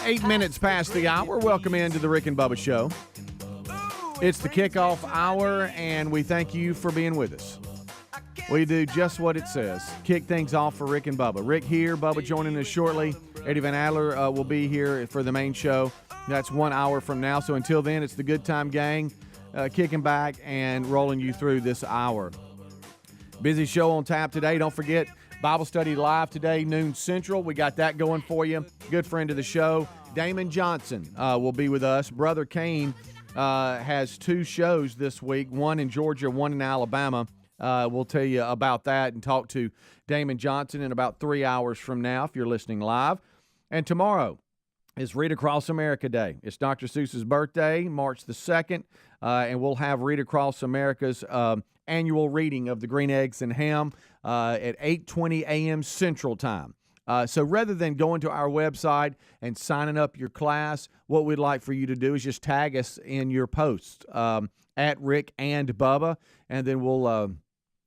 8 minutes past the hour. Welcome into the Rick and Bubba Show. It's the kickoff hour, and we thank you for being with us. We do just what it says. Kick things off for Rick and Bubba. Rick here, Bubba joining us shortly. Eddie Van Adler will be here for the main show. That's 1 hour from now. So until then, it's the Good Time Gang kicking back and rolling you through this hour. Busy show on tap today. Don't forget, Bible study live today, noon Central. We got that going for you. Good friend of the show, Damon Johnson, will be with us. Brother Kane has 2 shows this week, one in Georgia, one in Alabama. We'll tell you about that and talk to Damon Johnson in about 3 hours from now if you're listening live. And tomorrow is Read Across America Day. It's Dr. Seuss's birthday, March the 2nd, and we'll have Read Across America's annual reading of the Green Eggs and Ham at 8:20 a.m. Central Time. So rather than going to our website and signing up your class, what we'd like for you to do is just tag us in your posts at Rick and Bubba, and then we'll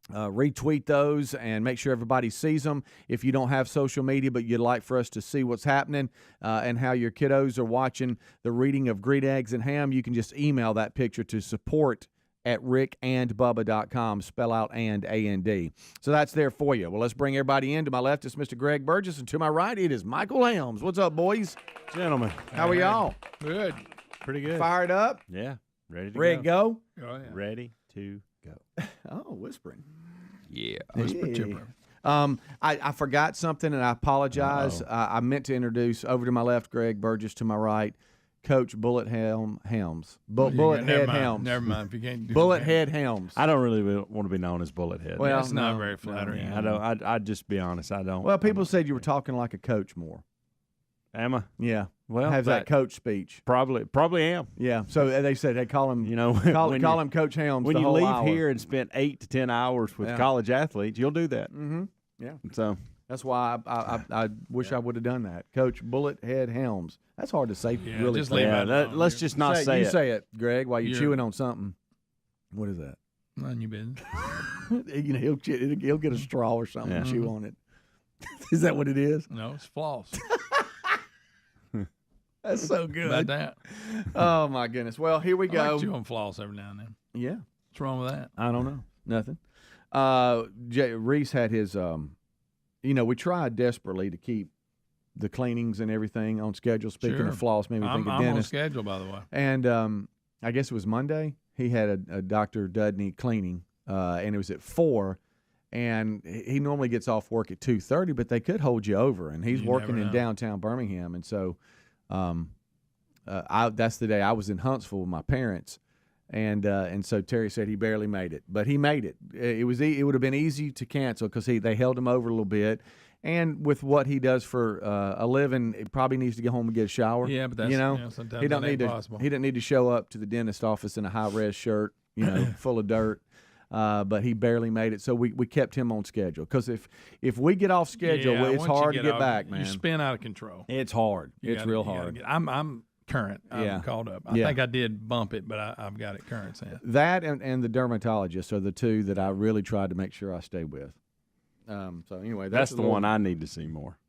retweet those and make sure everybody sees them. If you don't have social media but you'd like for us to see what's happening and how your kiddos are watching the reading of Green Eggs and Ham, you can just email that picture to support@rickandbubba.com, spell out and A-N-D. So that's there for you. Well, let's bring everybody in. To my left is Mr. Greg Burgess, and to my right it is Michael Helms. What's up, boys? Gentlemen. How are y'all? Good. Pretty good. Fired up? Yeah. Ready to Ready go. to go? Oh, yeah. Ready to go. Oh, whispering. Yeah. Whisper Hey. chipper. I forgot something, and I apologize. I meant to introduce, over to my left, Greg Burgess, to my right, Coach Bullet Helms. Bullet Head Helms. Never mind. If you can't do Bullet that. Head Helms. I don't really want to be known as Bullet Head. Well, That's not no, very flattering. Yeah, I don't. I'd just be honest. I don't. Well, people said you were talking like a coach more. Am I? Yeah. Well, Has that coach speech. Probably am. Yeah. So they said, hey, call him, You know, call when him Coach Helms when the you whole leave hour. here and spent 8 to 10 hours with Yeah. college athletes, you'll do that. Mm-hmm. Yeah. So That's why I wish I would have done that. Coach Bullet Head Helms. That's hard to say. Yeah, really just fast. leave yeah, it alone. let's just not say you it. say it, Greg, while you're You're- chewing on something. What is that? None of your business. You know, he'll get a straw or something and Yeah. chew on it. Is that what it is? No, it's floss. That's so About good. that. Oh my goodness. Well, here we I go. like chewing floss every now and then. Yeah. What's wrong with that? I don't know. Nothing. Reese had his. We tried desperately to keep the cleanings and everything on schedule. Speaking Sure. of floss, maybe I'm think of on dentist. schedule, by the way. And I guess it was Monday. He had a Dr. Dudney cleaning, and it was at 4. And he normally gets off work at 2:30, but they could hold you over. And he's You working never in know. downtown Birmingham, and so that's the day I was in Huntsville with my parents, and so Terry said he barely made it, but he made it. It would have been easy to cancel because they held him over a little bit. And with what he does for a living, he probably needs to go home and get a shower. Yeah, but that's sometimes he don't that need ain't to. possible. He didn't need to show up to the dentist office in a high res shirt, full of dirt. But he barely made it, so we kept him on schedule. Because if we get off schedule, Yeah, it's once you hard to get off, back, man. You spin out of control. It's hard. It's real hard. I'm current. I'm Yeah. caught up. I Yeah. think I did bump it, but I've got it current since. That and the dermatologist are the two that I really tried to make sure I stay with. So anyway, that's a the little- one I need to see more.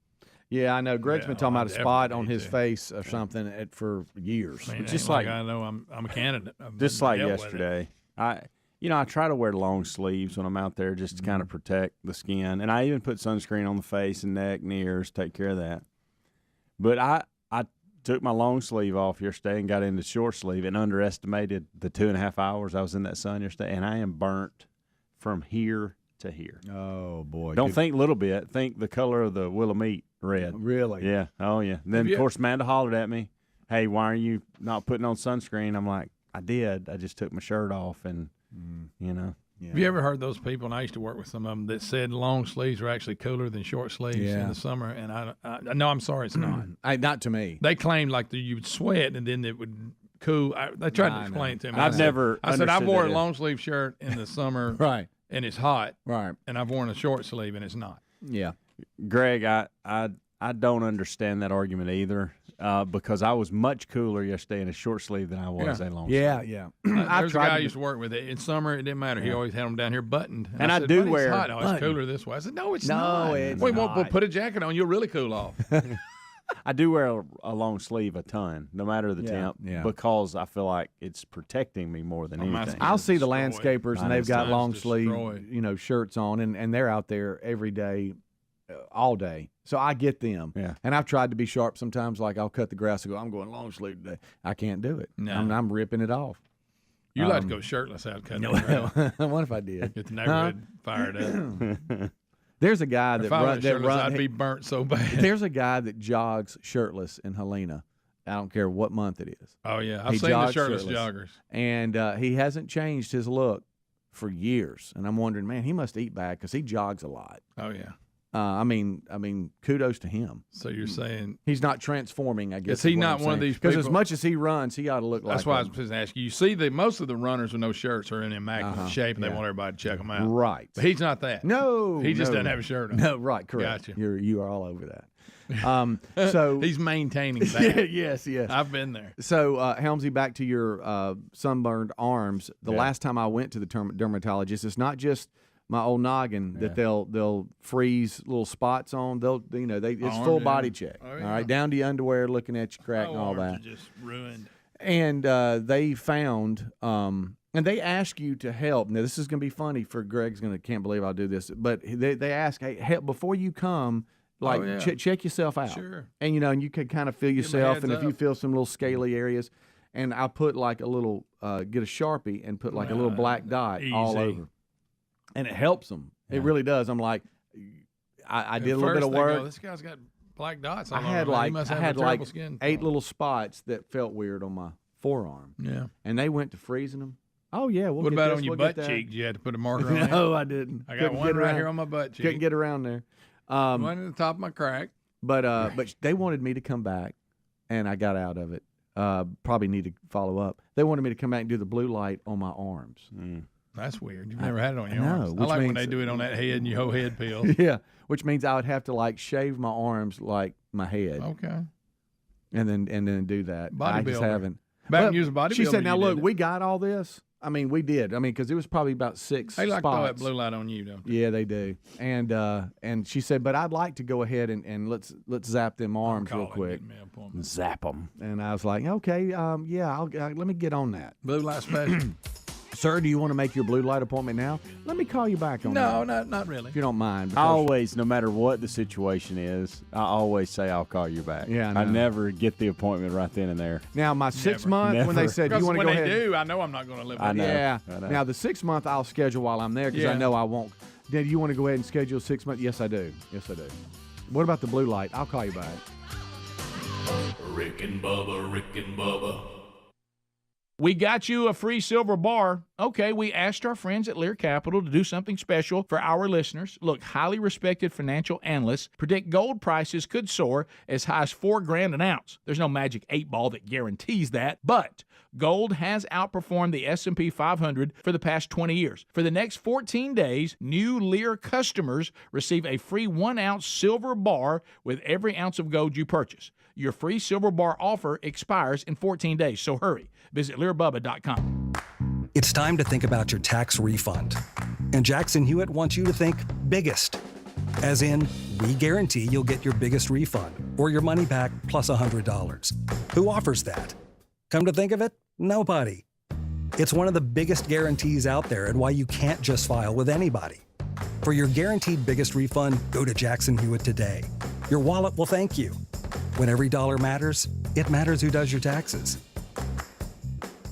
Yeah, I know. Greg's been Yeah, talking I about a spot definitely on need his to. face or something for years. I mean, Just just like- I know I'm a candidate. I've Just been like dealt with it. yesterday, I try to wear long sleeves when I'm out there just to kind of protect the skin, and I even put sunscreen on the face and neck and ears, take care of that. But I took my long sleeve off yesterday and got into short sleeve and underestimated the 2.5 hours I was in that sun yesterday, and I am burnt from here to here. Oh boy! Don't think little bit. Think the color of the willow meat, red. Really. Yeah. Oh yeah. And then you- of course Amanda hollered at me, "Hey, why are you not putting on sunscreen?" I'm like, "I did. I just took my shirt off and Yeah. Have you ever heard those people, and I used to work with some of them, that said long sleeves are actually cooler than short sleeves Yeah. in the summer? And I no, I'm sorry, it's not. Not to me. They claimed like you would sweat and then it would cool. They tried to I explain know. it to me. I've I said- never I said I understood wore a that. long sleeve shirt in the summer, Right. and it's hot, Right. and I've worn a short sleeve and it's not. Yeah. Greg, I don't understand that argument either, because I was much cooler yesterday in a short sleeve than I was Yeah. a long Yeah. sleeve. Yeah. There's a guy I to used to work with. In summer, it didn't matter. He always had them down here buttoned. And I said, do "Buddy, wear it's hot. Oh, it's buttoned." cooler this way. I said, no, it's No, not. it's Wait, well, not. put a jacket on. You'll really cool off. I do wear a long sleeve a ton, no matter the temp, because I feel like it's protecting me more than anything. I'll see the Destroyed. landscapers, and they've got long sleeve, Destroyed. shirts on, and they're out there every day, all day. So I get them. Yeah. And I've tried to be sharp sometimes. Like I'll cut the grass and go, I'm going long sleeve today. I can't do it. No. I'm ripping it off. You like to go shirtless out cutting. What if I did? Get the neighborhood fired up. There's a guy If I went shirtless, I'd be burnt so bad. There's a guy that jogs shirtless in Helena. I don't care what month it is. Oh, yeah. I've He seen the jogs shirtless shirtless. joggers. And he hasn't changed his look for years. And I'm wondering, man, he must eat bad because he jogs a lot. Oh, yeah. I mean, kudos to him. So you're saying He's not transforming, I guess. Is he not one of these Because people? as much as he runs, he ought to look like that's why I was him. supposed to ask you. You see, most of the runners with no shirts are in immaculate shape, and they want everybody to check them out. Right. But he's not that. No. He just no. doesn't have a shirt on. No, right, correct. Gotcha. You are all over that. So He's maintaining that. yes. I've been there. So, Helmsy, back to your sunburned arms. The last time I went to the dermatologist, it's not just my old noggin that they'll freeze little spots on. It's full body check. Oh, yeah. All right, down to your underwear, looking at your crack My and all arms that. are just ruined. And they found, and they ask you to help. Now, this is going to be funny for Greg's can't believe I'll do this, but they ask, hey, help before you come. Like check yourself out. Sure. And and you can kind of feel yourself, heads and if you up. feel some little scaly areas, and I put like a little get a Sharpie and put like a little black dot all easy. over, and it helps them. It really does. I'm like, I did a little bit of work. This guy's got black dots. I All had over. He like must I have had a terrible like skin 8 tone. little spots that felt weird on my forearm, Yeah. and they went to freezing them. Oh yeah, we'll What get about this, on your we'll get butt that. cheek? Did you have to put a marker on it? No, I didn't. I got Couldn't one get right around. here on my butt cheek. Couldn't get around there. One at the top of my crack. But they wanted me to come back, and I got out of it. Probably need to follow up. They wanted me to come back and do the blue light on my arms. That's weird. You've never had it on your know, arms. I which like when means- they do it on that head and your whole head peels. Yeah, which means I would have to like shave my arms like my head, Okay. and then do that. I just Bodybuilder. haven't. Back But when you was a bodybuilder, she said, "Now you look, did it. we got all this. I mean, we did. I mean, because it was probably about 6 They like to throw that spots. blue light on you, don't they? Yeah, they do. And she said, but I'd like to go ahead and let's zap them arms real Call it, quick. get me an appointment. Zap them. And I was like, okay, I'll let me get on that. Blue light special? Sir, do you want to make your blue light appointment now? Let me call you back on No, that, not really. if you don't mind. I because- always, no matter what the situation is, I always say I'll call you back. Yeah, I I know. never get the appointment right then and there. Now, my 6 Never. month, when they Never. said, you Because want to when go they ahead. do, I know I'm not going to live I with know. it. Yeah. I know. Now, the 6 month I'll schedule while I'm there because I Yeah. know I won't. Did you want to go ahead and schedule 6 months? Yes, I do. Yes, I do. What about the blue light? I'll call you back. Rick and Bubba, Rick and Bubba. We got you a free silver bar. Okay, we asked our friends at Lear Capital to do something special for our listeners. Look, highly respected financial analysts predict gold prices could soar as high as $4,000 an ounce. There's no magic 8-ball that guarantees that, but gold has outperformed the S&P 500 for the past 20 years. For the next 14 days, new Lear customers receive a free 1-ounce silver bar with every ounce of gold you purchase. Your free silver bar offer expires in 14 days, so hurry. Visit LearBubba.com. It's time to think about your tax refund. And Jackson Hewitt wants you to think biggest. As in, we guarantee you'll get your biggest refund or your money back plus $100. Who offers that? Come to think of it, nobody. It's one of the biggest guarantees out there and why you can't just file with anybody. For your guaranteed biggest refund, go to Jackson Hewitt today. Your wallet will thank you. When every dollar matters, it matters who does your taxes.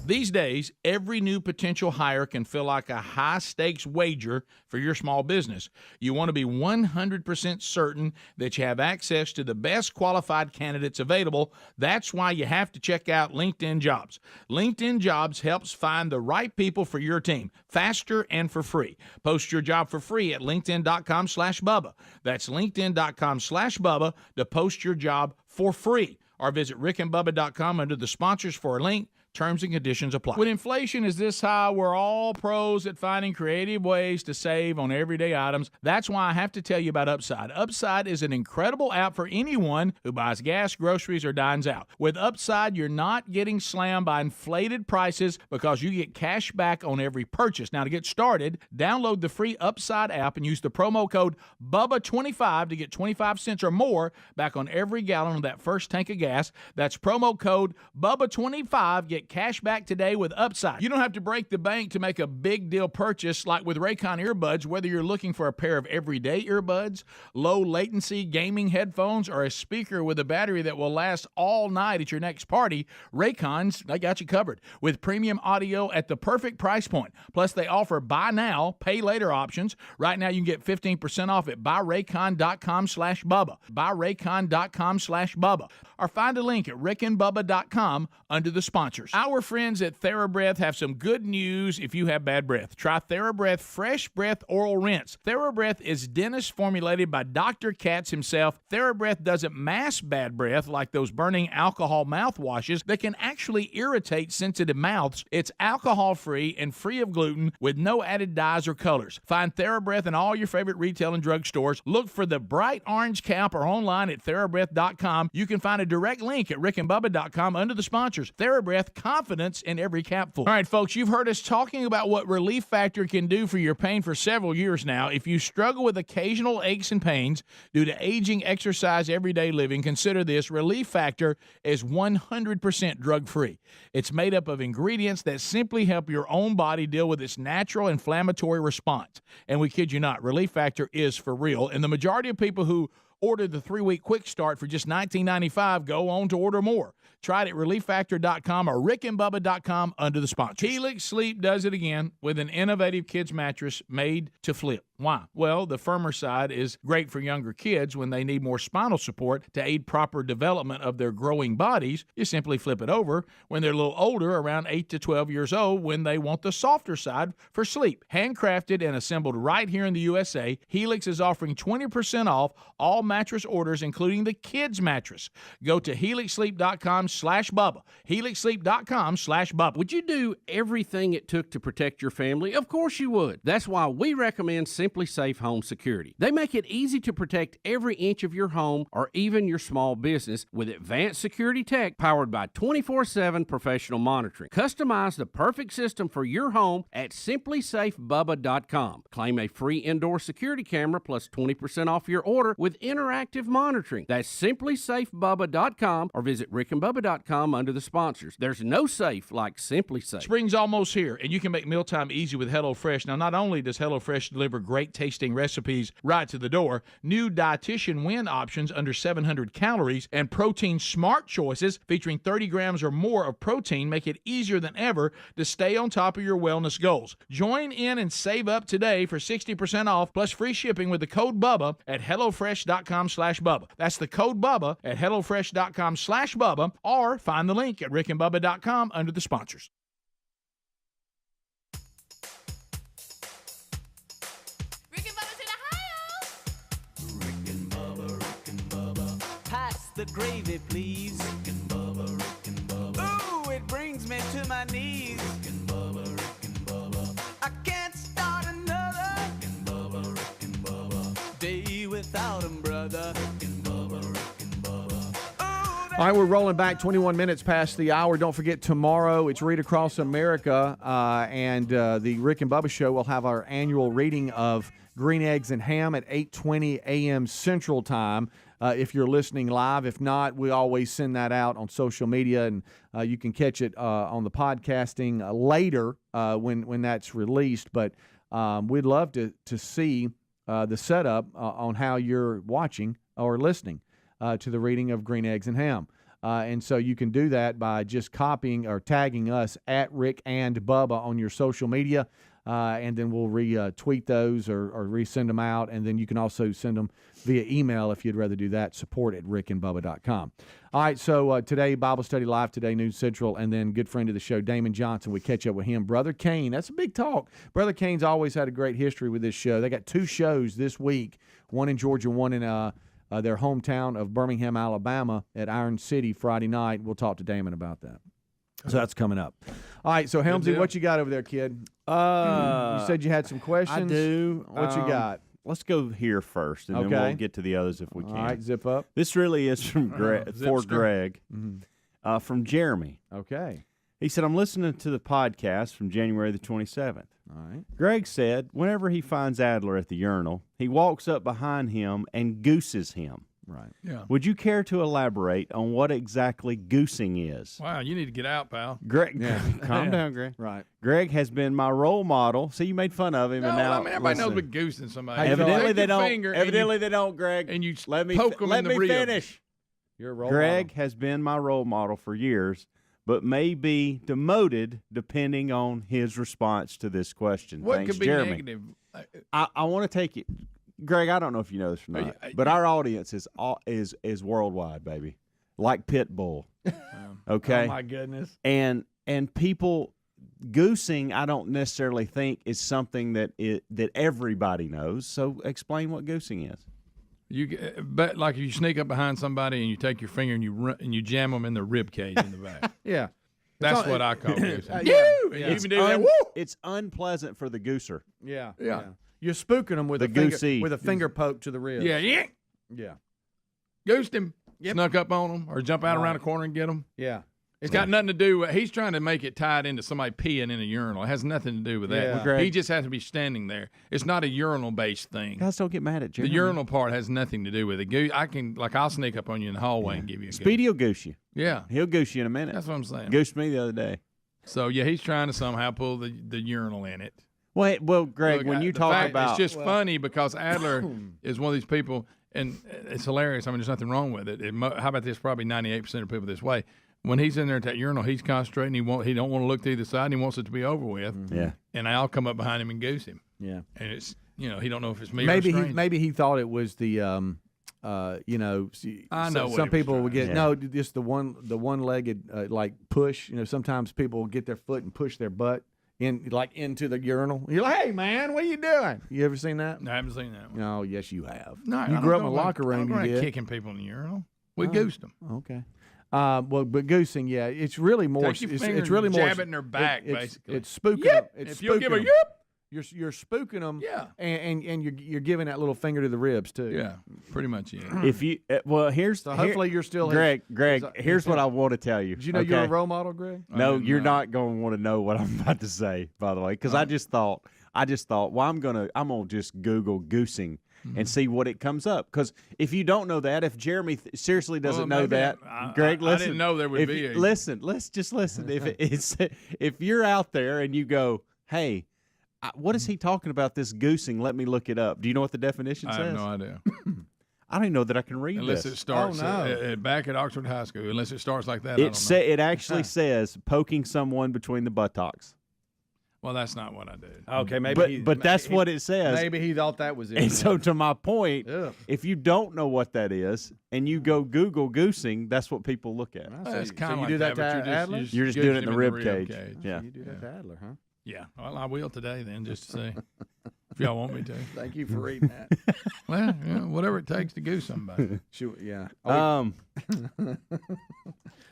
These days, every new potential hire can feel like a high-stakes wager for your small business. You want to be 100% certain that you have access to the best qualified candidates available. That's why you have to check out LinkedIn Jobs. LinkedIn Jobs helps find the right people for your team faster and for free. Post your job for free at linkedin.com/Bubba. That's linkedin.com/Bubba to post your job for free. Or visit rickandbubba.com under the sponsors for a link Terms and conditions apply. When inflation is this high, we're all pros at finding creative ways to save on everyday items. That's why I have to tell you about Upside. Upside is an incredible app for anyone who buys gas, groceries, or dines out. With Upside, you're not getting slammed by inflated prices because you get cash back on every purchase. Now, to get started, download the free Upside app and use the promo code BUBBA25 to get 25 cents or more back on every gallon of that first tank of gas. That's promo code BUBBA25. Get cash back today with Upside. You don't have to break the bank to make a big deal purchase like with Raycon earbuds, whether you're looking for a pair of everyday earbuds, low latency gaming headphones, or a speaker with a battery that will last all night at your next party. Raycons, they got you covered with premium audio at the perfect price point. Plus, they offer buy now, pay later options. Right now, you can get 15% off at buyraycon.com/Bubba. Buyraycon.com/Bubba. Or find a link at rickandbubba.com under the sponsors. Our friends at TheraBreath have some good news if you have bad breath. Try TheraBreath Fresh Breath Oral Rinse. TheraBreath is dentist formulated by Dr. Katz himself. TheraBreath doesn't mask bad breath like those burning alcohol mouthwashes that can actually irritate sensitive mouths. It's alcohol-free and free of gluten with no added dyes or colors. Find TheraBreath in all your favorite retail and drug stores. Look for the bright orange cap or online at TheraBreath.com. You can find a direct link at rickandbubba.com under the sponsors. TheraBreath, confidence in every capful. All right, folks, you've heard us talking about what Relief Factor can do for your pain for several years now. If you struggle with occasional aches and pains due to aging, exercise, everyday living, consider this. Relief Factor is 100% drug-free. It's made up of ingredients that simply help your own body deal with its natural inflammatory response. And we kid you not, Relief Factor is for real. And the majority of people who order the 3-week quick start for just $19.95 go on to order more. Try it at relieffactor.com or rickandbubba.com under the sponsors. Helix Sleep does it again with an innovative kids mattress made to flip. Why? Well, the firmer side is great for younger kids when they need more spinal support to aid proper development of their growing bodies. You simply flip it over when they're a little older, around 8 to 12 years old, when they want the softer side for sleep. Handcrafted and assembled right here in the USA, Helix is offering 20% off all mattress orders, including the kids mattress. Go to helixsleep.com/Bubba. helixsleep.com/Bubba. Would you do everything it took to protect your family? Of course you would. That's why we recommend Simply Safe Home Security. They make it easy to protect every inch of your home or even your small business with advanced security tech powered by 24/7 professional monitoring. Customize the perfect system for your home at simplysafebubba.com. Claim a free indoor security camera plus 20% off your order with interactive monitoring. That's simplysafebubba.com or visit rickandbubba.com under the sponsors. There's no safe like Simply Safe. Spring's almost here, and you can make mealtime easy with HelloFresh. Now, not only does HelloFresh deliver great tasting recipes right to the door, new dietitian win options under 700 calories and protein smart choices featuring 30 grams or more of protein make it easier than ever to stay on top of your wellness goals. Join in and save up today for 60% off plus free shipping with the code BUBBA at HelloFresh.com/Bubba. That's the code BUBBA at HelloFresh.com/Bubba, or find the link at rickandbubba.com under the sponsors. The gravy, please. Rick and Bubba. Ooh, it brings me to my knees. Rick and Bubba. I can't start another Rick and Bubba. Day without 'em, brother. Rick and Bubba. All right, we're rolling back 21 minutes past the hour. Don't forget, tomorrow it's Read Across America, and the Rick and Bubba Show will have our annual reading of Green Eggs and Ham at 8:20 a.m. Central Time. If you're listening live. If not, we always send that out on social media, and you can catch it on the podcasting later when that's released. But we'd love to see the setup on how you're watching or listening to the reading of Green Eggs and Ham. And so you can do that by just copying or tagging us at Rick and Bubba on your social media. And then we'll retweet those or resend them out. And then you can also send them via email if you'd rather do that, support@rickandbubba.com. All right, so today, Bible Study Live today, noon Central, and then good friend of the show, Damon Johnson. We catch up with him. Brother Kane, that's a big talk. Brother Kane's always had a great history with this show. They got 2 shows this week, one in Georgia, one in their hometown of Birmingham, Alabama at Iron City Friday night. We'll talk to Damon about that. So that's coming up. All right, so Helmsy, what you got over there, kid? You said you had some questions. I do. What you got? Let's go here first, and then we'll get to the others if we can. All right, zip up. This really is from Greg, Greg, from Jeremy. Okay. He said, I'm listening to the podcast from January the 27th. All right. Greg said, whenever he finds Adler at the urinal, he walks up behind him and gooses him. Right. Yeah. Would you care to elaborate on what exactly goosing is? Wow, you need to get out, pal. Greg, calm down, Greg. Right. Greg has been my role model. See, you made fun of him, No, and now I mean, everybody knows listen. what goosing somebody. Hey, Evidently Take they your don't. finger Evidently they don't, Greg. and you let me poke them let in the me ribs. finish. You're a role Greg model. has been my role model for years, but may be demoted depending on his response to this question. What Thanks, could be Jeremy. negative? I want to take it, Greg. I don't know if you know this or not, but our audience is worldwide, baby, like Pitbull. Okay. Oh my goodness. And people goosing, I don't necessarily think is something that everybody knows. So explain what goosing is. But like if you sneak up behind somebody and you take your finger and you jam them in the rib cage in the back. Yeah. That's what I call goosing. Yeah. And you even do that. Woo! It's unpleasant for the gooser. Yeah. Yeah. You're spooking them with The a finger, goosey. with a finger poke to the ribs. Yeah, yeah. Yeah. Goosed him. Snuck up on him or jump out around the corner and get him. Yeah. It's got nothing to do with, he's trying to make it tied into somebody peeing in a urinal. It has nothing to do with that. Yeah. Well, Greg- He just has to be standing there. It's not a urinal-based thing. Guys, don't get mad at Jeremy. The urinal part has nothing to do with it. I'll sneak up on you in the hallway and give you a Speedy will goose you. Yeah, He'll goose you in a minute. that's what I'm saying. Goosed me the other day. So, yeah, he's trying to somehow pull the urinal in it. Well, Greg, Look, when you the talk fact- about It's just funny because Adler is one of these people, and it's hilarious. I mean, there's nothing wrong with it. How about this? Probably 98% of people this way. When he's in there at that urinal, he's concentrating. He don't want to look to either side. And he wants it to be over with. yeah. And I'll come up behind him and goose him. Yeah. And it's he don't know if it's me Maybe or a stranger. maybe he thought it was the I know what some he was people would get trying. just the one-legged like push. Sometimes people get their foot and push their butt into the urinal. You're like, hey man, what are you doing? You ever seen that? No, I haven't seen that one. No, yes you have. No, you grew up in a locker room. You did. Kicking people in the urinal. We goosed them. Okay. Well, but goosing, yeah, it's really more. Take your finger it's really and more. jab it in their back, basically. It's spooking. Yip! Them. It's If you'll give a spooking yip. them. You're spooking them. Yeah. And you're giving that little finger to the ribs too. Yeah, pretty much. Yeah. If you here's So hopefully you're still Greg. his- Here's what I want to tell you. Did you know you're a role model, Greg? No, didn't you're know. not going to want to know what I'm about to say. By the way, because I just thought, well, I'm gonna just Google goosing and see what it comes up. Because if you don't know that, if Jeremy seriously doesn't know maybe that, I- Greg, I listen. didn't know there would if be you- a- Listen, let's just listen. If you're out there and you go, hey, what is he talking about? This goosing? Let me look it up. Do you know what the definition I says? have no idea. I don't even know that I can read Unless this. it starts no. back at Oxford High School. Unless it starts like that, I don't know. It actually says poking someone between the buttocks. Well, that's not what I did. Okay, maybe. But that's what it says. Maybe he thought that was it. And so, to my point, Ugh. if you don't know what that is and you go Google goosing, that's what people look at. It's so kind of you like do that but to Adler? You're just doing it in the rib cage. Yeah. You do that to Adler, huh? Yeah. Well, I will today then, just to see if y'all want me to. Thank you for reading that. Well, whatever it takes to goose somebody. Yeah.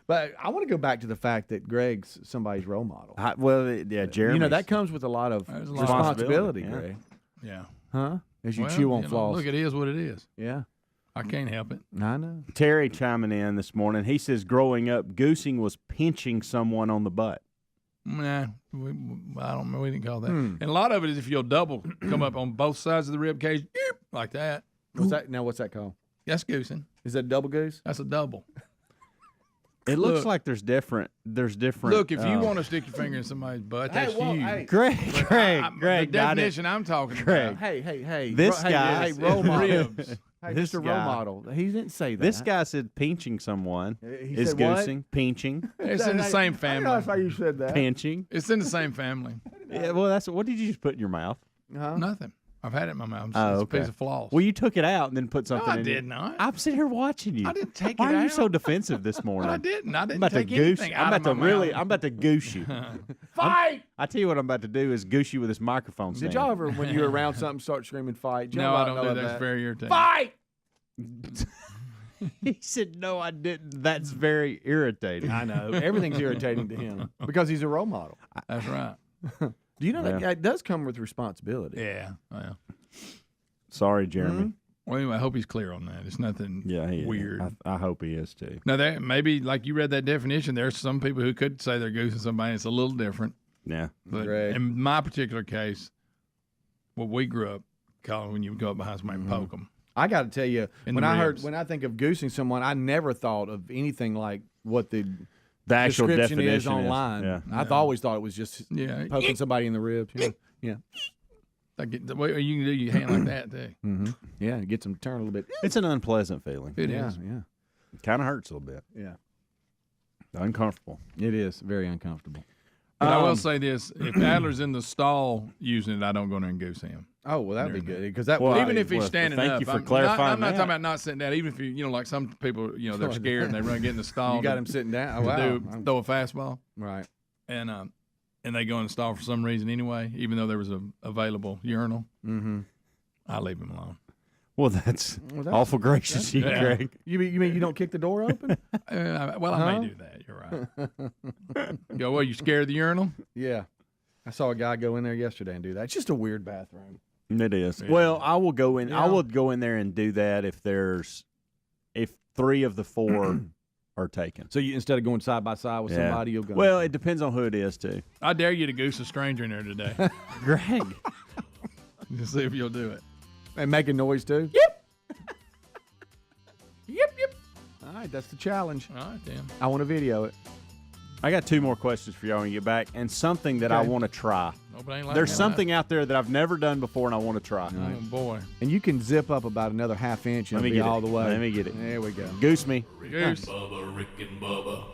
But I want to go back to the fact that Greg's somebody's role model. Jeremy. That comes with a lot of There's a lot of responsibility, responsibility, Greg. Yeah. Huh? As you Well, chew on know, floss. Look, it is what it is. Yeah. I can't help it. I know. Terry chiming in this morning. He says growing up, goosing was pinching someone on the butt. Nah, I don't know. We didn't call that. And a lot of it is if you'll double come up on both sides of the rib cage, like that. What's that called? That's goosing. Is that double goose? That's a double. It looks Look. like there's different. Look, if you want to stick your finger in somebody's butt, that's you. Greg, The definition I'm talking about. Hey. This guy- Hey, role model. Ribs. Hey, This Mr. guy- Role Model. He didn't say that. This guy said pinching someone He is said what? goosing, pinching, It's in the same I know that's why family. you said that. pinching. It's in the same family. Yeah, well, that's what did you just put in your mouth? Huh? Nothing. I've had it in my mouth. It's Oh, a okay. piece of floss. Well, you took it out and then put No, something I in. did not. I'm sitting here watching you. I didn't take Why it are you out. so defensive this morning? I didn't. I I'm didn't about to take goose. anything I'm out about of to my really. mouth. I'm about to goose you. Fight! I tell you what I'm about to do is goose you with this microphone stand. Did y'all ever, when you were around something, start screaming fight? Did No, y'all I know don't do that. that? It's very irritating. Fight! He said, no, I didn't. That's very irritating. I know. Everything's irritating to him because he's a role model. That's right. Do you know that it does come with responsibility? Yeah. Well, Sorry, Jeremy. well, anyway, I hope he's clear on that. It's nothing Yeah, he is. weird. I hope he is too. Now, there maybe like you read that definition, there's some people who could say they're goosing somebody. It's a little different. Yeah. But Greg. in my particular case, what we grew up calling when you would go up behind somebody and poke them. I got to tell you, In when the I ribs. think of goosing someone, I never thought of anything like what the actual description is definition online. Yeah. I always thought it was just Yeah. poking somebody in the ribs. Yeah, Like the way you can do your hand like that, too. yeah, it gets them to turn a little bit. It's an unpleasant feeling. It Yeah, is. yeah, It kind of hurts a little bit. yeah. Uncomfortable. It is very uncomfortable. But I will say this: if Adler's in the stall using it, I don't go in there and goose him. Oh well, that'd be good because that Well, Even if he's well, standing thank up. you for I'm clarifying I'm not that. talking about not sitting down. Even if you know, like some people, they're scared and they run get in the stall. you got to- him sitting down. Oh, to wow, throw a fastball, right. and they go in the stall for some reason anyway, even though there was a available urinal. Mm-hmm. I leave him alone. Well, that's that's- awful gracious of you, yeah. Greg. You mean you don't kick the door open? Well, I may do that. You're right. Go. Well, you scared of the urinal? Yeah, I saw a guy go in there yesterday and do that. It's just a weird bathroom. It is. Yeah. Well, I will go in. I Yeah. will go in there and do that if 3 of the 4 are taken. So you instead of going side by side with Yeah. somebody, you'll go. Well, it depends on who it is too. I dare you to goose a stranger in there today. Greg. Just see if you'll do it. and making noise too. Yep. All right, that's the challenge. All right, then. I want to video it. I got 2 more questions for y'all when you get back, and something that I Okay. want to try. Hope it ain't like There's that. something out there that I've never done before, and I want to try. Oh boy. And you can zip up about another half inch and Let me it'll be get it. all the way. Let me get it. There we go. Goose me. Goose. Bubba, Rick and Bubba.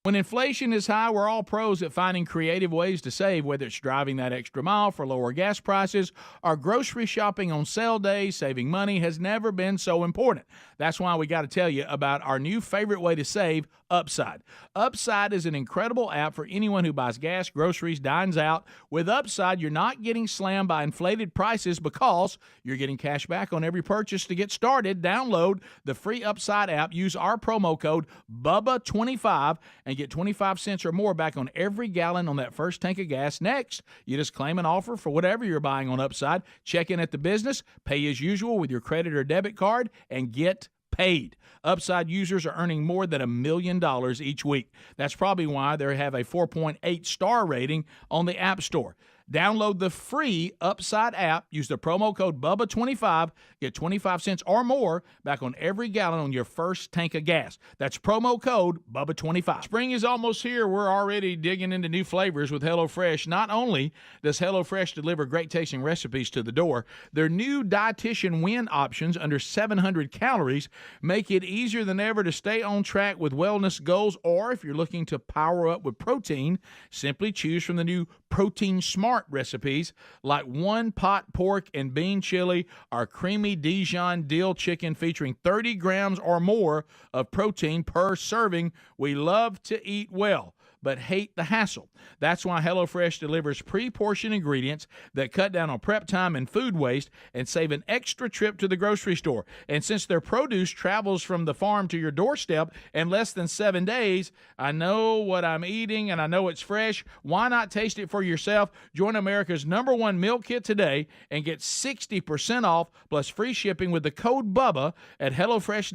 When inflation is high, we're all pros at finding creative ways to save, whether it's driving that extra mile for lower gas prices or grocery shopping on sale days. Saving money has never been so important. That's why we got to tell you about our new favorite way to save, Upside. Upside is an incredible app for anyone who buys gas, groceries, dines out. With Upside, you're not getting slammed by inflated prices because you're getting cash back on every purchase. To get started, download the free Upside app, use our promo code BUBBA25 and get 25 cents or more back on every gallon on that first tank of gas. Next, you just claim an offer for whatever you're buying on Upside, check in at the business, pay as usual with your credit or debit card, and get paid. Upside users are earning more than $1 million each week. That's probably why they have a 4.8 star rating on the App Store. Download the free Upside app, use the promo code BUBBA25, get 25 cents or more back on every gallon on your first tank of gas. That's promo code BUBBA25. Spring is almost here. We're already digging into new flavors with HelloFresh. Not only does HelloFresh deliver great tasting recipes to the door, their new Dietitian Win options under 700 calories make it easier than ever to stay on track with wellness goals, or if you're looking to power up with protein, simply choose from the new Protein Smart recipes like one pot pork and bean chili or creamy Dijon dill chicken featuring 30 grams or more of protein per serving. We love to eat well, but hate the hassle. That's why HelloFresh delivers pre-portioned ingredients that cut down on prep time and food waste and save an extra trip to the grocery store. And since their produce travels from the farm to your doorstep in less than 7 days, I know what I'm eating and I know it's fresh. Why not taste it for yourself? Join America's #1 meal kit today and get 60% off plus free shipping with the code BUBBA at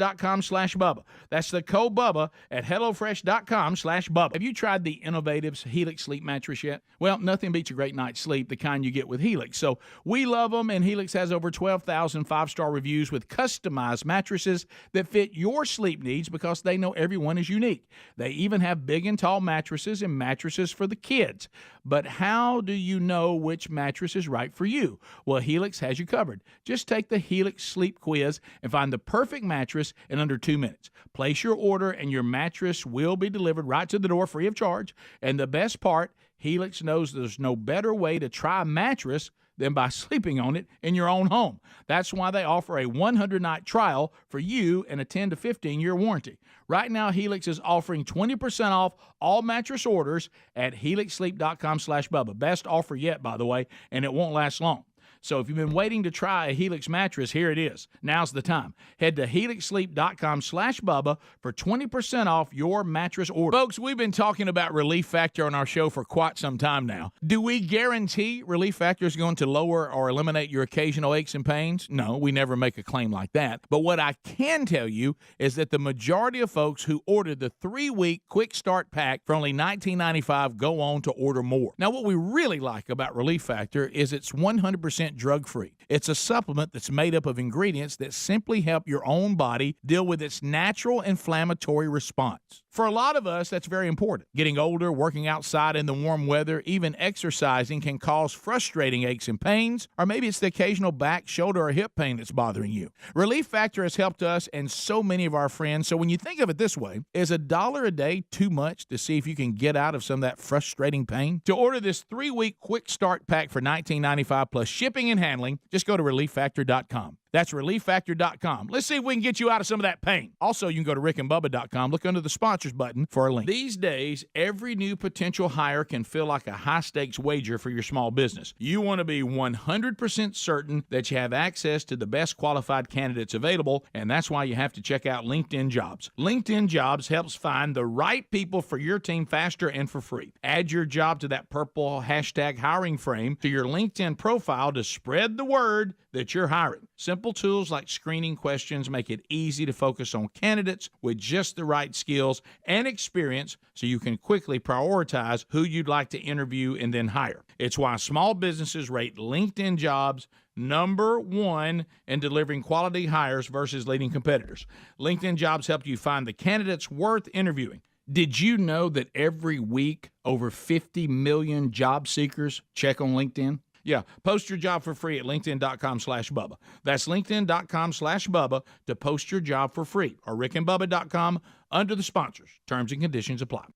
HelloFresh.com/Bubba. That's the code BUBBA at HelloFresh.com/Bubba. Have you tried the innovative Helix sleep mattress yet? Well, nothing beats a great night's sleep, the kind you get with Helix. So we love them, and Helix has over 12,000 five-star reviews with customized mattresses that fit your sleep needs because they know everyone is unique. They even have big and tall mattresses and mattresses for the kids. But how do you know which mattress is right for you? Well, Helix has you covered. Just take the Helix sleep quiz and find the perfect mattress in under 2 minutes. Place your order and your mattress will be delivered right to the door free of charge. And the best part, Helix knows there's no better way to try a mattress than by sleeping on it in your own home. That's why they offer a 100-night trial for you and a 10 to 15-year warranty. Right now, Helix is offering 20% off all mattress orders at helixsleep.com/Bubba. Best offer yet, by the way, and it won't last long. So if you've been waiting to try a Helix mattress, here it is. Now's the time. Head to helixsleep.com/Bubba for 20% off your mattress order. Folks, we've been talking about Relief Factor on our show for quite some time now. Do we guarantee Relief Factor is going to lower or eliminate your occasional aches and pains? No, we never make a claim like that. But what I can tell you is that the majority of folks who ordered the 3-week quick start pack for only $19.95 go on to order more. Now, what we really like about Relief Factor is it's 100% drug-free. It's a supplement that's made up of ingredients that simply help your own body deal with its natural inflammatory response. For a lot of us, that's very important. Getting older, working outside in the warm weather, even exercising can cause frustrating aches and pains, or maybe it's the occasional back, shoulder, or hip pain that's bothering you. Relief Factor has helped us and so many of our friends, so when you think of it this way, is $1 a day too much to see if you can get out of some of that frustrating pain? To order this 3-week quick start pack for $19.95 plus shipping and handling, just go to relieffactor.com. That's relieffactor.com. Let's see if we can get you out of some of that pain. Also, you can go to rickandbubba.com. Look under the sponsors button for a link. These days, every new potential hire can feel like a high-stakes wager for your small business. You want to be 100% certain that you have access to the best qualified candidates available, and that's why you have to check out LinkedIn Jobs. LinkedIn Jobs helps find the right people for your team faster and for free. Add your job to that purple hashtag hiring frame to your LinkedIn profile to spread the word that you're hiring. Simple tools like screening questions make it easy to focus on candidates with just the right skills and experience so you can quickly prioritize who you'd like to interview and then hire. It's why small businesses rate LinkedIn Jobs #1 in delivering quality hires versus leading competitors. LinkedIn Jobs help you find the candidates worth interviewing. Did you know that every week over 50 million job seekers check on LinkedIn? Yeah, post your job for free at linkedin.com/Bubba. That's linkedin.com/Bubba to post your job for free, or rickandbubba.com under the sponsors. Terms and conditions apply.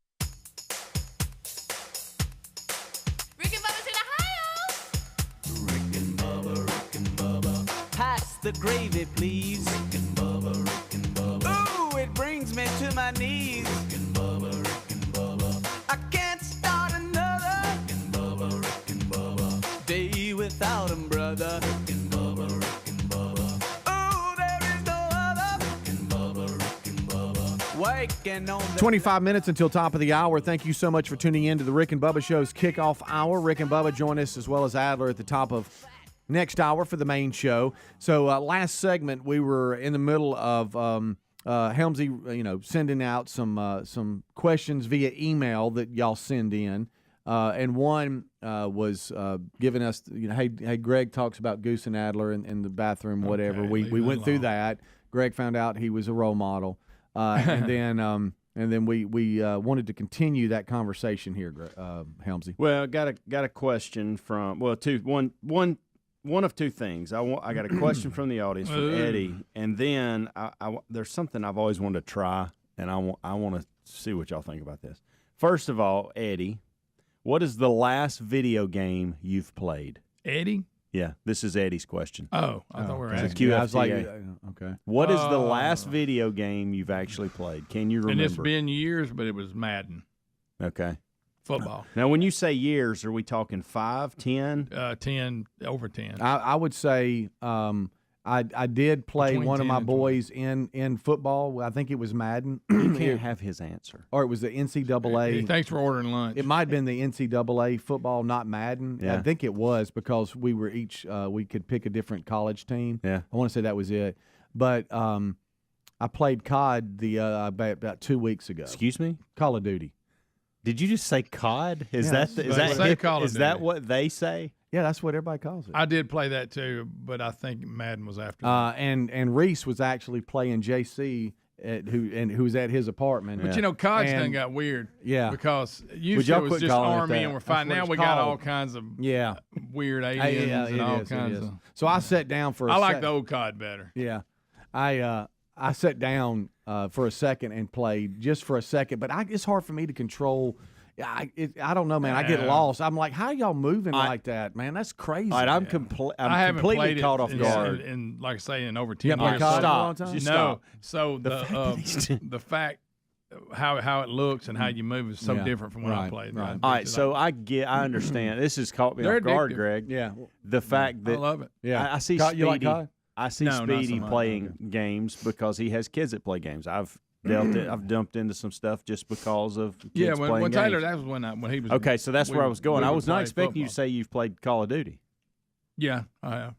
Rick and Bubba's in Ohio. Rick and Bubba. Pass the gravy, please. Rick and Bubba. Ooh, it brings me to my knees. Rick and Bubba. I can't start another. Rick and Bubba. Day without him, brother. Rick and Bubba. Ooh, there is no other. Rick and Bubba. Waking on the 25 minutes until top of the hour. Thank you so much for tuning in to the Rick and Bubba Show's kickoff hour. Rick and Bubba join us, as well as Adler, at the top of next hour for the main show. So last segment, we were in the middle of Helmsy, sending out some questions via email that y'all send in. And one was giving us, hey, Greg talks about Goose and Adler in the bathroom, whatever. Okay, We went through that. Greg found out he was a role model. And then we wanted to continue that conversation here, Helmsy. Well, got a question from one of two things. I got a question from the audience from Eddie, and then there's something I've always wanted to try, and I want to see what y'all think about this. First of all, Eddie, what is the last video game you've played? Eddie? Yeah, this is Eddie's question. Oh, I thought we were It's a asking. I was like, QFTA. okay. What is the last video game you've actually played? Can you remember? And it's been years, but it was Madden. Okay. Football. Now, when you say years, are we talking 5, 10? 10, over 10. I would say I did play Between one of 10 my and boys in football. I think it was Madden. You can't have his answer. Or it was the NCAA. Thanks for ordering lunch. It might have been the NCAA football, not Madden. Yeah. I think it was, because we were each we could pick a different college team. Yeah. I want to say that was it. But I played COD about 2 weeks ago. Excuse me? Call of Duty. Did you just say COD? Yeah, Is that's- that Call of is that Duty. what they say? Yeah, that's what everybody calls it. I did play that too, but I think Madden was after that. And Reese was actually playing JC who was at his apartment. But COD's And- done got weird. Yeah. Because Would usually y'all it was quit just calling it Army that? and we're That's fighting. what Now it's we got called. all kinds of Yeah. weird aliens and all it kinds is. of. So I sat down for I like the old COD better. Yeah. I sat down for a second and played just for a second, but it's hard for me to control I don't know, man. I get Yeah. lost. I'm like, how y'all moving like that, man? That's crazy. All right, I'm I haven't completely played caught it off guard. in like I say, in over 10 Yeah, years. COD So- in a long time? Just No, stop. so the fact how it looks and how you move is so Yeah. different from when I Right, played. right. All right, so I understand. This has caught me They're off guard, addictive. Greg. Yeah. The fact I that love it. Yeah. I see COD, Speedy. you like COD? I see No, not so Speedy much. playing games because he has kids that play games. I've dumped into some stuff just because of kids Yeah, playing when games. Taylor, that was when he was. Okay, so that's where I was going. I would was not play expecting you to football. say you've played Call of Duty. Yeah, I have.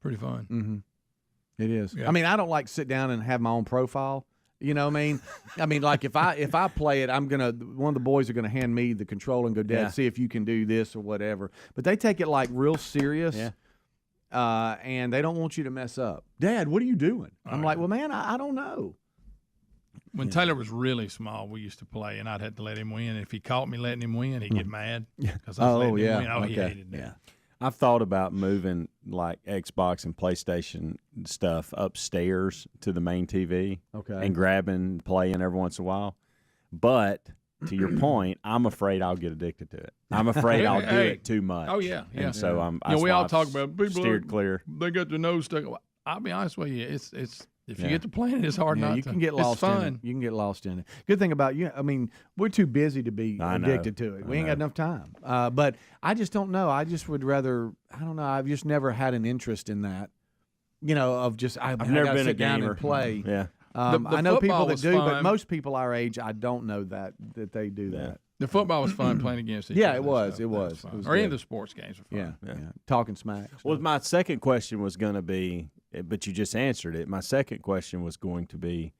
Pretty fun. Mm-hmm. It is. Yeah. I mean, I don't like to sit down and have my own profile. You know what I mean? I mean, like if I play it, one of the boys are gonna hand me the controller and go, Dad, Yeah. see if you can do this or whatever. But they take it like real serious. Yeah. And they don't want you to mess up. Dad, what are you doing? I'm like, well, man, I don't know. When Taylor was really small, we used to play, and I'd have to let him win. If he caught me letting him win, he'd get mad. Because I was letting him win. Oh, he hated that. Yeah. I've thought about moving like Xbox and PlayStation stuff upstairs to the main TV. Okay. And grabbing, playing every once in a while. But to your point, I'm afraid I'll get addicted to it. I'm afraid I'll do Hey. it too much. Oh, yeah, yeah. And so we that's all why talk I've about people steered clear. They got their nose stuck. I'll be honest with you, it's if you Yeah. get to playing it, it's hard Yeah, not you to. can get lost It's fun. in it. You can get lost in it. Good thing about you, I mean, we're too busy to be I know. addicted to it. We ain't got enough time. But I just don't know. I just would rather. I don't know. I've just never had an interest in that. You know, of just I've never gotta been a sit down gamer. and play. Yeah. The I know people football that was do, but fun. most people our age, I don't know that they do that. The football was fun playing against each Yeah, other. it and was. stuff. It That was. fun. It was Or any good. of the sports games were fun. Yeah, talking smack. Well, my second question was going to be, but you just answered it. My second question was going to be,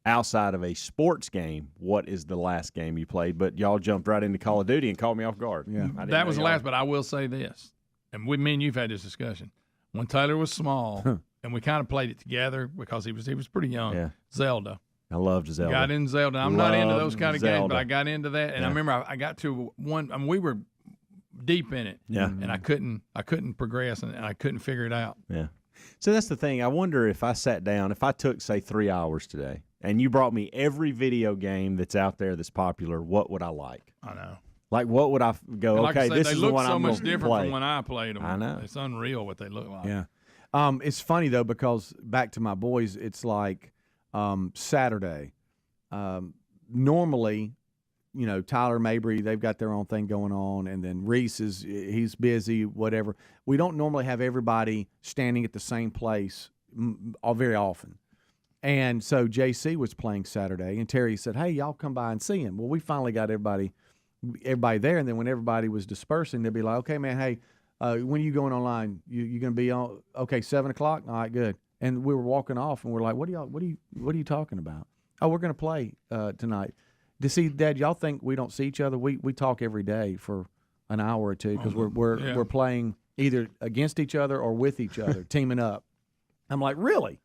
outside of a sports game, what is the last game you played? But y'all jumped right into Call of Duty and caught me off guard. Yeah. I didn't That know was the y'all- last, but I will say this, and me and you've had this discussion. When Taylor was small, and we kind of played it together because he was pretty young. Yeah. Zelda. I loved Zelda. Got in Zelda. I'm not into Loved those kind of games, Zelda. but I got into that, and I remember I got to one. I mean, we were deep in it, Yeah. and I couldn't progress, and I couldn't figure it out. Yeah. So that's the thing. I wonder if I sat down, if I took, say, 3 hours today, and you brought me every video game that's out there that's popular, what would I like? I know. Like, what would I go, And like I okay, say, this they is the look one so I'm much going to different play. from when I played them. I know. It's unreal what they look like. Yeah. It's funny, though, because back to my boys, it's like Saturday. Normally, you know, Tyler Mabry, they've got their own thing going on, and then Reese he's busy, whatever. We don't normally have everybody standing at the same place very often. And so JC was playing Saturday, and Terry said, hey, y'all come by and see him. Well, we finally got everybody there, and then when everybody was dispersing, they'd be like, okay, man, hey, when are you going online? You going to be on? Okay, 7 o'clock. All right, good. And we were walking off, and we're like, what are you talking about? Oh, we're going to play tonight. To see, Dad, y'all think we don't see each other? We talk every day for an hour or two because we're playing either against each other or with each other, teaming up. I'm like, really?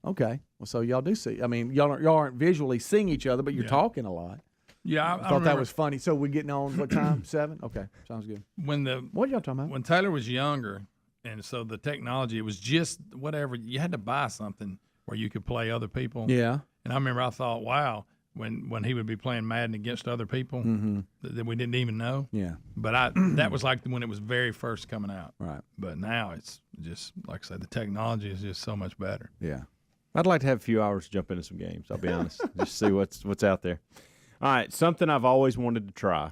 Okay. Well, so y'all do see. I mean, y'all aren't visually seeing each other, but you're talking a lot. Yeah, I thought that was funny. So we're getting on what time? 7? Okay, sounds good. What are y'all talking about? When Taylor was younger, and so the technology, it was just whatever. You had to buy something where you could play other people. Yeah. And I remember I thought, wow, when he would be playing Madden against other people that we didn't even know. Yeah. But that was like when it was very first coming out. Right. But now it's just, like I said, the technology is just so much better. Yeah. I'd like to have a few hours to jump into some games, I'll be honest, just see what's out there. All right, something I've always wanted to try,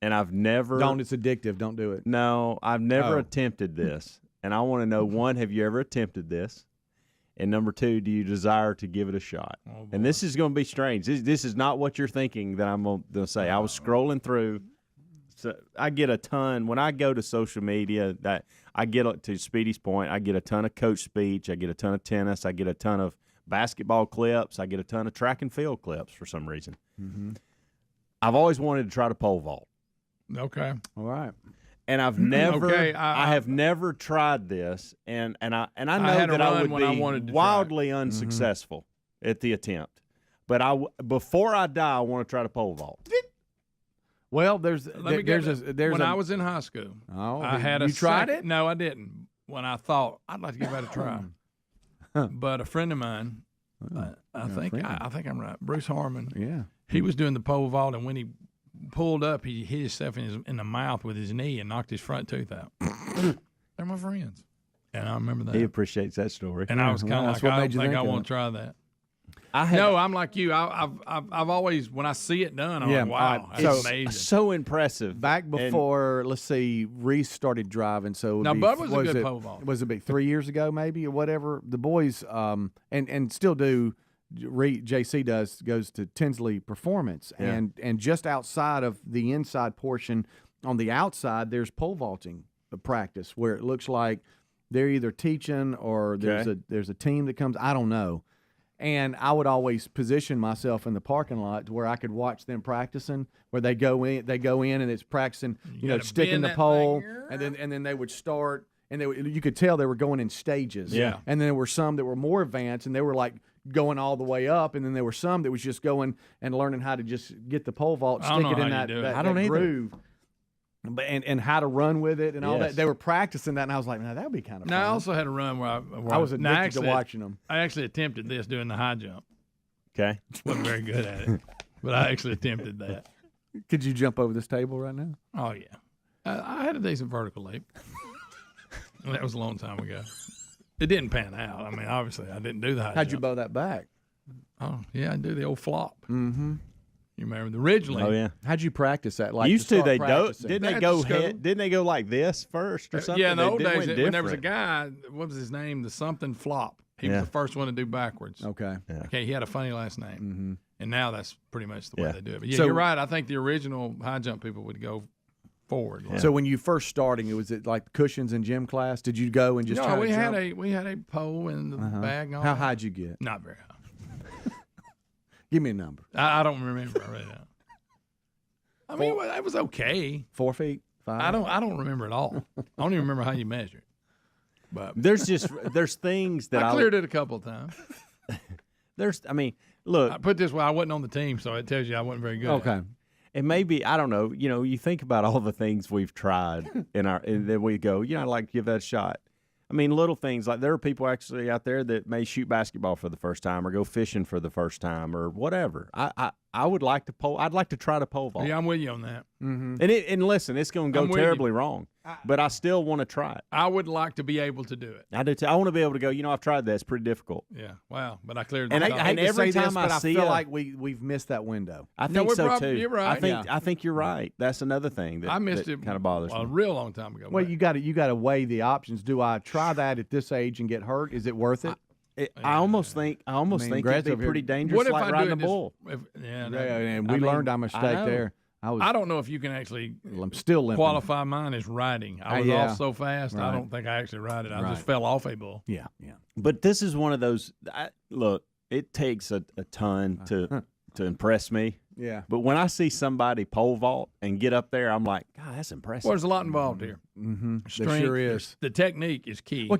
and I've never. It's addictive. Don't do it. No, I've never attempted this, and I want to know, one, have you ever attempted this? And number two, do you desire to give it a shot? And this is going to be strange. This is not what you're thinking that I'm going to say. I was scrolling through. So I get a ton when I go to social media. That I get to Speedy's point. I get a ton of coach speech. I get a ton of tennis. I get a ton of basketball clips. I get a ton of track and field clips for some reason. Mm-hmm. I've always wanted to try to pole vault. Okay. All right. And I've never, Okay, I have never tried this, and I know had a that I run would when I be wanted to try it. wildly unsuccessful at the attempt. But before I die, I want to try to pole vault. Well, When I was in high school, I had you tried second, it? No, I didn't. When I thought I'd like to give that a try, but a friend of mine, I think I'm right. Bruce Harmon. Yeah. He was doing the pole vault, and when he pulled up, he hit himself in the mouth with his knee and knocked his front tooth out. They're my friends. And I remember that. He appreciates that story. And I was kind of like, I don't think I want to try that. No, I'm like you. I've always, when I see it done, I'm like, wow, that's amazing. So impressive. Back before, let's see, Reese started driving. So now, Bubba was a good pole vault. Was it big 3 years ago, maybe, or whatever? The boys, and still do. JC goes to Tinsley Performance, and just outside of the inside portion, on the outside, there's pole vaulting practice where it looks like they're either teaching or there's a team that comes. I don't know. And I would always position myself in the parking lot to where I could watch them practicing, where they go in and it's practicing, sticking the pole, and then they would start, and you could tell they were going in stages. Yeah. And then there were some that were more advanced, and they were like going all the way up, and then there were some that was just going and learning how to just get the pole vault, stick it in that groove. And how to run with it and all that. They were practicing that, and I was like, "Now that would be kind of fun." Now, I also had a run where I was addicted to watching them. I actually attempted this doing the high jump. Okay. Wasn't very good at it, but I actually attempted that. Could you jump over this table right now? Oh, yeah. I had a decent vertical leap. That was a long time ago. It didn't pan out. I mean, obviously, I didn't do the high jump. How'd you bow that back? Oh, yeah, I do the old flop. Mm-hmm. You remember originally? Oh yeah. How'd you practice that? Like used to they practicing? didn't they go head? Didn't they go like this first or something? Yeah, in the old days, when there was a guy. What was his name? The something flop. He was the first one to do backwards. Okay. Yeah. Okay. He had a funny last name, Mm-hmm. and now that's pretty much the way they do it. But yeah, So- you're right. I think the original high jump people would go forward. So when you first starting, was it like cushions in gym class? Did you go and just try to we jump? had a pole in the bag. And all How that. high'd you get? Not very high. Give me a number. I don't remember right now. I mean, it was okay. 4 feet? 5? I don't remember at all. I don't even remember how you measure it. But There's things that I cleared it a couple of times. Look, I put it this way, I wasn't on the team, so it tells you I wasn't very good. Okay. and maybe I don't know. You think about all the things we've tried and then we go, I'd like to give that a shot. I mean, little things like there are people actually out there that may shoot basketball for the first time or go fishing for the first time or whatever. I would like to pole. I'd like to try to pole vault. Yeah, I'm with you on that. Mm-hmm. And listen, it's going to go terribly wrong, but I still want to try it. I would like to be able to do it. I do too. I want to be able to go. I've tried that. It's pretty difficult. Yeah, wow. But I cleared the And top. I hate to every say time this, but I I see feel a- like we've missed that window. I No, think we're so probably- too. you're right. I think you're right. That's another thing that I missed it kind of bothers a me. real long time ago. Well, but you got to weigh the options. Do I try that at this age and get hurt? Is it worth it? I almost think it'd Greg's be over here. pretty dangerous, what if like I riding a do it bull. And we learned our mistake know. there. I don't know if you can actually I'm still limping. qualify mine as riding. I was yeah. off so fast, I Right. don't think I actually ride it. I Right. just fell off a bull. Yeah. But this is one of those. Look, it takes a ton to impress me. Yeah. But when I see somebody pole vault and get up there, I'm like, God, that's impressive. Well, there's a lot involved here. Mm-hmm. There Strength, sure is. The technique is key. Well,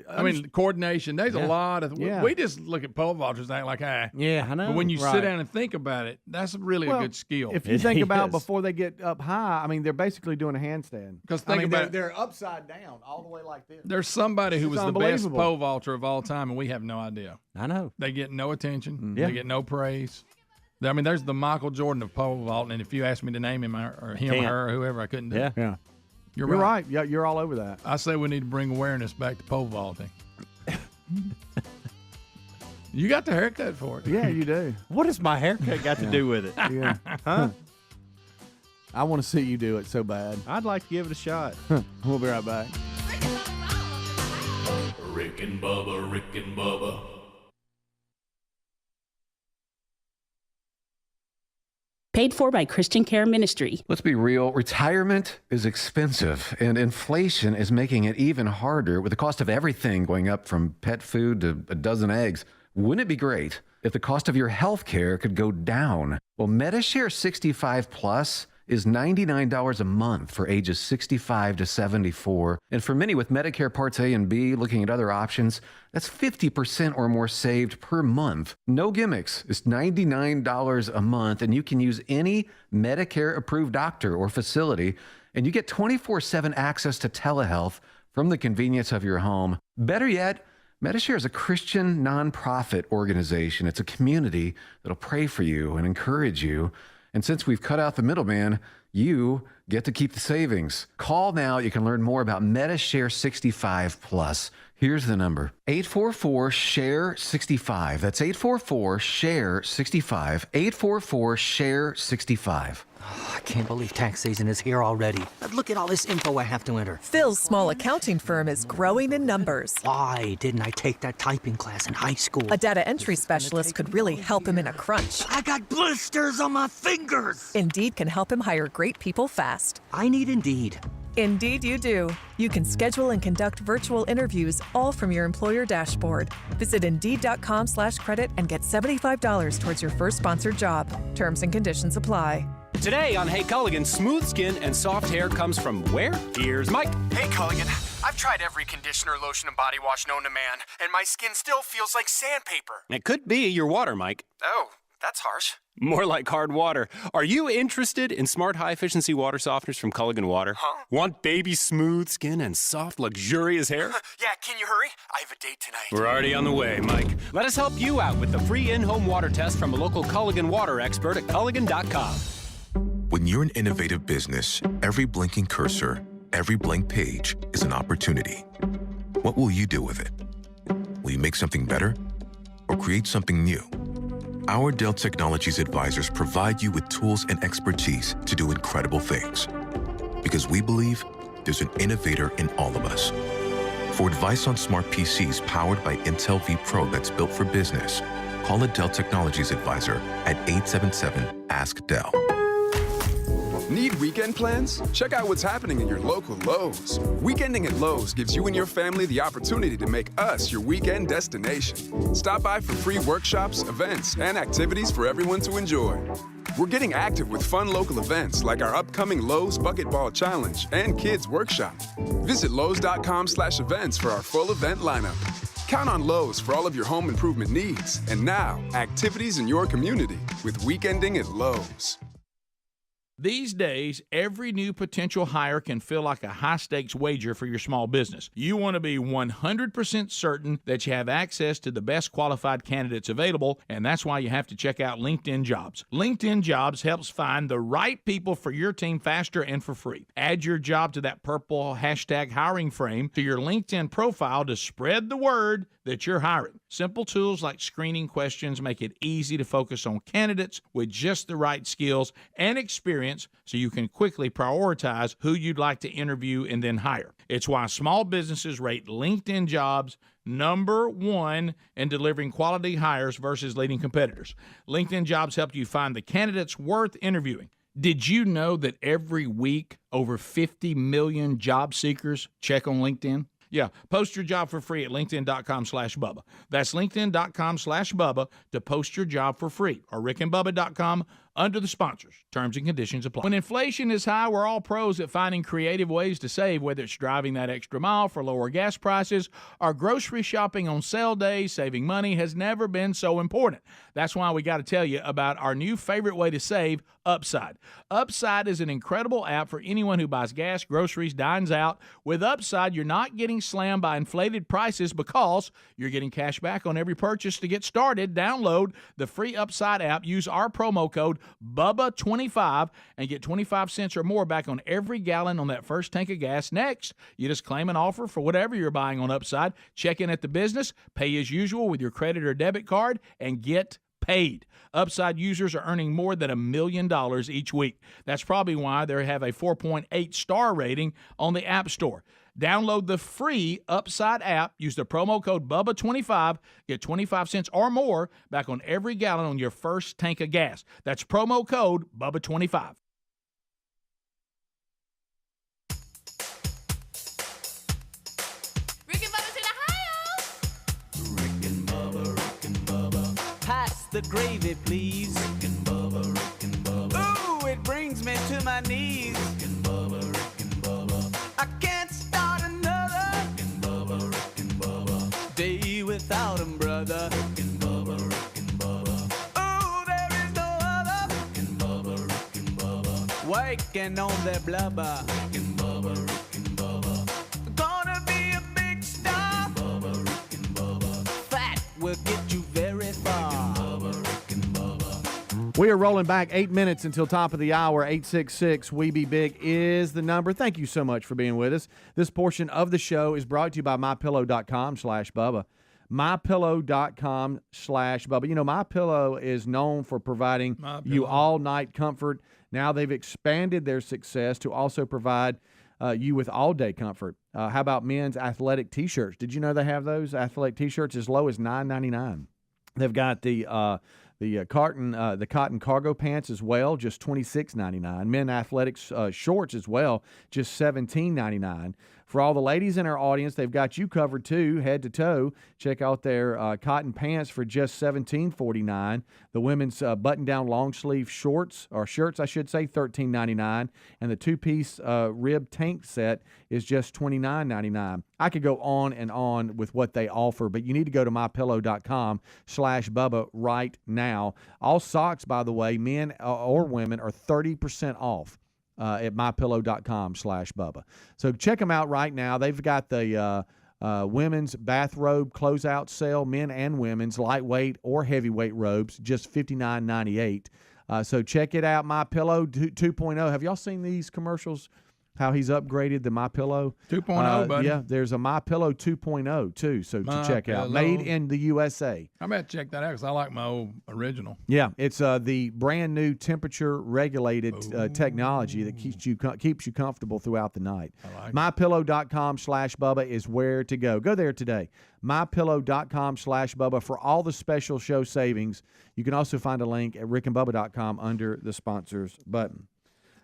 I mean, coordination. There's a lot of. Yeah. We just look at pole vaulters and act like, yeah, I know. But when you Right. sit down and think about it, that's really a good skill. If you It think about is. before they get up high, I mean, they're basically doing a handstand. 'Cause think about it. they're upside down all the way like this. There's somebody who It's was the best unbelievable. pole vaulter of all time, and we have no idea. I know. They get no attention. Yeah. They get no praise. I mean, there's the Michael Jordan of pole vaulting, and if you asked me to name him or him Can't. or her or whoever, I couldn't do it. Yeah. You're You're right. right. Yeah, you're all over that. I say we need to bring awareness back to pole vaulting. You got the haircut for it. Yeah, you do. What has my haircut got to do with it? Yeah. Huh? I want to see you do it so bad. I'd like to give it a shot. We'll be right back. Rick and Bubba, Rick and Bubba. Paid for by Christian Care Ministry. Let's be real, retirement is expensive, and inflation is making it even harder with the cost of everything going up from pet food to a dozen eggs. Wouldn't it be great if the cost of your health care could go down? Well, MediShare 65 Plus is $99 a month for ages 65 to 74. And for many with Medicare Parts A and B looking at other options, that's 50% or more saved per month. No gimmicks. It's $99 a month, and you can use any Medicare-approved doctor or facility, and you get 24/7 access to telehealth from the convenience of your home. Better yet, MediShare is a Christian nonprofit organization. It's a community that'll pray for you and encourage you. And since we've cut out the middleman, you get to keep the savings. Call now. You can learn more about MetaShare 65 Plus. Here's the number: 844-SHARE-65. That's 844-SHARE-65. 844-SHARE-65. Oh, I can't believe tax season is here already. Look at all this info I have to enter. Phil's small accounting firm is growing in numbers. Why didn't I take that typing class in high school? A data entry specialist could really help him in a crunch. I got blisters on my fingers. Indeed can help him hire great people fast. I need Indeed. Indeed you do. You can schedule and conduct virtual interviews all from your employer dashboard. Visit Indeed.com/credit and get $75 towards your first sponsored job. Terms and conditions apply. Today on Hey Culligan, smooth skin and soft hair comes from where? Here's Mike. Hey Culligan, I've tried every conditioner, lotion, and body wash known to man, and my skin still feels like sandpaper. It could be your water, Mike. Oh, that's harsh. More like hard water. Are you interested in smart high-efficiency water softeners from Culligan Water? Huh? Want baby smooth skin and soft, luxurious hair? Yeah, can you hurry? I have a date tonight. We're already on the way, Mike. Let us help you out with the free in-home water test from a local Culligan water expert at Culligan.com. When you're an innovative business, every blinking cursor, every blank page is an opportunity. What will you do with it? Will you make something better or create something new? Our Dell Technologies advisors provide you with tools and expertise to do incredible things. Because we believe there's an innovator in all of us. For advice on smart PCs powered by Intel vPro that's built for business, call a Dell Technologies advisor at 877-ASK-DELL. Need weekend plans? Check out what's happening in your local Lowe's. Weekending at Lowe's gives you and your family the opportunity to make us your weekend destination. Stop by for free workshops, events, and activities for everyone to enjoy. We're getting active with fun local events like our upcoming Lowe's Bucket Ball Challenge and Kids Workshop. Visit Lowe's.com/events for our full event lineup. Count on Lowe's for all of your home improvement needs. And now, activities in your community with Weekending at Lowe's. These days, every new potential hire can feel like a high-stakes wager for your small business. You want to be 100% certain that you have access to the best qualified candidates available, and that's why you have to check out LinkedIn Jobs. LinkedIn Jobs helps find the right people for your team faster and for free. Add your job to that purple hashtag hiring frame to your LinkedIn profile to spread the word that you're hiring. Simple tools like screening questions make it easy to focus on candidates with just the right skills and experience so you can quickly prioritize who you'd like to interview and then hire. It's why small businesses rate LinkedIn Jobs #1 in delivering quality hires versus leading competitors. LinkedIn Jobs help you find the candidates worth interviewing. Did you know that every week over 50 million job seekers check on LinkedIn? Yeah, post your job for free at linkedin.com/Bubba. That's linkedin.com/Bubba to post your job for free, or rickandbubba.com under the sponsors. Terms and conditions apply. When inflation is high, we're all pros at finding creative ways to save, whether it's driving that extra mile for lower gas prices or grocery shopping on sale days. Saving money has never been so important. That's why we got to tell you about our new favorite way to save, Upside. Upside is an incredible app for anyone who buys gas, groceries, dines out. With Upside, you're not getting slammed by inflated prices because you're getting cash back on every purchase. To get started, download the free Upside app, use our promo code BUBBA25 and get 25 cents or more back on every gallon on that first tank of gas. Next, you just claim an offer for whatever you're buying on Upside, check in at the business, pay as usual with your credit or debit card, and get paid. Upside users are earning more than $1 million each week. That's probably why they have a 4.8 star rating on the App Store. Download the free Upside app, use the promo code BUBBA25, get 25 cents or more back on every gallon on your first tank of gas. That's promo code BUBBA25. Pass the gravy, please. Rick and Bubba. Ooh, it brings me to my knees. Rick and Bubba. I can't start another. Rick and Bubba. Day without him, brother. Rick and Bubba. Ooh, there is no other. Rick and Bubba. Working on their blubber. Rick and Bubba. Gonna be a big star. Rick and Bubba. Fat will get you very far. We are rolling back 8 minutes until top of the hour. 866-WE-BE-BIG is the number. Thank you so much for being with us. This portion of the show is brought to you by MyPillow.com/Bubba. MyPillow.com/Bubba. You know, MyPillow is known for providing you all-night comfort. Now they've expanded their success to also provide you with all-day comfort. How about men's athletic T-shirts? Did you know they have those athletic T-shirts as low as $9.99? They've got the cotton cargo pants as well, just $26.99. Men athletics shorts as well, just $17.99. For all the ladies in our audience, they've got you covered too, head to toe. Check out their cotton pants for just $17.49. The women's button-down long-sleeve shirts, I should say, $13.99. And the two-piece rib tank set is just $29.99. I could go on and on with what they offer, but you need to go to MyPillow.com/Bubba right now. All socks, by the way, men or women, are 30% off at MyPillow.com/Bubba. So check them out right now. They've got the women's bathrobe closeout sale, men and women's lightweight or heavyweight robes, just $59.98. So check it out, MyPillow 2.0. Have y'all seen these commercials? How he's upgraded the MyPillow 2.0, buddy. Yeah, there's a MyPillow 2.0 too, so to check out. Made in the USA. I better check that out because I like my old original. Yeah, it's the brand new temperature regulated technology that keeps you comfortable throughout the night. MyPillow.com/Bubba is where to go. Go there today. MyPillow.com/Bubba for all the special show savings. You can also find a link at rickandbubba.com under the sponsors button.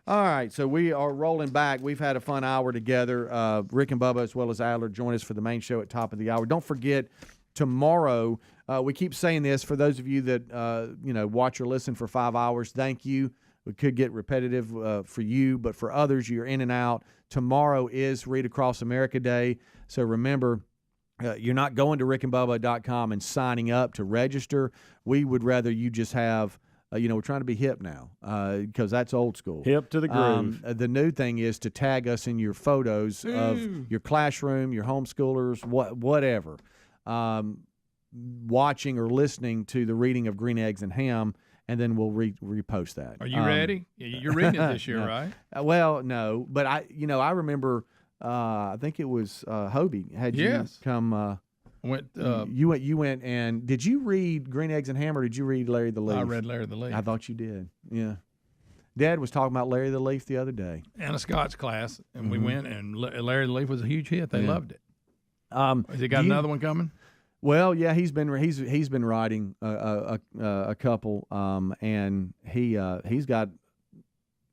All right, so we are rolling back. We've had a fun hour together. Rick and Bubba, as well as Adler, join us for the main show at top of the hour. Don't forget, tomorrow, we keep saying this, for those of you that watch or listen for 5 hours, thank you. We could get repetitive for you, but for others, you're in and out. Tomorrow is Read Across America Day, so remember, you're not going to rickandbubba.com and signing up to register. We would rather you just have... we're trying to be hip now because that's old school. Hip to the groove. The new thing is to tag us in your photos of your classroom, your homeschoolers, whatever, watching or listening to the reading of Green Eggs and Ham, and then we'll repost that. Are you ready? You're reading it this year, right? Well, no, but I remember. I think it was Hobie had you come. You went and did you read Green Eggs and Ham or did you read Larry the Leaf? I read Larry the Leaf. I thought you did. Yeah. Dad was talking about Larry the Leaf the other day. And a Scots class, and we went, and Larry the Leaf was a huge hit. They loved it. Has he got another one coming? Well, yeah, he's been writing a couple, and he's got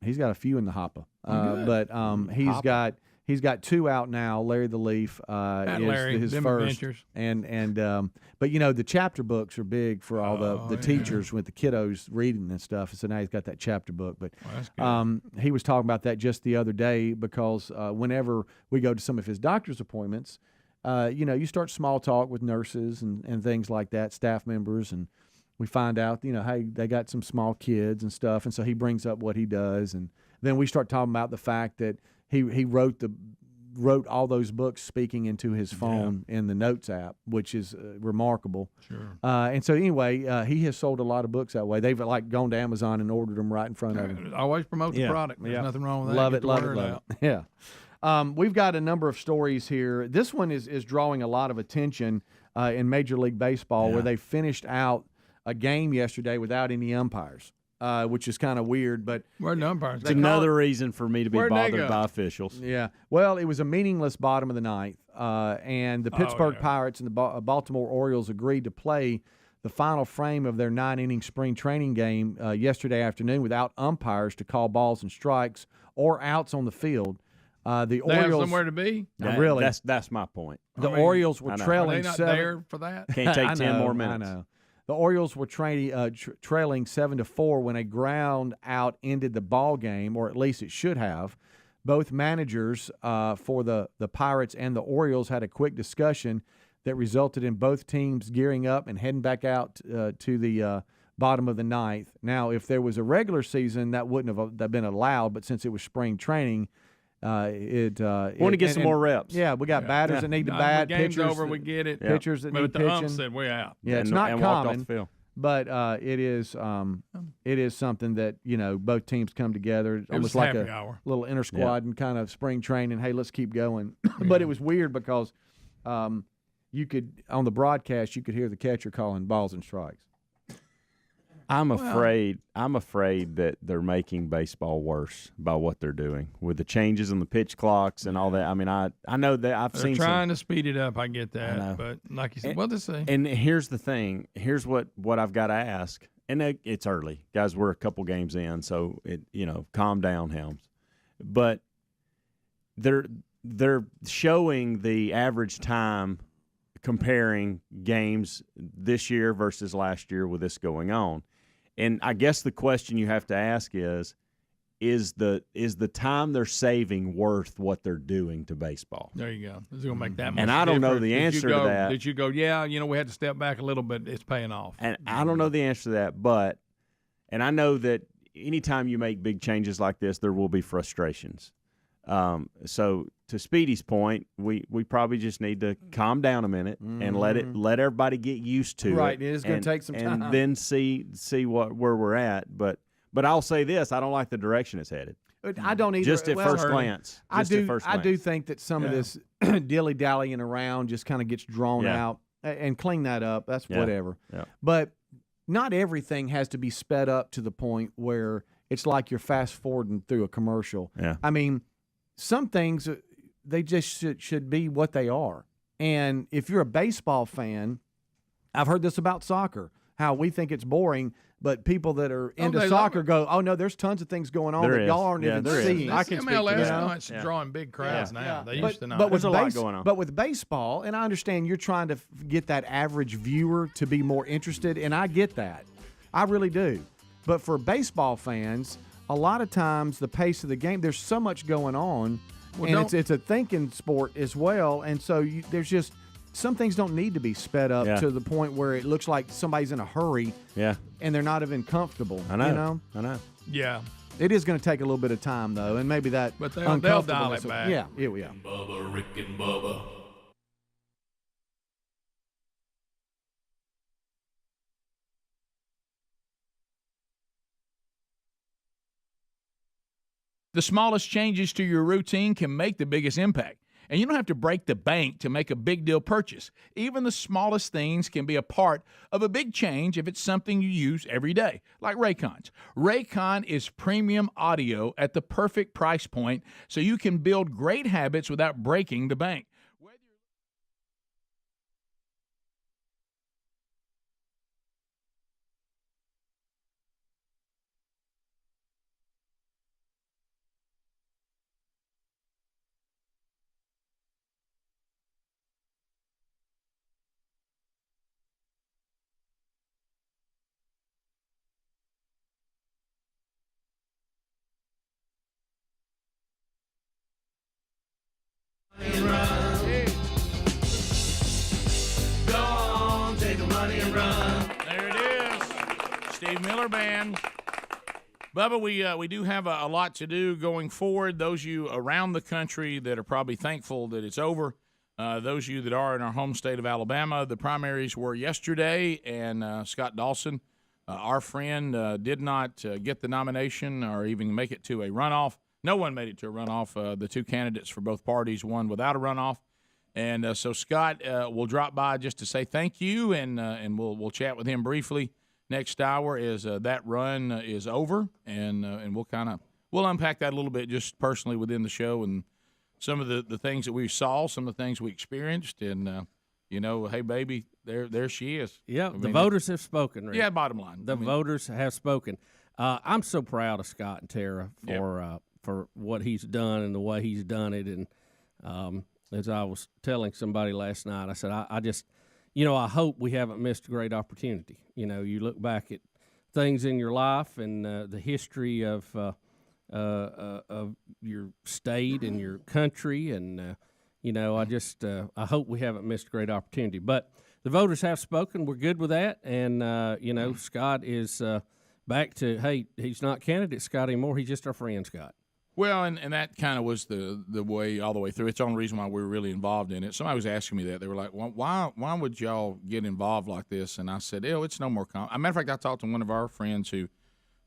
a few in the hopper. But he's got two out now. Larry the Leaf is his first, adventures. and but the chapter books are big for all the teachers with the kiddos reading and stuff. So now he's got that chapter book. But he was talking about that just the other day because whenever we go to some of his doctor's appointments, you start small talk with nurses and things like that, staff members, and we find out hey, they got some small kids and stuff, and so he brings up what he does, and then we start talking about the fact that he wrote all those books speaking into his phone in the Notes app, which is remarkable. Sure. And so anyway, he has sold a lot of books that way. They've gone to Amazon and ordered them right in front of him. Always promote the product. There's nothing wrong with that. Love it. Yeah. We've got a number of stories here. This one is drawing a lot of attention in Major League Baseball, where they finished out a game yesterday without any umpires. Which is kind of weird, but where'd the umpires? It's another reason for me to be bothered by officials. Yeah, well, it was a meaningless bottom of the ninth, and the Pittsburgh Pirates and the Baltimore Orioles agreed to play the final frame of their 9-inning spring training game yesterday afternoon without umpires to call balls and strikes or outs on the field. The Orioles have somewhere to be. Really, that's my point. The Orioles were trailing. Are they not there for that? Can't take 10 more minutes. I know. The Orioles were trailing 7-4 when a ground out ended the ball game, or at least it should have. Both managers for the Pirates and the Orioles had a quick discussion that resulted in both teams gearing up and heading back out to the bottom of the ninth. Now, if there was a regular season, that wouldn't have been allowed, but since it was spring training, want to get some more reps. Yeah, we got batters that need to bat. The game's pitchers over, we get it. Pitchers that need but the pitching. ump said we're out. Yeah, it's not common. But it is something that, both teams come together. It almost was like happy a hour. little inter-squad and kind of spring training. Hey, let's keep going. But it was weird because you could, on the broadcast, you could hear the catcher calling balls and strikes. I'm afraid that they're making baseball worse by what they're doing with the changes in the pitch clocks and all that. I mean, I know that They're trying to speed it up. I get that, but like you said, let's see. And here's the thing. Here's what I've got to ask. And it's early, guys. We're a couple games in, so calm down, Helms. But they're showing the average time comparing games this year versus last year with this going on. And I guess the question you have to ask is the time they're saving worth what they're doing to baseball? There you go. This is going to make that much And I don't know the answer to that. Did you go, we had to step back a little bit. It's paying off. And I don't know the answer to that, and I know that anytime you make big changes like this, there will be frustrations. So to Speedy's point, we probably just need to calm down a minute and let everybody get used to it. Right, it is going to take some time. And then see where we're at. But I'll say this, I don't like the direction it's headed. I don't either. Just at first glance. I do think that some of this dilly-dallying around just kind of gets drawn out, and clean that up. That's whatever. Yeah. But not everything has to be sped up to the point where it's like you're fast-forwarding through a commercial. Yeah. I mean, some things, they just should be what they are. And if you're a baseball fan, I've heard this about soccer, how we think it's boring, but people that are into soccer go, oh, no, there's tons of things going on that y'all aren't even seeing. I can MLS drawing big crowds now. They used to not. But there's a lot going on. But with baseball, and I understand you're trying to get that average viewer to be more interested, and I get that. I really do. But for baseball fans, a lot of times the pace of the game, there's so much going on, and it's a thinking sport as well, and so there's just some things don't need to be sped up to the point where it looks like somebody's in a hurry and they're not even comfortable. I know. You know? I know. Yeah. It is going to take a little bit of time, though, and maybe that But they'll dial it uncomfortableness- back. Yeah. Bubba, Rick and Bubba. The smallest changes to your routine can make the biggest impact. And you don't have to break the bank to make a big deal purchase. Even the smallest things can be a part of a big change if it's something you use every day, like Raycons. Raycon is premium audio at the perfect price point, so you can build great habits without breaking the bank. There it is. Steve Miller Band. Bubba, we do have a lot to do going forward. Those of you around the country that are probably thankful that it's over, those of you that are in our home state of Alabama, the primaries were yesterday, and Scott Dawson, our friend, did not get the nomination or even make it to a runoff. No one made it to a runoff. The two candidates for both parties won without a runoff. And so Scott will drop by just to say thank you, and we'll chat with him briefly next hour as that run is over, and we'll unpack that a little bit just personally within the show and some of the things that we saw, some of the things we experienced, and hey baby, there she is. Yeah, the voters have spoken. Rick. Yeah, bottom line, the voters have spoken. I'm so proud of Scott and Tara for what he's done and the way he's done it, and as I was telling somebody last night, I said, I just, I hope we haven't missed a great opportunity. You look back at things in your life and the history of your state and your country, and I hope we haven't missed a great opportunity. But the voters have spoken. We're good with that, and Scott is back to, hey, he's not candidate Scott anymore. He's just our friend Scott. Well, and that kind of was the way all the way through. It's the only reason why we were really involved in it. Somebody was asking me that. They were like, well, why would y'all get involved like this? And I said, it's no more. As a matter of fact, I talked to one of our friends who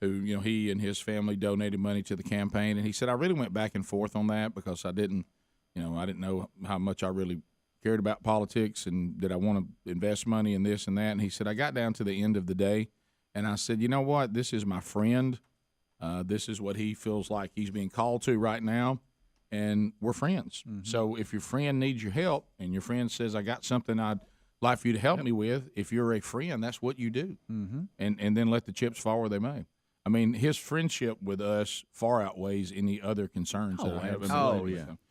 he and his family donated money to the campaign, and he said I really went back and forth on that because I didn't know how much I really cared about politics and did I want to invest money in this and that. And he said I got down to the end of the day, and I said, you know what, this is my friend. This is what he feels like he's being called to right now, and we're friends. Mm-hmm. So if your friend needs your help and your friend says, I got something I'd like for you to help me with, if you're a friend, that's what you do. Mm-hmm. And then let the chips fall where they may. I mean, his friendship with us far outweighs any other concerns that I have.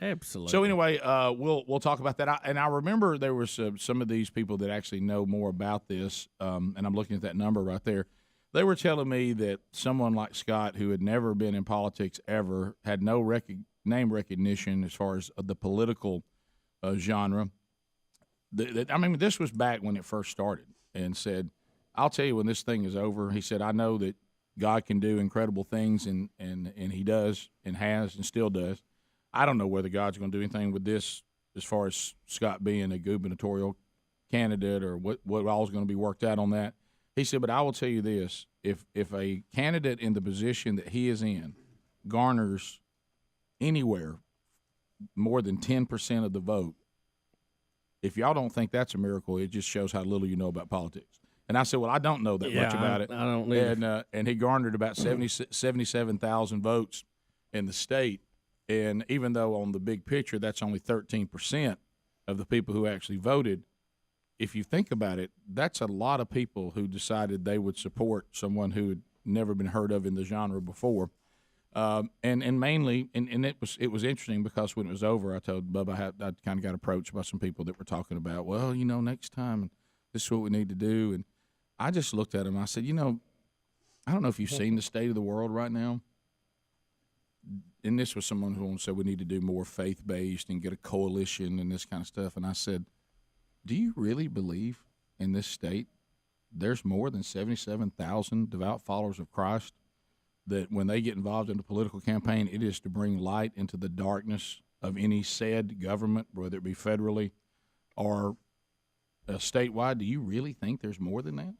Absolutely. So anyway, we'll talk about that. And I remember there was some of these people that actually know more about this, and I'm looking at that number right there. They were telling me that someone like Scott, who had never been in politics ever, had no name recognition as far as the political genre. This was back when it first started, and said, I'll tell you when this thing is over, he said, I know that God can do incredible things, and he does and has and still does. I don't know whether God's going to do anything with this as far as Scott being a gubernatorial candidate or what all is going to be worked out on that. He said, but I will tell you this, if a candidate in the position that he is in garners anywhere more than 10% of the vote, if y'all don't think that's a miracle, it just shows how little you know about politics. And I said, well, I don't know that much about it. I don't either. And he garnered about 77,000 votes in the state. And even though on the big picture that's only 13% of the people who actually voted, if you think about it, that's a lot of people who decided they would support someone who had never been heard of in the genre before. And mainly, and it was interesting because when it was over, I told Bubba I kind of got approached by some people that were talking about, well, next time this is what we need to do. And I just looked at him. I said, I don't know if you've seen the state of the world right now. And this was someone who said we need to do more faith-based and get a coalition and this kind of stuff. And I said, do you really believe in this state there's more than 77,000 devout followers of Christ that when they get involved in a political campaign, it is to bring light into the darkness of any said government, whether it be federally or statewide? Do you really think there's more than that?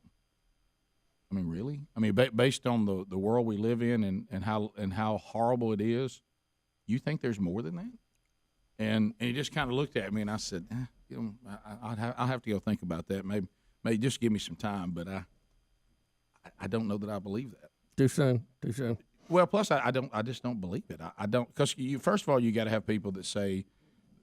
I mean, really? I mean, based on the world we live in and how horrible it is, you think there's more than that? And he just kind of looked at me, and I said, I'll have to go think about that. Maybe just give me some time, but I don't know that I believe that. Too soon. Well, plus I just don't believe it. I don't, because first of all, you got to have people that say,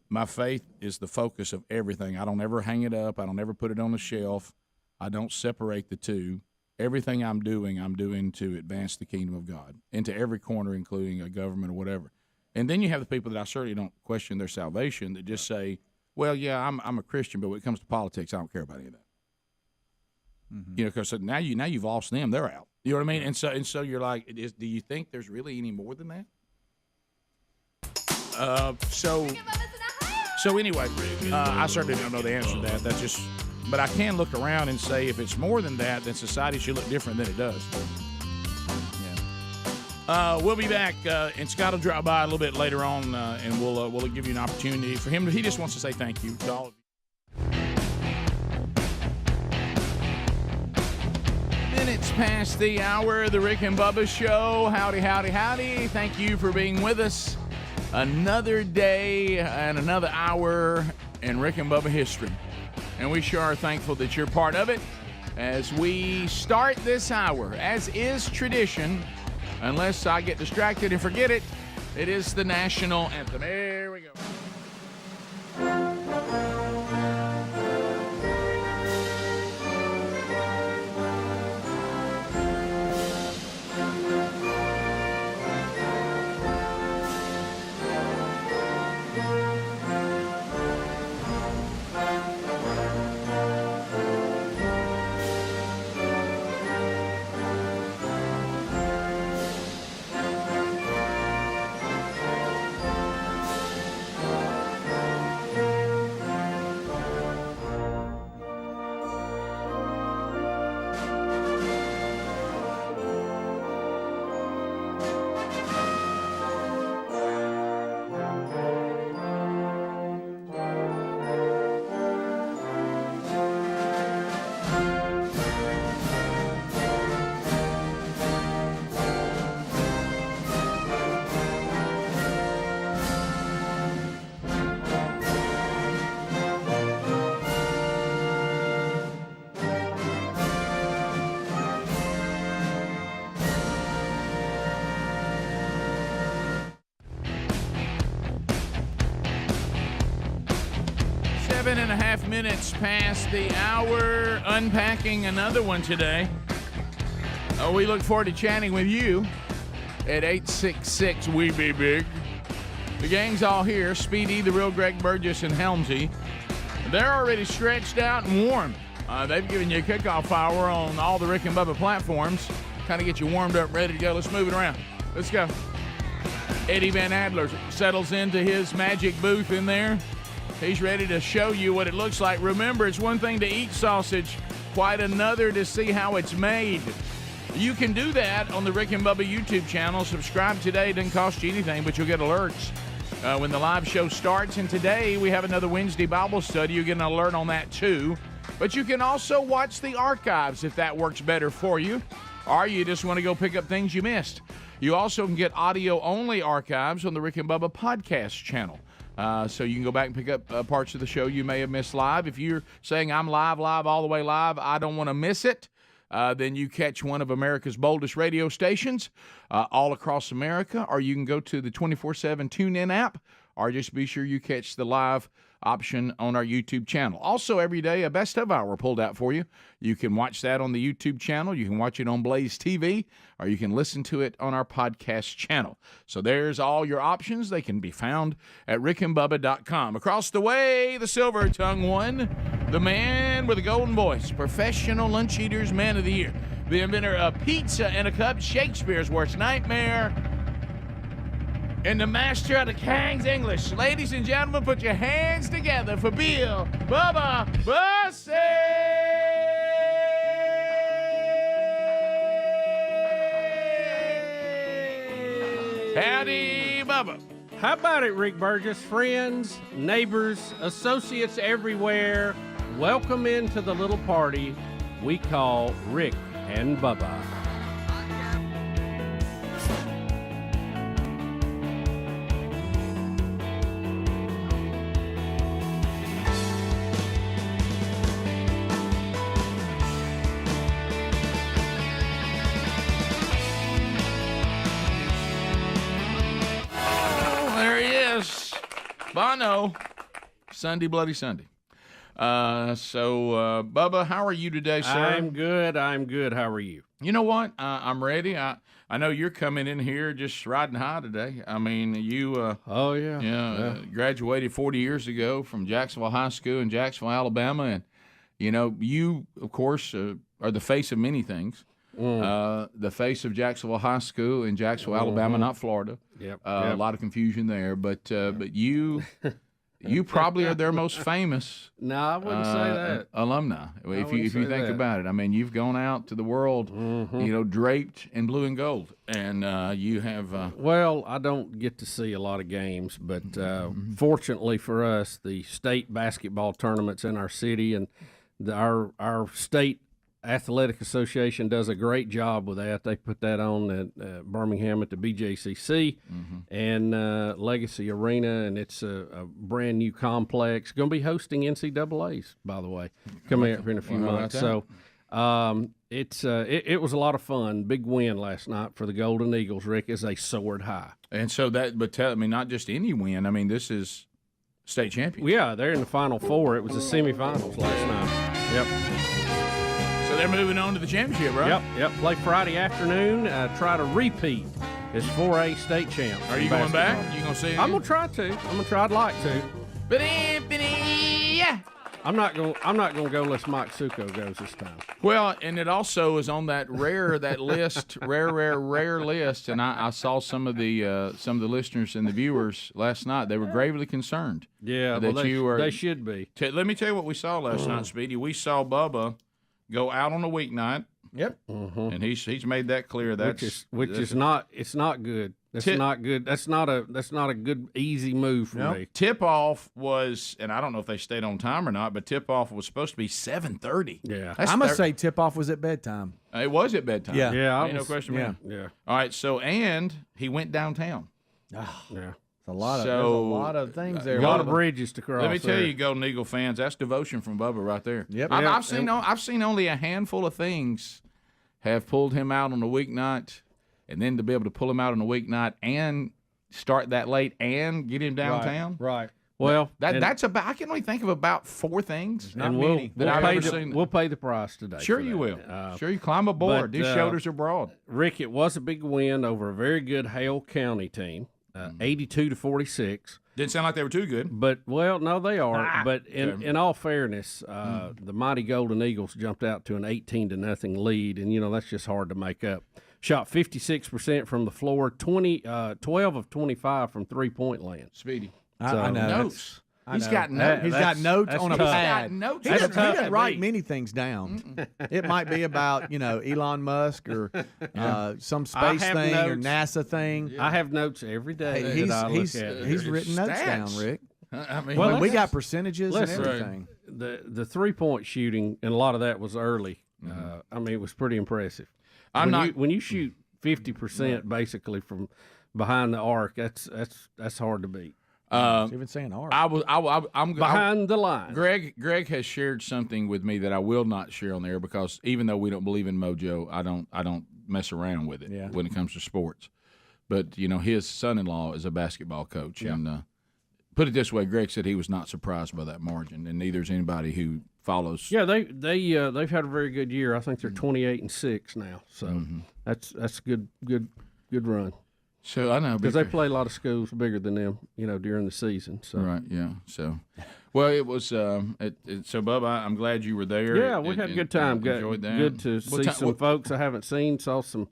my faith is the focus of everything. I don't ever hang it up. I don't ever put it on the shelf. I don't separate the two. Everything I'm doing to advance the kingdom of God into every corner, including a government or whatever. And then you have the people that I certainly don't question their salvation that just say, well, yeah, I'm a Christian, but when it comes to politics, I don't care about any of that. Mm-hmm. Because now you've lost them, they're out. You know what I mean? And so you're like, do you think there's really any more than that? So anyway, I certainly don't know the answer to that. That's just, but I can look around and say if it's more than that, then society should look different than it does. Yeah. We'll be back, and Scott will drop by a little bit later on, and we'll give you an opportunity for him. He just wants to say thank you to all of you. Minutes past the hour, the Rick and Bubba Show. Howdy, howdy, howdy. Thank you for being with us. Another day and another hour in Rick and Bubba history. And we sure are thankful that you're part of it as we start this hour. As is tradition, unless I get distracted and forget it, it is the national anthem. There we go. 7.5 minutes past the hour, unpacking another one today. We look forward to chatting with you at 866 We Be Big. The gang's all here. Speedy, the real Greg Burgess, and Helmsy. They're already stretched out and warm. They've given you a kickoff hour on all the Rick and Bubba platforms. Kind of get you warmed up, ready to go. Let's move it around. Let's go. Eddie Van Adler settles into his magic booth in there. He's ready to show you what it looks like. Remember, it's one thing to eat sausage, quite another to see how it's made. You can do that on the Rick and Bubba YouTube channel. Subscribe today. It doesn't cost you anything, but you'll get alerts when the live show starts. And today we have another Wednesday Bible study. You get an alert on that too. But you can also watch the archives if that works better for you, or you just want to go pick up things you missed. You also can get audio-only archives on the Rick and Bubba podcast channel. So you can go back and pick up parts of the show you may have missed live. If you're saying I'm live, all the way live, I don't want to miss it, then you catch one of America's boldest radio stations all across America, or you can go to the 24/7 TuneIn app, or just be sure you catch the live option on our YouTube channel. Also, every day, a best of hour pulled out for you. You can watch that on the YouTube channel. You can watch it on Blaze TV, or you can listen to it on our podcast channel. So there's all your options. They can be found at rickandbubba.com. Across the way, the silver-tongued one, the man with a golden voice, professional lunch eaters man of the year, the inventor of pizza and a cup, Shakespeare's worst nightmare, and the master of the King's English. Ladies and gentlemen, put your hands together for Bill Bubba Bussey! Howdy, Bubba. How about it, Rick Burgess? Friends, neighbors, associates everywhere, welcome into the little party we call Rick and Bubba. Bono, Sunday, Bloody Sunday. Bubba, how are you today, sir? I'm good. How are you? You know what? I'm ready. I know you're coming in here just riding high today. I mean, you graduated 40 years ago from Jacksonville High School in Jacksonville, Alabama, and you of course are the face of many things. The face of Jacksonville High School in Jacksonville, Alabama, not Florida. Yep. A lot of confusion there, but you probably are their most famous. No, I wouldn't say that. Alumni. If you think about it, I mean, you've gone out to the world, draped in blue and gold, and you have. Well, I don't get to see a lot of games, but fortunately for us, the state basketball tournaments in our city and our state Athletic Association does a great job with that. They put that on at Birmingham at the BJCC and Legacy Arena, and it's a brand new complex. Going to be hosting NCAAs, by the way, coming up here in a few months. So it was a lot of fun. Big win last night for the Golden Eagles, Rick, as they soared high. And so not just any win. I mean, this is state champion. Yeah, they're in the Final Four. It was the semifinals last night. Yep. So they're moving on to the championship, right? Yep. Play Friday afternoon. Try to repeat as 4A state champs. Are you going back? You going to see it? I'm going to try to. I'd like to. I'm not going to go unless Mike Succo goes this time. Well, and it also is on that rare list, and I saw some of the listeners and the viewers last night. They were gravely concerned. Yeah, that they should be. Let me tell you what we saw last night, Speedy. We saw Bubba go out on a weeknight. Yep. And he's made that clear. It's not good. That's not good. That's not a good easy move for me. Tip off was, and I don't know if they stayed on time or not, but tip off was supposed to be 7:30. Yeah. I must say tip off was at bedtime. It was at bedtime. Yeah. Ain't no question. Yeah. All right. So and he went downtown. Yeah. There's a lot of things there. A lot of bridges to cross. Let me tell you, Golden Eagle fans, that's devotion from Bubba right there. Yep. I've seen only a handful of things have pulled him out on a weeknight, and then to be able to pull him out on a weeknight and start that late and get him downtown. Right. Well, that's about. I can only think of about 4 things. And we'll pay the price today. Sure, you will. Sure, you climb aboard. These shoulders are broad. Rick, it was a big win over a very good Hale County team, 82-46. Didn't sound like they were too good. But no, they are. But in all fairness, the mighty Golden Eagles jumped out to an 18-0 lead, and that's just hard to make up. Shot 56% from the floor, 12 of 25 from 3-point land. Speedy. I know. Notes. He's got notes. He's got notes on a pad. Notes. He doesn't write many things down. It might be about Elon Musk or some space thing notes. or NASA thing. I have notes every day. He's written notes down, Rick. I mean, we got percentages and everything. The 3-point shooting, and a lot of that was early. I mean, it was pretty impressive. When you shoot 50% basically from behind the arc, that's hard to beat. Even saying arc. I'm behind the line. Greg has shared something with me that I will not share on there because even though we don't believe in mojo, I don't mess around with it when it comes to sports. But his son-in-law is a basketball coach, and put it this way, Greg said he was not surprised by that margin, and neither is anybody who follows. Yeah, they've had a very good year. I think they're 28-6 now, so that's a good run. So I know because they play a lot of schools bigger than them, during the season. So right, yeah. So, well, it was. So, Bubba, I'm glad you were there. Yeah, we had a good time. Enjoyed that. Good to see some folks I haven't seen. Saw some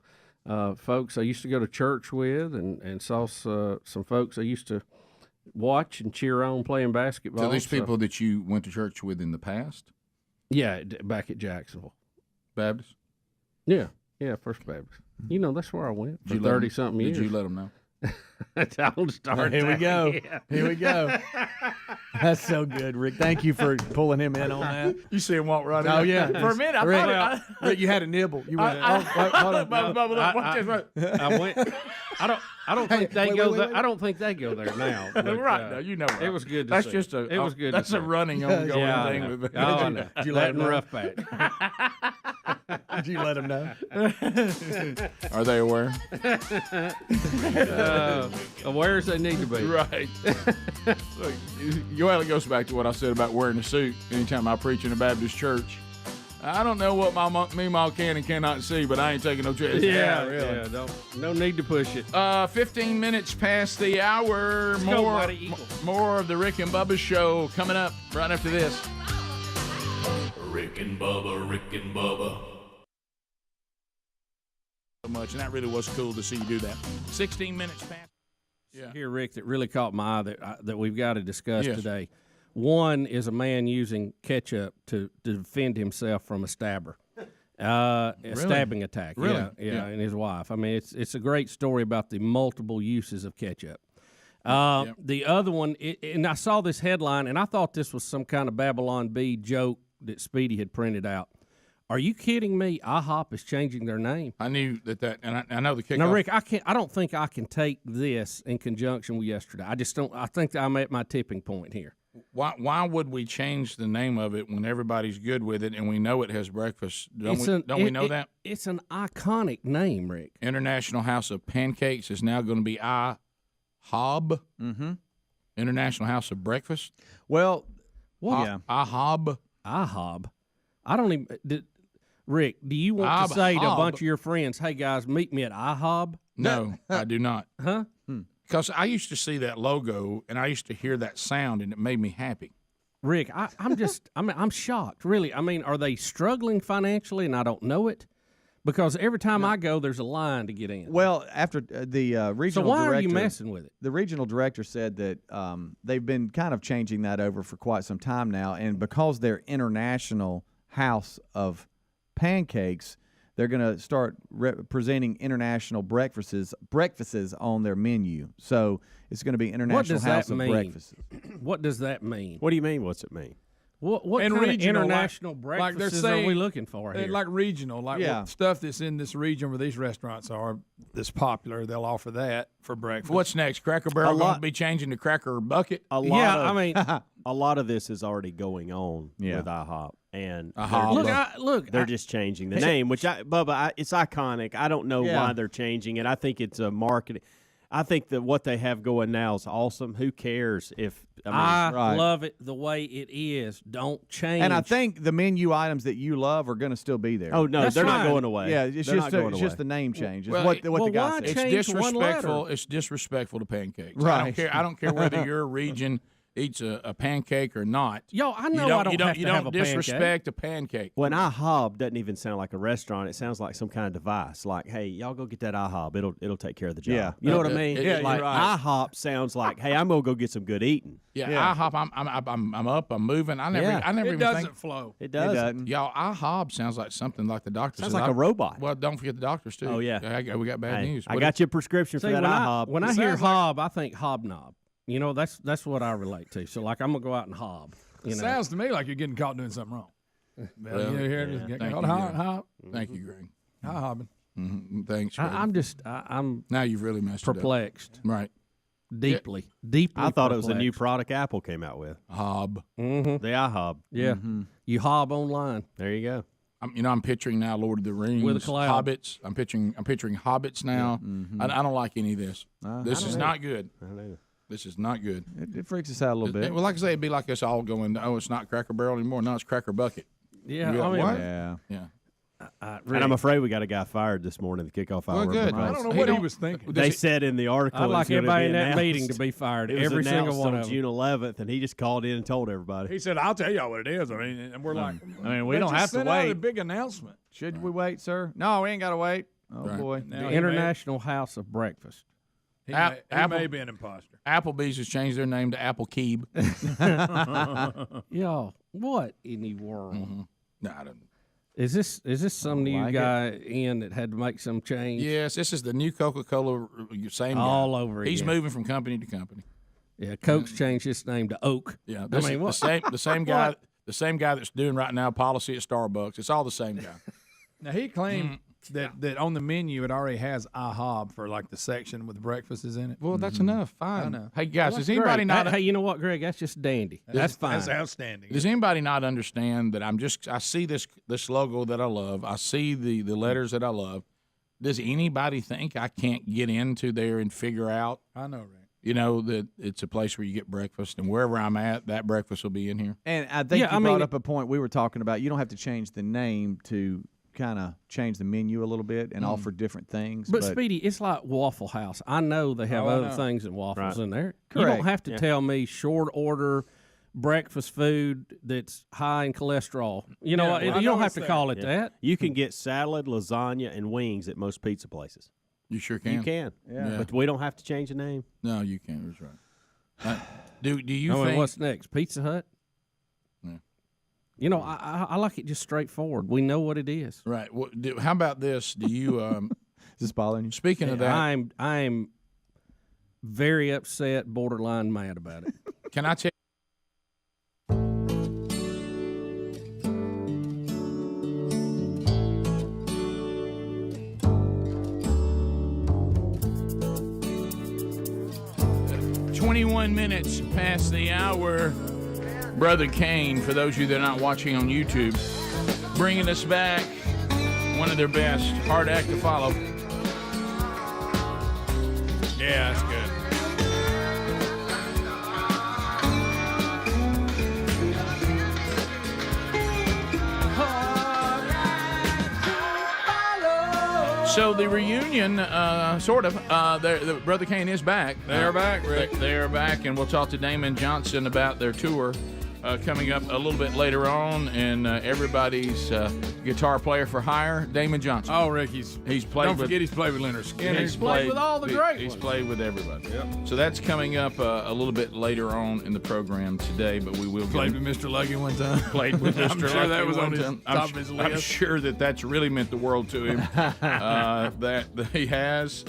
folks I used to go to church with, and saw some folks I used to watch and cheer on playing basketball. So these people that you went to church with in the past? Yeah, back at Jacksonville. Baptist? Yeah, First Baptist. That's where I went for 30-something years. Did you let them know? Don't start. Here we go. Yeah. Here we go. That's so good, Rick. Thank you for pulling him in on that. You see him walk right in. Oh, yeah. For a minute, I Rick, thought Rick, you had a nibble. You went, hold on. I went. I don't think they go there. I don't think they go there now. But, right. No, right. It was good to that's see. Just a. It was good. That's to a see. running ongoing thing. With Did you let him know? Rough patch. Did you let him know? Are they aware? Aware as they need to be. Right. Look, it goes back to what I said about wearing a suit anytime I preach in a Baptist church. I don't know what my meemaw can and cannot see, but I ain't taking no chances. Yeah, really. Yeah, no need to push it. 15 minutes past the hour. More of the Rick and Bubba show coming up right after this. Rick and Bubba, Rick and Bubba. So much, and that really was cool to see you do that. 16 minutes past. Yeah. Here, Rick, that really caught my eye that we've got to discuss today. One is a man using ketchup to defend himself from a stabber, a stabbing attack. Really? Yeah, and his wife. I mean, it's a great story about the multiple uses of ketchup. The other one, and I saw this headline, and I thought this was some kind of Babylon Bee joke that Speedy had printed out. Are you kidding me? IHOP is changing their name. I knew that, and I know the kickoff. Now, Rick, I don't think I can take this in conjunction with yesterday. I just don't. I think that I'm at my tipping point here. Why would we change the name of it when everybody's good with it and we know it has breakfast? Don't we know that? It's an iconic name, Rick. International House of Pancakes is now going to be IHOB. Mm-hmm. International House of Breakfast. Well, yeah. IHOB. IHOB. I don't even. Rick, do you want to say to a bunch of your friends, "Hey guys, meet me at IHOB"? No, I do not. Huh? Because I used to see that logo and I used to hear that sound and it made me happy. Rick, I'm shocked. Really, I mean, are they struggling financially and I don't know it? Because every time I go, there's a line to get in. Well, after the regional so why director, are you messing with it? The regional director said that they've been kind of changing that over for quite some time now, and because they're International House of Pancakes, they're going to start presenting international breakfasts on their menu. So it's going to be International House of Breakfasts. What does that mean? What do you mean? What's it mean? What kind of international breakfasts are we looking for here? Like regional, stuff that's in this region where these restaurants are that's popular. They'll offer that for breakfast. What's next? Cracker Barrel going to be changing to Cracker Bucket? A lot of this is already going on with IHOP. And they're just changing the name, which Bubba, it's iconic. I don't know why they're changing it. I think it's a marketing. I think that what they have going now is awesome. Who cares if I love it the way it is. Don't change. And I think the menu items that you love are going to still be there. Oh no, they're not going away. Yeah, it's just the name change. It's what the guy said. It's disrespectful. It's disrespectful to pancakes. Right. I don't care whether your region eats a pancake or not. Yo, I know I don't have to have a disrespect a pancake. When IHOB doesn't even sound like a restaurant, it sounds like some kind of device. Like, hey, y'all go get that IHOB. It'll take care of the job. Yeah. You know what I mean? Yeah, like you're right. IHOP sounds like, hey, I'm gonna go get some good eating. Yeah. IHOP. I'm up. I'm moving. I never It even doesn't think. flow. It doesn't. Y'all, IHOB sounds like something like the doctor. Sounds like a robot. Well, don't forget the doctors too. Oh yeah. We got bad news. I got you a prescription for that IHOB. When I hear hob, I think hobnob. You know, that's what I relate to. So, like, I'm going to go out and hob. It sounds to me like you're getting caught doing something wrong. Thank you, Greg. Hobbing. Thanks, Greg. I'm now you've really messed perplexed. It up. Right. Deeply. I thought it was a new product Apple came out with. Hob. Mm-hmm. The iHob. Yeah. You hob online. There you go. I'm picturing now Lord of the Rings with a cloud. Hobbits. I'm picturing Hobbits now. I don't like any of this. This is not good. I don't either. This is not good. It freaks us out a little bit. Well, like I say, it'd be like us all going, oh, it's not Cracker Barrel anymore. No, it's Cracker Bucket. Yeah, what? Yeah. And I'm afraid we got a guy fired this morning to kick off our. Well, good. I don't know what he was thinking. They said in the article. I'd like everybody in that announced. meeting to be fired. It was Every single one on of them. June 11th, and he just called in and told everybody. He said, "I'll tell y'all what it is." I mean, and we're like, we don't have to wait. A big announcement. Should we wait, sir? No, we ain't got to wait. Oh Right. boy. The International House of Breakfast. He may be an imposter. Applebee's has changed their name to Apple Keeb. Yo, what in the world? No, I don't. Is this some new guy in that had to make some change? Yes, this is the new Coca-Cola. Same all guy. over. He's again. moving from company to company. Yeah, Coke's changed his name to Oak. Yeah, I mean, what? the same guy. What? The same guy that's doing right now policy at Starbucks. It's all the same guy. Now he claimed that on the menu it already has IHOB for like the section with breakfast is in it. Well, that's enough. Fine. I know. Hey guys, Well, does anybody great. not? Hey, you know what, Greg? That's just dandy. That's fine. That's outstanding. Does anybody not understand that I see this logo that I love. I see the letters that I love. Does anybody think I can't get into there and figure out? I know, Rick. You know, that it's a place where you get breakfast, and wherever I'm at, that breakfast will be in here. And I think you brought up a point we were talking about. You don't have to change the name to kind of change the menu a little bit and offer different things. But Speedy, it's like Waffle House. I know they have other things than waffles in there. You don't have to tell me short order breakfast food that's high in cholesterol. You know, you don't have to call it that. You can get salad, lasagna, and wings at most pizza places. You sure can. You can. Yeah. But we don't have to change the name. No, you can't. That's right. Do you think? What's next? Pizza Hut? Yeah. You know, I like it just straightforward. We know what it is. Right. Well, how about this? Do you? Is this bothering you? Speaking of that, I'm very upset, borderline mad about it. Can I tell? 21 minutes past the hour. Brother Kane, for those of you that are not watching on YouTube, bringing us back one of their best. Hard act to follow. Yeah, that's good. So the reunion, sort of, the Brother Kane is back. They're back, Rick. They're back, and we'll talk to Damon Johnson about their tour coming up a little bit later on. And everybody's guitar player for hire, Damon Johnson. Oh, Rick, he's played. Don't forget, he's played with Lynyrd Skynyrd. He's played with all the great ones. He's played with everybody. Yep. So that's coming up a little bit later on in the program today. But we will played with Mr. Lucky one time. Played with Mr. I'm sure Lucky that was one on his time. top of his list. I'm sure that's really meant the world to him. That he has.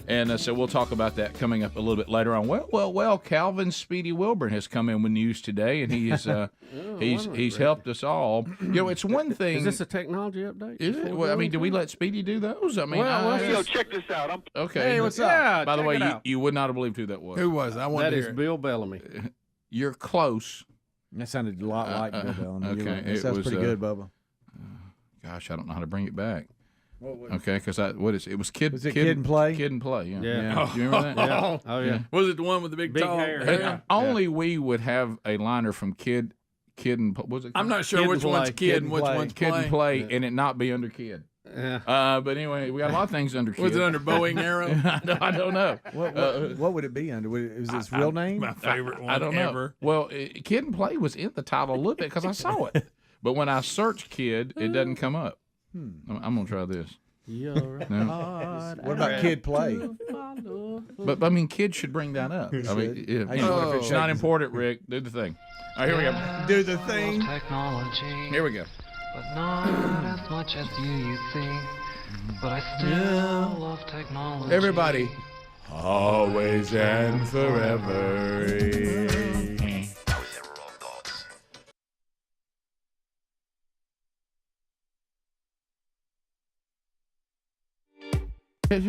And so we'll talk about that coming up a little bit later on. Well, Calvin Speedy Wilburn has come in with news today, and he's he's helped us all. You know, it's one thing. Is this a technology update? Is it? Well, I mean, do we let Speedy do those? I mean, Yo, check this out. Okay. Hey, what's up? Yeah, by the way, check it you would not have believed who that was. Who was? I wanted That to is hear it. Bill Bellamy. You're close. That sounded a lot like Bill Bellamy. Okay, That sounds pretty good, Bubba. Gosh, I don't know how to bring it back. Okay, because what is it? It was Kid. Was it Kid and Play? Kid and Play. Yeah. Yeah. Do you remember that? Yeah. Oh, yeah. Was it the one with the big tall hair? Only we would have a liner from Kid and was it? I'm not sure Kid which and one's Play. Kid and which one's Kid and Play. Play, and it not be under Kid. Yeah. But anyway, we got a lot of things under Kid. Was it under Boeing Arrow? I don't know. What would it be under? Is his real name? My favorite one I don't know. ever. Well, Kid and Play was in the title a little bit because I saw it, but when I search Kid, it doesn't come up. I'm gonna try this. No. What about Kid Play? But I mean, kids should bring that up. I mean, it's not important, Rick. Do the thing. All right, here we go. Do the thing. Technology, Here we go. but not as much as you think. But I still love technology. Everybody. Always and forever. I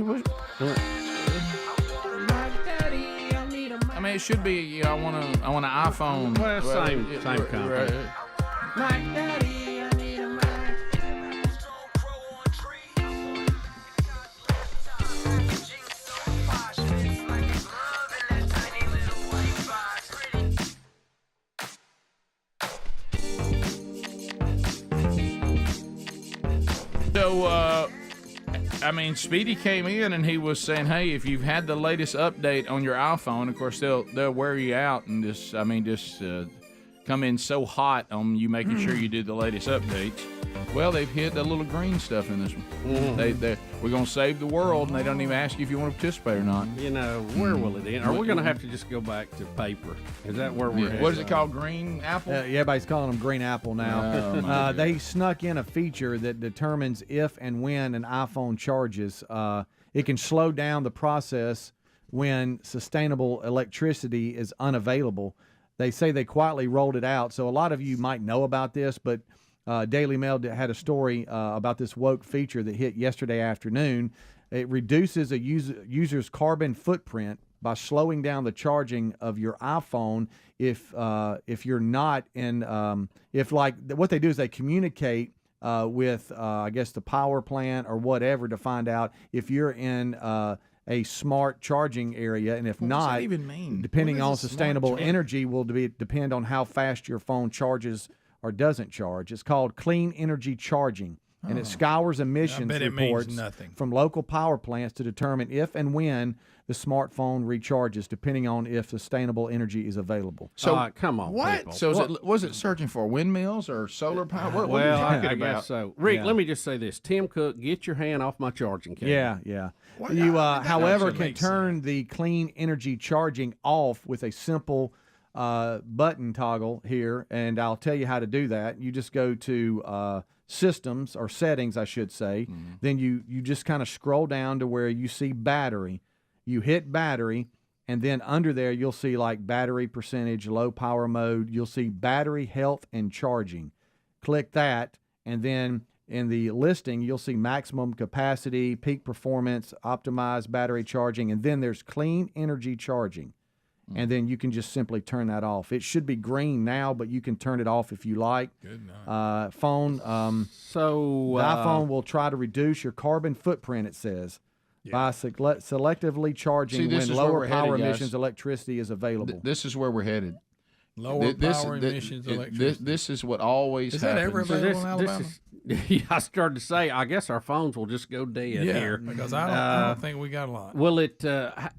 mean, it should be. I want an iPhone. Well, same company. Right. So, I mean, Speedy came in and he was saying, "Hey, if you've had the latest update on your iPhone, of course they'll wear you out and just come in so hot on you making sure you do the latest updates." Well, they've hit the little green stuff in this one. We're gonna save the world, and they don't even ask you if you want to participate or not. You know, where will it end? Are we going to have to just go back to paper? Is that where we're headed? What is it called? Green apple? Yeah, everybody's calling them green apple now. They snuck in a feature that determines if and when an iPhone charges. It can slow down the process when sustainable electricity is unavailable. They say they quietly rolled it out, so a lot of you might know about this, but Daily Mail had a story about this woke feature that hit yesterday afternoon. It reduces a user's carbon footprint by slowing down the charging of your iPhone if you're not in if like what they do is they communicate with I guess the power plant or whatever to find out if you're in a smart charging area, and if what not, does that even mean? Depending on sustainable energy will depend on how fast your phone charges or doesn't charge. It's called clean energy charging, and it scours emissions reports from local power plants to determine if and when the smartphone recharges, depending on if sustainable energy is available. So come on, what? people. So was it searching for windmills or solar power? What are you talking I about? guess so. Rick, let me just say this: Tim Cook, get your hand off my charging cable. Yeah. You, however, can turn the clean energy charging off with a simple button toggle here, and I'll tell you how to do that. You just go to systems or settings, I should say. Then you just kind of scroll down to where you see battery. You hit battery, and then under there you'll see like battery percentage, low power mode. You'll see battery health and charging. Click that, and then in the listing you'll see maximum capacity, peak performance, optimized battery charging, and then there's clean energy charging. And then you can just simply turn that off. It should be green now, but you can turn it off if you like. Good night. Phone. So the iPhone will try to reduce your carbon footprint, it says, by selectively charging when lower power emissions electricity is available. This is where we're headed. Lower power emissions electricity. This is what always happens. That ever available in Alabama? I started to say, I guess our phones will just go dead here. Because I don't think we got a lot. Well, I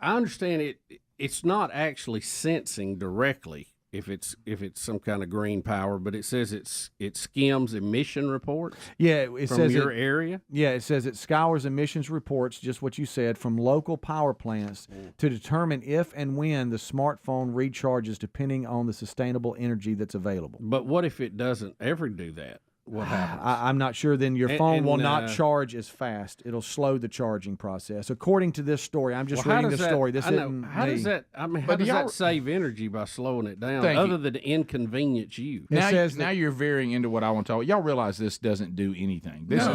understand it. It's not actually sensing directly if it's some kind of green power, but it says it skims emission reports. Yeah, it from says your area. Yeah, it says it scours emissions reports, just what you said, from local power plants to determine if and when the smartphone recharges, depending on the sustainable energy that's available. But what if it doesn't ever do that? What happens? I'm not sure. Then your phone will not charge as fast. It'll slow the charging process. According to this story, I'm just reading this story. This isn't how me. does that? I mean, how does that save energy by slowing it down, other than to inconvenience you? Now you're veering into what I want to talk. Y'all realize this doesn't do anything. This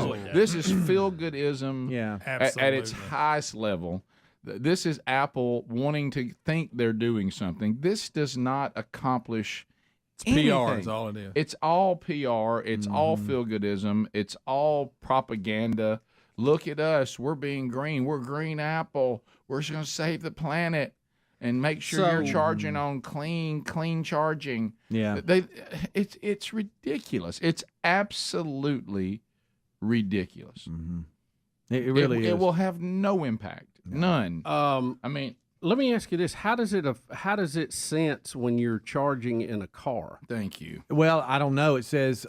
is feel-goodism at its highest level. This is Apple wanting to think they're doing something. This does not accomplish It's PR is all it is. It's all PR. It's all feel-goodism. It's all propaganda. Look at us. We're being green. We're Green Apple. We're just going to save the planet and make sure you're charging on clean charging. Yeah. It's ridiculous. It's absolutely ridiculous. It really is. It will have no impact. None. I mean, let me ask you this: how does it sense when you're charging in a car? Thank you. Well, I don't know. It says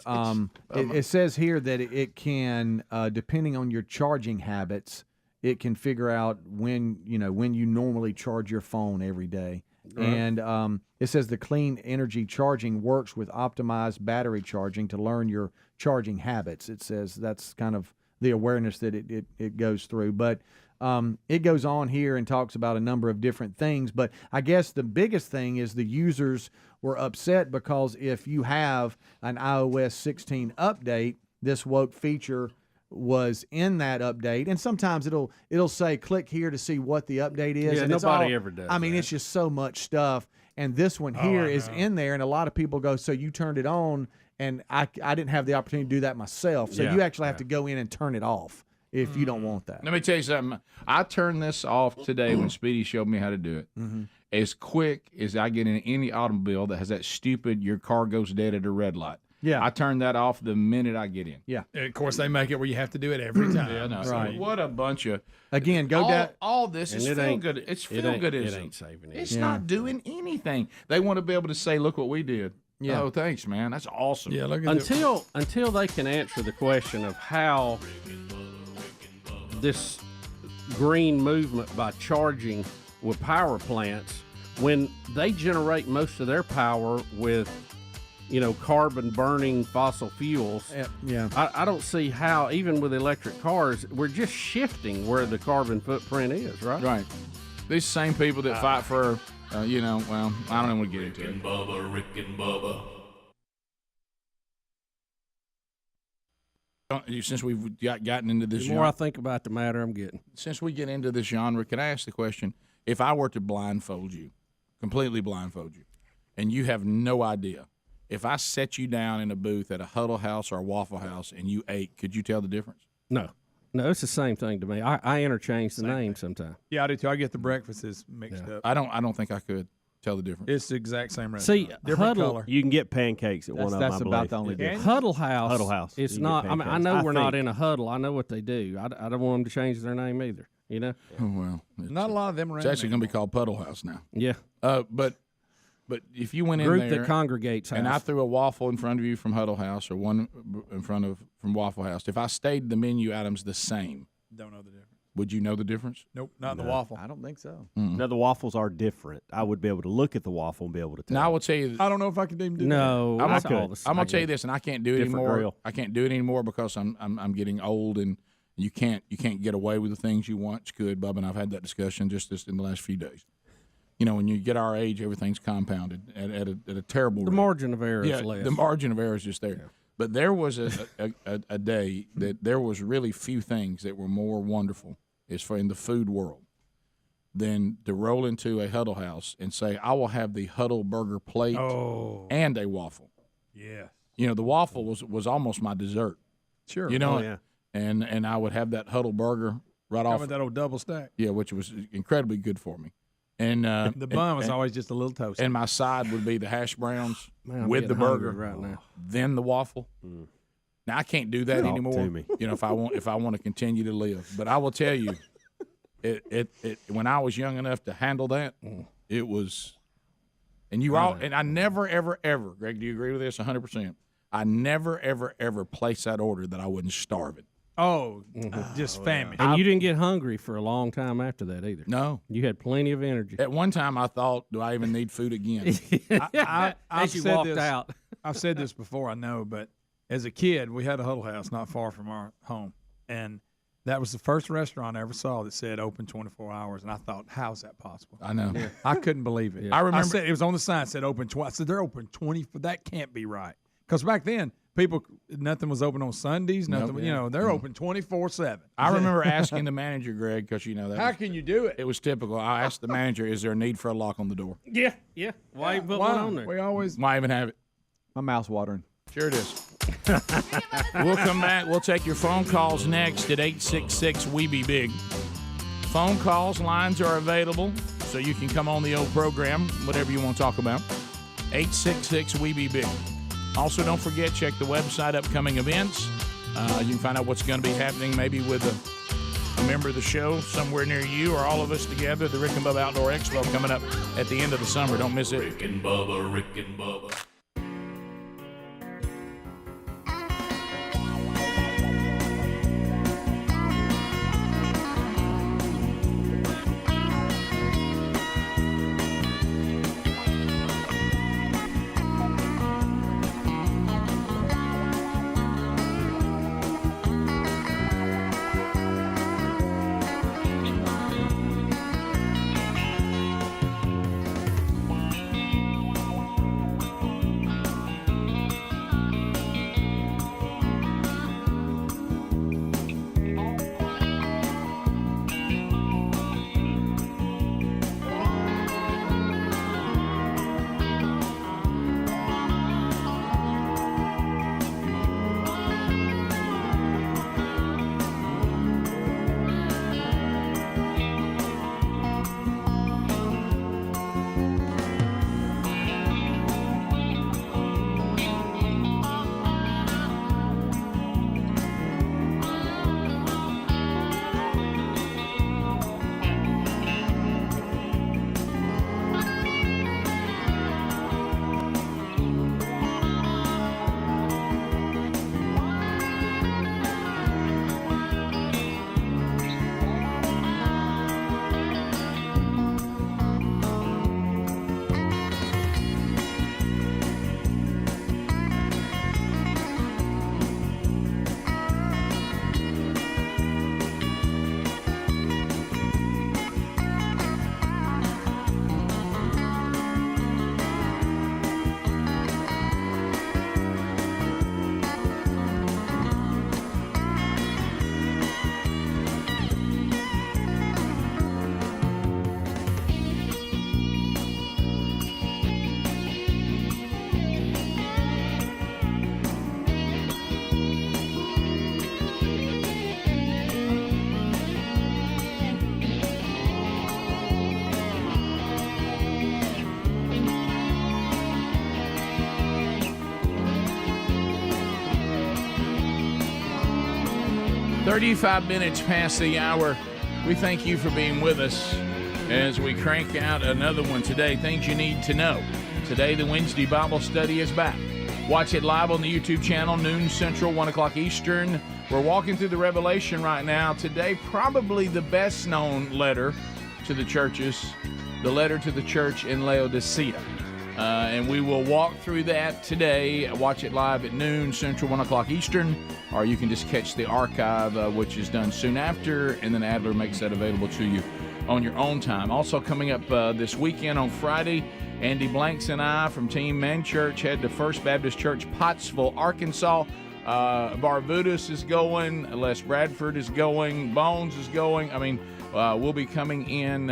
it says here that it can, depending on your charging habits, it can figure out when you normally charge your phone every day. Right. And it says the clean energy charging works with optimized battery charging to learn your charging habits. It says that's kind of the awareness that it goes through. But it goes on here and talks about a number of different things. But I guess the biggest thing is the users were upset because if you have an iOS 16 update, this woke feature was in that update, and sometimes it'll say click here to see what the update is. Yeah, and nobody ever does. I mean, it's just so much stuff, and this one here is in there, and a lot of people go, so you turned it on, and I didn't have the opportunity to do that myself. So you actually have to go in and turn it off if you don't want that. Let me tell you something. I turned this off today when Speedy showed me how to do it. As quick as I get in any automobile that has that stupid your car goes dead at a red light. Yeah. I turn that off the minute I get in. Yeah. And of course, they make it where you have to do it every time. Yeah, no. Right. What a bunch of... Again, go down. All this is feel-good. It's feel-goodism. It ain't saving it. It's not doing anything. They want to be able to say, look what we did. Yeah. Oh, thanks, man. That's awesome. Yeah, look at Until they can answer the question of how this green movement by charging with power plants, when they generate most of their power with carbon burning fossil fuels. Yeah. I don't see how, even with electric cars, we're just shifting where the carbon footprint is, right? Right. These same people that fight for, well, I don't even want to get into it. Bubba, Rick and Bubba. Since we've gotten into this The more I think about the matter, I'm getting. Since we get into this genre, can I ask the question, if I were to completely blindfold you, and you have no idea, if I set you down in a booth at a Huddle House or a Waffle House and you ate, could you tell the difference? No, it's the same thing to me. I interchange the names sometimes. Yeah, I do too. I get the breakfasts mixed up. I don't think I could tell the difference. It's the exact same restaurant. See, different Huddle, color. You can get pancakes at one of them. That's I about believe. the only difference. Huddle House. It's You can not. get I mean, I pancakes. know we're not think. in a huddle. I know what they do. I don't want them to change their name either. Oh, well, Not a lot of them around. it's actually going to be called Puddle House now. Yeah. But if you went in Group there that congregates and I house. threw a waffle in front of you from Huddle House or one in front of from Waffle House, if I stayed the menu items the same, Don't know the difference. would you know the difference? Nope, not the waffle. I don't think so. No, the waffles are different. I would be able to look at the waffle and be able to tell. Now I will tell you. I don't know if I could even do No, I'm that's gonna, all the same. I'm gonna tell you this, and I can't do it Different anymore. grill. I can't do it anymore because I'm getting old, and you can't get away with the things you once could, Bubba. And I've had that discussion just in the last few days. When you get our age, everything's compounded at a terrible The rate. margin of error is less. The margin of error is just there. Yeah. But there was a day that there was really few things that were more wonderful in the food world than to roll into a Huddle House and say, I will have the Huddle Burger plate and a waffle. Yeah. The waffle was almost my dessert. Sure. yeah. And I would have that Huddle Burger right off. With that old double stack. Yeah, which was incredibly good for me. And the bun was always just a little toasty. And my side would be the hash browns Man, with the I'm getting burger, hungry right now. then the waffle. Now I can't do that Talk anymore. to me. If I want to continue to live. But I will tell you, it when I was young enough to handle that, it was. And I never ever, Greg, do you agree with this? 100%. I never ever placed that order that I wasn't starving. Oh, just famine. And you didn't get hungry for a long time after that either. No. You had plenty of energy. At one time, I thought, do I even need food again? I've As you said walked this, out. I've said this before, I know, but as a kid, we had a Huddle House not far from our home. And that was the first restaurant I ever saw that said open 24 hours. And I thought, how is that possible? I know. Yeah. I couldn't believe it. I remember- said, it was on the sign, said open 20. I said, they're open 24. That can't be right. Because back then, nothing was open on Sundays. Nothing, they're open 24/7. I remember asking the manager, Greg, because that How can you do it? It was typical. I asked the manager, is there a need for a lock on the door? Yeah. Why you put one on there? We always Why even have it? My mouth's watering. Sure it is. We'll come back. We'll take your phone calls next at 866-WE-BE-BIG. Phone calls, lines are available, so you can come on the old program, whatever you want to talk about. 866-WE-BE-BIG. Also, don't forget, check the website, upcoming events. You can find out what's going to be happening maybe with a member of the show somewhere near you or all of us together. The Rick and Bubba Outdoor Expo coming up at the end of the summer. Don't miss it. Rick and Bubba, Rick and Bubba. 35 minutes past the hour. We thank you for being with us as we crank out another one today. Things you need to know. Today, the Wednesday Bible study is back. Watch it live on the YouTube channel, noon Central, 1 o'clock Eastern. We're walking through the Revelation right now. Today, probably the best-known letter to the churches, the letter to the church in Laodicea. And we will walk through that today. Watch it live at noon Central, 1 o'clock Eastern, or you can just catch the archive, which is done soon after, and then Adler makes that available to you on your own time. Also coming up this weekend on Friday, Andy Blanks and I from Team Men Church head to First Baptist Church, Pottsville, Arkansas. Barbudas is going, Les Bradford is going, Bones is going. I mean, we'll be coming in,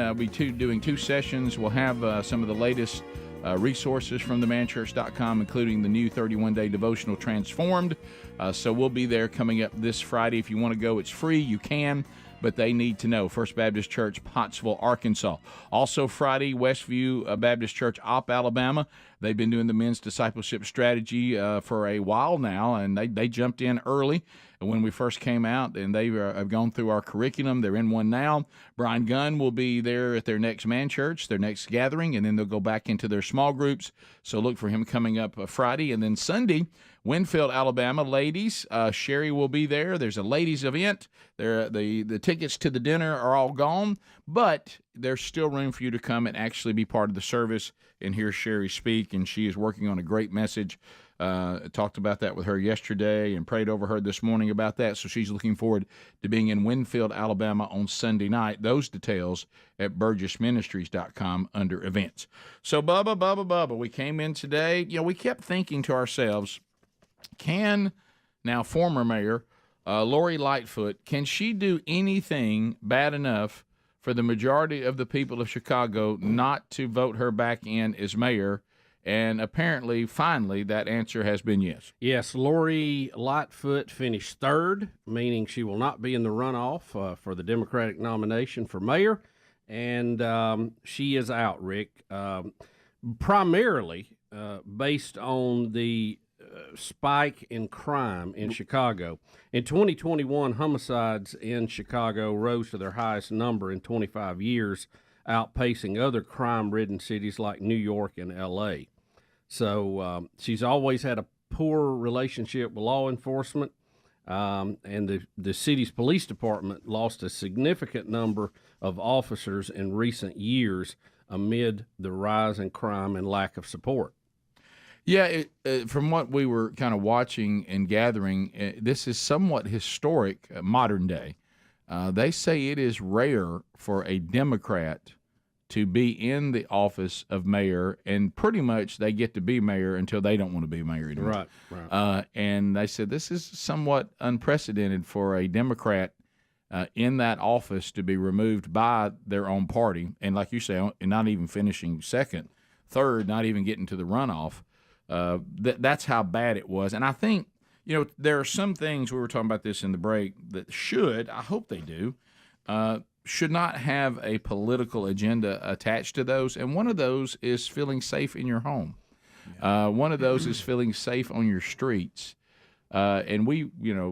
doing two sessions. We'll have some of the latest resources from themanchurch.com, including the new 31-day devotional Transformed. So we'll be there coming up this Friday. If you want to go, it's free. You can, but they need to know. First Baptist Church, Pottsville, Arkansas. Also Friday, Westview Baptist Church, Opp, Alabama. They've been doing the men's discipleship strategy for a while now, and they jumped in early when we first came out, and they have gone through our curriculum. They're in one now. Brian Gunn will be there at their next man church, their next gathering, and then they'll go back into their small groups. So look for him coming up Friday. And then Sunday, Winfield, Alabama, ladies. Sherry will be there. There's a ladies event. The tickets to the dinner are all gone, but there's still room for you to come and actually be part of the service and hear Sherry speak, and she is working on a great message. Talked about that with her yesterday and prayed over her this morning about that. So she's looking forward to being in Winfield, Alabama on Sunday night. Those details at burgessministries.com under events. So Bubba, we came in today. You know, we kept thinking to ourselves, can now former Mayor Lori Lightfoot, can she do anything bad enough for the majority of the people of Chicago not to vote her back in as mayor And apparently, finally, that answer has been yes. Yes, Lori Lightfoot finished third, meaning she will not be in the runoff for the Democratic nomination for mayor. And she is out, Rick, primarily based on the spike in crime in Chicago. In 2021, homicides in Chicago rose to their highest number in 25 years, outpacing other crime-ridden cities like New York and L.A. So she's always had a poor relationship with law enforcement, and the city's police department lost a significant number of officers in recent years amid the rise in crime and lack of support. Yeah, from what we were kind of watching and gathering, this is somewhat historic, modern day. They say it is rare for a Democrat to be in the office of mayor, and pretty much they get to be mayor until they don't want to be mayor anymore. Right. And they said this is somewhat unprecedented for a Democrat in that office to be removed by their own party, and like you say, not even finishing second, third, not even getting to the runoff. That's how bad it was. And I think, there are some things, we were talking about this in the break, that I hope they do, should not have a political agenda attached to those. And one of those is feeling safe in your home. One of those is feeling safe on your streets. And we,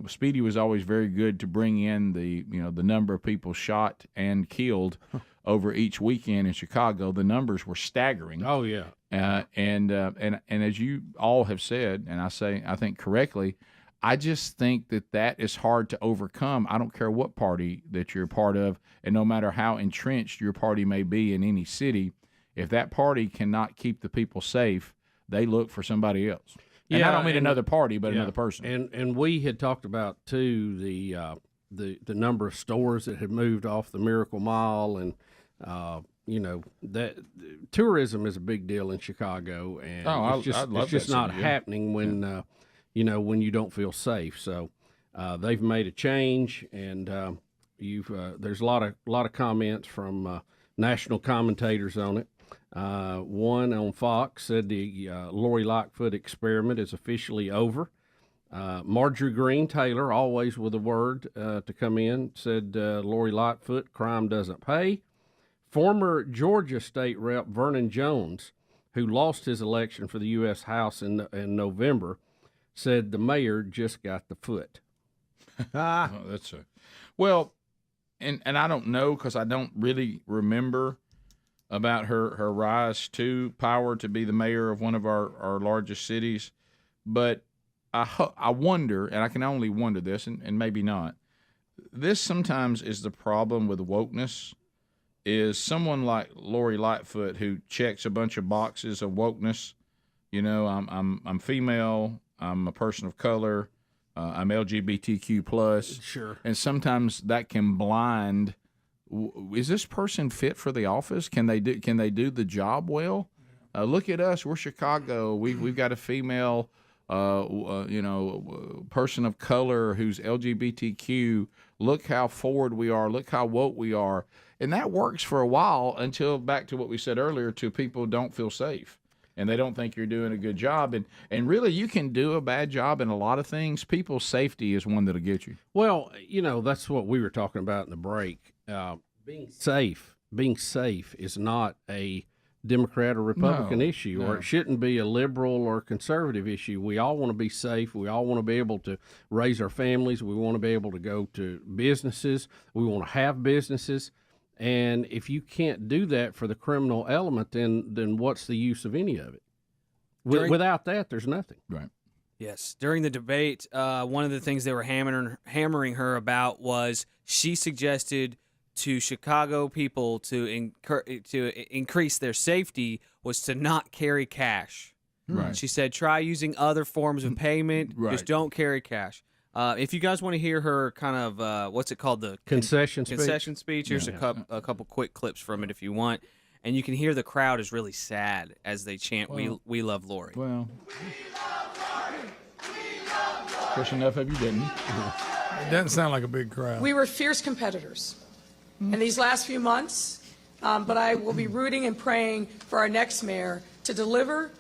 Speedy was always very good to bring in the number of people shot and killed over each weekend in Chicago. The numbers were staggering. Oh, yeah. And as you all have said, and I think correctly, I just think that is hard to overcome. I don't care what party that you're a part of, and no matter how entrenched your party may be in any city, if that party cannot keep the people safe, they look for somebody else. And I don't mean another party, but another person. And we had talked about too the number of stores that had moved off the Miracle Mile, and that tourism is a big deal in Chicago, and it's just not happening when when you don't feel safe. So they've made a change, and there's a lot of comments from national commentators on it. One on Fox said the Lori Lightfoot experiment is officially over. Marjorie Green Taylor, always with a word to come in, said Lori Lightfoot, crime doesn't pay. Former Georgia State Rep Vernon Jones, who lost his election for the U.S. House in November, said the mayor just got the foot. That's well, and I don't know, because I don't really remember about her rise to power to be the mayor of one of our largest cities, but I wonder, and I can only wonder this, and maybe not. This sometimes is the problem with wokeness. Is someone like Lori Lightfoot who checks a bunch of boxes of wokeness? I'm female. I'm a person of color. I'm LGBTQ plus. Sure. And sometimes that can blind. Is this person fit for the office? Can they do the job well? Look at us. We're Chicago. We've got a female, person of color who's LGBTQ. Look how forward we are. Look how woke we are. And that works for a while until, back to what we said earlier, to people don't feel safe. And they don't think you're doing a good job. And really, you can do a bad job in a lot of things. People's safety is one that'll get you. Well, that's what we were talking about in the break. Being safe is not a Democrat or Republican issue, or it shouldn't be a liberal or conservative issue. We all want to be safe. We all want to be able to raise our families. We want to be able to go to businesses. We want to have businesses. And if you can't do that for the criminal element, then what's the use of any of it? Without that, there's nothing. Right. Yes. During the debate, one of the things they were hammering her about was she suggested to Chicago people to increase their safety was to not carry cash. Right. She said, try using other forms of payment. Right. Just don't carry cash. If you guys want to hear her kind of, what's it called? The concession speech. Here's a couple quick clips from it if you want. And you can hear the crowd is really sad as they chant, we love Lori. Well, push enough of you didn't. It doesn't sound like a big crowd. We were fierce competitors in these last few months, but I will be rooting and praying for our next mayor to deliver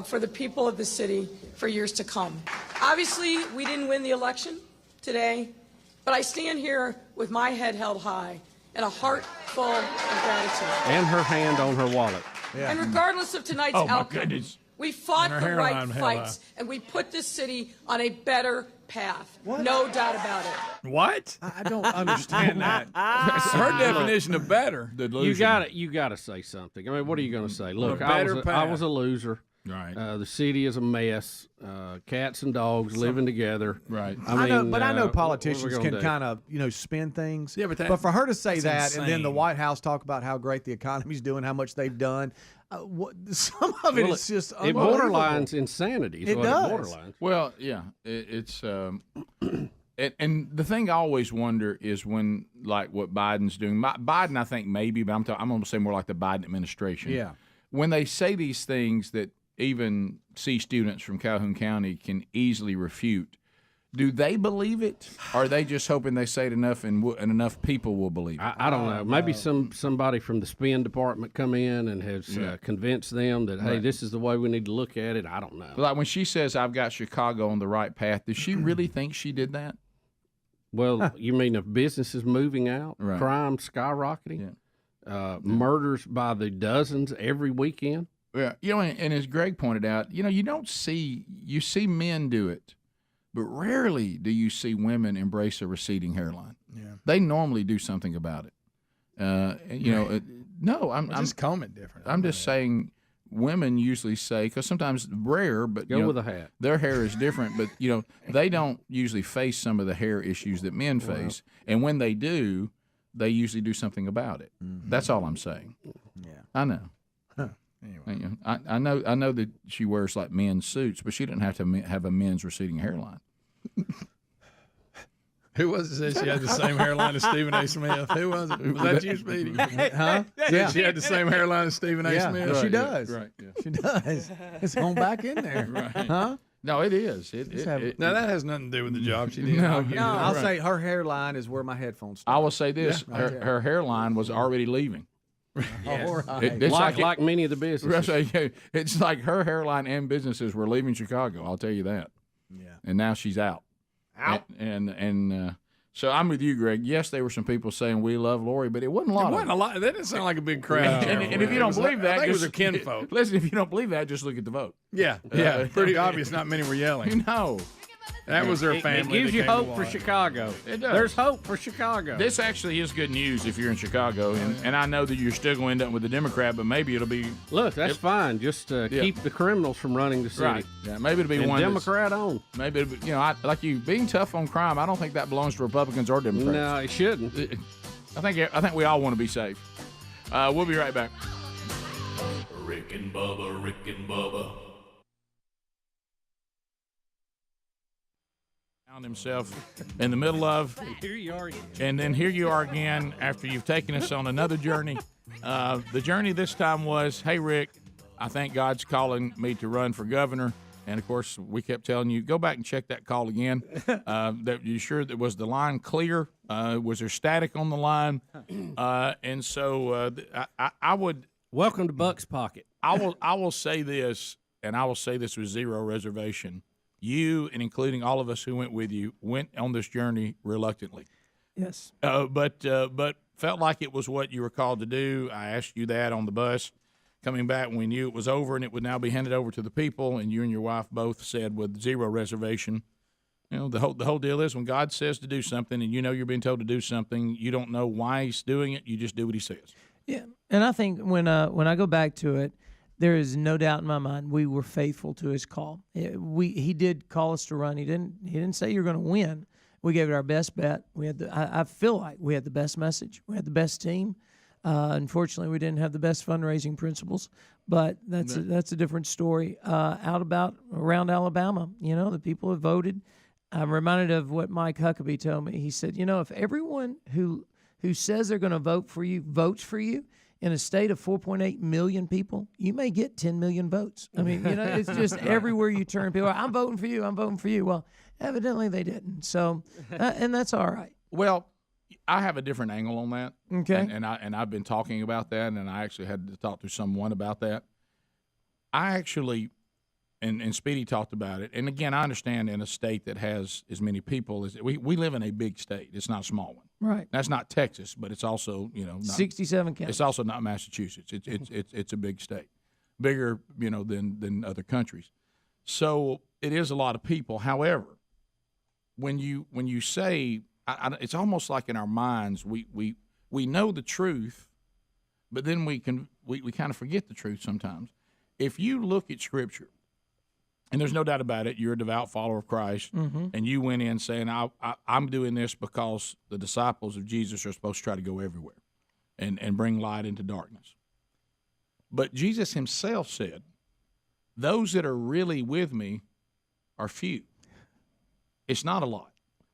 for the people of the city for years to come. Obviously, we didn't win the election today, but I stand here with my head held high and a heart full of gratitude. And her hand on her wallet. And regardless of tonight's Oh, my outcome, goodness. we fought And the her right hairline held fights, and we put this city on a better path. No doubt about it. What? I don't understand that. Her definition of better. You got to say something. I mean, what are you going to say? Look, I was a loser. Right. The city is a mess. Cats and dogs living together. Right. I know, but I know what are we politicians gonna can do? kind of spin things. Yeah, but for her to say that's that and then the insane. White House talk about how great the economy's doing, how much they've done, some of it is just it unbelievable. borderlines insanity. Is It what does. It borderlines. Well, yeah, it's and the thing I always wonder is when like what Biden's doing. Biden, I think maybe, but I'm going to say more like the Biden administration. Yeah. When they say these things that even C students from Calhoun County can easily refute, do they believe it? Or are they just hoping they say it enough and enough people will believe it? I don't know. Maybe somebody from the spin department come in and has convinced them that, hey, Right. this is the way we need to look at it. I don't know. Like when she says, I've got Chicago on the right path, does she really think she did that? Well, you mean if business is moving out, Right. crime skyrocketing, murders by the dozens every weekend? Yeah, and as Greg pointed out, you see men do it, but rarely do you see women embrace a receding hairline. Yeah. They normally do something about it. No, I'm just comb it different. I'm just saying, women usually say, because sometimes rare, but Go with a hat. Their hair is different, but they don't usually face some of the hair issues that men face, and when they do, they usually do something about it. That's all I'm saying. Yeah, I know. Anyway, I know that she wears like men's suits, but she didn't have to have a men's receding hairline. Who was it said she had the same hairline as Stephen A. Smith? Who was it? Was that you, Speedy? Huh? Yeah. She had the same hairline as Stephen A. Yeah, Smith? she Right, does. Yeah, right. Yeah. She does. It's going back in there. Right. Huh? No, it is. Now, that has nothing to do with the job she did. No, I'll say her hairline is where my headphones start. I will say this: Yeah, right there. her hairline was already leaving. All right. It's Like many of the businesses. It's like her hairline and businesses were leaving Chicago. I'll tell you that. Yeah. And now she's out. And so I'm with you, Greg. Yes, there were some people saying we love Lori, but it wasn't a lot. It wasn't a lot. That didn't sound like a big crowd. And if you don't believe that, I think it was just- her kinfolk. Listen, if you don't believe that, just look at the vote. Yeah. Pretty obvious. Not many were yelling. No. That was their family. It gives that you came to hope for watch. Chicago. It does. There's hope for Chicago. This actually is good news if you're in Chicago, and I know that you're still going to end up with a Democrat, but maybe it'll be Look, that's fine. Just keep the criminals from running the city. right. Yeah, maybe it'll be And one that's- Democrat owned. Maybe it'll be, like you being tough on crime. I don't think that belongs to Republicans or Democrats. No, it shouldn't. I think we all want to be safe. We'll be right back. Rick and Bubba, Rick and Bubba. Found himself in the middle of, Here you are again. and then here you are again after you've taken us on another journey. The journey this time was, hey, Rick, I think God's calling me to run for governor. And, of course, we kept telling you, go back and check that call again. That you sure that was the line clear? Was there static on the line? And so I would. Welcome to Buck's Pocket. I will say this, and I will say this with zero reservation. You, and including all of us who went with you, went on this journey reluctantly. Yes. But felt like it was what you were called to do. I asked you that on the bus coming back when we knew it was over and it would now be handed over to the people, and you and your wife both said with zero reservation. The whole deal is when God says to do something and you know you're being told to do something, you don't know why he's doing it, you just do what he says. Yeah, and I think when I go back to it, there is no doubt in my mind we were faithful to his call. He did call us to run. He didn't say you're going to win. We gave it our best bet. I feel like we had the best message. We had the best team. Unfortunately, we didn't have the best fundraising principles, but that's a different story. Around Alabama, the people have voted. I'm reminded of what Mike Huckabee told me. He said, if everyone who says they're going to vote for you votes for you, in a state of 4.8 million people, you may get 10 million votes. I mean, it's just everywhere you turn, people are, I'm voting for you, I'm voting for you. Well, evidently they didn't. So, and that's all right. Well, I have a different angle on that. Okay. And I've been talking about that, and I actually had to talk to someone about that. I actually and Speedy talked about it. And again, I understand in a state that has as many people as we live in a big state. It's not a small one. Right. That's not Texas, but it's also not, 67 counties. It's also not Massachusetts. It's a big state, bigger than other countries. So it is a lot of people. However, when you say it's almost like in our minds we know the truth, but then we kind of forget the truth sometimes. If you look at Scripture, and there's no doubt about it, you're a devout follower of Christ, and you went in saying, I'm doing this because the disciples of Jesus are supposed to try to go everywhere and bring light into darkness. But Jesus himself said, those that are really with me are few. It's not a lot.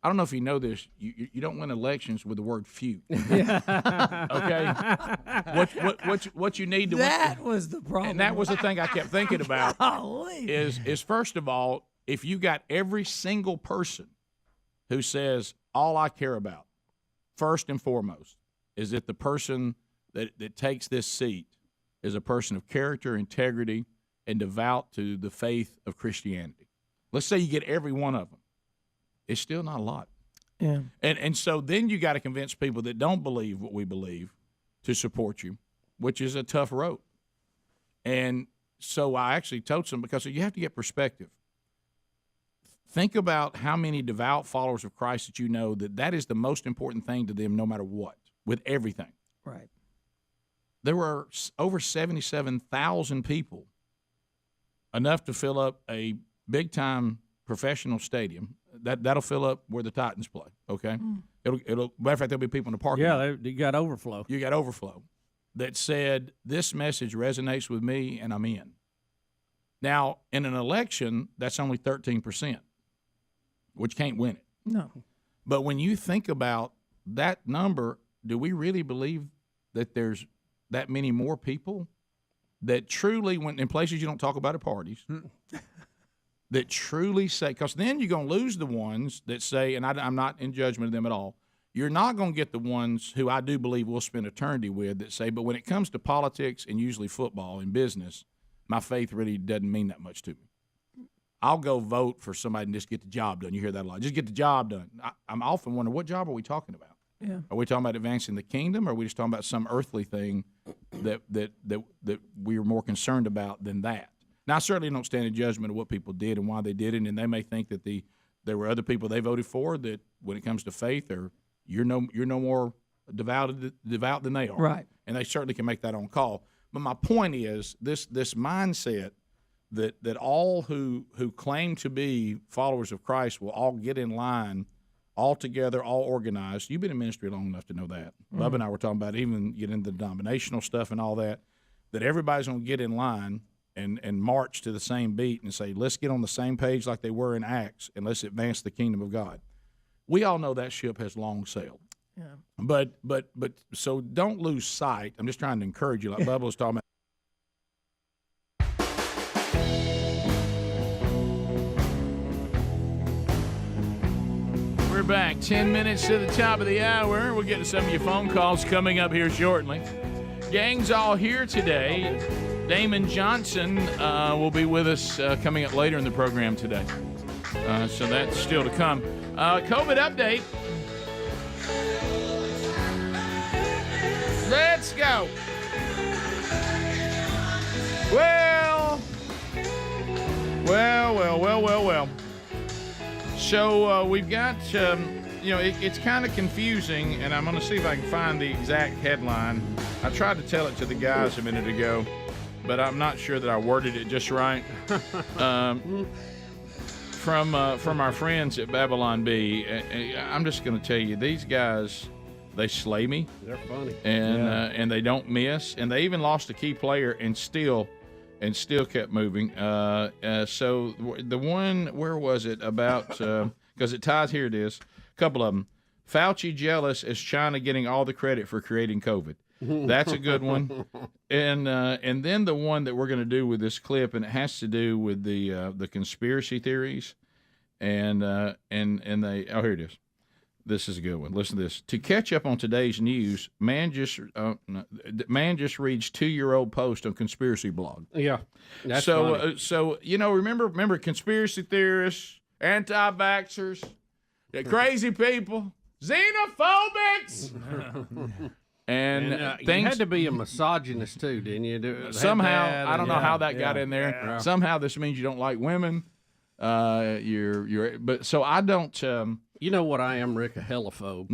I don't know if you know this. You don't win elections with the word few. Okay? What you need to win. That was the problem. And that was the thing I kept thinking about. Golly. Is first of all, if you got every single person who says, all I care about, first and foremost, is that the person that takes this seat is a person of character, integrity, and devout to the faith of Christianity. Let's say you get every one of them. It's still not a lot. Yeah. And so then you got to convince people that don't believe what we believe to support you, which is a tough road. And so I actually told some, because you have to get perspective. Think about how many devout followers of Christ that you know that is the most important thing to them no matter what, with everything. Right. There were over 77,000 people, enough to fill up a big-time professional stadium. That'll fill up where the Titans play. Okay, it'll. Matter of fact, there'll be people in the parking lot. Yeah, you got overflow. You got overflow. That said, this message resonates with me, and I'm in. Now, in an election, that's only 13%, which can't win it. No. But when you think about that number, do we really believe that there's that many more people that truly, when in places you don't talk about at parties, that truly say, because then you're going to lose the ones that say, and I'm not in judgment of them at all, you're not going to get the ones who I do believe we'll spend eternity with that say, but when it comes to politics and usually football and business, my faith really doesn't mean that much to me. I'll go vote for somebody and just get the job done. You hear that a lot. Just get the job done. I'm often wondering, what job are we talking about? Yeah. Are we talking about advancing the kingdom, or are we just talking about some earthly thing that we're more concerned about than that? Now, I certainly don't stand in judgment of what people did and why they did it, and they may think that there were other people they voted for that, when it comes to faith, you're no more devout than they are, right? And they certainly can make that own call. But my point is this mindset that all who claim to be followers of Christ will all get in line, all together, all organized. You've been in ministry long enough to know that. Bubba and I were talking about even get into the denominational stuff and all that. That everybody's going to get in line and march to the same beat and say, let's get on the same page like they were in Acts, and let's advance the kingdom of God. We all know that ship has long sailed. Yeah. But so don't lose sight. I'm just trying to encourage you, like Bubba was talking about. We're back. 10 minutes to the top of the hour. We'll get to some of your phone calls coming up here shortly. Gang's all here today. Damon Johnson will be with us coming up later in the program today. So that's still to come. COVID update. Let's go. Well. So we've got, it's kind of confusing, and I'm going to see if I can find the exact headline. I tried to tell it to the guys a minute ago, but I'm not sure that I worded it just right. From our friends at Babylon B, I'm just going to tell you, these guys, they slay me. They're funny. And they don't miss. And they even lost a key player and still kept moving. So the one, where was it about, because it ties, here it is, a couple of them. Fauci jealous as China getting all the credit for creating COVID. That's a good one. And then the one that we're going to do with this clip, and it has to do with the conspiracy theories, and they, here it is. This is a good one. Listen to this. To catch up on today's news, man just reads 2-year-old post on conspiracy blog. Yeah, that's so funny. so remember conspiracy theorists, anti-vaxxers, crazy people, xenophobics, and you things. had to be a misogynist too, didn't you? Somehow, I don't know how that got in there. Yeah. Somehow, this means you don't like women. But so I don't. You know what I am, Rick? A helophobe.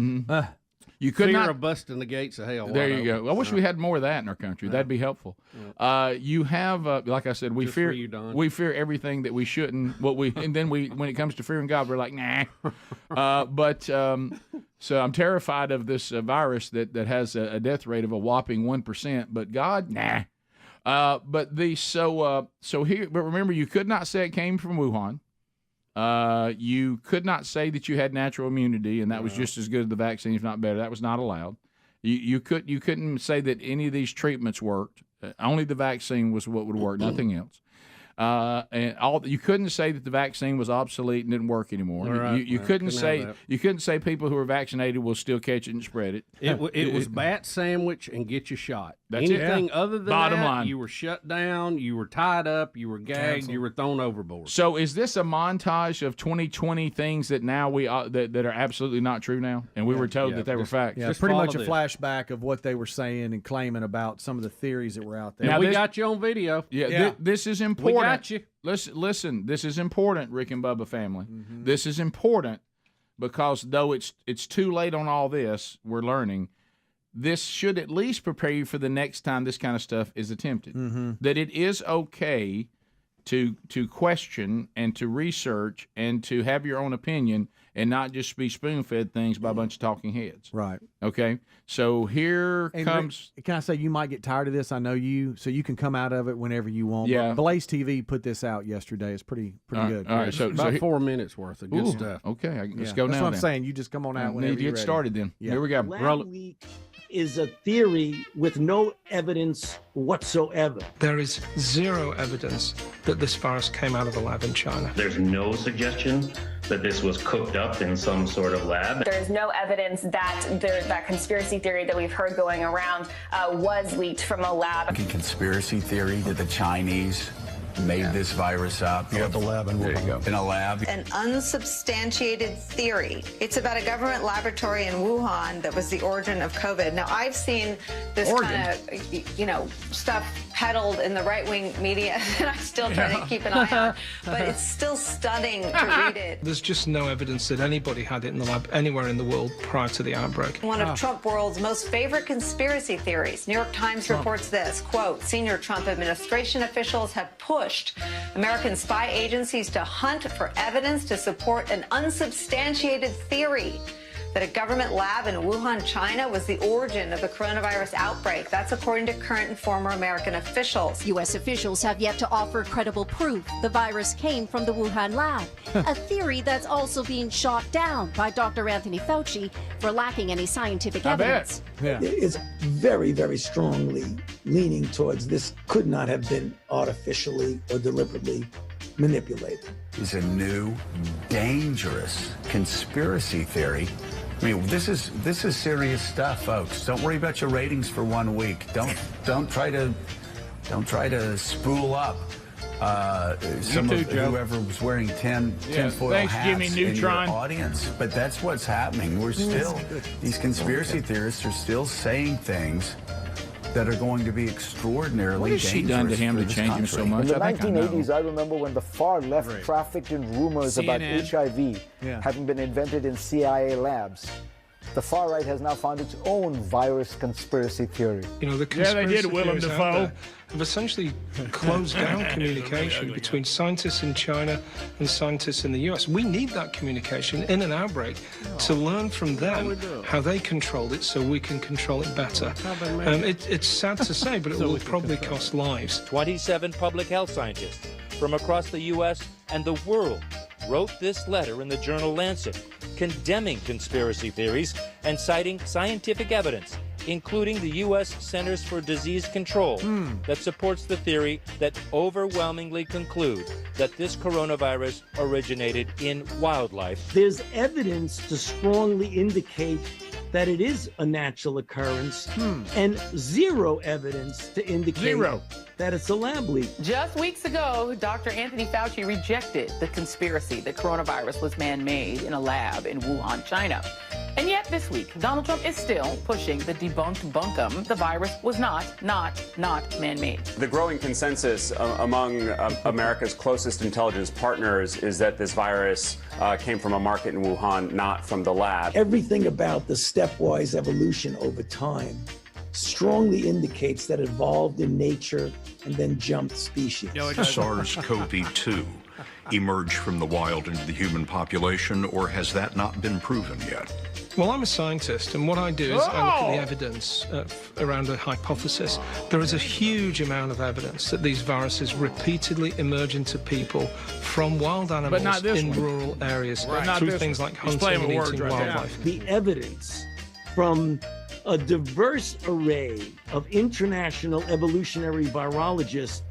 You could Fear not of busting the gates of hell. There wide you go. open. I wish we had more of that in our country. That'd be helpful. You have, like I said, we Just fear for you, Don. we fear everything that we shouldn't. And then when it comes to fearing God, we're like, nah. So I'm terrified of this virus that has a death rate of a whopping 1%. But God, nah. But remember, you could not say it came from Wuhan. You could not say that you had natural immunity, and that was just as good as the vaccine, if not better. That was not allowed. You couldn't say that any of these treatments worked. Only the vaccine was what would work, nothing else. You couldn't say that the vaccine was obsolete and didn't work anymore. Right. You couldn't say people who are vaccinated will still catch it and spread it. It was bat sandwich and get you shot. That's it. Anything other than Bottom that, line. you were shut down, you were tied up, you were gagged, you were thrown overboard. So is this a montage of 2020 things that now that are absolutely not true now, and we were told that they were facts? Yeah, pretty much a flashback of what they were saying and claiming about some of the theories that were out there. Now we got you on video. This is important. We got you. Listen, this is important, Rick and Bubba family. This is important because though it's too late on all this, we're learning. This should at least prepare you for the next time this kind of stuff is attempted. That it is okay to question and to research and to have your own opinion and not just be spoon-fed things by a bunch of talking heads. Right. Okay? So here And comes... Rick, can I say you might get tired of this? I know you, so you can come out of it whenever you want. Yeah. But Blaze TV put this out yesterday. It's pretty good. All right, so About 4 minutes worth of good Ooh, stuff. Okay, let's go now. That's what I'm then. saying. You just come on out We whenever need to you're get ready. started then. Yeah. Here we go. Lab leak is a theory with no evidence whatsoever. There is zero evidence that this virus came out of a lab in China. There's no suggestion that this was cooked up in some sort of lab. There's no evidence that that conspiracy theory that we've heard going around was leaked from a lab. Conspiracy theory that the Chinese made this virus up. At the lab in Wuhan. In a lab. An unsubstantiated theory. It's about a government laboratory in Wuhan that was the origin of COVID. Now, I've seen this kind of, stuff peddled in the right-wing media, and I'm still trying to keep an eye on, but it's still stunning to read it. There's just no evidence that anybody had it in the lab anywhere in the world prior to the outbreak. One of Trump world's most favorite conspiracy theories. New York Times reports this, quote, senior Trump administration officials have pushed American spy agencies to hunt for evidence to support an unsubstantiated theory that a government lab in Wuhan, China was the origin of the coronavirus outbreak. That's according to current and former American officials. U.S. officials have yet to offer credible proof the virus came from the Wuhan lab, a theory that's also being shot down by Dr. Anthony Fauci for lacking any scientific evidence. It's very, very strongly leaning towards this could not have been artificially or deliberately manipulated. Is a new, dangerous conspiracy theory. I mean, this is serious stuff, folks. Don't worry about your ratings for 1 week. Don't try to spool up whoever was wearing tinfoil hats Jimmy in Neutron. your audience. But that's what's happening. We're still these conspiracy theorists are still saying things that are going to be extraordinarily What has she done to him to change him so much? In the I think I know. 1980s, I remember when the far left trafficked in rumors about CNN. HIV having been invented in CIA labs. The far right has now found its own virus conspiracy theory. The they conspiracy did, Willem theories out Dafoe. there have essentially closed down communication between scientists in China and scientists in the US. We need that communication in an outbreak to learn from them how they controlled it so we can control it better. It's sad to say, but it will probably cost lives. 27 public health scientists from across the U.S. and the world wrote this letter in the journal Lancet, condemning conspiracy theories and citing scientific evidence including the U.S. Centers for Disease Control, that supports the theory that overwhelmingly conclude that this coronavirus originated in wildlife. There's evidence to strongly indicate that it is a natural occurrence, and zero evidence to indicate that it's a lab leak. Just weeks ago, Dr. Anthony Fauci rejected the conspiracy that coronavirus was man-made in a lab in Wuhan, China. And yet this week, Donald Trump is still pushing the debunked bunkum. The virus was not man-made. The growing consensus among America's closest intelligence partners is that this virus came from a market in Wuhan, not from the lab. Everything about the stepwise evolution over time strongly indicates that it evolved in nature and then jumped species. SARS-CoV-2 emerged from the wild into the human population, or has that not been proven yet? Well, I'm a scientist, and what I do is I look at the evidence around a hypothesis. There is a huge amount of evidence that these viruses repeatedly emerge into people from wild animals in rural areas through things like hunting and eating wildlife. The evidence from a diverse array of international evolutionary virologists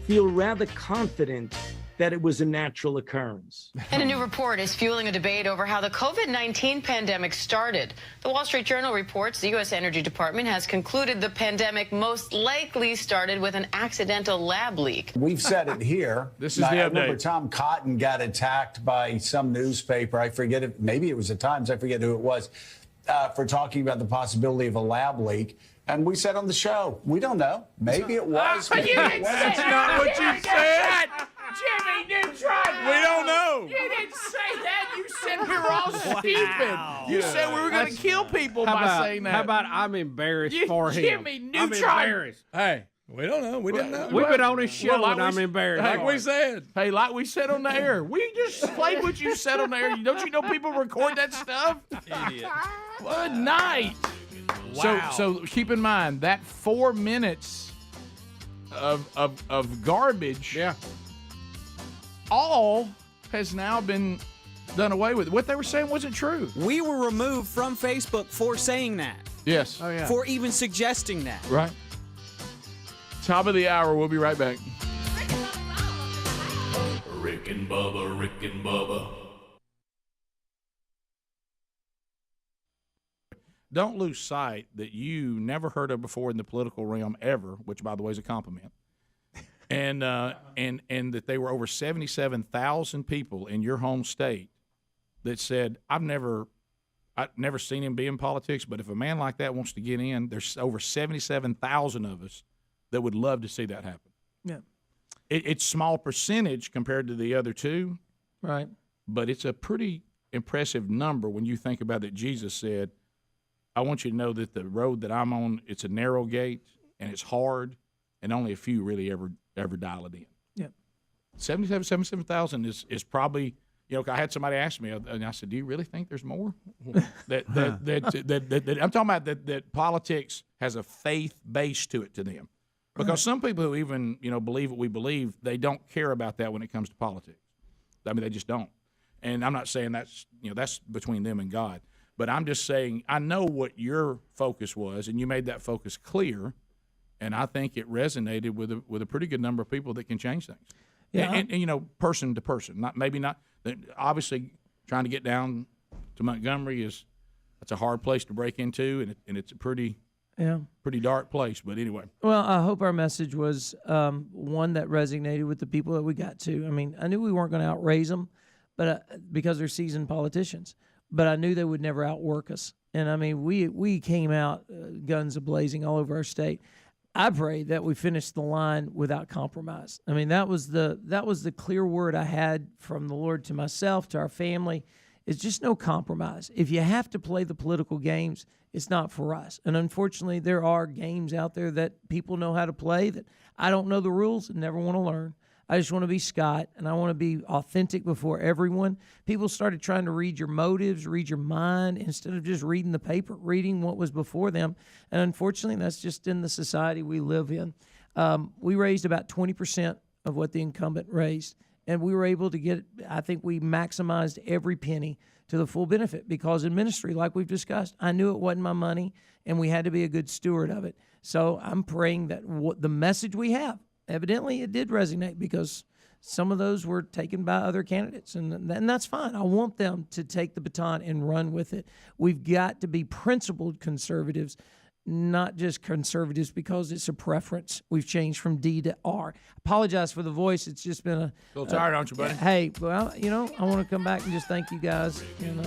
feel rather confident that it was a natural occurrence. And a new report is fueling a debate over how the COVID-19 pandemic started. The Wall Street Journal reports the U.S. Energy Department has concluded the pandemic most likely started with an accidental lab leak. We've said it here. This is the I remember update. Tom Cotton got attacked by some newspaper. I forget it. Maybe it was the Times. I forget who it was, for talking about the possibility of a lab leak. And we said on the show, we don't know. Maybe it was. You didn't say That's not what you said. Jimmy Neutron. We don't know. You didn't say that. You said we were all stupid. You said we were going to kill people by saying that. How about I'm embarrassed for him? Jimmy Neutron. I'm embarrassed. Hey, we don't know. We didn't know. We've been on this show, like and I'm embarrassed. Like we said. Hey, like we said on the air. We just played what you said on the air. Don't you know people record that stuff? Idiot. Good night. Wow. So keep in mind that 4 minutes of garbage. Yeah. All has now been done away with. What they were saying wasn't true. We were removed from Facebook for saying that. Yes. Oh, yeah. For even suggesting that. Right. Top of the hour. We'll be right back. Rick and Bubba, Rick and Bubba. Don't lose sight that you never heard of before in the political realm ever, which, by the way, is a compliment. And that there were over 77,000 people in your home state that said, I've never seen him be in politics, but if a man like that wants to get in, there's over 77,000 of us that would love to see that happen. Yeah. It's small percentage compared to the other two, Right. but it's a pretty impressive number when you think about that. Jesus said, I want you to know that the road that I'm on, it's a narrow gate and it's hard, and only a few really ever dial it in. Yeah. 77,000 is probably, I had somebody ask me, and I said, do you really think there's more? that I'm talking about that politics has a faith base to it to them. Because some people who even, believe what we believe, they don't care about that when it comes to politics. I mean, they just don't. And I'm not saying that's between them and God. But I'm just saying, I know what your focus was, and you made that focus clear, and I think it resonated with a pretty good number of people that can change things. Yeah. And person to person, obviously trying to get down to Montgomery that's a hard place to break into, and it's a pretty dark place. But anyway. Well, I hope our message was one that resonated with the people that we got to. I mean, I knew we weren't going to outraise them, but because they're seasoned politicians. But I knew they would never outwork us. And, I mean, we came out guns a-blazing all over our state. I prayed that we finished the line without compromise. I mean, that was the clear word I had from the Lord to myself, to our family, is just no compromise. If you have to play the political games, it's not for us. And unfortunately, there are games out there that people know how to play that I don't know the rules and never want to learn. I just want to be Scott, and I want to be authentic before everyone. People started trying to read your motives, read your mind, instead of just reading the paper, reading what was before them. And unfortunately, that's just in the society we live in. We raised about 20% of what the incumbent raised, and we were able to get, I think we maximized every penny to the full benefit, because in ministry, like we've discussed, I knew it wasn't my money, and we had to be a good steward of it. So I'm praying that the message we have, evidently it did resonate, because some of those were taken by other candidates, and that's fine. I want them to take the baton and run with it. We've got to be principled conservatives, not just conservatives because it's a preference. We've changed from D to R. Apologize for the voice. It's just been a little tired, aren't you, buddy? Hey, well, I want to come back and just thank you guys.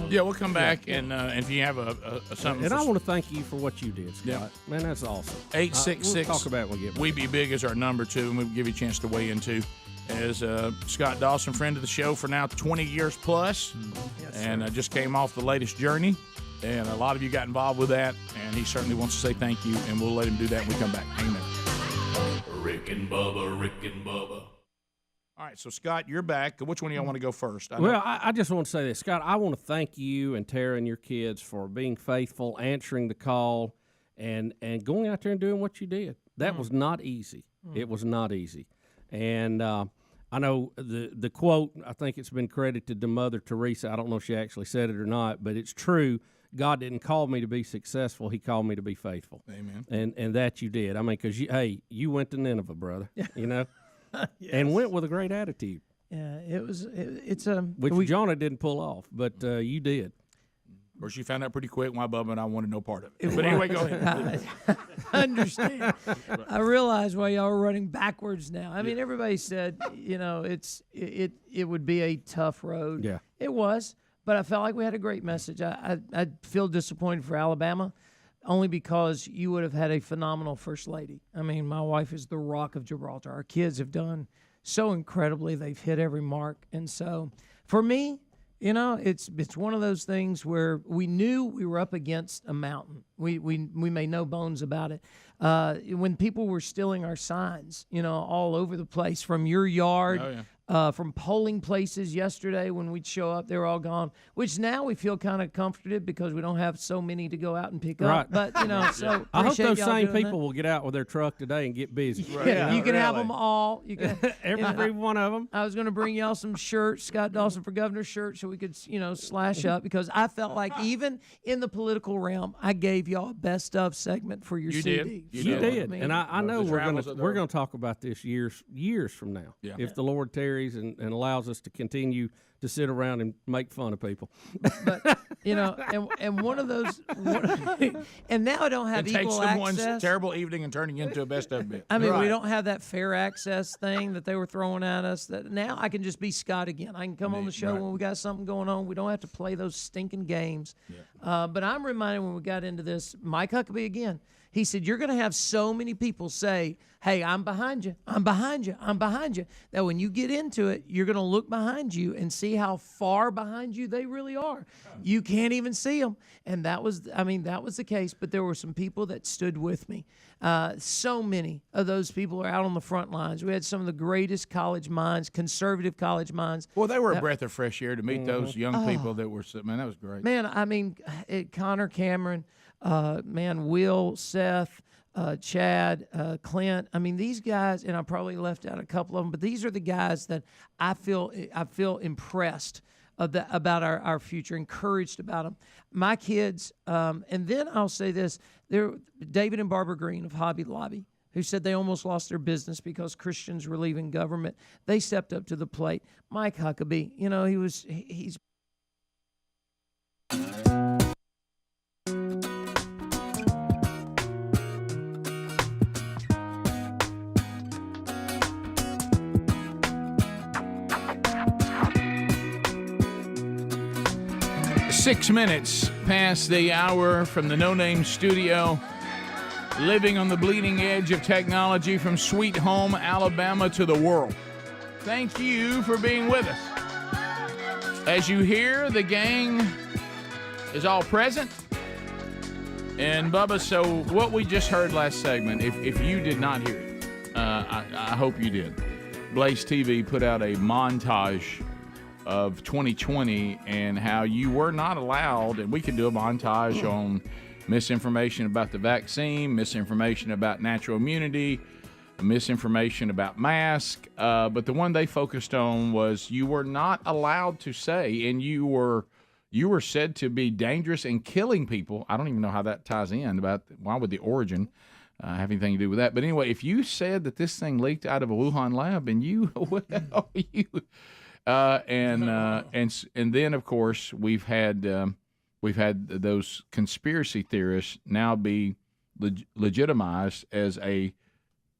Yeah, we'll come back, and if you have a something. And I want to thank you for what you did, Scott. Yeah. Man, that's awesome. 866. We'll talk about it when we get back. We Be Big is our number, too, and we'll give you a chance to weigh in, too. As Scott Dawson, friend of the show for now 20 years plus, and just came off the latest journey. And a lot of you got involved with that, and he certainly wants to say thank you, and we'll let him do that when we come back. Amen. Rick and Bubba, Rick and Bubba. All right, so Scott, you're back. Which one do y'all want to go first? I just want to say this. Scott, I want to thank you and Tara and your kids for being faithful, answering the call, and going out there and doing what you did. That was not easy. It was not easy. And I know the quote, I think it's been credited to Mother Teresa. I don't know if she actually said it or not, but it's true. God didn't call me to be successful. He called me to be faithful. Amen. And that you did. I mean, because, you went to Nineveh, brother, yes. And went with a great attitude. Yeah, Which Jonah didn't pull off, but you did. Of course, you found out pretty quick why Bubba and I wanted no part of it. But anyway, go ahead. I understand. I realize why y'all are running backwards now. I mean, everybody said, it would be a tough road. Yeah. It was, but I felt like we had a great message. I feel disappointed for Alabama, only because you would have had a phenomenal first lady. I mean, my wife is the rock of Gibraltar. Our kids have done so incredibly. They've hit every mark. And so for me, it's one of those things where we knew we were up against a mountain. We made no bones about it. When people were stealing our signs, all over the place, from your yard, from polling places yesterday when we'd show up, they were all gone, which now we feel kind of comforted because we don't have so many to go out and pick up. But, so I hope those same doing people will get out with their truck today and get busy. Yeah, you can have them all. You can every one of them. I was going to bring y'all some shirts, Scott Dawson for Governor shirts, so we could, slash up, because I felt like even in the political realm, I gave y'all a best of segment for your CD. You did. And I know we're gonna talk about this years from now. Yeah. If the Lord tarries and allows us to continue to sit around and make fun of people. But and one of those, and now I don't have equal access. Take someone's terrible evening and turning into a best of bit. I mean, we don't have that fair access thing that they were throwing at us. That now I can just be Scott again. I can come on the show when we got something going on. We don't have to play those stinking games. Yeah. But I'm reminded when we got into this, Mike Huckabee again. He said, you're going to have so many people say, hey, I'm behind you, I'm behind you, I'm behind you, that when you get into it, you're going to look behind you and see how far behind you they really are. You can't even see them. And that was the case, but there were some people that stood with me. So many of those people are out on the front lines. We had some of the greatest college minds, conservative college minds. Well, they were a breath of fresh air to meet those young people that were, man, that was great. Man, I mean, Connor Cameron, Will, Seth, Chad, Clint. I mean, these guys, and I probably left out a couple of them, but these are the guys that I feel impressed about our future, encouraged about them. My kids, and then I'll say this, David and Barbara Green of Hobby Lobby, who said they almost lost their business because Christians were leaving government. They stepped up to the plate. Mike Huckabee, he's 6 minutes past the hour from the No Name Studio, living on the bleeding edge of technology from sweet home Alabama to the world. Thank you for being with us. As you hear, the gang is all present. And Bubba, so what we just heard last segment, if you did not hear it, I hope you did. Blaze TV put out a montage of 2020 and how you were not allowed, and we could do a montage on misinformation about the vaccine, misinformation about natural immunity, misinformation about masks, but the one they focused on was you were not allowed to say, and you were you were said to be dangerous and killing people. I don't even know how that ties in. About why would the origin have anything to do with that? But anyway, if you said that this thing leaked out of a Wuhan lab, and you, well, you, and then of course we've had those conspiracy theorists now be legitimized as a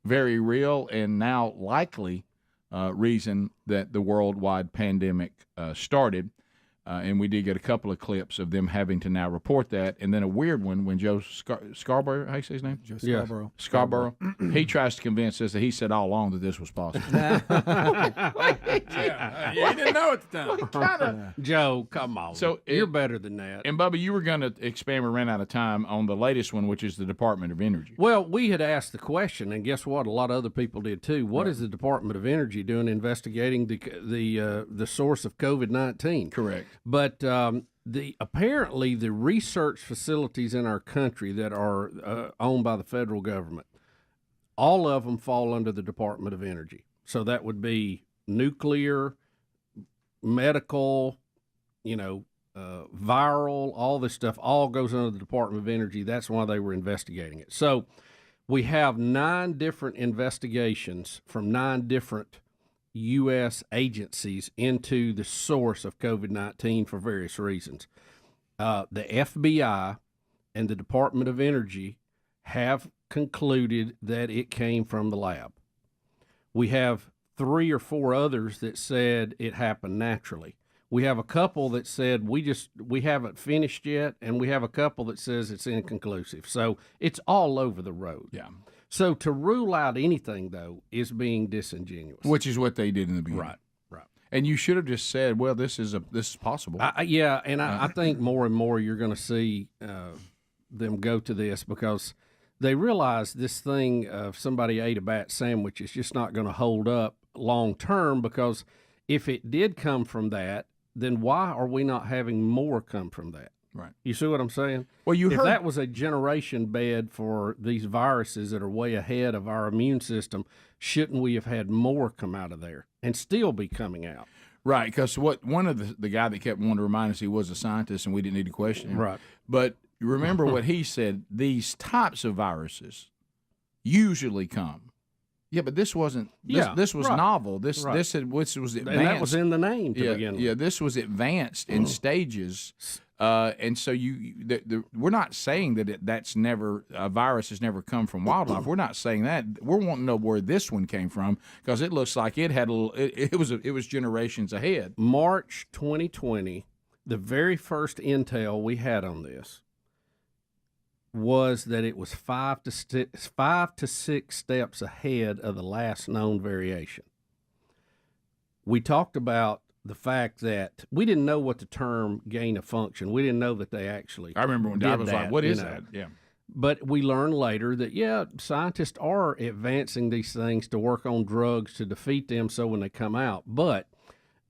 very real and now likely reason that the worldwide pandemic started. And we did get a couple of clips of them having to now report that. And then a weird one when Joe Scarborough, how you say his name? Joe Scarborough. Yes. Scarborough. He tries to convince us that he said all along that this was possible. He didn't know at the time. Joe, come on. So you're better than that. And Bubba, you were going to expand. We ran out of time on the latest one, which is the Department of Energy. Well, we had asked the question, and guess what? A lot of other people did too. What is the Department of Energy doing investigating the source of COVID-19? Correct. But apparently the research facilities in our country that are owned by the federal government, all of them fall under the Department of Energy. So that would be nuclear, medical, viral, all this stuff all goes under the Department of Energy. That's why they were investigating it. So we have 9 different investigations from 9 different U.S. agencies into the source of COVID-19 for various reasons. The FBI and the Department of Energy have concluded that it came from the lab. We have 3 or 4 others that said it happened naturally. We have a couple that said we haven't finished yet, and we have a couple that says it's inconclusive. So it's all over the road. Yeah. So to rule out anything, though, is being disingenuous. Which is what they did in the beginning. Right. And you should have just said, well, this is possible. I think more and more you're going to see them go to this because they realize this thing of somebody ate a bat sandwich is just not going to hold up long term, because if it did come from that, then why are we not having more come from that? Right. You see what I'm saying? Well, if that was a generation bed for these viruses that are way ahead of our immune system, shouldn't we have had more come out of there and still be coming out? Right, because one of the guy that kept wanting to remind us he was a scientist and we didn't need to question him. Right. But remember what he said, these types of viruses usually come. Yeah, but this wasn't. This was novel. This was advanced. And that was in the name to begin with. Yeah, this was advanced in stages. And so we're not saying that that's never a virus has never come from wildlife. We're not saying that. We're wanting to know where this one came from because it looks like it had it was generations ahead. March 2020, the very first intel we had on this was that it was 5 to 6 steps ahead of the last known variation. We talked about the fact that we didn't know what the term gain of function. We didn't know that they actually. I remember when Dad was like, "What is that?" Yeah. But we learned later that scientists are advancing these things to work on drugs to defeat them. So when they come out, but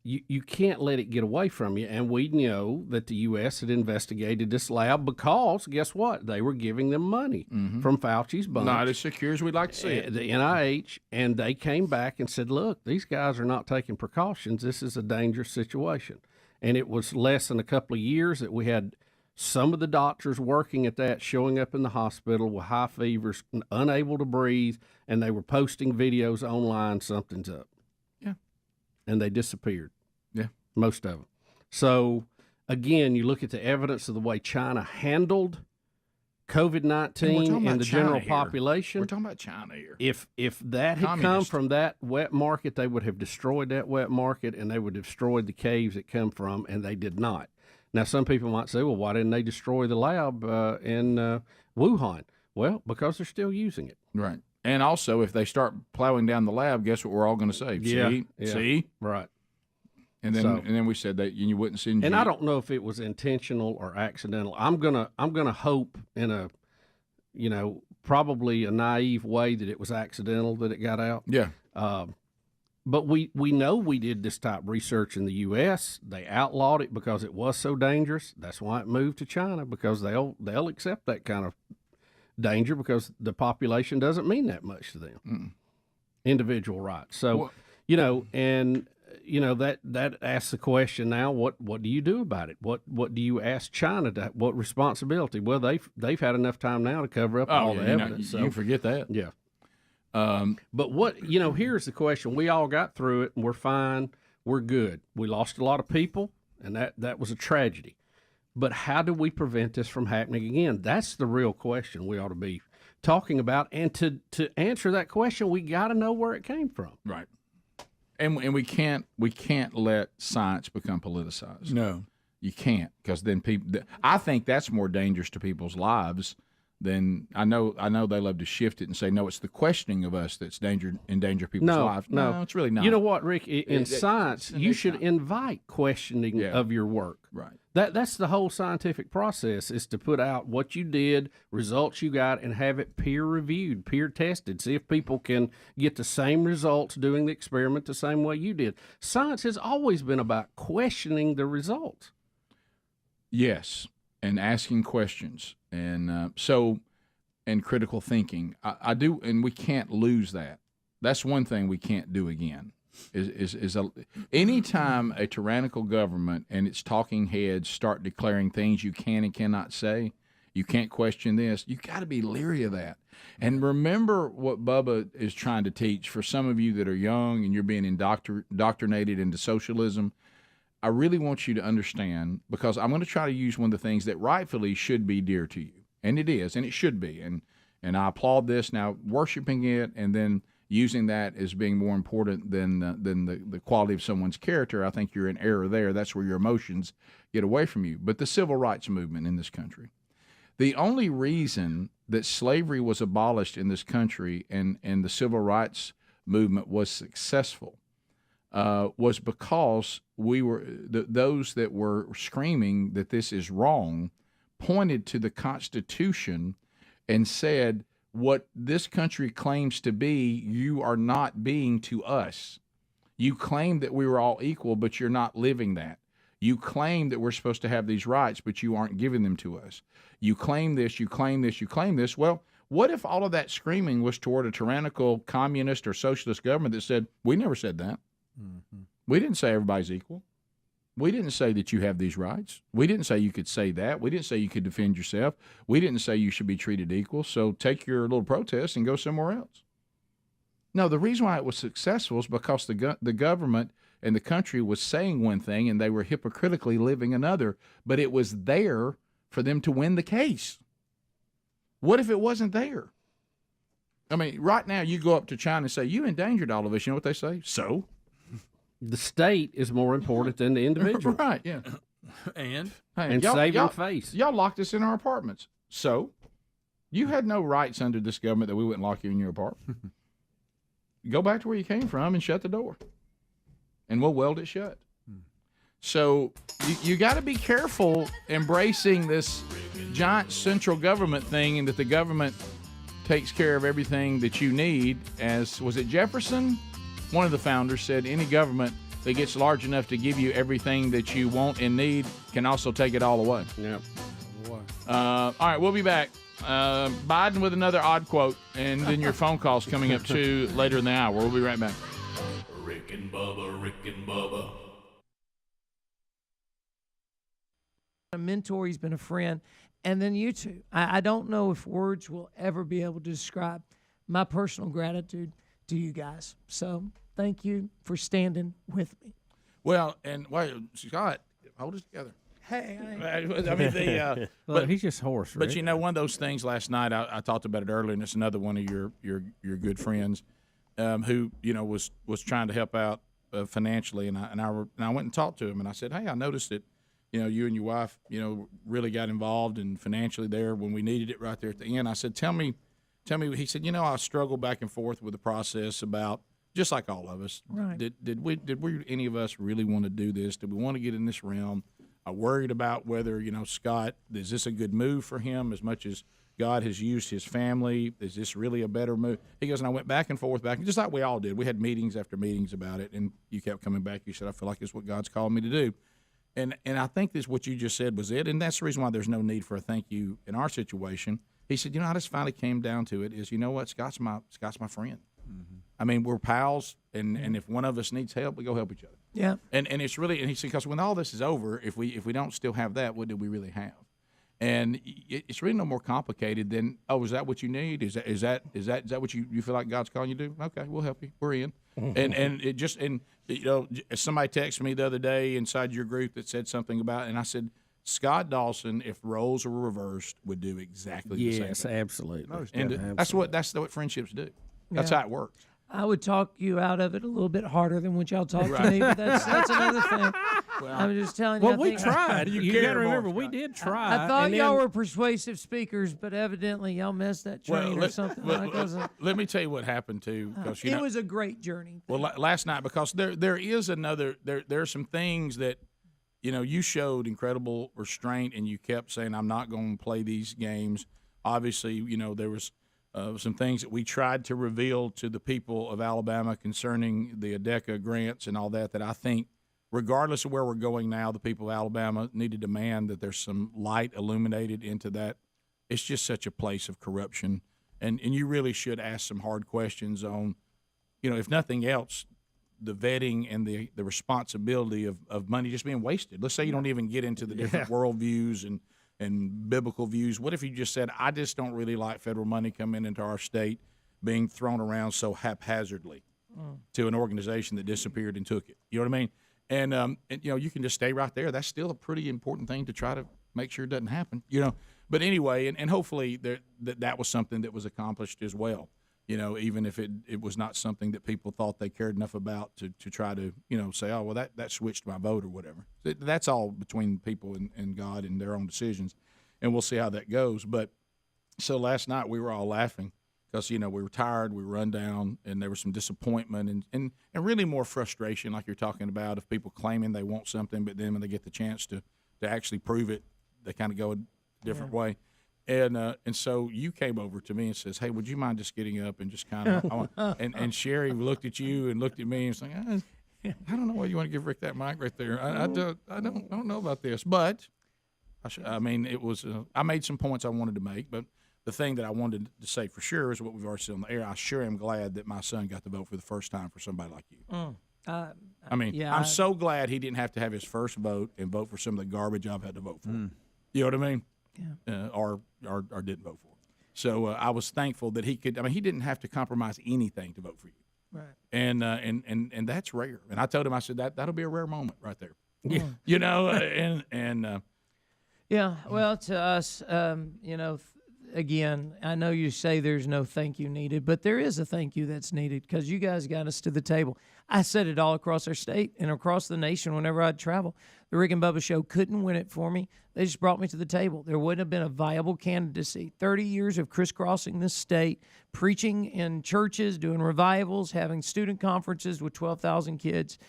you can't let it get away from you. And we know that the U.S. had investigated this lab because, guess what? They were giving them money from Fauci's bunch. Not as secure as we'd like to see it. The NIH, and they came back and said, look, these guys are not taking precautions. This is a dangerous situation. And it was less than a couple of years that we had some of the doctors working at that showing up in the hospital with high fevers, unable to breathe, and they were posting videos online, something's up. And they disappeared. Yeah. Most of them. So, again, you look at the evidence of the way China handled COVID-19 and the general population. We're talking about China here. If that had come from that wet market, they would have destroyed that wet market and they would have destroyed the caves it come from, and they did not. Now, some people might say, well, why didn't they destroy the lab in Wuhan? Well, because they're still using it. Right. And also, if they start plowing down the lab, guess what we're all going to say? See? Right. And then we said that you wouldn't send. And I don't know if it was intentional or accidental. I'm gonna hope in a, probably a naive way that it was accidental that it got out. Yeah. But we know we did this type of research in the U.S. They outlawed it because it was so dangerous. That's why it moved to China, because they'll accept that kind of danger because the population doesn't mean that much to them. Individual rights. So, and that asks the question now. What do you do about it? What do you ask China to? What responsibility? Well, they've had enough time now to cover up all the evidence. You can forget that. Yeah. But here's the question. We all got through it, and we're fine. We're good. We lost a lot of people, and that was a tragedy. But how do we prevent this from happening again? That's the real question we ought to be talking about. And to answer that question, we got to know where it came from. Right. And we can't let science become politicized. No, you can't, because then people. I think that's more dangerous to people's lives than I know they love to shift it and say no. It's the questioning of us that's endanger people's lives. No, it's really not. You know what, Rick? In science, you should invite questioning of your work. Right. That's the whole scientific process, is to put out what you did, results you got, and have it peer reviewed, peer tested. See if people can get the same results doing the experiment the same way you did. Science has always been about questioning the results. Yes, and asking questions, and and critical thinking. I do, and we can't lose that. That's one thing we can't do again. Anytime a tyrannical government and its talking heads start declaring things you can and cannot say, you can't question this, you got to be leery of that. And remember what Bubba is trying to teach. For some of you that are young and you're being indoctrinated into socialism, I really want you to understand, because I'm going to try to use one of the things that rightfully should be dear to you. And it is, and it should be. And I applaud this. Now, worshiping it and then using that as being more important than the quality of someone's character, I think you're in error there. That's where your emotions get away from you. But the civil rights movement in this country, the only reason that slavery was abolished in this country and the civil rights movement was successful was because those that were screaming that this is wrong pointed to the Constitution and said, what this country claims to be, you are not being to us. You claim that we were all equal, but you're not living that. You claim that we're supposed to have these rights, but you aren't giving them to us. You claim this, you claim this, you claim this. Well, what if all of that screaming was toward a tyrannical communist or socialist government that said, we never said that. Mm-hmm. We didn't say everybody's equal. We didn't say that you have these rights. We didn't say you could say that. We didn't say you could defend yourself. We didn't say you should be treated equal. So take your little protest and go somewhere else. No, the reason why it was successful is because the government and the country was saying one thing and they were hypocritically living another, but it was there for them to win the case. What if it wasn't there? I mean, right now you go up to China and say, you endangered all of us. You know what they say? So? The state is more important than the individual. Right, yeah. And saving face. Y'all locked us in our apartments. So? You had no rights under this government that we wouldn't lock you in your apartment. Go back to where you came from and shut the door. And we'll weld it shut. So you got to be careful embracing this giant central government thing, and that the government takes care of everything that you need. As was it Jefferson? One of the founders said any government that gets large enough to give you everything that you want and need can also take it all away. Yeah. All right, we'll be back. Biden with another odd quote, and then your phone calls coming up too later in the hour. We'll be right back. Rick and Bubba, Rick and Bubba. A mentor, he's been a friend. And then you two. I don't know if words will ever be able to describe my personal gratitude to you guys. So thank you for standing with me. Well, and wait, Scott, hold us together. Hey, I mean, but he's just hoarse. But you know, one of those things last night, I talked about it earlier, and it's another one of your good friends, who was trying to help out financially, and I went and talked to him, and I said, hey, I noticed that you and your wife really got involved and financially there when we needed it right there at the end. I said, tell me. He said, I struggle back and forth with the process about, just like all of us. Right. Did we any of us really want to do this? Did we want to get in this realm? I worried about whether, Scott, is this a good move for him as much as God has used his family? Is this really a better move? He goes, and I went back and forth, just like we all did. We had meetings after meetings about it, and you kept coming back. You said, I feel like it's what God's called me to do. And I think this, what you just said was it, and that's the reason why there's no need for a thank you in our situation. He said, I just finally came down to it is, you know what, Scott's my friend. Mm-hmm. I mean, we're pals, and if one of us needs help, we go help each other. Yeah. And it's really, and he said, because when all this is over, if we don't still have that, what do we really have? And it's really no more complicated than, oh, is that what you need? Is that what you feel like God's calling you to do? Okay, we'll help you. We're in. And it just, and you know, somebody texted me the other day inside your group that said something about it, and I said, Scott Dawson, if roles were reversed, would do exactly the same. Yes, absolutely. And that's what friendships do. That's how it works. I would talk you out of it a little bit harder than what y'all talk to me, but that's another thing. I'm just telling you. Well, we tried. You got to remember, we did try. I thought y'all were persuasive speakers, but evidently y'all missed that train or something. Let me tell you what happened too. It was a great journey. Well, last night, because there is another. There are some things that, you know, you showed incredible restraint, and you kept saying, "I'm not going to play these games." Obviously, you know, there was some things that we tried to reveal to the people of Alabama concerning the ADECA grants and all that I think, regardless of where we're going now, the people of Alabama need to demand that there's some light illuminated into that. It's just such a place of corruption. And you really should ask some hard questions on, you know, if nothing else, the vetting and the responsibility of money just being wasted. Let's say you don't even get into the different worldviews and biblical views. What if you just said, I just don't really like federal money coming into our state being thrown around so haphazardly to an organization that disappeared and took it? You know what I mean? And you know, you can just stay right there. That's still a pretty important thing to try to make sure it doesn't happen, you know. But anyway, and hopefully that was something that was accomplished as well, you know, even if it was not something that people thought they cared enough about to try to, you know, say, oh, well, that switched my vote or whatever. That's all between people and God and their own decisions, and we'll see how that goes. But so last night we were all laughing because, you know, we were tired, we were run down, and there was some disappointment and really more frustration, like you're talking about, of people claiming they want something, but then when they get the chance to actually prove it, they kind of go a different way. And so you came over to me and says, hey, would you mind just getting up and just kind of and Sherry looked at you and looked at me and was like, I don't know why you want to give Rick that mic right there. I don't know about this, but I mean, it was I made some points I wanted to make, but the thing that I wanted to say for sure is what we've already said on the air. I sure am glad that my son got to vote for the first time for somebody like you. I mean, yeah, I'm so glad he didn't have to have his first vote and vote for some of the garbage I've had to vote for. You know what I mean? Yeah. Or didn't vote for. So I was thankful that he could. I mean, he didn't have to compromise anything to vote for you. Right. And that's rare. And I told him, I said that'll be a rare moment right there. Yeah. You know, yeah. Well, to us, you know. Again, I know you say there's no thank you needed, but there is a thank you that's needed because you guys got us to the table. I said it all across our state and across the nation whenever I'd travel. The Rick and Bubba Show couldn't win it for me. They just brought me to the table. There wouldn't have been a viable candidacy. 30 years of crisscrossing this state, preaching in churches, doing revivals, having student conferences with 12,000 kids.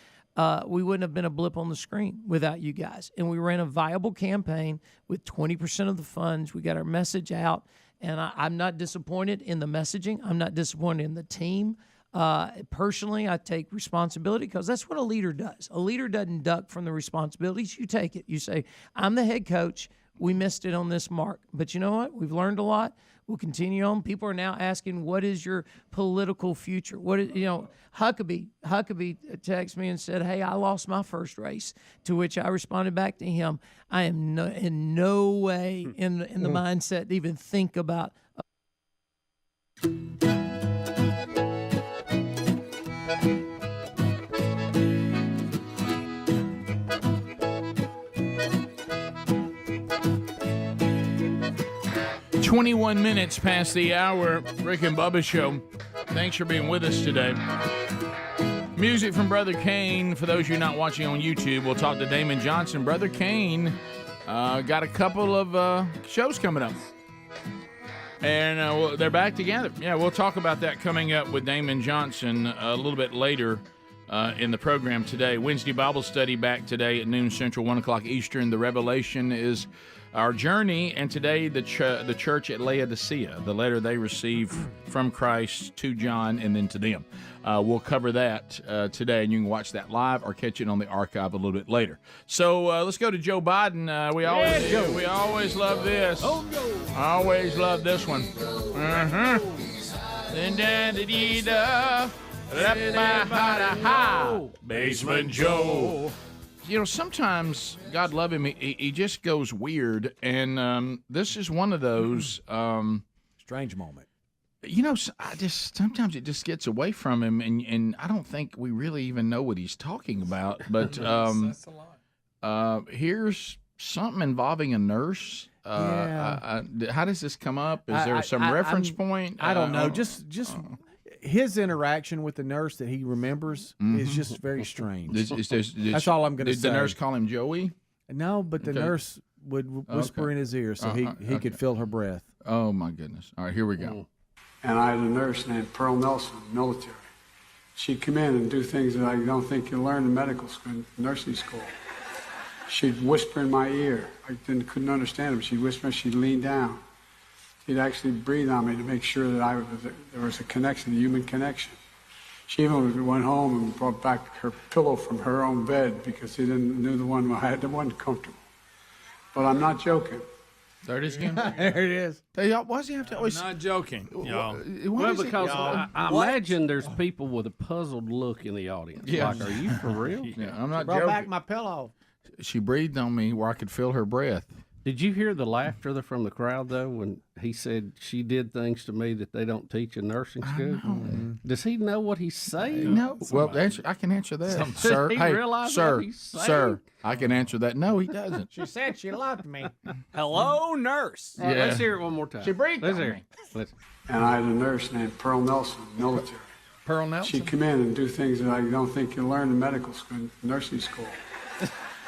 We wouldn't have been a blip on the screen without you guys. And we ran a viable campaign with 20% of the funds. We got our message out, and I'm not disappointed in the messaging. I'm not disappointed in the team. Personally, I take responsibility because that's what a leader does. A leader doesn't duck from the responsibilities. You take it. You say, I'm the head coach. We missed it on this mark. But you know what? We've learned a lot. We'll continue on. People are now asking, what is your political future? What is, you know, Huckabee texted me and said, hey, I lost my first race, to which I responded back to him, I am in no way in the mindset to even think about. 21 minutes past the hour, Rick and Bubba Show. Thanks for being with us today. Music from Brother Kane. For those of you not watching on YouTube, we'll talk to Damon Johnson. Brother Kane got a couple of shows coming up. And they're back together. Yeah, we'll talk about that coming up with Damon Johnson a little bit later in the program today. Wednesday Bible study back today at noon Central, 1 o'clock Eastern. The Revelation is our journey, and today the church at Laodicea, the letter they received from Christ to John and then to them. We'll cover that today, and you can watch that live or catch it on the archive a little bit later. So let's go to Joe Biden. We always love this. Oh, no. I always love this one. Basement Joe. You know, sometimes, God love him, he just goes weird, and this is one of those strange moment. You know, sometimes it just gets away from him, and I don't think we really even know what he's talking about. But here's something involving a nurse. How does this come up? Is there some reference point? I don't know. Just his interaction with the nurse that he remembers is just very strange. That's all I'm going to say. Did the nurse call him Joey? No, but the nurse would whisper in his ear so he could feel her breath. Oh, my goodness. All right, here we go. And I had a nurse named Pearl Nelson, military. She'd come in and do things that I don't think you learn in medical school, nursing school. She'd whisper in my ear. I couldn't understand her. She'd whisper, she'd lean down. She'd actually breathe on me to make sure that there was a connection, a human connection. She even went home and brought back her pillow from her own bed because she knew the one I had that wasn't comfortable. But I'm not joking. There it is again. There it is. Why does he have to always? I'm not joking, y'all. Well, because I imagine there's people with a puzzled look in the audience. Yeah. Like, are you for real? Yeah, I'm not Brought joking. back my pillow. She breathed on me where I could feel her breath. Did you hear the laughter from the crowd, though, when he said she did things to me that they don't teach in nursing school? Does he know what he's saying? No. Well, I can answer that, sir. He Hey, realize sir, what he's saying? sir, I can answer that. No, he doesn't. She said she loved me. Hello, nurse. All right, let's hear it one more time. She breathed Let's on hear me. it. Listen. And I had a nurse named Pearl Nelson, military. Pearl Nelson? She'd come in and do things that I don't think you learn in medical school, nursing school.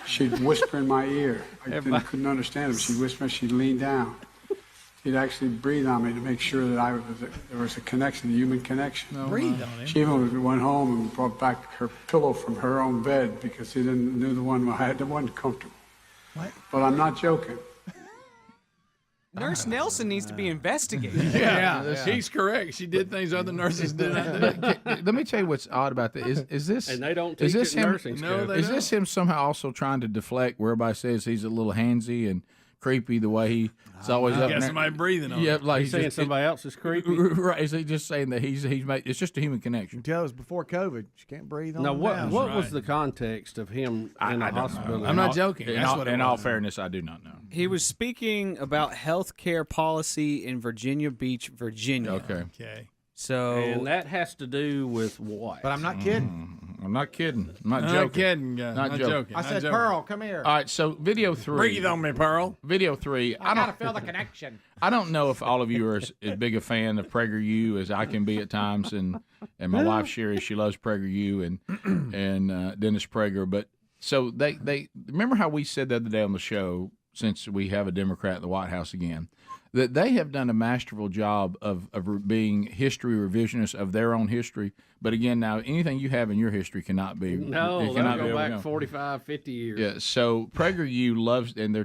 She'd whisper in my ear. I couldn't understand her. She'd whisper, she'd lean down. She'd actually breathe on me to make sure that there was a connection, a human connection. Breathe on him. She even went home and brought back her pillow from her own bed because she knew the one I had that wasn't comfortable. What? But I'm not joking. Nurse Nelson needs to be investigated. Yeah, he's correct. She did things other nurses did not do. Let me tell you what's odd about that. Is this? And they don't is teach this it in him? nursing school. Is this him somehow also trying to deflect where everybody says he's a little handsy and creepy the way he's always up Got there? somebody breathing on Yeah, him. like He's saying somebody else is creepy? Right? Is he just saying that he's made? It's just a human connection. Until it was before COVID. She can't breathe on Now, him what now. was the context of him in the hospital? I'm not joking. In all fairness, I do not know. He was speaking about health care policy in Virginia Beach, Virginia. Okay. So And that has to do with what? But I'm not kidding. I'm not kidding. I'm not Not joking. kidding, guys. Not joking. I said, Pearl, come here. All right, so video 3. Breathe on me, Pearl. Video 3. I gotta feel the connection. I don't know if all of you are as big a fan of PragerU as I can be at times, and my wife Sherry, she loves PragerU and Dennis Prager. But so they remember how we said the other day on the show, since we have a Democrat in the White House again, that they have done a masterful job of being history revisionists of their own history. But again, now anything you have in your history cannot be. No, it cannot they'll be go back overcome. 45, 50 years. Yeah, so PragerU loves, and they're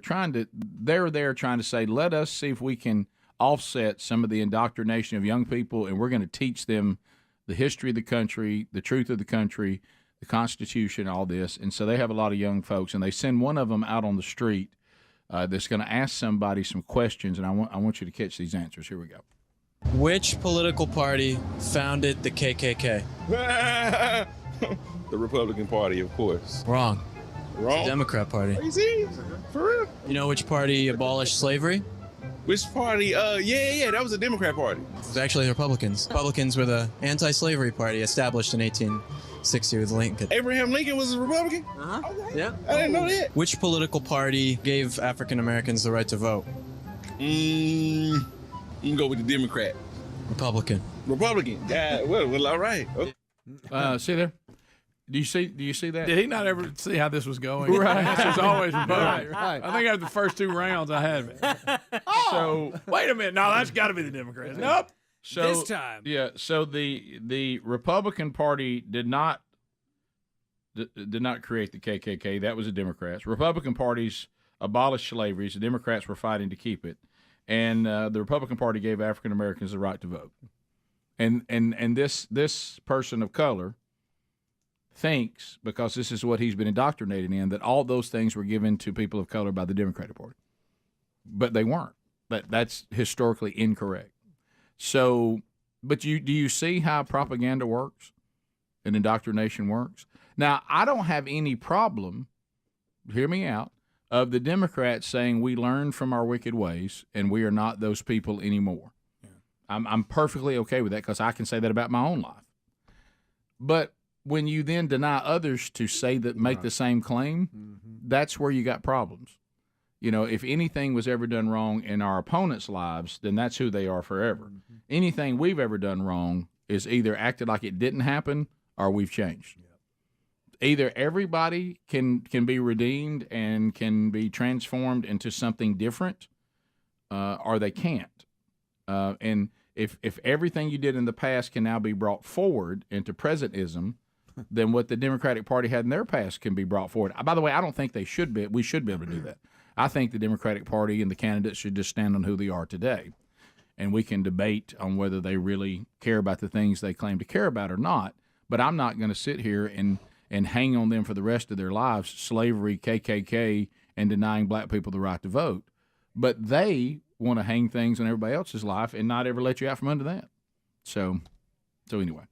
there trying to say, let us see if we can offset some of the indoctrination of young people, and we're going to teach them the history of the country, the truth of the country, the Constitution, all this. And so they have a lot of young folks, and they send one of them out on the street that's going to ask somebody some questions, and I want you to catch these answers. Here we go. Which political party founded the KKK? The Republican Party, of course. Wrong. Wrong? It's the Democrat Party. Are you serious? For real? You know which party abolished slavery? Which party? Yeah, that was the Democrat Party. It was actually the Republicans. Republicans were the anti-slavery party established in 1860 with Lincoln. Abraham Lincoln was a Republican? Uh-huh. Yeah. I didn't know that. Which political party gave African Americans the right to vote? You can go with the Democrat. Republican. Republican. Yeah, well, all right. Okay. See there? Do you see that? Did he not ever see how this was going? Right. This was always Republican. Right. I think after the first 2 rounds, I had it. So Wait a minute. No, that's got to be the Democrats. Nope. So, This time. Yeah, so the Republican Party did not create the KKK. That was the Democrats. Republican parties abolished slavery. The Democrats were fighting to keep it. And the Republican Party gave African Americans the right to vote. And this person of color thinks, because this is what he's been indoctrinated in, that all those things were given to people of color by the Democratic Party. But they weren't. That's historically incorrect. So, but do you see how propaganda works? and indoctrination works. Now, I don't have any problem, hear me out, of the Democrats saying we learned from our wicked ways and we are not those people anymore. Yeah. I'm perfectly okay with that because I can say that about my own life. But when you then deny others to say that, make the same claim, that's where you got problems. You know, if anything was ever done wrong in our opponents' lives, then that's who they are forever. Anything we've ever done wrong is either acted like it didn't happen or we've changed. Either everybody can be redeemed and can be transformed into something different, or they can't. And if everything you did in the past can now be brought forward into presentism, then what the Democratic Party had in their past can be brought forward. By the way, I don't think they should be. We should be able to do that. I think the Democratic Party and the candidates should just stand on who they are today, and we can debate on whether they really care about the things they claim to care about or not. But I'm not going to sit here and hang on them for the rest of their lives, slavery, KKK, and denying black people the right to vote. But they want to hang things on everybody else's life and not ever let you out from under that. So anyway,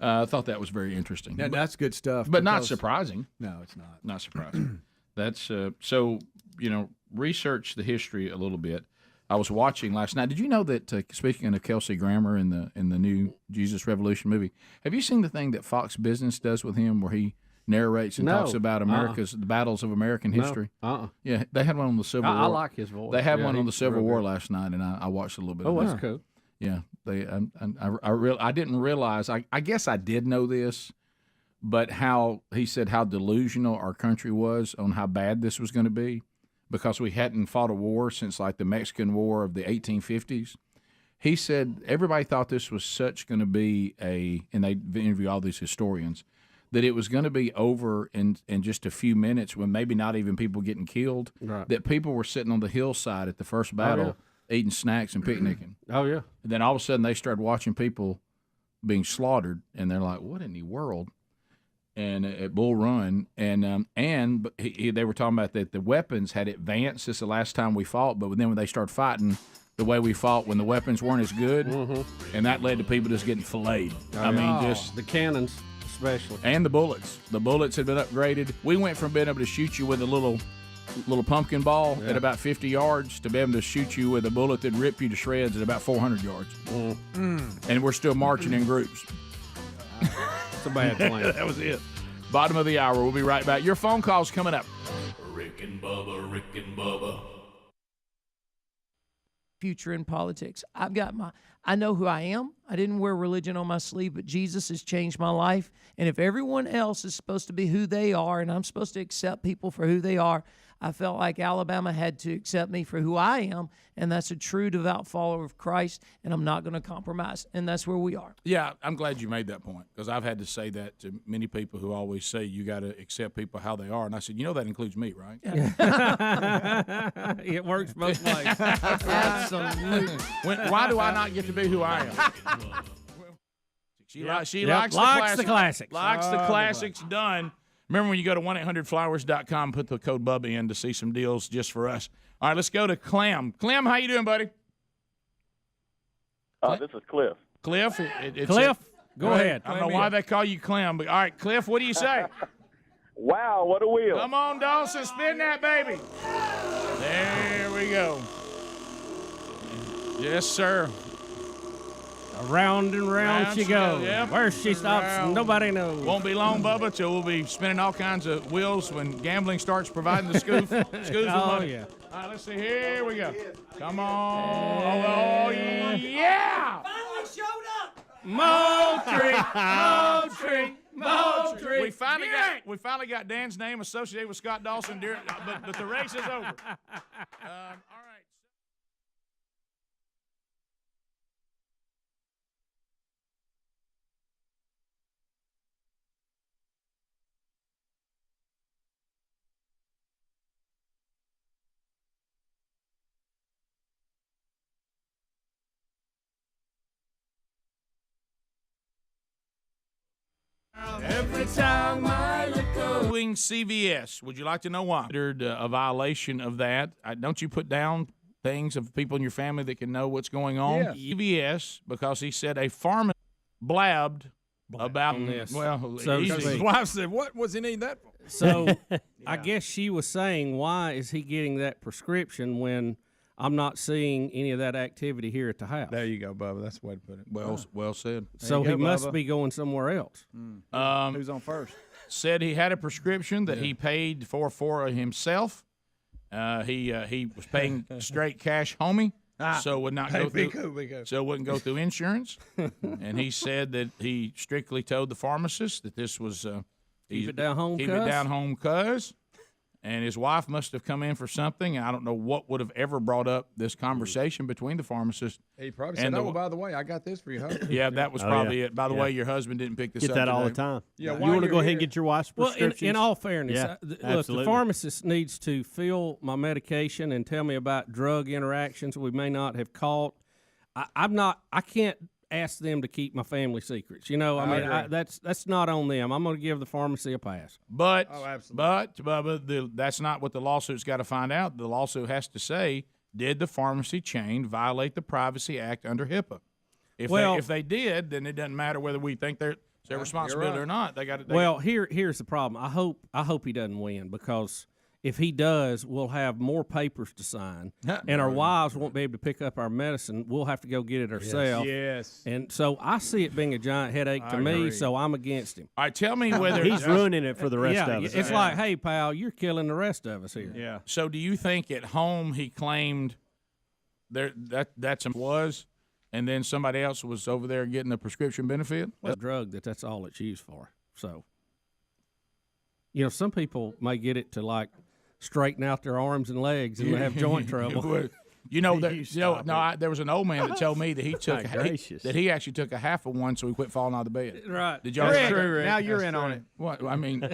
I thought that was very interesting. Yeah, that's good stuff. But not surprising. No, it's not. Not surprising. That's so, research the history a little bit. I was watching last night. Did you know that, speaking of Kelsey Grammer in the new Jesus Revolution movie, have you seen the thing that Fox Business does with him where he narrates and talks about the battles of American history? Yeah, they had one on the Civil War. I like his voice. They had one on the Civil War last night, and I watched a little bit of that. Oh, that's cool. Yeah, I didn't realize, I guess I did know this, but how he said how delusional our country was on how bad this was going to be, because we hadn't fought a war since like the Mexican War of the 1850s. He said everybody thought this was going to be and they interview all these historians, that it was going to be over in just a few minutes, when maybe not even people getting killed, that people were sitting on the hillside at the first battle eating snacks and picnicking. Oh, yeah. And then all of a sudden they started watching people being slaughtered, and they're like, what in the world? And at Bull Run, but they were talking about that the weapons had advanced since the last time we fought, but then when they started fighting the way we fought when the weapons weren't as good, and that led to people just getting filleted. Just the cannons especially. And the bullets. The bullets had been upgraded. We went from being able to shoot you with a little pumpkin ball at about 50 yards to be able to shoot you with a bullet that rip you to shreds at about 400 yards. And we're still marching in groups. It's a bad plan. That was it. Bottom of the hour. We'll be right back. Your phone call's coming up. Rick and Bubba. Future in politics. I know who I am. I didn't wear religion on my sleeve, but Jesus has changed my life. And if everyone else is supposed to be who they are, and I'm supposed to accept people for who they are, I felt like Alabama had to accept me for who I am, and that's a true, devout follower of Christ, and I'm not going to compromise, and that's where we are. Yeah, I'm glad you made that point, because I've had to say that to many people who always say you got to accept people how they are, and I said, that includes me, right? It works both ways. Absolutely. Why do I not get to be who I am? She likes the classics. Likes the classics. Done. Remember when you go to 1-800-Flowers.com, put the code Bubba in to see some deals just for us. All right, let's go to Clem. Clem, how you doing, buddy? This is Cliff. Cliff? Cliff, go ahead. I don't know why they call you Clem, but all right, Cliff, what do you say? Wow, what a wheel. Come on, Dawson, spin that baby. There we go. Yes, sir. Round and round she goes. Yep. Where she stops, nobody knows. Won't be long, Bubba, till we'll be spinning all kinds of wheels when gambling starts providing the schools with money. Yeah. All right, let's see. Here we go. Come on. Oh, yeah. Finally showed up. Moultrie. We finally got Dan's name associated with Scott Dawson, but the race is over. All right. Every time I look over. Doing CVS. Would you like to know why? Considered a violation of that. Don't you put down things of people in your family that can know what's going on? Yeah. CVS, because he said a pharmacist blabbed about this. Well, So easy. his wife said, "What was he need that for?" So I guess she was saying, why is he getting that prescription when I'm not seeing any of that activity here at the house? There you go, Bubba. That's the way to put it. Well said. So he must be going somewhere else. Who's on first? Said he had a prescription that he paid for himself. He was paying straight cash, homie. So would not go through. So it wouldn't go through insurance. And he said that he strictly told the pharmacist that this was Keep it down home, keep it down home, cuz. And his wife must have come in for something. I don't know what would have ever brought up this conversation between the pharmacist. He probably and said, "Oh, by the way, I got this for you, husband." Yeah, that was probably it. By the way, your husband didn't pick this up. Get that all the today. time. Yeah, you want to go ahead and get your wife's Well, prescriptions? in all fairness, Yeah, look, absolutely. the pharmacist needs to fill my medication and tell me about drug interactions we may not have caught. I can't ask them to keep my family secrets. You know, that's not on them. I'm going to give the pharmacy a pass. But Bubba, that's not what the lawsuit's got to find out. The lawsuit has to say, did the pharmacy chain violate the Privacy Act under HIPAA? If they did, then it doesn't matter whether we think it's their responsibility or not. They got it. Here's the problem. I hope he doesn't win, because if he does, we'll have more papers to sign, and our wives won't be able to pick up our medicine. We'll have to go get it ourselves. Yes. And so I see it being a giant headache to me, so I'm against him. All right, tell me whether he's ruining it for the rest of us. It's like, hey, pal, you're killing the rest of us here. Yeah. So do you think at home he claimed that's was, and then somebody else was over there getting a prescription benefit? Well, a drug that's all it's used for. So, some people may get it to straighten out their arms and legs and have joint trouble. There was an old man that told me that he took he actually took a half of one so he quit falling out of the bed. Right. Did y'all? Rick, now you're in on it. What? I mean,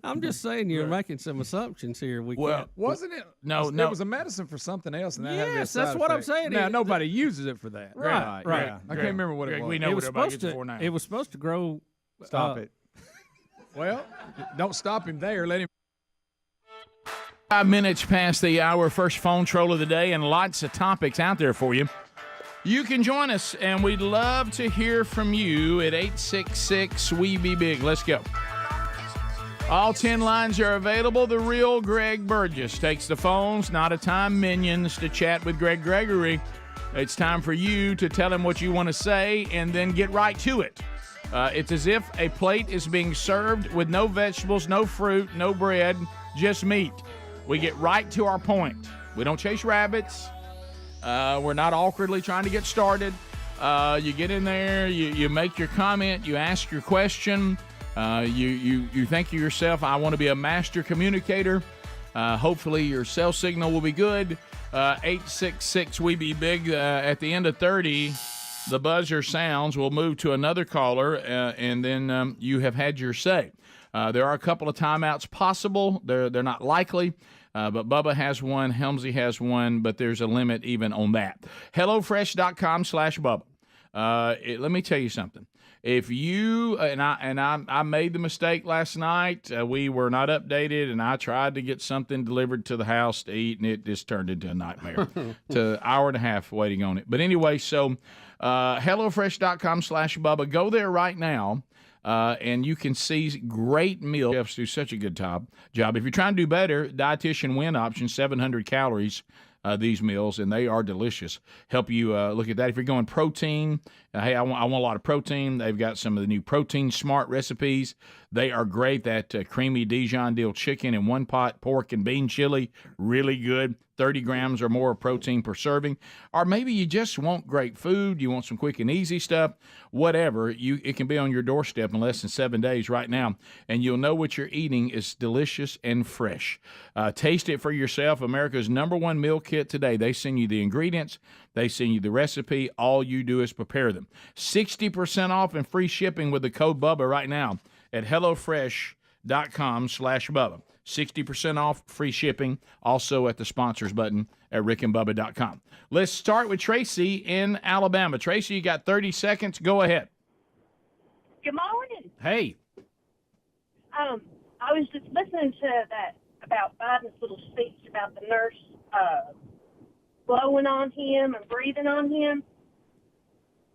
I'm just saying you're making some assumptions here. Wasn't it? No. It was a medicine for something else. And that had Yes, that's what I'm saying. Now nobody uses it for that. Right. Yeah. I can't remember what it was. We know It what was everybody supposed gets it for now. It was supposed to grow. Stop it. Well, don't stop him there. Let him. 5 minutes past the hour, first phone troll of the day, and lots of topics out there for you. You can join us, and we'd love to hear from you at 866-WE-BE-BIG. Let's go. All 10 lines are available. The real Greg Burgess takes the phones, not a time minions, to chat with Greg Gregory. It's time for you to tell him what you want to say and then get right to it. It's as if a plate is being served with no vegetables, no fruit, no bread, just meat. We get right to our point. We don't chase rabbits. We're not awkwardly trying to get started. You get in there, you make your comment, you ask your question. You think to yourself, I want to be a master communicator. Hopefully your cell signal will be good. 866-WE-BE-BIG. At the end of 30, the buzzer sounds. We'll move to another caller, and then you have had your say. There are a couple of timeouts possible. They're not likely. But Bubba has one, Helmsy has one, but there's a limit even on that. HelloFresh.com/Bubba. Let me tell you something. If you I made the mistake last night. We were not updated, and I tried to get something delivered to the house to eat, and it just turned into a nightmare. To an hour and a half waiting on it. But anyway, so HelloFresh.com/Bubba. Go there right now. And you can see great meals. Chefs do such a good job. If you're trying to do better, Dietitian Win option, 700 calories, these meals, and they are delicious. Help you look at that. If you're going protein, hey, I want a lot of protein. They've got some of the new Protein Smart recipes. They are great. That creamy Dijon dill chicken in one pot, pork and bean chili, really good. 30 grams or more of protein per serving. Or maybe you just want great food, you want some quick and easy stuff, whatever. It can be on your doorstep in less than 7 days right now, and you'll know what you're eating is delicious and fresh. Taste it for yourself. America's #1 meal kit today. They send you the ingredients. They send you the recipe. All you do is prepare them. 60% off and free shipping with the code Bubba right now at HelloFresh.com/Bubba. 60% off, free shipping, also at the sponsors button at rickandbubba.com. Let's start with Tracy in Alabama. Tracy, you got 30 seconds. Go ahead. Good morning. Hey. I was just listening to that about Biden's little speech about the nurse blowing on him and breathing on him.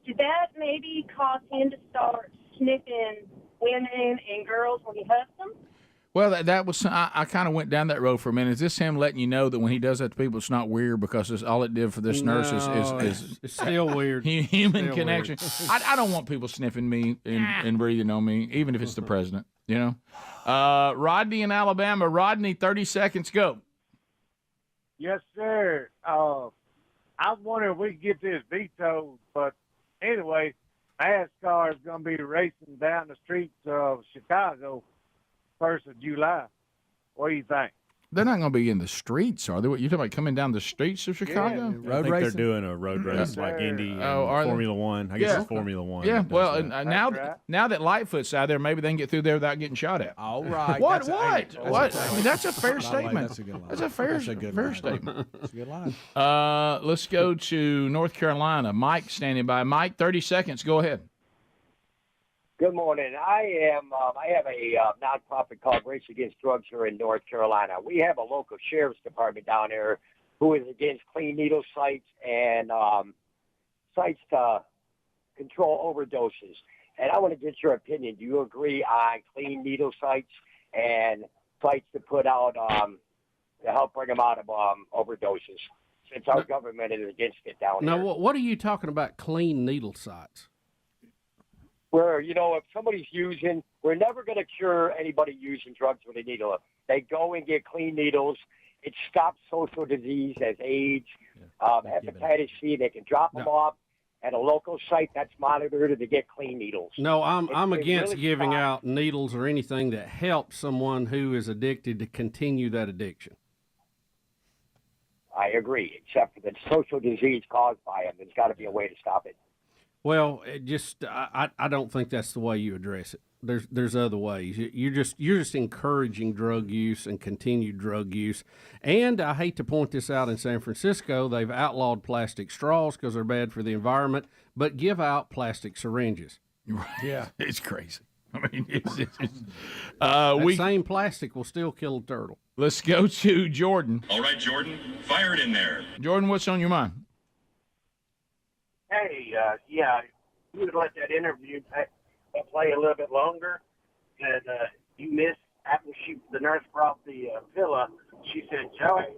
did that maybe cause him to start sniffing women and girls when he hugs them? Well, that was I kind of went down that road for a minute. Is this him letting you know that when he does that to people, it's not weird because it's, all it did for this nurse is it's still weird. Human Still connection. I don't want people sniffing me and breathing on me, even if it's the president. You know, Rodney in Alabama. Rodney, 30 seconds, go. Yes, sir. I was wondering if we could get this vetoed, but anyway, NASCAR is going to be racing down the streets of Chicago 1st of July. What do you think? They're not going to be in the streets, are they? What, you talking about coming down the streets of Chicago? I think they're doing a road race like Indy and Formula One. I guess it's Formula One. Yeah, well, and now that Lightfoot's out there, maybe they can get through there without getting shot at. All right. What? I mean, that's a fair statement. That's a good line. That's a fair line. statement. That's a good line. Let's go to North Carolina. Mike standing by. Mike, 30 seconds. Go ahead. Good morning. I have a nonprofit called Race Against Drugs here in North Carolina. We have a local sheriff's department down there who is against clean needle sites and sites to control overdoses. And I want to get your opinion. Do you agree on clean needle sites and sites to put out to help bring them out of overdoses? Since our government is against it down here. Now, what are you talking about? Clean needle sites? Where, if somebody's using, we're never going to cure anybody using drugs with a needle. They go and get clean needles. It stops social disease as AIDS, hepatitis C. They can drop them off at a local site that's monitored to get clean needles. No, I'm against really giving out needles or anything that helps someone who is addicted to continue that addiction. I agree, except for the social disease caused by them. There's got to be a way to stop it. Well, I don't think that's the way you address it. There's other ways. You're just encouraging drug use and continued drug use. And I hate to point this out, in San Francisco, they've outlawed plastic straws because they're bad for the environment, but give out plastic syringes. Yeah, it's crazy. I mean, same plastic will still kill a turtle. Let's go to Jordan. All right, Jordan, fire it in there. Jordan, what's on your mind? Hey, you would let that interview play a little bit longer, and you missed after the nurse brought the pill up. She said, "Joey,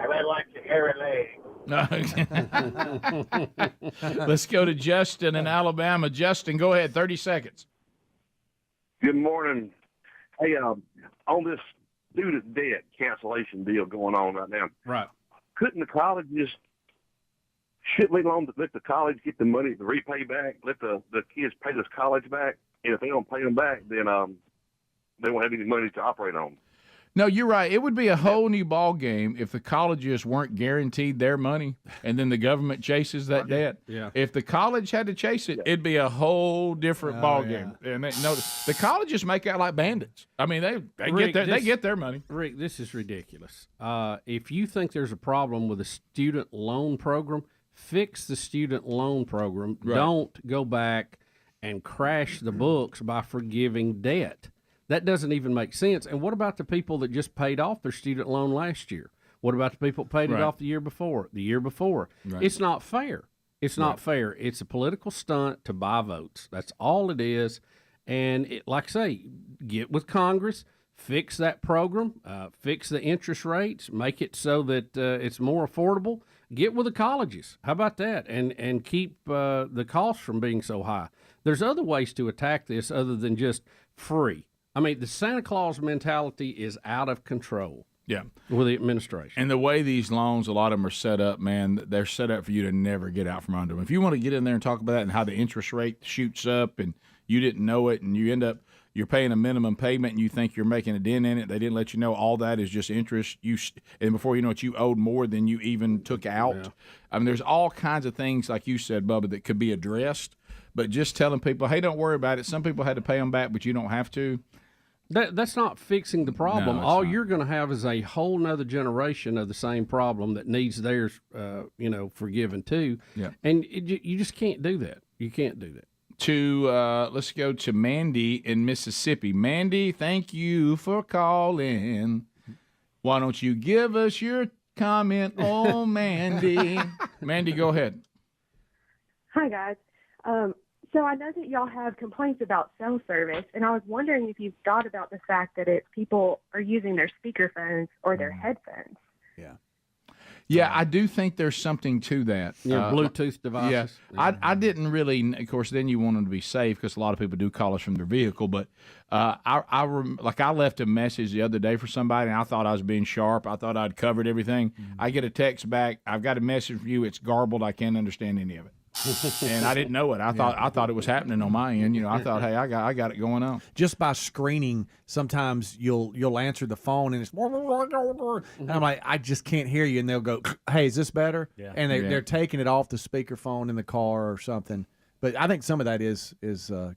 I really like your hairy leg." Let's go to Justin in Alabama. Justin, go ahead. 30 seconds. Good morning. Hey, on this student debt cancellation deal going on right now, right? Couldn't the colleges? Should we let the college get the money to repay back? Let the kids pay this college back, and if they don't pay them back, then they won't have any money to operate on. No, you're right. It would be a whole new ball game if the colleges weren't guaranteed their money, and then the government chases that debt. Yeah. If the college had to chase it, it'd be a whole different ball game. And the colleges make out like bandits. I mean, they get their money. Rick, this is ridiculous. If you think there's a problem with a student loan program, fix the student loan program. Right. Don't go back and crash the books by forgiving debt. That doesn't even make sense. And what about the people that just paid off their student loan last year? What about the people that paid it off the year before? Right. It's not fair. It's not fair. It's a political stunt to buy votes. That's all it is. And like I say, get with Congress, fix that program, fix the interest rates, make it so that it's more affordable. Get with the colleges. How about that? And keep the costs from being so high. There's other ways to attack this other than just free. I mean, the Santa Claus mentality is out of control. Yeah. With the administration. And the way these loans, a lot of them are set up, man, they're set up for you to never get out from under them. If you want to get in there and talk about that and how the interest rate shoots up and you didn't know it and you're paying a minimum payment and you think you're making a dent in it, they didn't let you know all that is just interest. And before you know it, you owed more than you even took out. Yeah. I mean, there's all kinds of things, like you said, Bubba, that could be addressed. But just telling people, hey, don't worry about it. Some people had to pay them back, but you don't have to. That's not fixing the problem. No, all you're going to have is a whole nother generation of the same problem that needs theirs, forgiven too. Yeah. And you just can't do that. You can't do that. Let's go to Mandy in Mississippi. Mandy, thank you for calling. Why don't you give us your comment on Mandy? Mandy, go ahead. Hi, guys. So I know that y'all have complaints about cell service, and I was wondering if you've thought about the fact that people are using their speakerphones or their headphones. Yeah, I do think there's something to that. Bluetooth devices. Yeah. I didn't really, of course, then you want them to be safe because a lot of people do call us from their vehicle. But I left a message the other day for somebody, and I thought I was being sharp. I thought I'd covered everything. I get a text back. I've got a message from you. It's garbled. I can't understand any of it. And I didn't know it. I thought it was happening on my end. I thought, hey, I got it going on. Just by screening, sometimes you'll answer the phone and it's and I'm like, I just can't hear you, and they'll go, hey, is this better? Yeah. And they're taking it off the speakerphone in the car or something. But I think some of that is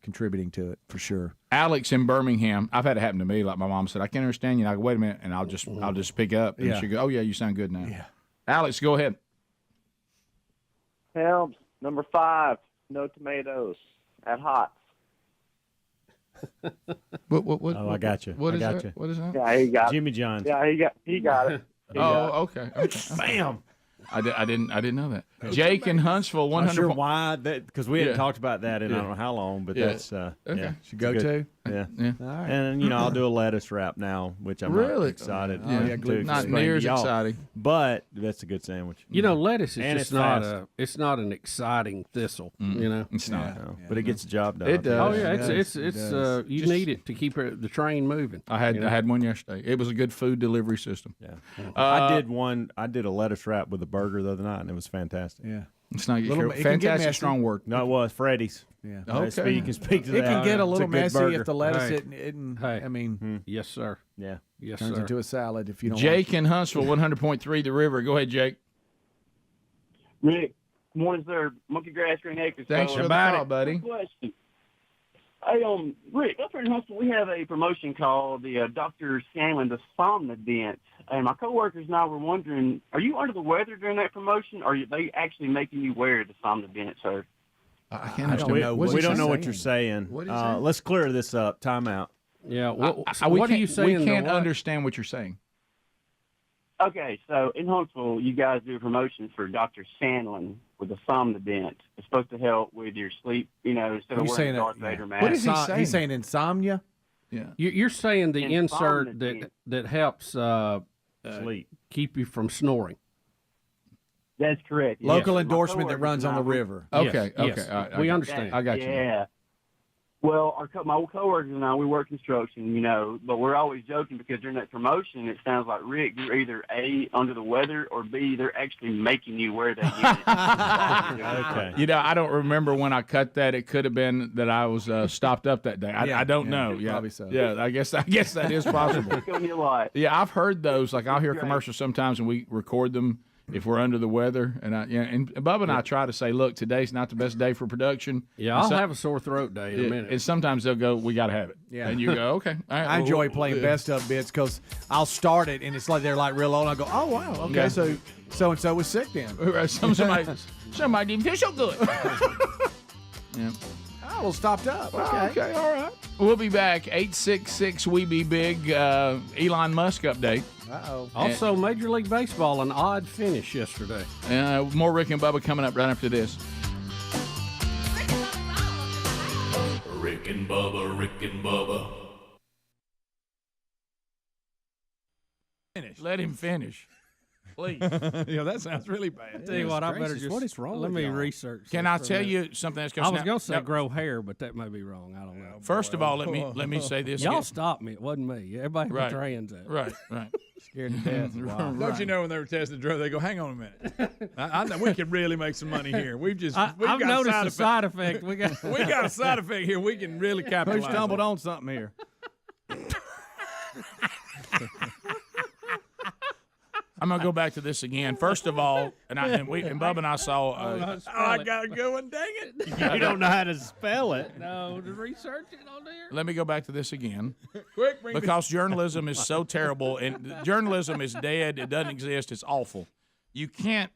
contributing to it for sure. Alex in Birmingham, I've had it happen to me. Like my mom said, I can't understand you. And I go, wait a minute, and I'll just pick up, and she go, oh yeah, you sound good now. Yeah. Alex, go ahead. Helms, number 5, no tomatoes at Hots. What? Oh, I got you. What I is got that? you. What is that? Yeah, he got it. Jimmy John's. Yeah, he got it. Okay. Bam. I didn't know that. Jake in Huntsville, 100. Not sure why that, because we hadn't Yeah. talked about that in I don't know how long, but Yeah. that's Okay. Should go to? Yeah. Yeah. All right. And I'll do a lettuce wrap now, which I'm Really? not excited. Yeah, to gluten Not explain near to as y'all. exciting. But that's a good sandwich. Lettuce is And just it's fast. it's not an exciting thistle. It's not. But it gets the job done. It does. Oh yeah, It it's does. you need it to keep the train moving. I had one yesterday. It was a good food delivery system. Yeah. I did a lettuce wrap with a burger the other night, and it was fantastic. Yeah. It's not It can get fantastic, messy. strong word. No, it was Freddy's. Yeah. Okay. You can speak to that. It can get a It's little good messy burger. if the lettuce Hey. isn't. Hey. I mean, Yes, sir. Yeah. Yes, turns sir. into a salad if you don't. Jake in Huntsville, 100.3 The River. Go ahead, Jake. Rick, morning, sir. Monkey Grass, Green Acres. Thanks for the About call, buddy. Question. Hey, Rick, up here in Huntsville, we have a promotion called the Dr. Scanlon, the Somnodent. And my coworkers and I were wondering, are you under the weather during that promotion, or are they actually making you wear the Somnodent, sir? I can't understand. We don't know what you're saying. What is that? Let's clear this up. Time out. Yeah. What are you saying? We can't understand what you're saying. Okay, so in Huntsville, you guys do a promotion for Dr. Scanlon with the Somnodent. It's supposed to help with your sleep, instead of wearing a Darth Vader mask. What is he saying? He's saying insomnia. Yeah. You're saying the insert Insomnodent. that helps Sleep. keep you from snoring. That's correct. Local yes. endorsement that runs on the river. Okay. Yes. Okay. All right, We I got understand. you. I got you. Yeah. Well, my coworkers and I, we work construction, but we're always joking because during that promotion, it sounds like, Rick, you're either A, under the weather, or B, they're actually making you wear that unit. Okay. I don't remember when I cut that. It could have been that I was stopped up that day. I don't know. Yeah, probably so. Yeah, I guess that is possible. Rick on your life. Yeah, I've heard those. Like I'll hear commercials sometimes, and we record them if we're under the weather. And and Bubba and I try to say, look, today's not the best day for production. Yeah, I'll have a sore throat day in a minute. And sometimes they'll go, we got to have it. Yeah. And you go, okay. All right, I enjoy playing best of bits because I'll start it and it's like they're like real old. I go, oh wow, okay, Yeah. so and so was sick then. Somebody didn't feel so good. Yeah. Oh, well, stopped up. Okay. Okay, all right. We'll be back. 866 We Be Big. Elon Musk update. Uh-oh. Also, Major League Baseball, an odd finish yesterday. More Rick and Bubba coming up right after this. Rick and Bubba, Rick and Bubba. Let him finish. Please. That sounds really bad. Tell you what, I better just. What is wrong Let with me y'all? research. Can this I for a tell minute. you something that's I was going to say grow hair, but that may be wrong. I don't know. First of all, let me say this. Y'all stopped me. It wasn't me. Everybody Right. put their hands up. Right. Scared to death. Wow. Don't you know when they were testing the drug, they go, hang on a minute. I know we could really make some money here. We've I've got noticed a a side effect. We got we got a side effect here. We can really capitalize. Who stumbled on something here? I'm gonna go back to this again. First of all, and Bubba and I saw. I got a good one. Dang it! You don't know how to spell it. no to research it on there. Let me go back to this again. Quick, bring Because journalism is so terrible, and journalism is dead. It doesn't exist. It's awful. You can't.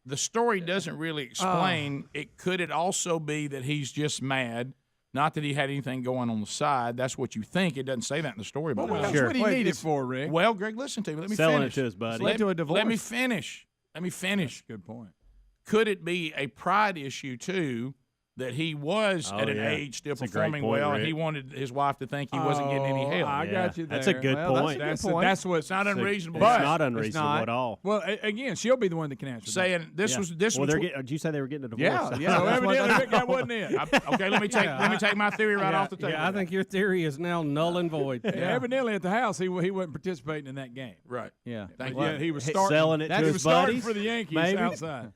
The story doesn't really explain. Could it also be that he's just mad? Not that he had anything going on the side. That's what you think. It doesn't say that in the story. But That's what he needed for, Rick. Well, Greg, listen to me. Let me Selling finish. it to his buddy. Led to a divorce. Let me finish. Good point. Could it be a pride issue too? that he was at an age still performing well, and he wanted his wife to think he wasn't getting any help. I got you there. That's a good point. That's what it's not unreasonable. It's not unreasonable at all. Well, again, she'll be the one that can answer. Saying this was this. Well, did you say they were getting a divorce? Yeah. So evidently that wasn't it. Okay, let me take my theory right off the table. Yeah, I think your theory is now null and void. Evidently at the house he wasn't participating in that game. Right. Yeah. He was starting, selling it to his buddies for the Yankees outside.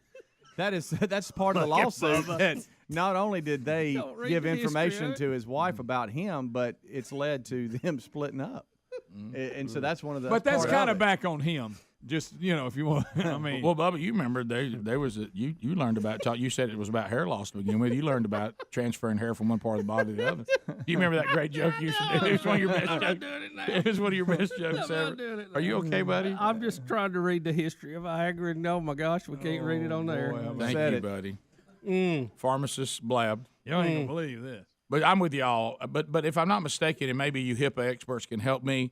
That's part of the lawsuit. That not only did they give information to his wife about him, but it's led to them splitting up. And so that's one of the. But that's kind of back on him. Just if you want. I mean, well, Bubba, you remember there was you learned about you said it was about hair loss to begin with. You learned about transferring hair from one part of the body to the other. Do you remember that great joke you used to do? It was one of your best jokes. It was one of your best jokes ever. Are you okay, buddy? I'm just trying to read the history of Viagra, and oh my gosh, we can't read it on there. Thank you, buddy. Pharmacist blabbed. You ain't gonna believe this. But I'm with y'all. But if I'm not mistaken, and maybe you HIPAA experts can help me.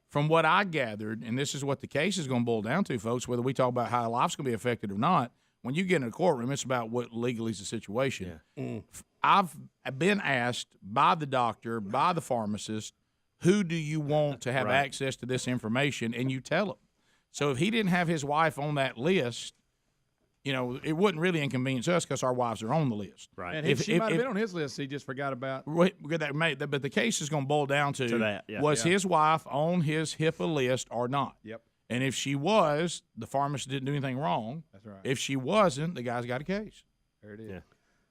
From what I gathered, and this is what the case is going to boil down to, folks, whether we talk about how life's going to be affected or not, when you get in a courtroom, it's about what legally is the situation. Yeah. I've been asked by the doctor, by the pharmacist, who do you want to have access to this information, and you tell them. So if he didn't have his wife on that list, it wouldn't really inconvenience us because our wives are on the list. Right. And she might have been on his list. He just forgot about. But the case is going to boil down to that. Yeah. Was his wife on his HIPAA list or not? Yep. And if she was, the pharmacist didn't do anything wrong. That's right. If she wasn't, the guy's got a case. There it is. Yeah.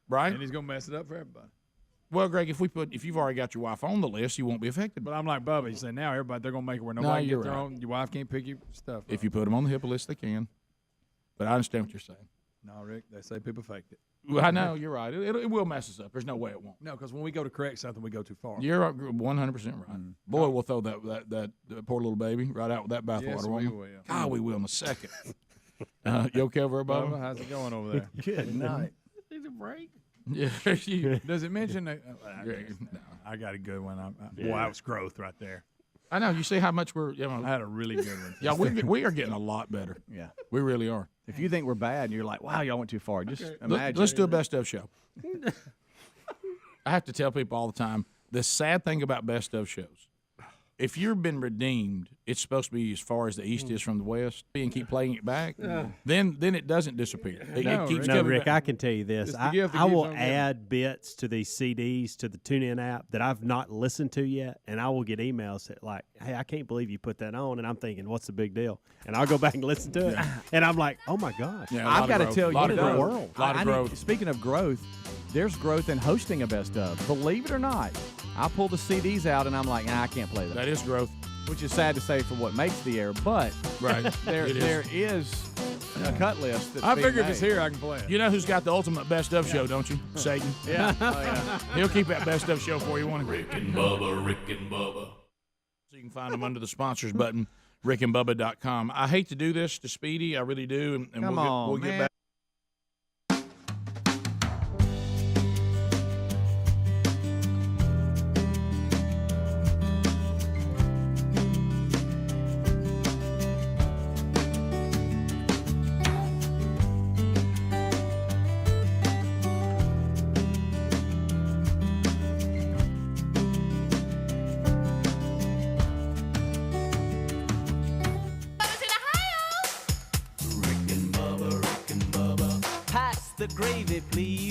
Right. And he's going to mess it up for everybody. Well, Greg, if you've already got your wife on the list, you won't be affected. But I'm like Bubba. He said now everybody they're going to make it where nobody can get their own. Your wife can't pick your stuff. If you put them on the HIPAA list, they can. But I understand what you're saying. No, Rick, they say people faked it. Well, I know, you're right. It will mess us up. There's no way it won't. No, because when we go to correct something, we go too far. You're 100% right. Boy, we'll throw that poor little baby right out with that bathwater. Yes, we will. God, we will in a second. You okay over there, Bubba? How's it going over there? Good night. Need a break? Yeah. Does it mention that? No, I got a good one. Boy, that was growth right there. I know. You see how much we're. I had a really good one. Yeah, we are getting a lot better. Yeah, we really are. If you think we're bad, and you're like, wow, y'all went too far. Just imagine. Let's do a best of show. I have to tell people all the time. The sad thing about best of shows, if you've been redeemed, it's supposed to be as far as the East is from the West, and keep playing it back. Then it doesn't disappear. It keeps coming Rick, back. I can tell you this: I will add bits to these CDs to the TuneIn app that I've not listened to yet, and I will get emails that like, "Hey, I can't believe you put that on," and I'm thinking, "What's the big deal?" And I'll go back and listen to it, and I'm like, "Oh my gosh!" Yeah, I've got to tell you, what in the world? A lot of growth. Speaking of growth, there's growth in hosting a best of. Believe it or not, I pull the CDs out and I'm like, I can't play that. That is growth. Which is sad to say for what makes the air, but there is a cut list. That's I figure made. if it's here, I can play it. You know who's got the ultimate best of show, don't you? Satan. Yeah. Oh, yeah. He'll keep that best of show for you, won't he? Rick and Bubba. So you can find them under the sponsors button, rickandbubba.com. I hate to do this to Speedy. I really do. And we'll get back.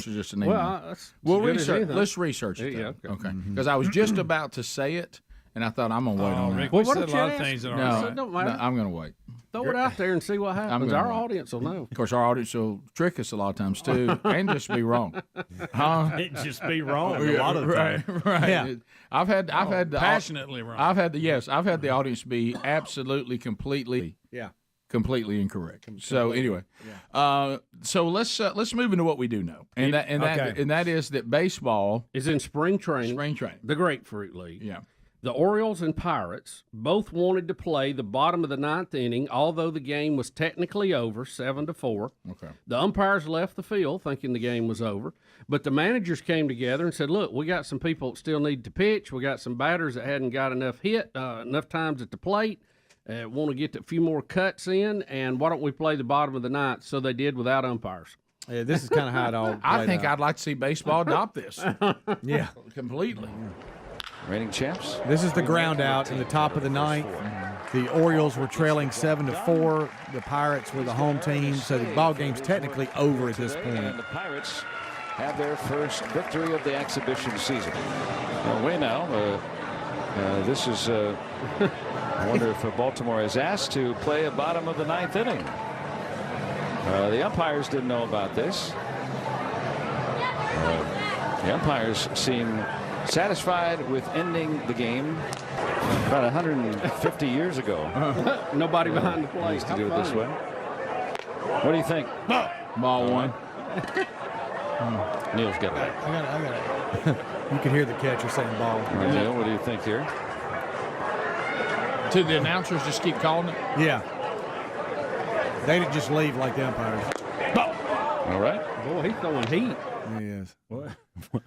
Just a name. Let's research it. Yeah, okay. Because I was just about to say it, and I thought I'm gonna wait on Rick, that. we said a lot of things that aren't no, I'm gonna wait. Throw it out there and see what happens. Our audience will know. Of course, our audience will trick us a lot of times too, and just be wrong. It just be wrong a lot of the time. Right. Yeah. I've had the passionately wrong. I've had the audience be absolutely, completely incorrect. So anyway, so let's move into what we do know, and that is that baseball is in spring training. The Grapefruit League. Yeah. The Orioles and Pirates both wanted to play the bottom of the ninth inning, although the game was technically over, 7-4. Okay. The umpires left the field thinking the game was over, but the managers came together and said, look, we got some people that still need to pitch. We got some batters that hadn't got enough times at the plate. Want to get a few more cuts in, and why don't we play the bottom of the ninth? So they did without umpires. Yeah, this is kind of how it all. I played think out. I'd like to see baseball adopt this. Yeah, completely. Reigning champs. This is the ground out in the top of the ninth. The Orioles were trailing 7-4. The Pirates were the home team, so the ball game's technically over at this point. And the Pirates have their first victory of the exhibition season. Away now. This is. I wonder if Baltimore is asked to play a bottom of the ninth inning. The umpires didn't know about this. The umpires seem satisfied with ending the game about 150 years ago. Nobody behind the plate. Used to do it this way. What do you think? Ball one. Neil's got it. I got it. You can hear the catcher saying ball. Neil, what do you think here? Do the announcers just keep calling it? Yeah. They didn't just leave like the umpires. All right. Boy, he's throwing heat. He is. What?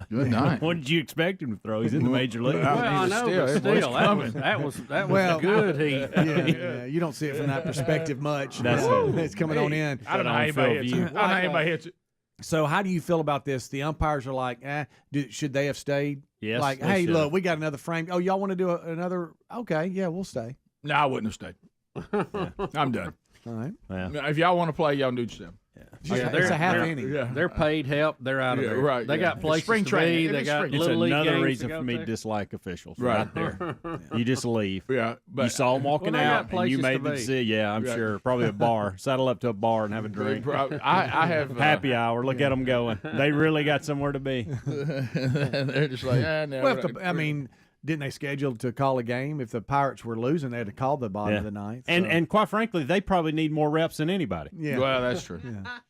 Good night. What did you expect him to throw? He's in the major league. Well, I know, but still, that was Well, good heat. Yeah, you don't see it from that perspective much. That's it's coming on in. I don't know how anybody hits it. I don't know how anybody hits it. So how do you feel about this? The umpires are like, should they have stayed? Yes. Like, they hey, should. look, we got another frame. Oh, y'all want to do another? Okay, yeah, we'll stay. No, I wouldn't have stayed. I'm done. All right. Yeah. If y'all want to play, y'all do stuff. It's a half inning. Yeah. They're paid help. They're out of Yeah, there. right, They yeah. got places Spring to training. be. They It's got spring- It's little league another games reason to for go me to. to dislike officials. Right. Right there. You just leave. Yeah, but You saw them walking Well, they got out, and you places made to the be. decision. Yeah, I'm Right. sure. Probably a bar. Saddle up to a bar and have a drink. I have Happy hour. Look at them going. They really got somewhere to be. They're just like, no. Well, didn't they schedule to call a game? If the Pirates were losing, they had to call the bottom of the ninth. And quite frankly, they probably need more reps than anybody. Yeah. Well, that's true.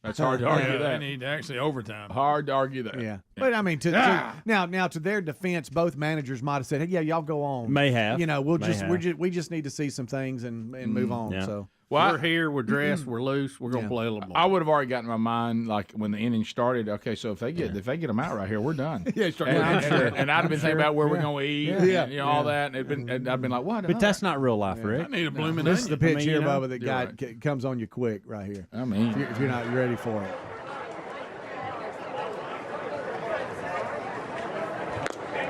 That's hard to argue that. They need actually overtime. Hard to argue that. Yeah, but I mean, now to their defense, both managers might have said, "Hey, yeah, y'all go on." May have. You know, May we just need to see some things and move on. Yeah. So We're here. We're dressed. We're loose. We're gonna play a little more. I would have already gotten in my mind like when the inning started. Okay, so if they get them out right here, we're done. Yeah, and I'd have been thinking about where we're going to eat, and, all that, and I'd been like, what? But that's not real life, Rick. I need a blooming this is the pitch here, you know, Bubba, that comes on you quick right here. I mean, if you're not ready for it.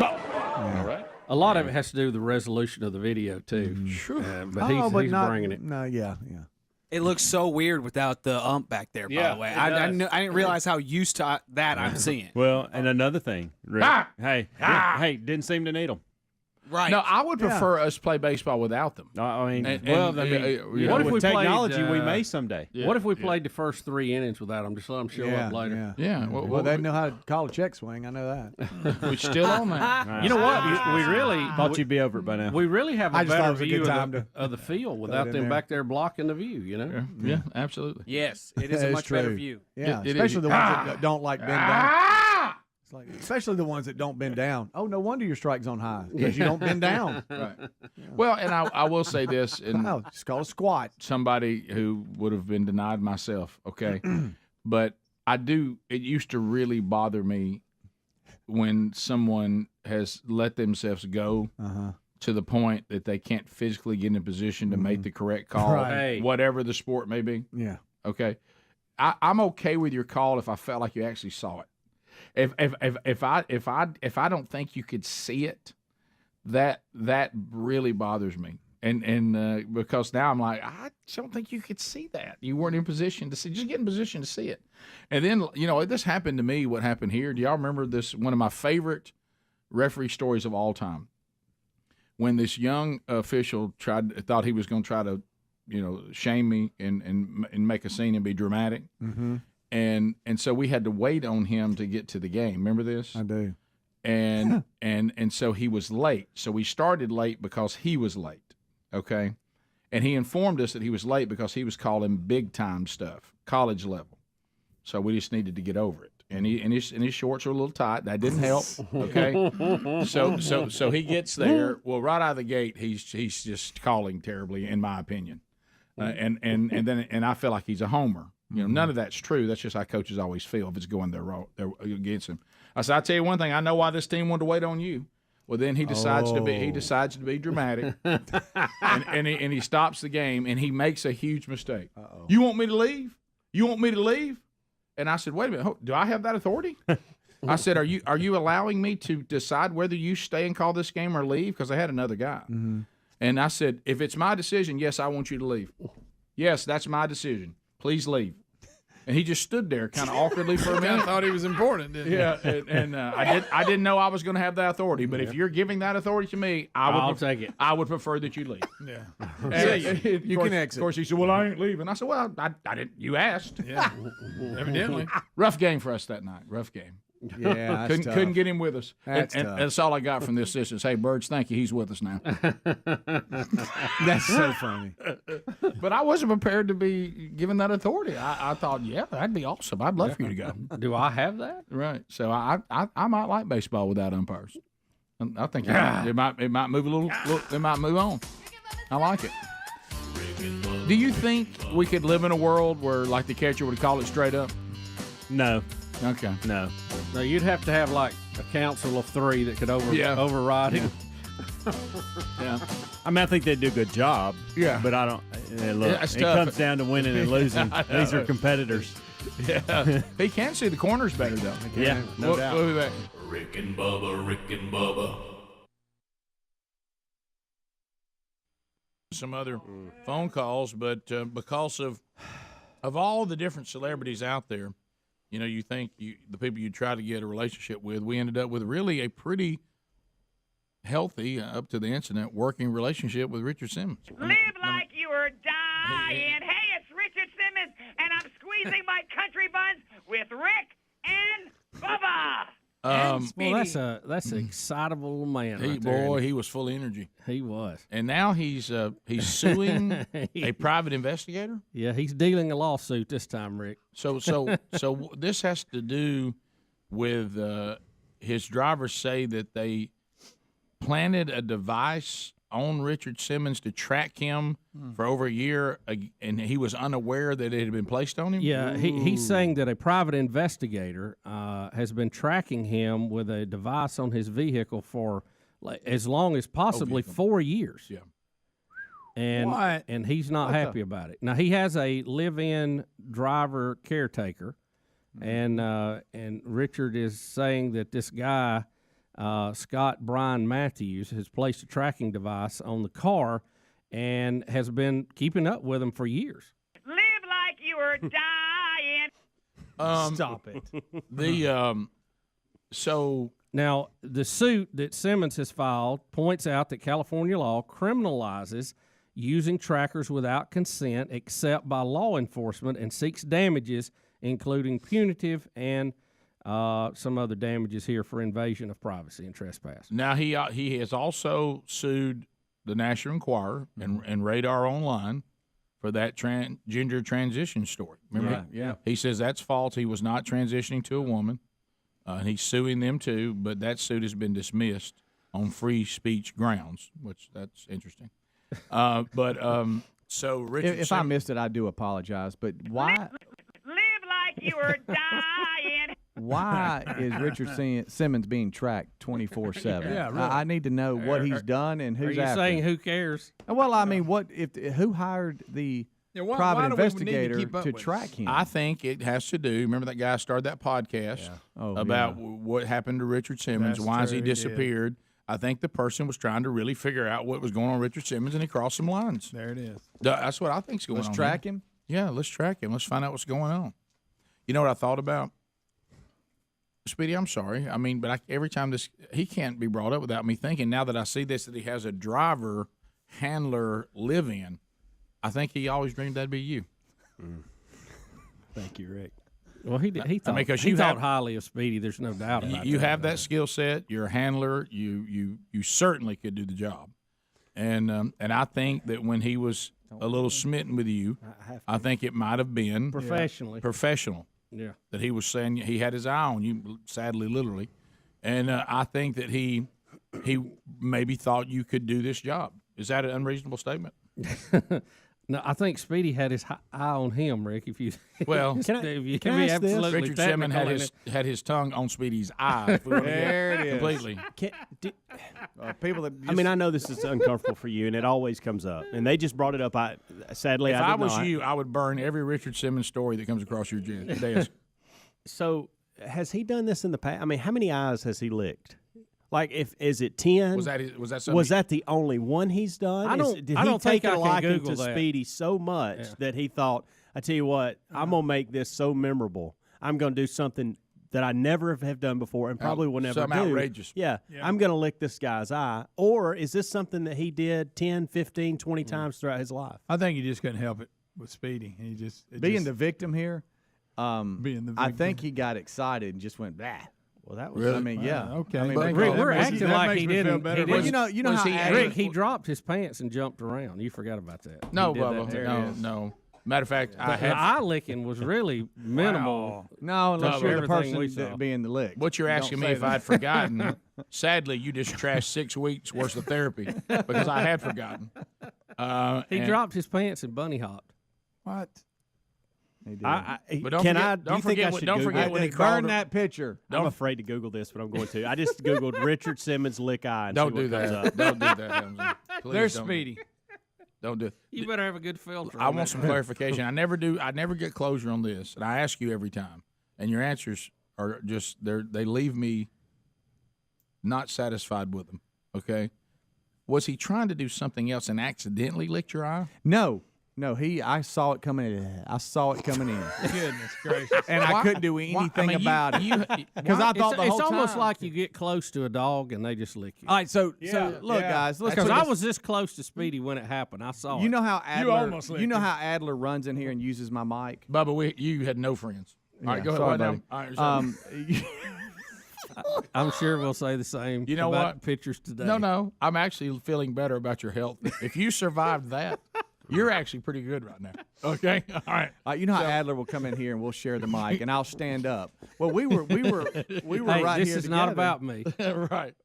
All right. A lot of it has to do with the resolution of the video too. Sure. But he's bringing it. No, yeah. It looks so weird without the ump back there, by Yeah, the way. it I does. didn't realize how used to that I'm seeing. Well, and another thing, Rick. Hey, didn't seem to need them. Right. No, I would prefer us play baseball without them. I mean, what if with we technology, played, we may someday. Yeah. What if we played the first 3 innings without them? Just let them show up later. Yeah. Well, they know how to call a check swing. I know that. We still on that. You know what? We really Thought you'd be over it by now. We really have a I just thought better it was a view good time of the field it without in them there. back there blocking the view. You know. Yeah, absolutely. Yes, it is That a is much better true. view. Yeah, It is. especially the ones that don't like bend down. It's like, especially the ones that don't bend down. Oh, no wonder your strike zone high because you don't bend down. Right. Well, and I will say this, and No, it's called a squat. somebody who would have been denied myself, okay, but I do. It used to really bother me when someone has let themselves go to the point that they can't physically get in a position to make the correct call, Right. whatever the sport may be. Yeah. Okay, I'm okay with your call if I felt like you actually saw it. If I don't think you could see it, that really bothers me. And because now I'm like, I don't think you could see that. You weren't in position to see. Just get in position to see it. And then this happened to me. What happened here? Do y'all remember this? One of my favorite referee stories of all time. When this young official thought he was going to try to, shame me and make a scene and be dramatic. Mm-hmm. And so we had to wait on him to get to the game. Remember this? I do. And and so he was late. So we started late because he was late. Okay. And he informed us that he was late because he was calling big time stuff, college level. So we just needed to get over it. And his shorts are a little tight. That didn't help. Okay. So he gets there. Well, right out of the gate, he's just calling terribly, in my opinion. And then I feel like he's a homer. None of that's true. That's just how coaches always feel if it's going their against him. I said, I tell you one thing. I know why this team wanted to wait on you. Well, then he decides to be dramatic, and he stops the game and he makes a huge mistake. You want me to leave? You want me to leave? And I said, wait a minute, do I have that authority? I said, are you allowing me to decide whether you stay and call this game or leave? Because I had another guy. Mm-hmm. And I said, if it's my decision, yes, I want you to leave. Yes, that's my decision. Please leave. And he just stood there kind of awkwardly for a minute. I thought he was important, didn't he? And I didn't know I was going to have that authority. But if you're giving that authority to me, I'll take it. I would prefer that you leave. Yeah. You can exit. Of course, he said, well, I ain't leaving. I said, well, I didn't. You asked. Yeah. Evidently. Rough game for us that night. Rough game. Yeah, that's tough. couldn't get him with us. That's and tough. that's all I got from this assistant. Hey, Birds, thank you. He's with us now. That's so funny. But I wasn't prepared to be given that authority. I thought, yeah, that'd be awesome. I'd love for you to go. Do I have that? Right. So I might like baseball without umpires. I think it might move a little. It might move on. I like it. Do you think we could live in a world where, like, the catcher would call it straight up? No. Okay. No. No, you'd have to have like a council of 3 that could override him. Yeah. I mean, I think they do a good job. Yeah. But I don't. Look, it's it tough. comes down to winning and losing. These are competitors. Yeah. He can see the corners better, though. Yeah, no doubt. We'll be back. Rick and Bubba. Some other phone calls, but because of all the different celebrities out there, you know, you think the people you try to get a relationship with, we ended up with really a pretty healthy, up to the incident, working relationship with Richard Simmons. Live like you were dying. Hey, it's Richard Simmons, and I'm squeezing my country buns with Rick and Bubba. Well, that's an excitable little man. Right there. He was full of energy. He was. And now he's suing a private investigator. Yeah, he's dealing a lawsuit this time, Rick. So this has to do with his drivers say that they planted a device on Richard Simmons to track him for over a year, and he was unaware that it had been placed on him? Yeah, he's saying that a private investigator has been tracking him with a device on his vehicle for as long as possibly 4 years. Yeah. And he's not happy about it. Now, he has a live-in driver caretaker, and Richard is saying that this guy, Scott Brian Matthews, has placed a tracking device on the car and has been keeping up with him for years. Live like you were dying. Stop it. So now the suit that Simmons has filed points out that California law criminalizes using trackers without consent except by law enforcement and seeks damages, including punitive and some other damages here for invasion of privacy and trespass. Now he has also sued the National Enquirer and Radar Online for that gender transition story. Remember? Yeah. He says that's false. He was not transitioning to a woman. And he's suing them too, but that suit has been dismissed on free speech grounds, which that's interesting. So Richard, If I missed it, I do apologize. But why? Live like you were dying. Why is Richard Simmons being tracked 24/7? Yeah, really. I need to know what he's done and who's Are you after saying him. who cares? Well, I mean, who hired the private investigator to track him? I think it has to do. Remember that guy started that podcast about what happened to Richard Simmons. That's why has true, he he did. disappeared? I think the person was trying to really figure out what was going on with Richard Simmons, and he crossed some lines. There it is. That's what I think's going on. Let's track him. Yeah, let's track him. Let's find out what's going on. You know what I thought about? Speedy, I'm sorry. I mean, but every time he can't be brought up without me thinking, now that I see this, that he has a driver, handler, live-in, I think he always dreamed that'd be you. Thank you, Rick. Well, he thought, because he you thought have- highly of Speedy. There's no doubt about You that. have that skill set. You're a handler. You certainly could do the job. And I think that when he was a little smitten with you, I think it might have been professional. Yeah. That he was saying he had his eye on you, sadly, literally. And I think that he maybe thought you could do this job. Is that an unreasonable statement? No, I think Speedy had his eye on him, Rick. If you Well, can I ask this? Richard Simmons had his tongue on Speedy's eye. If we want to There get it is. completely. People that I mean, I know this is uncomfortable for you, and it always comes up. And they just brought it up. Sadly, If I I did was not. you, I would burn every Richard Simmons story that comes across your desk. So has he done this in the past? I mean, how many eyes has he licked? Like, is it 10? Was that Was that the only one he's done? Did he take a liking to that. Speedy so much that he thought, I tell you what, I'm gonna make this so memorable. I'm gonna do something that I never have done before and probably will never do. Something outrageous. Yeah, I'm going to lick this guy's eye. Or is this something that he did 10, 15, 20 times throughout his life? I think he just couldn't help it with Speedy. He just being the victim here. Being the victim. I think he got excited and just went blah. Well, that was. Really? I mean, yeah. Okay. I mean, But Rick, we're acting like he didn't. Well, you know how Rick, he dropped his pants and jumped around. You forgot about that. No, He did that Bubba. too. No. Matter of fact, I The have. eye licking was really minimal. No, unless you're the everything we person saw. being the lick. What you're asking me if I'd forgotten, sadly, you just trashed 6 weeks worth of therapy because I had forgotten. He dropped his pants and bunny hopped. What? He did. But don't Can forget, I? don't Do you think forget, I when- should don't Google forget it? when he Burn called that picture. I'm afraid to Google this, but I'm going to. I just Googled Richard Simmons lick eye. And Don't see do what comes that. up. Don't do that, Helmsley. Please There's don't. Speedy. Don't do it. You better have a good filter. I on want that. some clarification. I never get closure on this, and I ask you every time, and your answers are just they leave me not satisfied with them. Okay, was he trying to do something else and accidentally licked your eye? No. I saw it coming in. I saw it coming in. Goodness gracious. And I couldn't do anything about it. Because I thought the whole It's almost time. like you get close to a dog and they just lick you. All right, so look, guys, let's Because put I this- was this close to Speedy when it happened. I saw it. You know how Adler. almost licked him. how Adler runs in here and uses my mic. Bubba, you had no friends. All right, go sorry, ahead. buddy. All right, I'm sure we'll say the same. You know about what? Pictures today. No, I'm actually feeling better about your health. If you survived that, you're actually pretty good right now. Okay, all right. You know how Adler will come in here and we'll share the mic, and I'll stand up. Well, we were Hey, right this here is not together. about me. Right.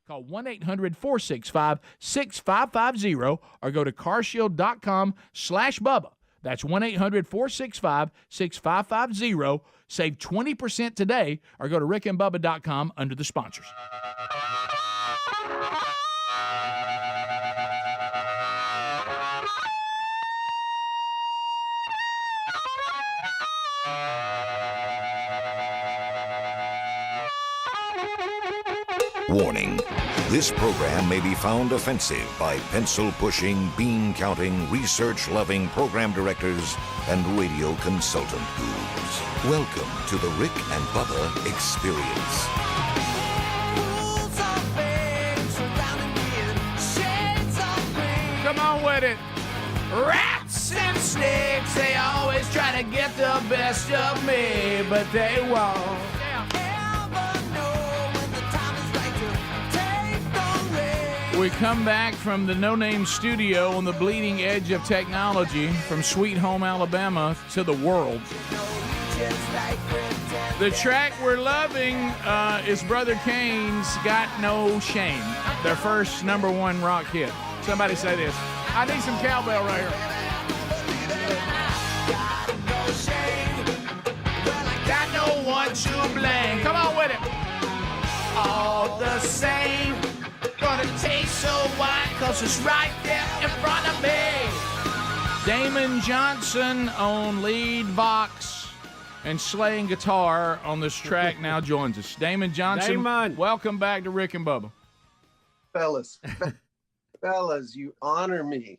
Call 1-800-465-6550 or go to carshield.com/Bubba. That's 1-800-465-6550. Save 20% today or go to rickandbubba.com under the sponsors. Warning. This program may be found offensive by pencil-pushing, bean-counting, research-loving program directors and radio consultant gurus. Welcome to the Rick and Bubba Experience. Come on with it. Rats and snakes, they always try to get the best of me, but they won't. We come back from the No Name Studio on the bleeding edge of technology from Sweet Home, Alabama to the world. The track we're loving is Brother Kane's Got No Shame, their first #1 rock hit. Somebody say this. I need some cowbell right here. Got no one to blame. Come on with it. All the same. Gonna taste so white, cause it's right there in front of me. Damon Johnson on lead vox and slaying guitar on this track now joins us. Damon Johnson, welcome back to Rick and Bubba. Fellas, you honor me.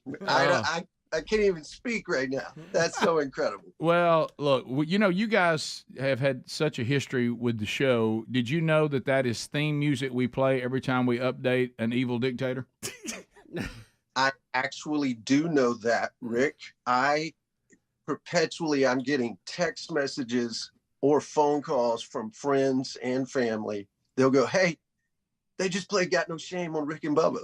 I can't even speak right now. That's so incredible. Well, look, you know, you guys have had such a history with the show. Did you know that is theme music we play every time we update an evil dictator? I actually do know that, Rick. I'm getting text messages or phone calls from friends and family. They'll go, hey, they just played Got No Shame on Rick and Bubba.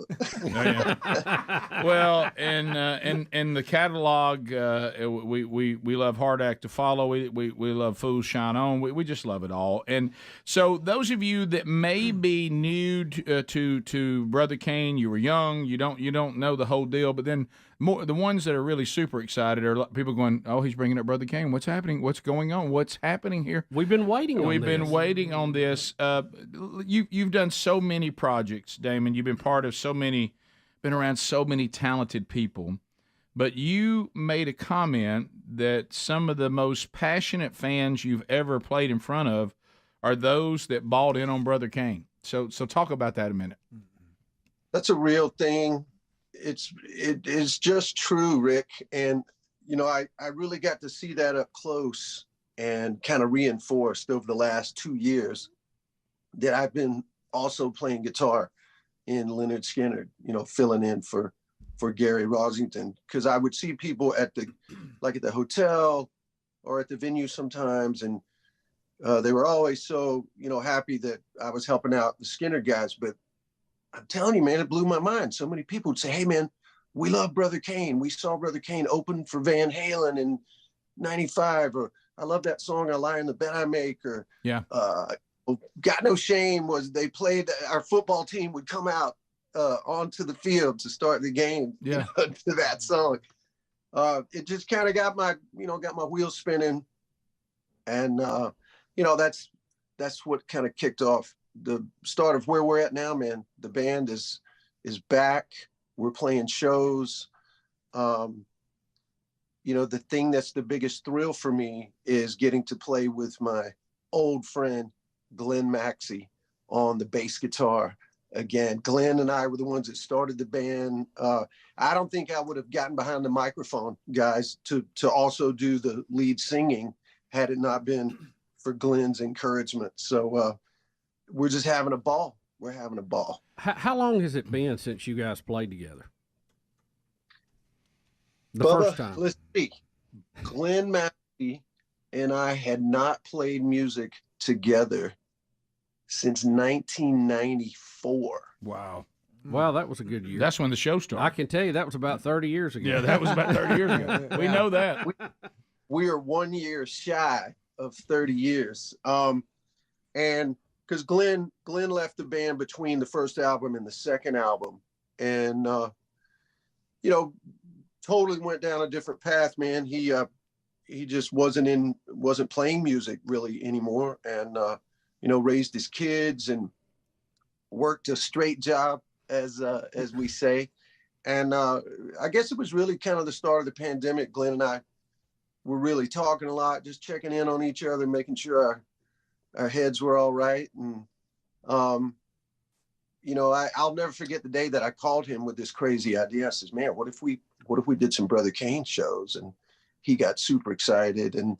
Well, and the catalog, we love Hard Act to Follow. We love Fools Shine On. We just love it all. And so those of you that may be new to Brother Kane, you were young, you don't know the whole deal. But then More the ones that are really super excited are people going, "Oh, he's bringing up Brother Kane. What's happening? What's going on? What's happening here?" We've been waiting. We've been waiting on this. You've done so many projects, Damon. You've been part of so many, been around so many talented people. But you made a comment that some of the most passionate fans you've ever played in front of are those that bought in on Brother Kane. So talk about that a minute. That's a real thing. It is just true, Rick. And, I really got to see that up close and kind of reinforced over the last 2 years that I've been also playing guitar in Lynyrd Skynyrd, filling in for Gary Rosington. Because I would see people at the hotel or at the venue sometimes, and they were always so, happy that I was helping out the Skynyrd guys. But I'm telling you, man, it blew my mind. So many people would say, "Hey, man, we love Brother Kane. We saw Brother Kane open for Van Halen in '95," or "I love that song, I Lie in the Bed I Make," or yeah, "Got No Shame." Was they played, our football team would come out onto the field to start the game to that song. It just kind of got my wheels spinning, and that's what kind of kicked off the start of where we're at now, man. The band is back. We're playing shows. The thing that's the biggest thrill for me is getting to play with my old friend, Glenn Maxey, on the bass guitar. Again, Glenn and I were the ones that started the band. I don't think I would have gotten behind the microphone, guys, to also do the lead singing had it not been for Glenn's encouragement. So we're just having a ball. We're having a ball. How long has it been since you guys played together? The Bubba, first time. Let's see. Glenn Maxey and I had not played music together since 1994. Wow. Wow, that was a good year. That's when the show started. I can tell you that was about 30 years ago. Yeah, that was about 30 years ago. We know that. We are 1 year shy of 30 years. And because Glenn left the band between the first album and the second album, and totally went down a different path, man. He just wasn't playing music really anymore, and raised his kids and worked a straight job, as we say. And I guess it was really kind of the start of the pandemic. Glenn and I were really talking a lot, just checking in on each other, making sure our heads were all right. And, I'll never forget the day that I called him with this crazy idea. I says, "Man, what if we did some Brother Kane shows?" And he got super excited. And,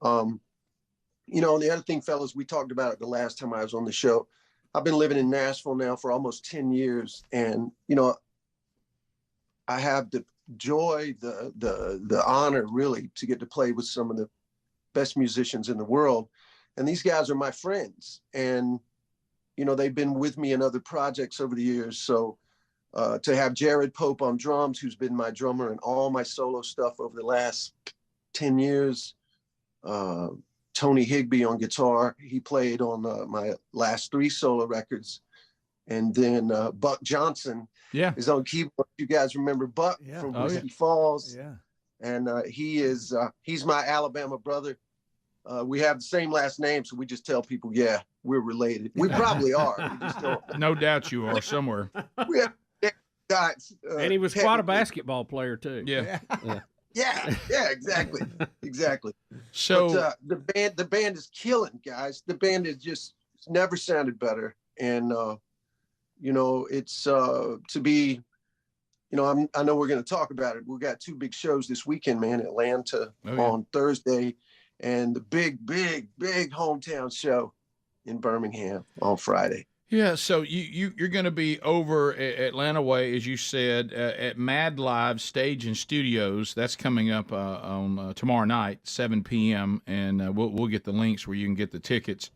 the other thing, fellas, we talked about it the last time I was on the show. I've been living in Nashville now for almost 10 years. And, I have the joy, the honor really to get to play with some of the best musicians in the world. And these guys are my friends. And, they've been with me in other projects over the years. So to have Jared Pope on drums, who's been my drummer in all my solo stuff over the last 10 years, Tony Higbee on guitar. He played on my last 3 solo records. And then Buck Johnson is on keyboard. You guys remember Buck from Whiskey Falls? Yeah. And he's my Alabama brother. We have the same last name, so we just tell people, we're related. We probably are. We just don't. No doubt you are somewhere. We have guys. And he was quite a basketball player too. Yeah. Yeah, exactly. Exactly. So but, the band is killing, guys. The band is just never sounded better. And it's to be, I know we're going to talk about it. We've got 2 big shows this weekend, man. Atlanta on Thursday, and the big hometown show in Birmingham on Friday. Yeah, so you're going to be over at Atlanta Way, as you said, at Mad Live Stage and Studios. That's coming up on tomorrow night, 7 p.m., and we'll get the links where you can get the tickets.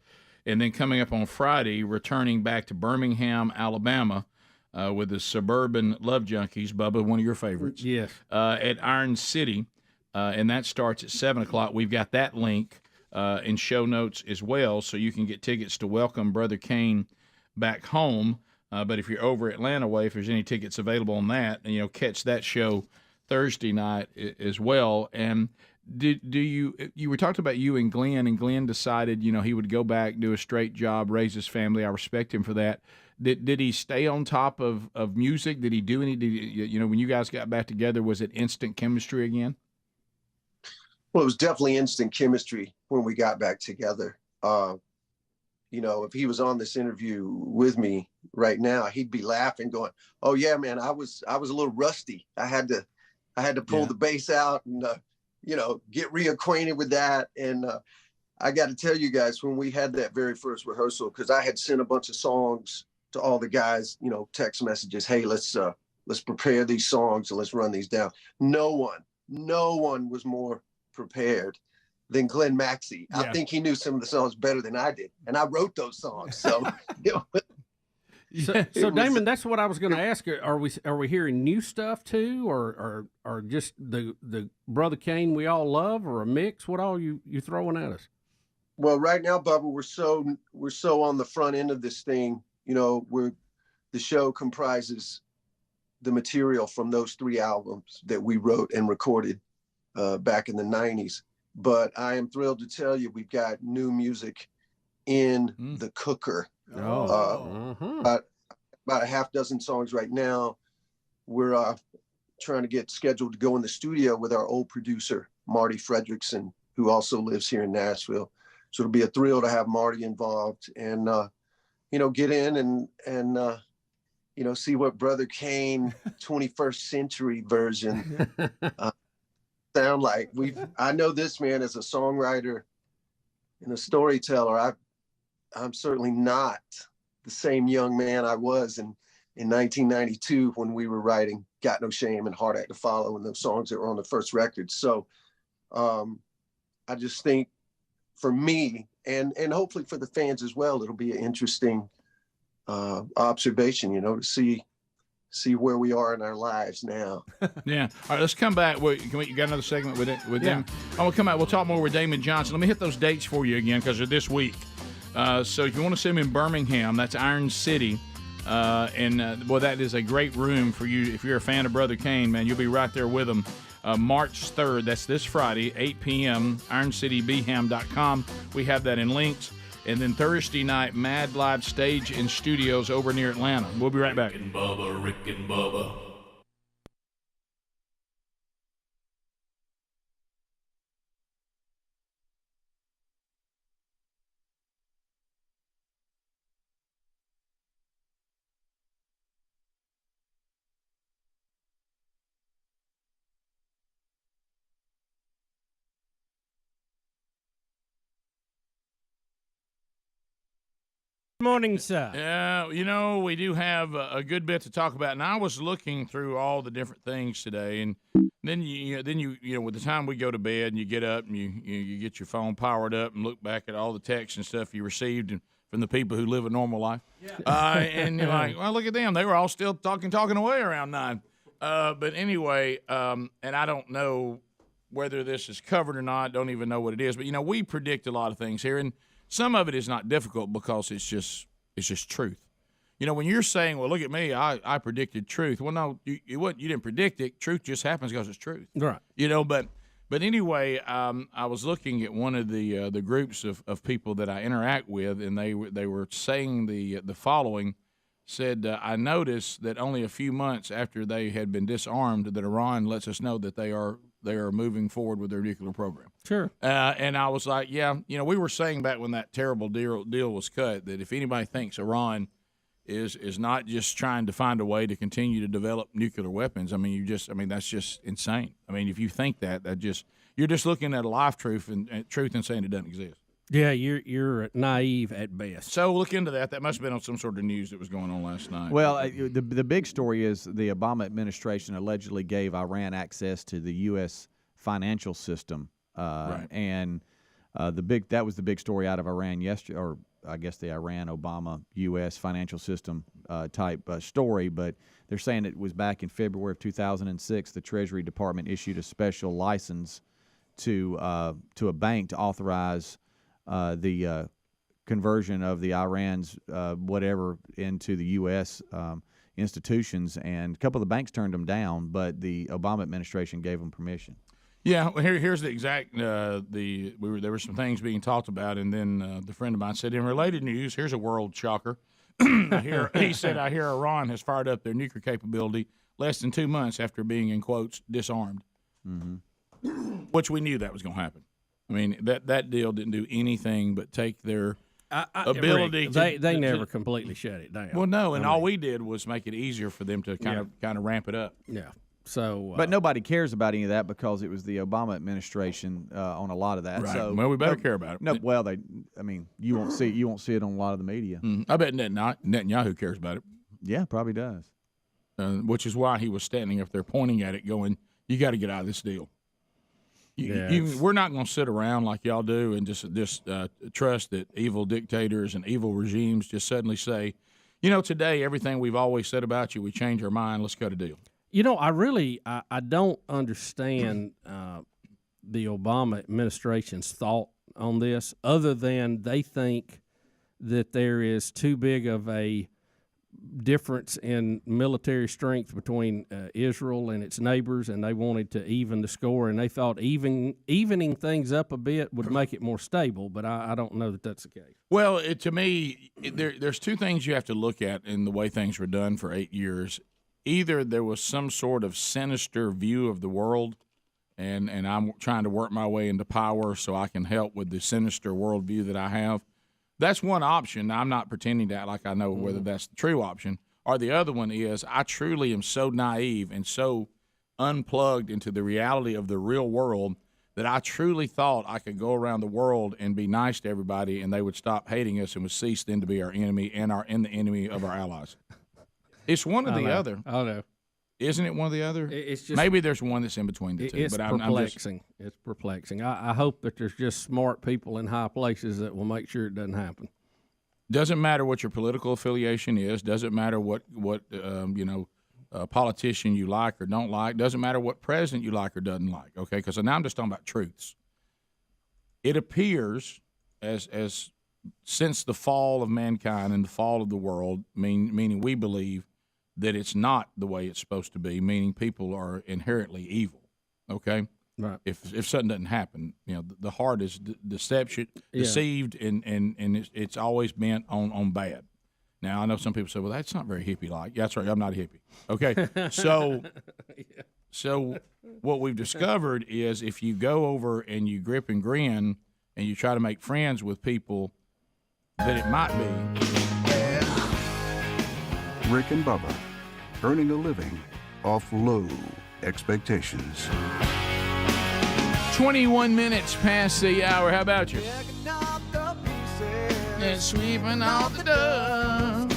And then coming up on Friday, returning back to Birmingham, Alabama, with the Suburban Love Junkies, Bubba, one of your favorites. Yes. At Iron City, and that starts at 7 o'clock. We've got that link in show notes as well, so you can get tickets to welcome Brother Kane back home. But if you're over Atlanta way, if there's any tickets available on that, catch that show Thursday night as well. And do you were talking about you and Glenn decided, he would go back, do a straight job, raise his family. I respect him for that. Did he stay on top of music? Did he do any? When you guys got back together, was it instant chemistry again? Well, it was definitely instant chemistry when we got back together. If he was on this interview with me right now, he'd be laughing, going, "Oh yeah, man, I was a little rusty. I had to pull the bass out and get reacquainted with that." And I got to tell you guys, when we had that very first rehearsal, because I had sent a bunch of songs to all the guys, text messages, "Hey, let's prepare these songs and let's run these down." No one was more prepared than Glenn Maxey. Yeah. I think he knew some of the songs better than I did, and I wrote those songs. So, so Damon, that's what I was going to ask. Are we hearing new stuff too, or just the Brother Kane we all love, or a mix? What all you throwing at us? Well, right now, Bubba, we're so on the front end of this thing. The show comprises the material from those 3 albums that we wrote and recorded back in the 90s. But I am thrilled to tell you we've got new music in the cooker. About a half dozen songs right now. We're trying to get scheduled to go in the studio with our old producer, Marty Fredrickson, who also lives here in Nashville. So it'll be a thrill to have Marty involved and, get in and see what Brother Kane 21st century version sound like. I know this man as a songwriter and a storyteller. I'm certainly not the same young man I was in 1992 when we were writing Got No Shame and Hard Act to Follow and those songs that were on the first record. So I just think for me and hopefully for the fans as well, it'll be an interesting observation, to see where we are in our lives now. Yeah. All right, let's come back. You got another segment with them? I will come back. We'll talk more with Damon Johnson. Let me hit those dates for you again because they're this week. So if you want to see him in Birmingham, that's Iron City. That is a great room for you. If you're a fan of Brother Kane, man, you'll be right there with him. March 3rd, that's this Friday, 8 p.m., IronCityBham.com. We have that in links. And then Thursday night, Mad Live Stage and Studios over near Atlanta. We'll be right back. Rick and Bubba. Morning, sir. Yeah, we do have a good bit to talk about, and I was looking through all the different things today, and then you with the time we go to bed and you get up and you get your phone powered up and look back at all the texts and stuff you received from the people who live a normal life, and you're like, well, look at them, they were all still talking away around 9. But anyway, and I don't know whether this is covered or not. Don't even know what it is, but we predict a lot of things here, and some of it is not difficult because it's just truth. When you're saying, well, look at me, I predicted truth. Well, no, you didn't predict it. Truth just happens because it's truth. Right. But anyway, I was looking at one of the groups of people that I interact with, and they were saying the following. Said, I noticed that only a few months after they had been disarmed, that Iran lets us know that they are moving forward with their nuclear program. Sure. And I was like, we were saying back when that terrible deal was cut that if anybody thinks Iran is not just trying to find a way to continue to develop nuclear weapons, that's just insane. If you think that you're just looking at a life truth and saying it doesn't exist. Yeah, you're naive at best. So look into that. That must have been on some sort of news that was going on last night. Well, the big story is the Obama administration allegedly gave Iran access to the U.S. financial system, right. And that was the big story out of Iran yesterday, or I guess the Iran-Obama U.S. financial system type story. But they're saying it was back in February of 2006. The Treasury Department issued a special license to a bank to authorize the conversion of the Iran's whatever into the U.S. institutions, and a couple of the banks turned them down, but the Obama administration gave them permission. Yeah, well, here's the exact. There were some things being talked about, and then the friend of mine said, in related news, here's a world shocker. He said, I hear Iran has fired up their nuclear capability less than 2 months after being, in quotes, disarmed. Which we knew that was going to happen. I mean, that deal didn't do anything but take their ability. They never completely shut it down. Well, no, and all we did was make it easier for them to kind of ramp it up. Yeah. So, but nobody cares about any of that because it was the Obama administration on a lot of that. Right. So, well, we better care about it. No, well, you won't see it on a lot of the media. I bet Netanyahu cares about it. Yeah, probably does. Which is why he was standing up there pointing at it, going, "You got to get out of this deal." We're not going to sit around like y'all do and just trust that evil dictators and evil regimes just suddenly say, today everything we've always said about you, we change our mind. Let's cut a deal. I don't understand the Obama administration's thought on this, other than they think that there is too big of a difference in military strength between Israel and its neighbors, and they wanted to even the score, and they thought evening things up a bit would make it more stable, but I don't know that that's the case. Well, to me, there's two things you have to look at in the way things were done for 8 years. Either there was some sort of sinister view of the world, and I'm trying to work my way into power so I can help with the sinister worldview that I have. That's one option. I'm not pretending to act like I know whether that's the true option. Or the other one is I truly am so naive and so unplugged into the reality of the real world that I truly thought I could go around the world and be nice to everybody and they would stop hating us and would cease then to be our enemy and the enemy of our allies. It's one or the other. I know. Isn't it one or the other? It's just, maybe there's one that's in between the two. It's but perplexing. It's perplexing. I hope that there's just smart people in high places that will make sure it doesn't happen. Doesn't matter what your political affiliation is. Doesn't matter what politician you like or don't like. Doesn't matter what president you like or doesn't like. Okay, because now I'm just talking about truths. It appears as since the fall of mankind and the fall of the world, meaning we believe that it's not the way it's supposed to be, meaning people are inherently evil, okay? Right. If something doesn't happen, the heart is deceived, and it's always bent on bad. Now, I know some people say, well, that's not very hippie-like. Yeah, that's right, I'm not a hippie. Okay, so what we've discovered is if you go over and you grip and grin and you try to make friends with people that it might be. Rick and Bubba, earning a living off low expectations. 21 minutes past the hour. How about you? And sweeping off the dust.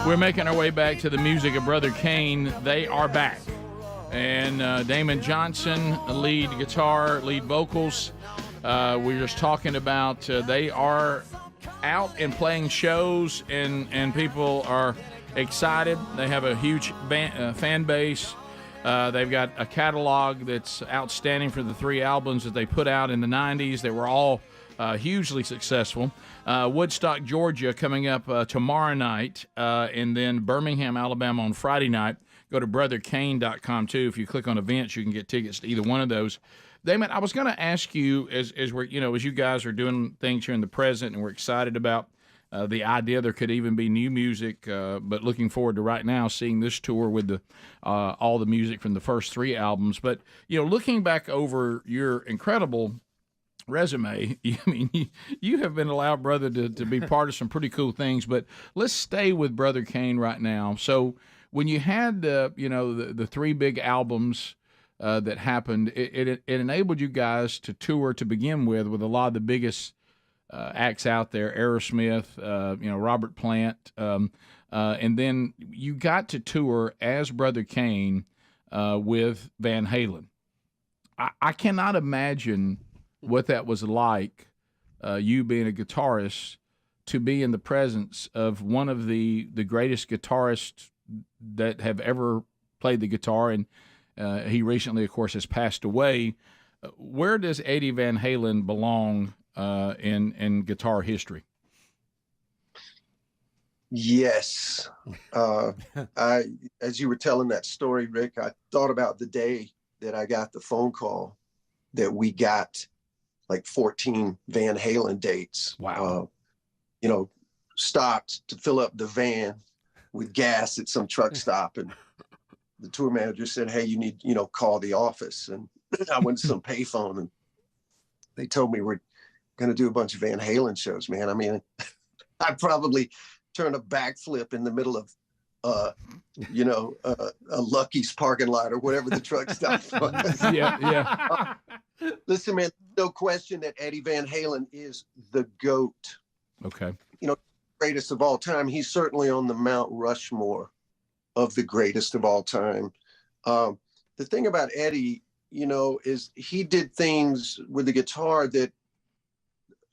We're making our way back to the music of Brother Kane. They are back. And Damon Johnson, lead guitar, lead vocals. We're just talking about they are out and playing shows, and people are excited. They have a huge fan base. They've got a catalog that's outstanding for the 3 albums that they put out in the 90s. They were all hugely successful. Woodstock, Georgia, coming up tomorrow night, and then Birmingham, Alabama on Friday night. Go to brotherkane.com, too. If you click on events, you can get tickets to either one of those. Damon, I was going to ask you, as we're, as you guys are doing things here in the present, and we're excited about the idea there could even be new music, but looking forward to right now seeing this tour with the all the music from the first 3 albums. But looking back over your incredible resume, you have been allowed, brother, to be part of some pretty cool things. But let's stay with Brother Kane right now. So when you had the 3 big albums that happened, it enabled you guys to tour to begin with a lot of the biggest acts out there, Aerosmith, Robert Plant, and then you got to tour as Brother Kane with Van Halen. I cannot imagine what that was like, you being a guitarist, to be in the presence of one of the greatest guitarists that have ever played the guitar, and he recently, of course, has passed away. Where does Eddie Van Halen belong in guitar history? Yes. As you were telling that story, Rick, I thought about the day that I got the phone call that we got like 14 Van Halen dates. Wow. Stopped to fill up the van with gas at some truck stop. And the tour manager said, hey, you need, call the office. And I went to some payphone and they told me we're going to do a bunch of Van Halen shows, man. I mean, I probably turned a backflip in the middle of, a Lucky's parking lot or whatever the truck stop was. Yeah. Listen, man, no question that Eddie Van Halen is the GOAT. Okay. Greatest of all time. He's certainly on the Mount Rushmore of the greatest of all time. The thing about Eddie, is he did things with the guitar that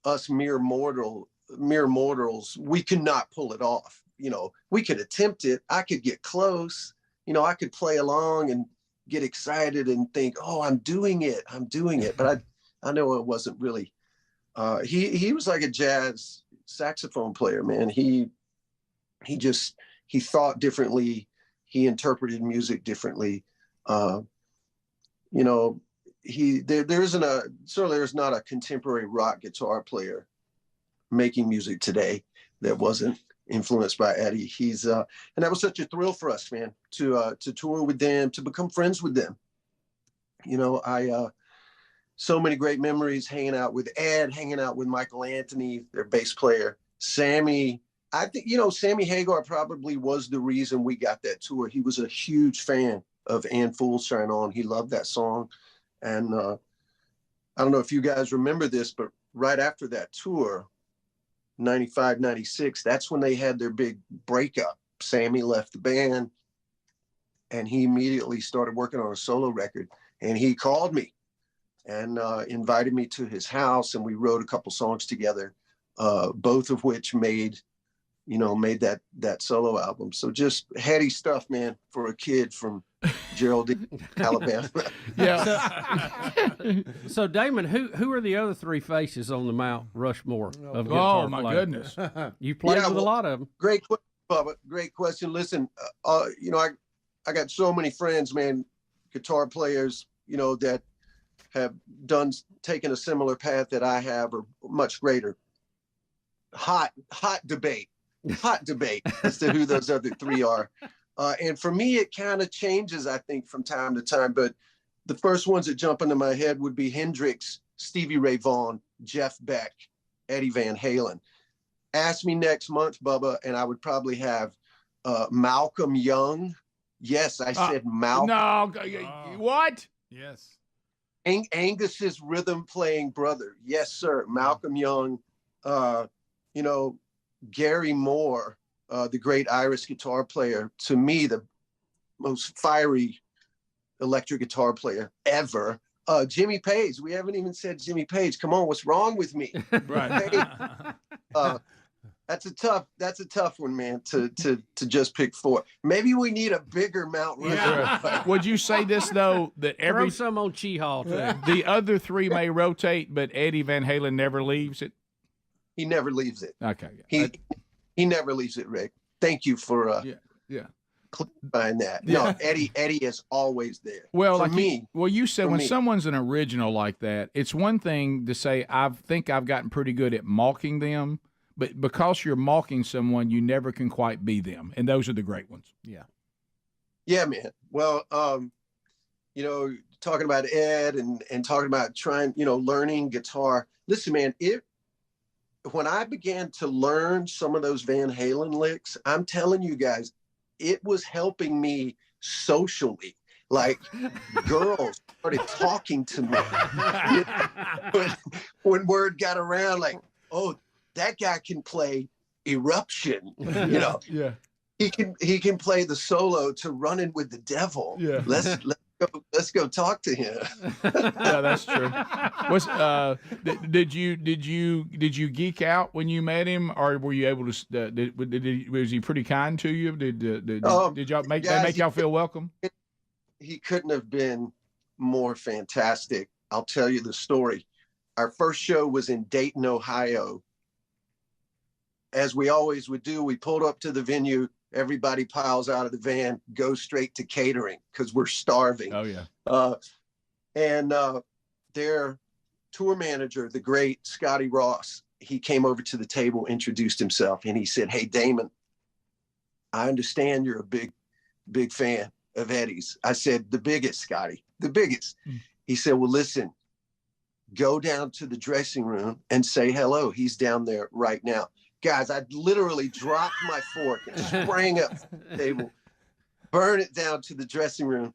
us mere mortals, we could not pull it off. We could attempt it. I could get close. I could play along and get excited and think, oh, I'm doing it. But I know it wasn't really. He was like a jazz saxophone player, man. He thought differently. He interpreted music differently. There's not a contemporary rock guitar player making music today that wasn't influenced by Eddie. He's and that was such a thrill for us, man, to tour with them, to become friends with them. So many great memories hanging out with Ed, hanging out with Michael Anthony, their bass player, Sammy. I think, Sammy Hagar probably was the reason we got that tour. He was a huge fan of And Fools Shine On. He loved that song. And I don't know if you guys remember this, but right after that tour, 95, 96, that's when they had their big breakup. Sammy left the band and he immediately started working on a solo record. And he called me and invited me to his house, and we wrote a couple songs together, both of which made that solo album. So just heady stuff, man, for a kid from Geraldine, Alabama. Yeah. So Damon, who are the other three faces on the Mount Rushmore of guitar my play? goodness. You played with a lot of them. Great question, Bubba. Great question. Listen, I got so many friends, man, guitar players, that have taken a similar path that I have, or much greater. Hot debate as to who those other three are. And for me, it kind of changes, I think, from time to time. But the first ones that jump into my head would be Hendrix, Stevie Ray Vaughan, Jeff Beck, Eddie Van Halen. Ask me next month, Bubba, and I would probably have Malcolm Young. Yes, I said Malcolm. No, what? Yes. Angus's rhythm playing brother. Yes, sir. Malcolm Young. Gary Moore, the great Irish guitar player, to me, the most fiery electric guitar player ever. Jimmy Page. We haven't even said Jimmy Page. Come on, what's wrong with me? Right. That's a tough one, man, to just pick four. Maybe we need a bigger Mount Rushmore. Would you say this though, that Throw some on Chi Hall too. The other three may rotate, but Eddie Van Halen never leaves it? He never leaves it. Okay. He never leaves it, Rick. Thank you for clarifying that. Yeah. No, Eddie is always there. Well, for me. You said when someone's an original like that, it's one thing to say, I think I've gotten pretty good at mocking them, but because you're mocking someone, you never can quite be them. And those are the great ones. Yeah. Yeah, man. Well, talking about Ed and talking about trying, learning guitar. Listen, man, when I began to learn some of those Van Halen licks, I'm telling you guys, it was helping me socially. Like girls started talking to me when word got around, like, oh, that guy can play Eruption. Yeah. He can play the solo to Running with the Devil. Yeah. Let's go talk to him. Yeah, that's true. Did you geek out when you met him, or were you able to? Was he pretty kind to you? Did y'all make y'all feel welcome? He couldn't have been more fantastic. I'll tell you the story. Our first show was in Dayton, Ohio. as we always would do, we pulled up to the venue. Everybody piles out of the van, goes straight to catering because we're starving. Oh, yeah. And their tour manager, the great Scotty Ross, he came over to the table, introduced himself, and he said, "Hey, Damon, I understand you're a big fan of Eddie's." I said, "The biggest, Scotty, the biggest." He said, "Well, listen, go down to the dressing room and say hello. He's down there right now." Guys, I literally dropped my fork and sprang up the table, burn it down to the dressing room.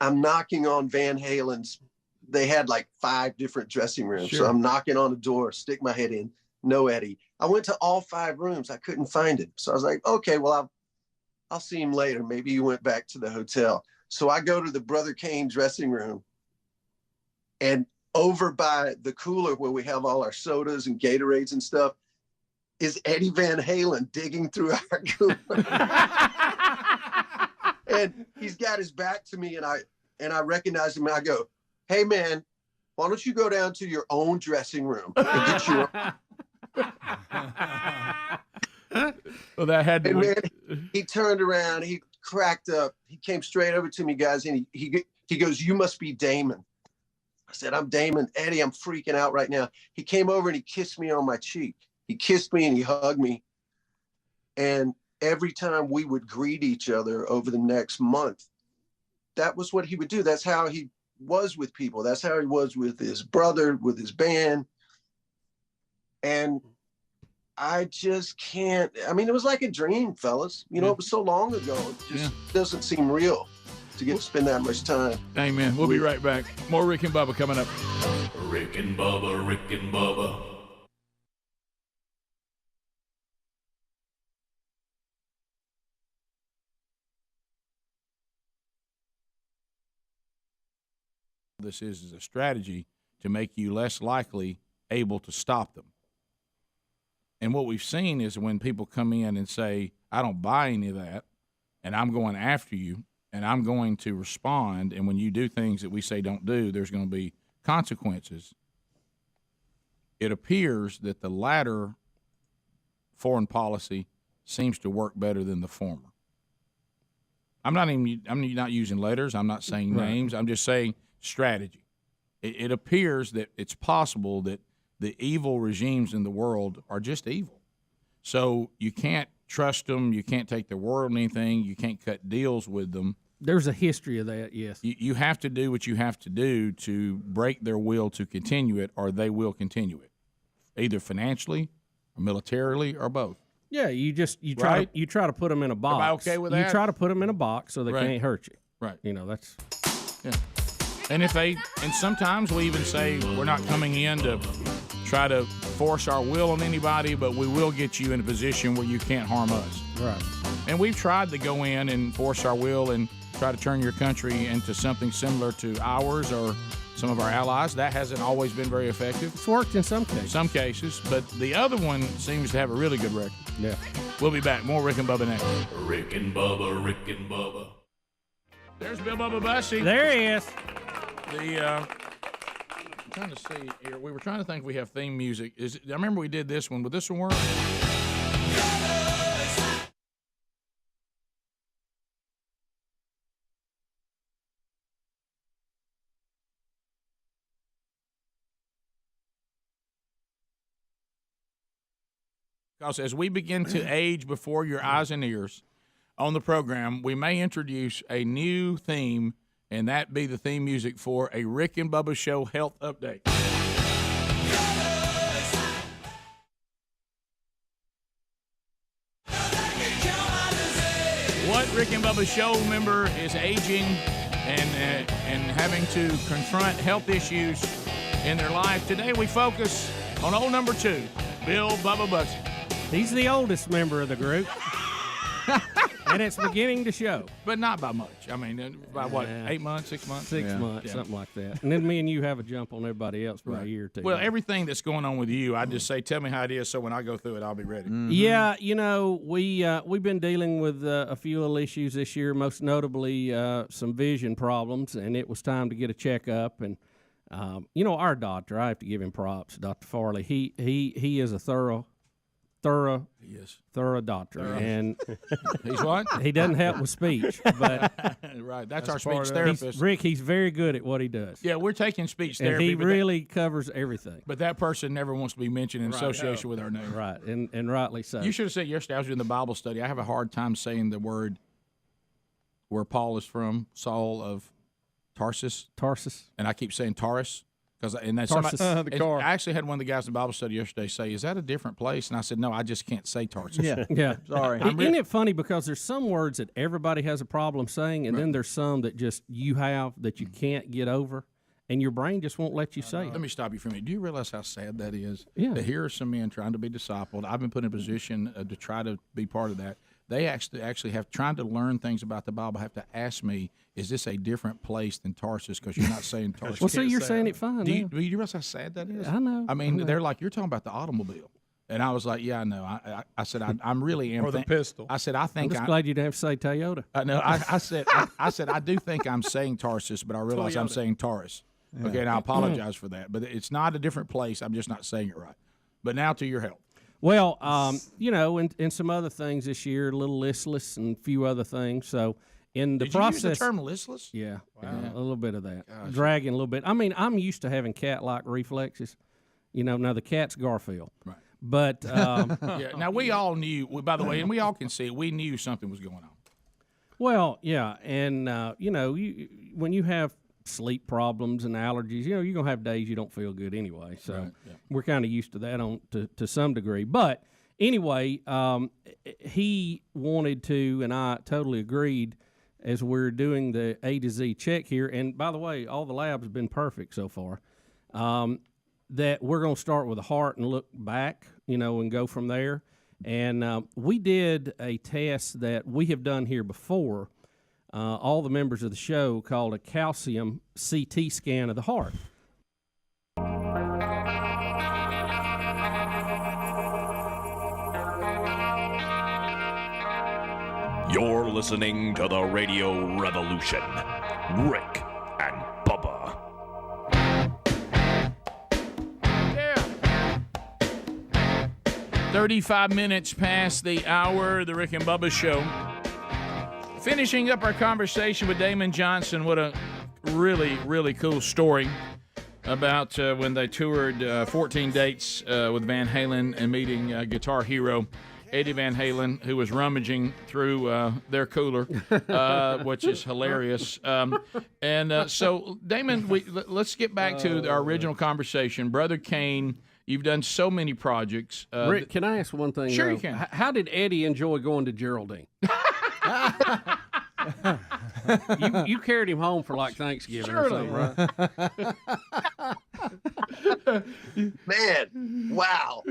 I'm knocking on Van Halen's. They had like 5 different dressing rooms. Sure. So I'm knocking on the door, stick my head in. No Eddie. I went to all 5 rooms. I couldn't find him. So I was like, okay, well, I'll see him later. Maybe he went back to the hotel. So I go to the Brother Kane dressing room, and over by the cooler where we have all our sodas and Gatorades and stuff is Eddie Van Halen digging through our cooler. And he's got his back to me, and I recognize him, and I go, "Hey man, why don't you go down to your own dressing room and get your Well, that had to And be. man, he turned around, he cracked up, he came straight over to me, guys, and he goes, "You must be Damon." I said, "I'm Damon. Eddie, I'm freaking out right now." He came over and he kissed me on my cheek. He kissed me and he hugged me. And every time we would greet each other over the next month, that was what he would do. That's how he was with people. That's how he was with his brother, with his band. And I just can't, I mean, it was like a dream, fellas. You know, it was so long ago. It just doesn't seem real to get to spend that much time. Amen. We'll be right back. More Rick and Bubba coming up. Rick and Bubba, Rick and Bubba. This is a strategy to make you less likely able to stop them. And what we've seen is when people come in and say, "I don't buy any of that, and I'm going after you, and I'm going to respond, and when you do things that we say don't do, there's going to be consequences." It appears that the latter foreign policy seems to work better than the former. I'm not using letters. I'm not saying names. I'm just saying strategy. It appears that it's possible that the evil regimes in the world are just evil. So you can't trust them. You can't take their word on anything. You can't cut deals with them. There's a history of that, yes. You have to do what you have to do to break their will to continue it, or they will continue it, either financially or militarily or both. Yeah, you try to put them in a box. Everybody okay with that? You try to put them in a box so they Right. can't hurt you. Right. You know, that's. Yeah. And sometimes we even say we're not coming in to try to force our will on anybody, but we will get you in a position where you can't harm us. Right. And we've tried to go in and force our will and try to turn your country into something similar to ours or some of our allies. That hasn't always been very effective. It's worked in some cases. Some cases, but the other one seems to have a really good record. Yeah. We'll be back. More Rick and Bubba next. Rick and Bubba, Rick and Bubba. There's Bill Bubba Bussy. There he is. I'm trying to see here. We were trying to think if we have theme music. I remember we did this one. Would this one work? Because as we begin to age before your eyes and ears on the program, we may introduce a new theme, and that be the theme music for a Rick and Bubba Show health update. What Rick and Bubba Show member is aging and having to confront health issues in their life? Today we focus on old number 2, Bill Bubba Bussy. He's the oldest member of the group. And it's beginning to show. But not by much. I mean, by what, 8 months, 6 months? 6 months, something like that. And then me and you have a jump on everybody else for a year or two. Well, everything that's going on with you, I just say, tell me how it is, so when I go through it, I'll be ready. Yeah, you know, we've been dealing with a few little issues this year, most notably some vision problems, and it was time to get a checkup. And you know, our doctor, I have to give him props, Dr. Farley. He is a thorough thorough doctor, and he's what? He doesn't help with speech, but right. That's our speech therapist. Rick, he's very good at what he does. Yeah, we're taking speech and therapy. he really covers everything. But that person never wants to be mentioned in association with our name. Right, and rightly so. You should have said yesterday I was doing the Bible study. I have a hard time saying the word where Paul is from, Saul of Tarsus. And I keep saying Taurus. And that's the car. I actually had one of the guys in Bible study yesterday say, "Is that a different place?" And I said, "No, I just can't say Tarsus." Yeah. Sorry. Isn't it funny because there's some words that everybody has a problem saying, and then there's some that just you have that you can't get over, and your brain just won't let you say it. Let me stop you for a minute. Do you realize how sad that is? Yeah. To hear some men trying to be discipled. I've been put in a position to try to be part of that. They actually have trying to learn things about the Bible. Have to ask me, is this a different place than Tarsus? Because you're not saying Tarsus. Well, see, you're saying it fine. Do you realize how sad that is? I know. I mean, they're like, you're talking about the automobile. And I was like, yeah, I know. I said, I'm really am. Or the pistol. I said, I think. I'm just glad you didn't have to say Toyota. No, I said, I do think I'm saying Tarsus, but I realize I'm saying Taurus. Yeah. Okay, and I apologize for that. But it's not a different place. I'm just not saying it right. But now to your help. Well, and some other things this year, a little listless and a few other things. So in the Did process, you use the term listless? yeah, Wow. a little bit of that, Gosh. dragging a little bit. I mean, I'm used to having cat-like reflexes. Now the cat's Garfield, right? But yeah. Now we all knew. By the way, and we all can see it. We knew something was going on. Well, yeah, and when you have sleep problems and allergies, you're gonna have days you don't feel good anyway. So Right, yeah. we're kind of used to that to some degree. But anyway, he wanted to, and I totally agreed. As we're doing the A to Z check here, and by the way, all the labs have been perfect so far. That we're going to start with the heart and look back, and go from there. And we did a test that we have done here before. All the members of the show called a calcium CT scan of the heart. You're listening to the Radio Revolution. Rick and Bubba. 35 minutes past the hour, the Rick and Bubba Show. Finishing up our conversation with Damon Johnson. What a really, really cool story about when they toured 14 dates with Van Halen and meeting guitar hero Eddie Van Halen, who was rummaging through their cooler, which is hilarious. So, Damon, let's get back to our original conversation. Brother Kane, you've done so many projects. Rick, can I ask one thing? Sure, though? you can. How did Eddie enjoy going to Geraldine? you carried him home for like Thanksgiving or something, right? Man, wow.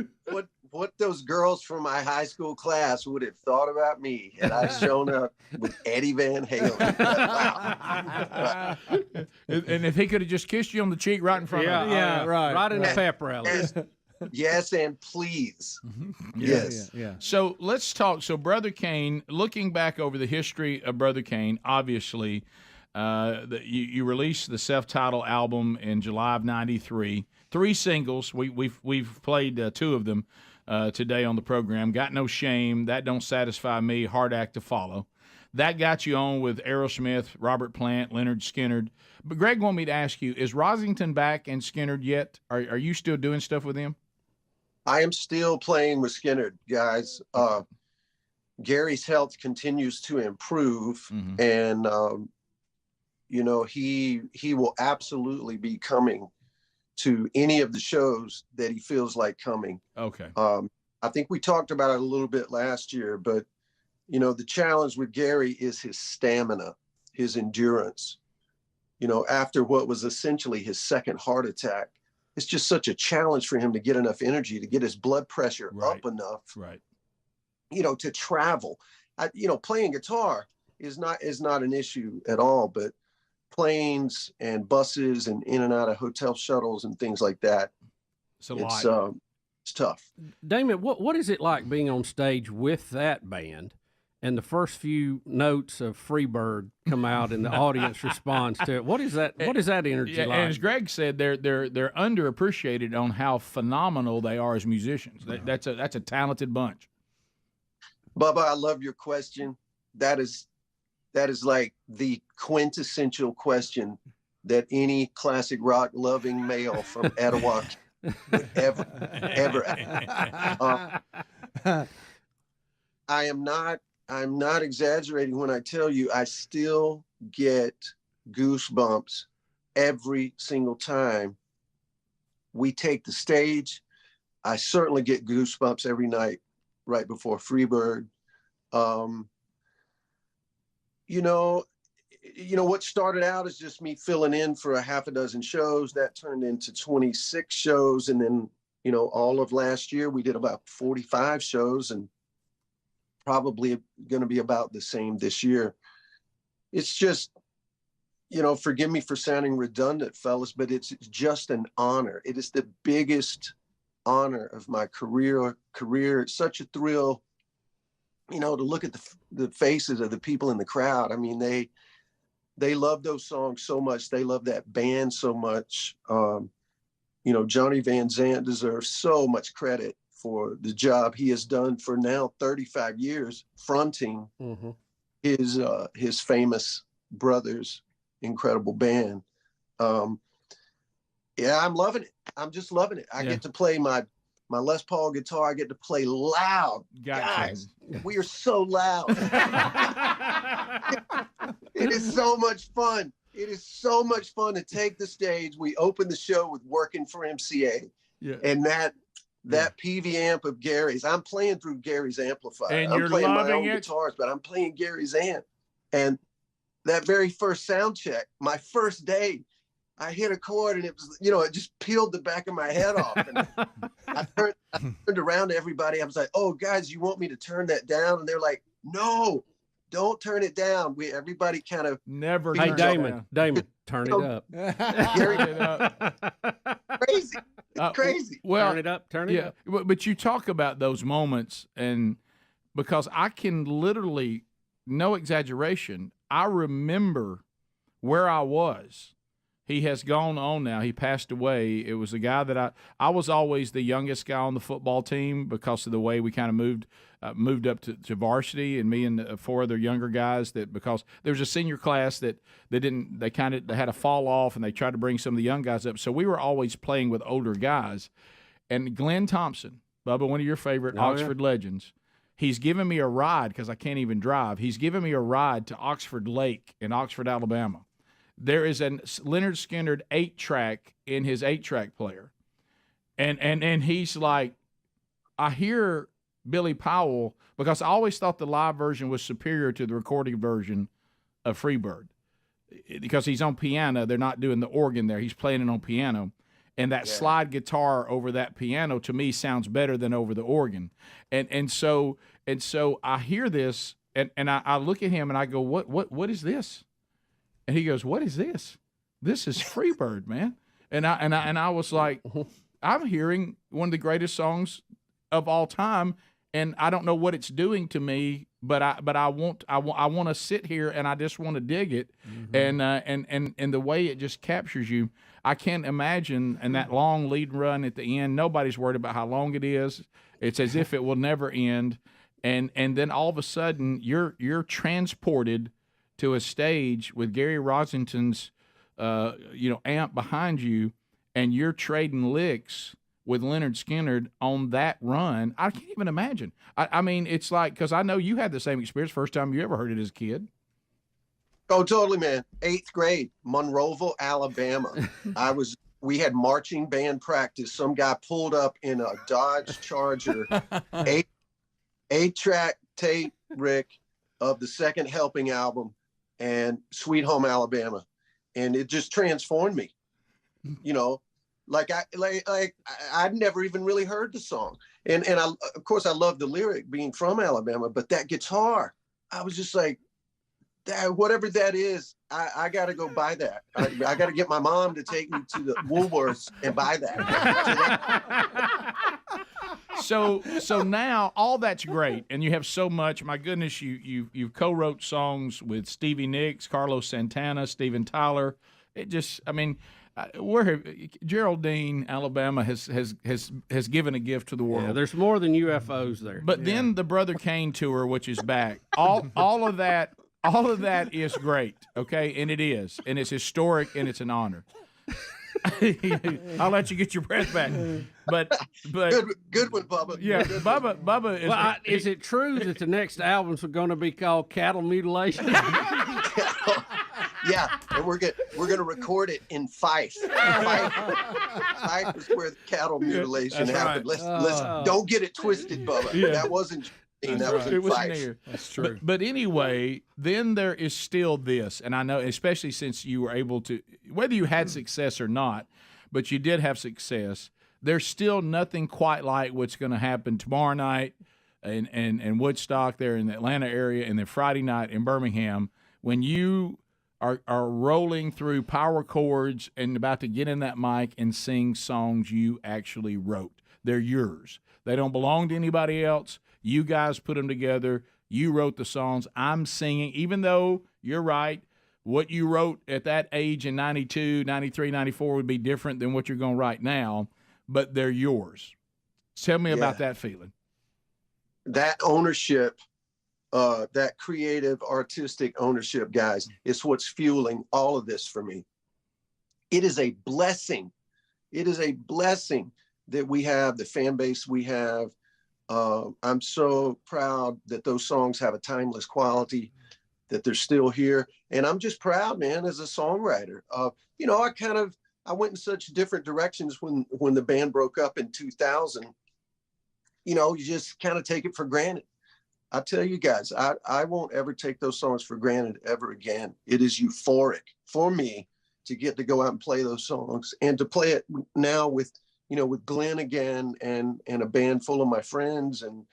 What those girls from my high school class would have thought about me had I shown up with Eddie Van Halen. Wow. And if he could have just kissed you on the cheek right in front of you. Right in the pep rally. Yes, and please. Yes. Yeah. So let's talk. So Brother Kane, looking back over the history of Brother Kane, obviously, you released the self-titled album in July of '93. 3 singles. We've played 2 of them today on the program. Got No Shame, That Don't Satisfy Me, Hard Act to Follow. That got you on with Aerosmith, Robert Plant, Lynyrd Skynyrd. But Greg wanted me to ask you, is Rosington back in Skynyrd yet? Are you still doing stuff with him? I am still playing with Skynyrd, guys. Gary's health continues to improve, and he will absolutely be coming to any of the shows that he feels like coming. Okay. I think we talked about it a little bit last year, but the challenge with Gary is his stamina, his endurance. After what was essentially his second heart attack, it's just such a challenge for him to get enough energy, to get his blood pressure up enough, to travel. Playing guitar is not an issue at all, but planes and buses and in and out of hotel shuttles and things like that, it's tough. Damon, what is it like being on stage with that band and the first few notes of Freebird come out, and the audience responds to it. What is that? What is that energy like? And as Greg said, they're underappreciated on how phenomenal they are as musicians. That's a talented bunch. Bubba, I love your question. That is like the quintessential question that any classic rock loving male from Etowah would ever I'm not exaggerating when I tell you I still get goosebumps every single time we take the stage. I certainly get goosebumps every night right before Freebird. What started out as just me filling in for a half a dozen shows that turned into 26 shows. And then, all of last year we did about 45 shows, and probably going to be about the same this year. It's just, forgive me for sounding redundant, fellas, but it's just an honor. It is the biggest honor of my career. It's such a thrill, to look at the faces of the people in the crowd. I mean, they love those songs so much. They love that band so much. Johnny Van Zant deserves so much credit for the job he has done for now 35 years fronting his famous brother's incredible band. I'm loving it. I'm just loving it. I get to play my Les Paul guitar. I get to play loud. Guys, we are so loud. It is so much fun. It is so much fun to take the stage. We open the show with Working for MCA. Yeah. And that PV amp of Gary's, I'm playing through Gary's amplifier. And I'm playing my own guitars, but I'm playing Gary's amp. And that very first sound check, my first day, I hit a chord and it was, it just peeled the back of my head off. And I turned around to everybody. I was like, "Oh, guys, you want me to turn that down?" And they're like, "No, don't turn it down." Everybody kind of never. Hey, Damon, turn it up. Gary, crazy, crazy. Well, turn it up. But you talk about those moments, and because I can literally, no exaggeration, I remember where I was. He has gone on now. He passed away. It was a guy that I was always the youngest guy on the football team because of the way we kind of moved up to varsity, and me and the four other younger guys, that because there was a senior class that they had a fall off, and they tried to bring some of the young guys up. So we were always playing with older guys. And Glenn Thompson, Bubba, one of your favorite Oxford legends, he's given me a ride because I can't even drive. He's given me a ride to Oxford Lake in Oxford, Alabama. There is a Lynyrd Skynyrd 8-track in his 8-track player. And he's like, I hear Billy Powell, because I always thought the live version was superior to the recording version of Freebird. Because he's on piano, they're not doing the organ there. He's playing it on piano. And that slide guitar over that piano, to me, sounds better than over the organ. And so I hear this, and I look at him and I go, what is this? And he goes, "What is this? This is Freebird, man." And I was like, I'm hearing one of the greatest songs of all time, and I don't know what it's doing to me, but I want to sit here and I just want to dig it, and the way it just captures you. I can't imagine, and that long lead run at the end. Nobody's worried about how long it is. It's as if it will never end, and then all of a sudden you're transported to a stage with Gary Rosington's, amp behind you, and you're trading licks with Lynyrd Skynyrd on that run. I can't even imagine. I mean, it's like, because I know you had the same experience first time you ever heard it as a kid. Oh, totally, man. 8th grade, Monroeville, Alabama. We had marching band practice. Some guy pulled up in a Dodge Charger, 8-track tape, Rick, of the Second Helping album, and Sweet Home Alabama, and it just transformed me. I'd never even really heard the song, and of course I love the lyric being from Alabama, but that guitar, I was just like, that whatever that is, I got to go buy that. I got to get my mom to take me to the Woolworths and buy that. So now all that's great, and you have so much. My goodness, you've co-wrote songs with Stevie Nicks, Carlos Santana, Steven Tyler. It just, I mean, Geraldine, Alabama has given a gift to the world. Yeah, there's more than UFOs there. But then the Brother Kane tour, which is back, all of that is great, okay, and it is, and it's historic, and it's an honor. I'll let you get your breath back, but good one, Bubba. Yeah, Bubba is. Well, is it true that the next albums are going to be called Cattle Mutilation? Yeah, and we're gonna record it in Fife. Fife is where the cattle mutilation happened. Right. Let's don't get it twisted, Bubba. Yeah. That wasn't. That was in Fife. Near. That's true. But anyway, then there is still this, and I know, especially since you were able to, whether you had success or not, but you did have success. There's still nothing quite like what's going to happen tomorrow night in Woodstock there in the Atlanta area, and then Friday night in Birmingham when you are rolling through power chords and about to get in that mic and sing songs you actually wrote. They're yours. They don't belong to anybody else. You guys put them together. You wrote the songs. I'm singing, even though you're right, what you wrote at that age in 92, 93, 94 would be different than what you're going to write now, but they're yours. Tell me about that feeling. That ownership, that creative, artistic ownership, guys, is what's fueling all of this for me. It is a blessing. It is a blessing that we have the fan base we have. I'm so proud that those songs have a timeless quality, that they're still here. And I'm just proud, man, as a songwriter. You know, I went in such different directions when the band broke up in 2000. You know, you just kind of take it for granted. I tell you guys, I won't ever take those songs for granted ever again. It is euphoric for me to get to go out and play those songs and to play it now with Glenn again and a band full of my friends. And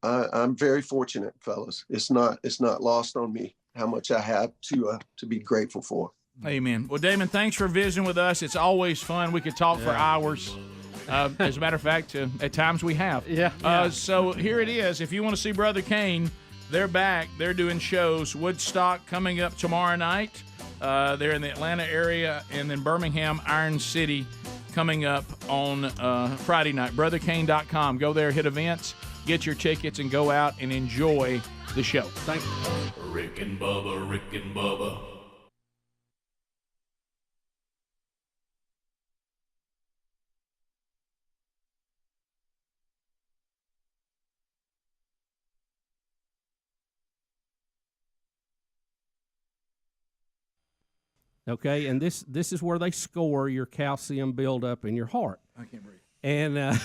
I'm very fortunate, fellas. It's not lost on me how much I have to be grateful for. Amen. Well, Damon, thanks for visiting with us. It's always fun. We could talk for hours. As a matter of fact, at times we have. Yeah. So here it is. If you want to see Brother Kane, they're back. They're doing shows. Woodstock coming up tomorrow night. They're in the Atlanta area, and then Birmingham, Iron City coming up on Friday night. BrotherKane.com. Go there, hit events, get your tickets, and go out and enjoy the show. Thank you. Rick and Bubba, Rick and Bubba. Okay, and this is where they score your calcium buildup in your heart. I can't breathe. And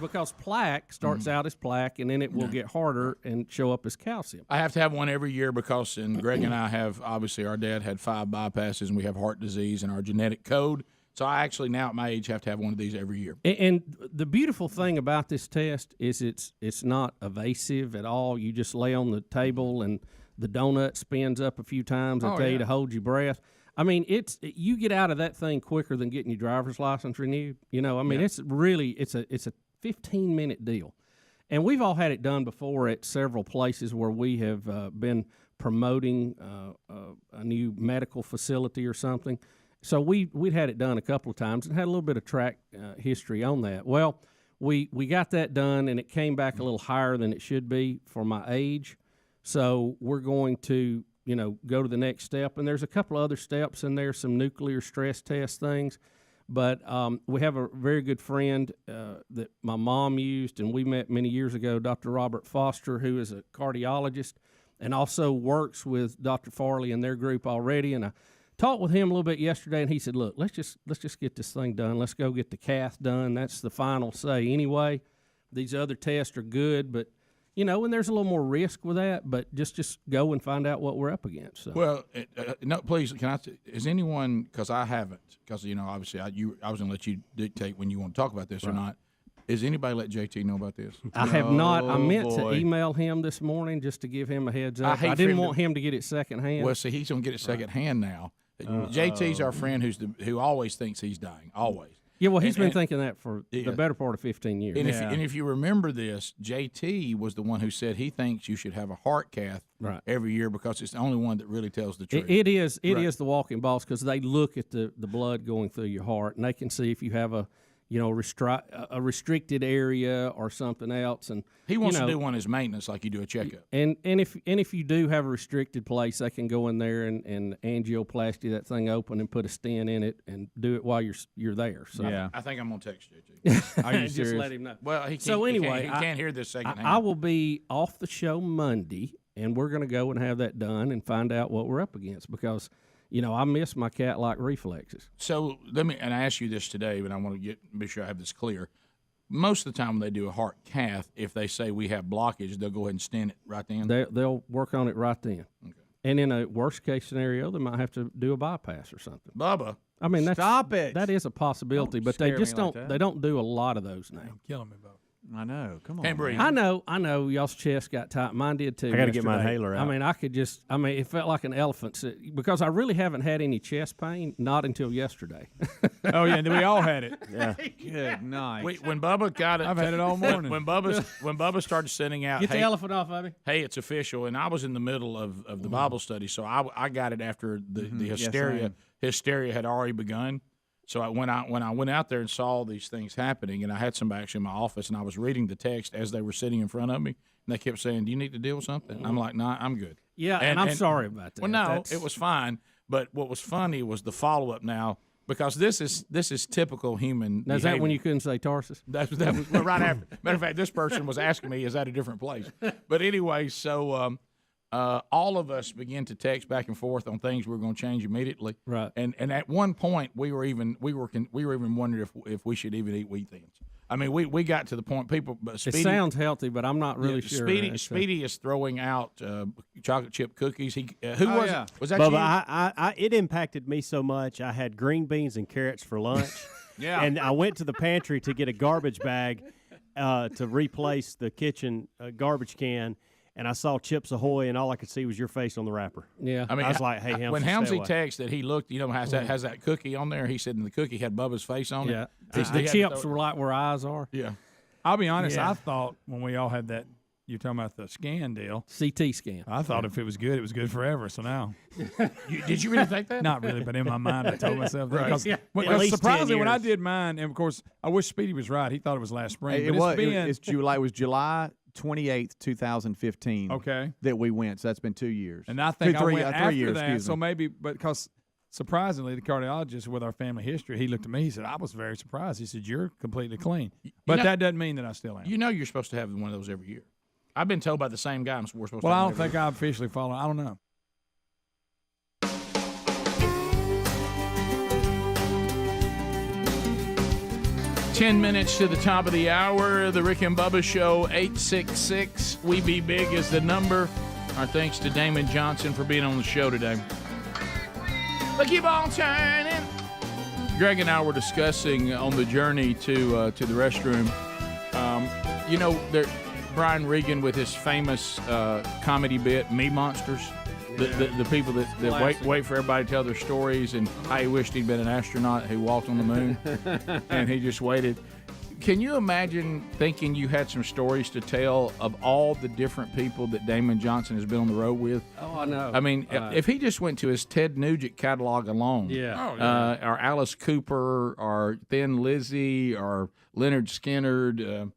because plaque starts out as plaque, and then it will get harder and show up as calcium. I have to have one every year because, and Greg and I have, obviously, our dad had 5 bypasses, and we have heart disease in our genetic code. So I actually now at my age have to have one of these every year. And the beautiful thing about this test is it's not evasive at all. You just lay on the table, and the donut spins up a few times. They tell you to hold your breath. I mean, you get out of that thing quicker than getting your driver's license renewed. You know, I mean, it's a 15-minute deal. And we've all had it done before at several places where we have been promoting a new medical facility or something. So we'd had it done a couple of times and had a little bit of track history on that. Well, we got that done, and it came back a little higher than it should be for my age. So we're going to go to the next step. And there's a couple of other steps in there, some nuclear stress test things. But we have a very good friend that my mom used, and we met many years ago, Dr. Robert Foster, who is a cardiologist and also works with Dr. Farley and their group already. And I talked with him a little bit yesterday, and he said, look, let's just get this thing done. Let's go get the cath done. That's the final say anyway. These other tests are good, but and there's a little more risk with that, but just go and find out what we're up against. So. Well, no, please, is anyone, because I haven't, because, obviously I was going to let you dictate when you want to talk about this or not. Is anybody let JT know about this? I have not. I meant to email him this morning just to give him a heads up. I didn't want him to get it secondhand. Well, see, he's going to get it secondhand now. JT's our friend who always thinks he's dying, always. Yeah, well, he's And- been thinking that for Yeah. the better part of 15 years. And if you remember this, JT was the one who said he thinks you should have a heart cath every year because it's the only one that really tells the truth. It is Right. the walking boss because they look at the blood going through your heart and they can see if you have a restricted area or something else. And He wants to do one as maintenance, like you do a checkup. And if you do have a restricted place, they can go in there and angioplasty that thing open and put a stent in it and do it while you're there. So I think I'm gonna text JT. Are you serious? Just let him know. Well, he can't, So anyway, he can't hear this second hand. I will be off the show Monday, and we're going to go and have that done and find out what we're up against because, I miss my cat-like reflexes. So and I asked you this today, but I want to be sure I have this clear. Most of the time when they do a heart cath, if they say we have blockage, they'll go ahead and stent it right then. They'll work on it right then. Okay. And in a worst-case scenario, they might have to do a bypass or something. Bubba. I mean, Stop it. That is a possibility, but they scare just me like don't. that. They don't do a lot of those now. Killing me, Bubba. I know. Come on. Can't breathe. I know. Y'all's chest got tight. Mine did too. I gotta get my yesterday. inhaler out. I mean, it felt like an elephant because I really haven't had any chest pain, not until yesterday. Oh yeah, we all had it. Yeah. Good night. When Bubba got it, I've had it all morning. When Bubba started sending out, Get the elephant off of me. Hey, it's official, and I was in the middle of the Bible study, so I got it after the hysteria. Hysteria had already begun. So when I went out there and saw these things happening, and I had somebody actually in my office, and I was reading the text as they were sitting in front of me, and they kept saying, "Do you need to deal with something?" And I'm like, "Nah, I'm good." Yeah, and I'm sorry about that. Well, no, it was fine. But what was funny was the follow up now, because this is typical human. Now, is that when you couldn't say Tarsus? That was well, right after. Matter of fact, this person was asking me, "Is that a different place?" But anyway, so. All of us began to text back and forth on things we were going to change immediately. Right. And at one point we were even wondering if we should even eat wheat thins. I mean, we got to the point people. Speedy, it sounds healthy, but I'm not really sure. Speedy is throwing out chocolate chip cookies. He was that Bubba, you? it impacted me so much. I had green beans and carrots for lunch. Yeah. And I went to the pantry to get a garbage bag to replace the kitchen garbage can. And I saw Chips Ahoy, and all I could see was your face on the wrapper. Yeah, I mean, I was like, "Hey, Helmsy, when stay Helmsy away." texted, he looked. Has that cookie on there? He said, and the cookie had Bubba's face on Yeah, it. the chips were like where eyes are. Yeah, I'll be honest. Yeah. I thought when we all had that, you're talking about the scan deal, CT scan. I thought if it was good forever. So now, did you really think that? Not really, but in my mind, I told myself that. Right. Because Yeah. because least 10 surprisingly, when I years. did mine, and of course, I wish Speedy was right. He thought it was last spring. It but was. it's been, It's July. It was July 28th, 2015. Okay. That we went. So that's been 2 years. And I think I three, went three after years, that. excuse So me. maybe, because surprisingly, the cardiologist with our family history, he looked at me. He said, "I was very surprised." He said, "You're completely clean," but that doesn't mean that I still am. You know, you're supposed to have one of those every year. I've been told by the same guy we're supposed Well, to I have don't one every think I officially follow. I don't know. 10 minutes to the top of the hour. The Rick and Bubba Show, 866 We Be Big is the number. Our thanks to Damon Johnson for being on the show today. But keep on turning. Greg and I were discussing on the journey to the restroom. Brian Regan with his famous comedy bit, Me Monsters. The people that wait for everybody to tell their stories, and how he wished he'd been an astronaut who walked on the moon, and he just waited. Can you imagine thinking you had some stories to tell of all the different people that Damon Johnson has been on the road with? Oh, I know. I mean, if he just went to his Ted Nugent catalog alone, or Alice Cooper, or Thin Lizzy, or Lynyrd Skynyrd,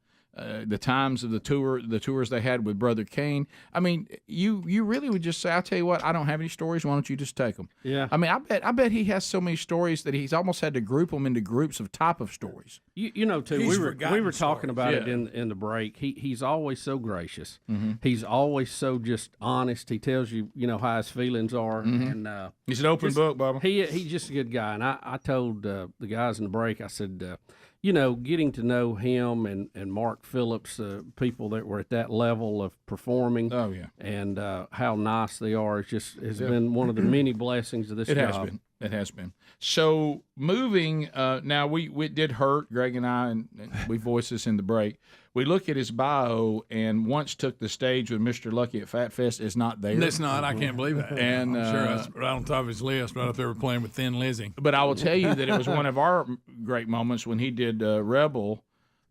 the times of the tours they had with Brother Kane. I mean, you really would just say, "I'll tell you what, I don't have any stories. Why don't you just take them?" Yeah. I mean, I bet he has so many stories that he's almost had to group them into groups of type of stories. You know, too. He's We were forgotten talking about stories. it in the break. He's always so gracious. Mhm. He's always so just honest. He tells you how his feelings are, Mhm. and He's an open book, Bubba. He's just a good guy. And I told the guys in the break, I said, getting to know him and Mark Phillips, people that were at that level of performing. Oh yeah. And how nice they are has Yeah. been one of the many blessings of this It job. has been. It has been. So moving now, we did hurt Greg and I, and we voiced this in the break. We look at his bio, and once took the stage with Mr. Lucky at Fat Fest is not there. It's not. I can't believe that. And I'm sure that's right on top of his list, right up there playing with Thin Lizzy. But I will tell you that it was one of our great moments when he did Rebel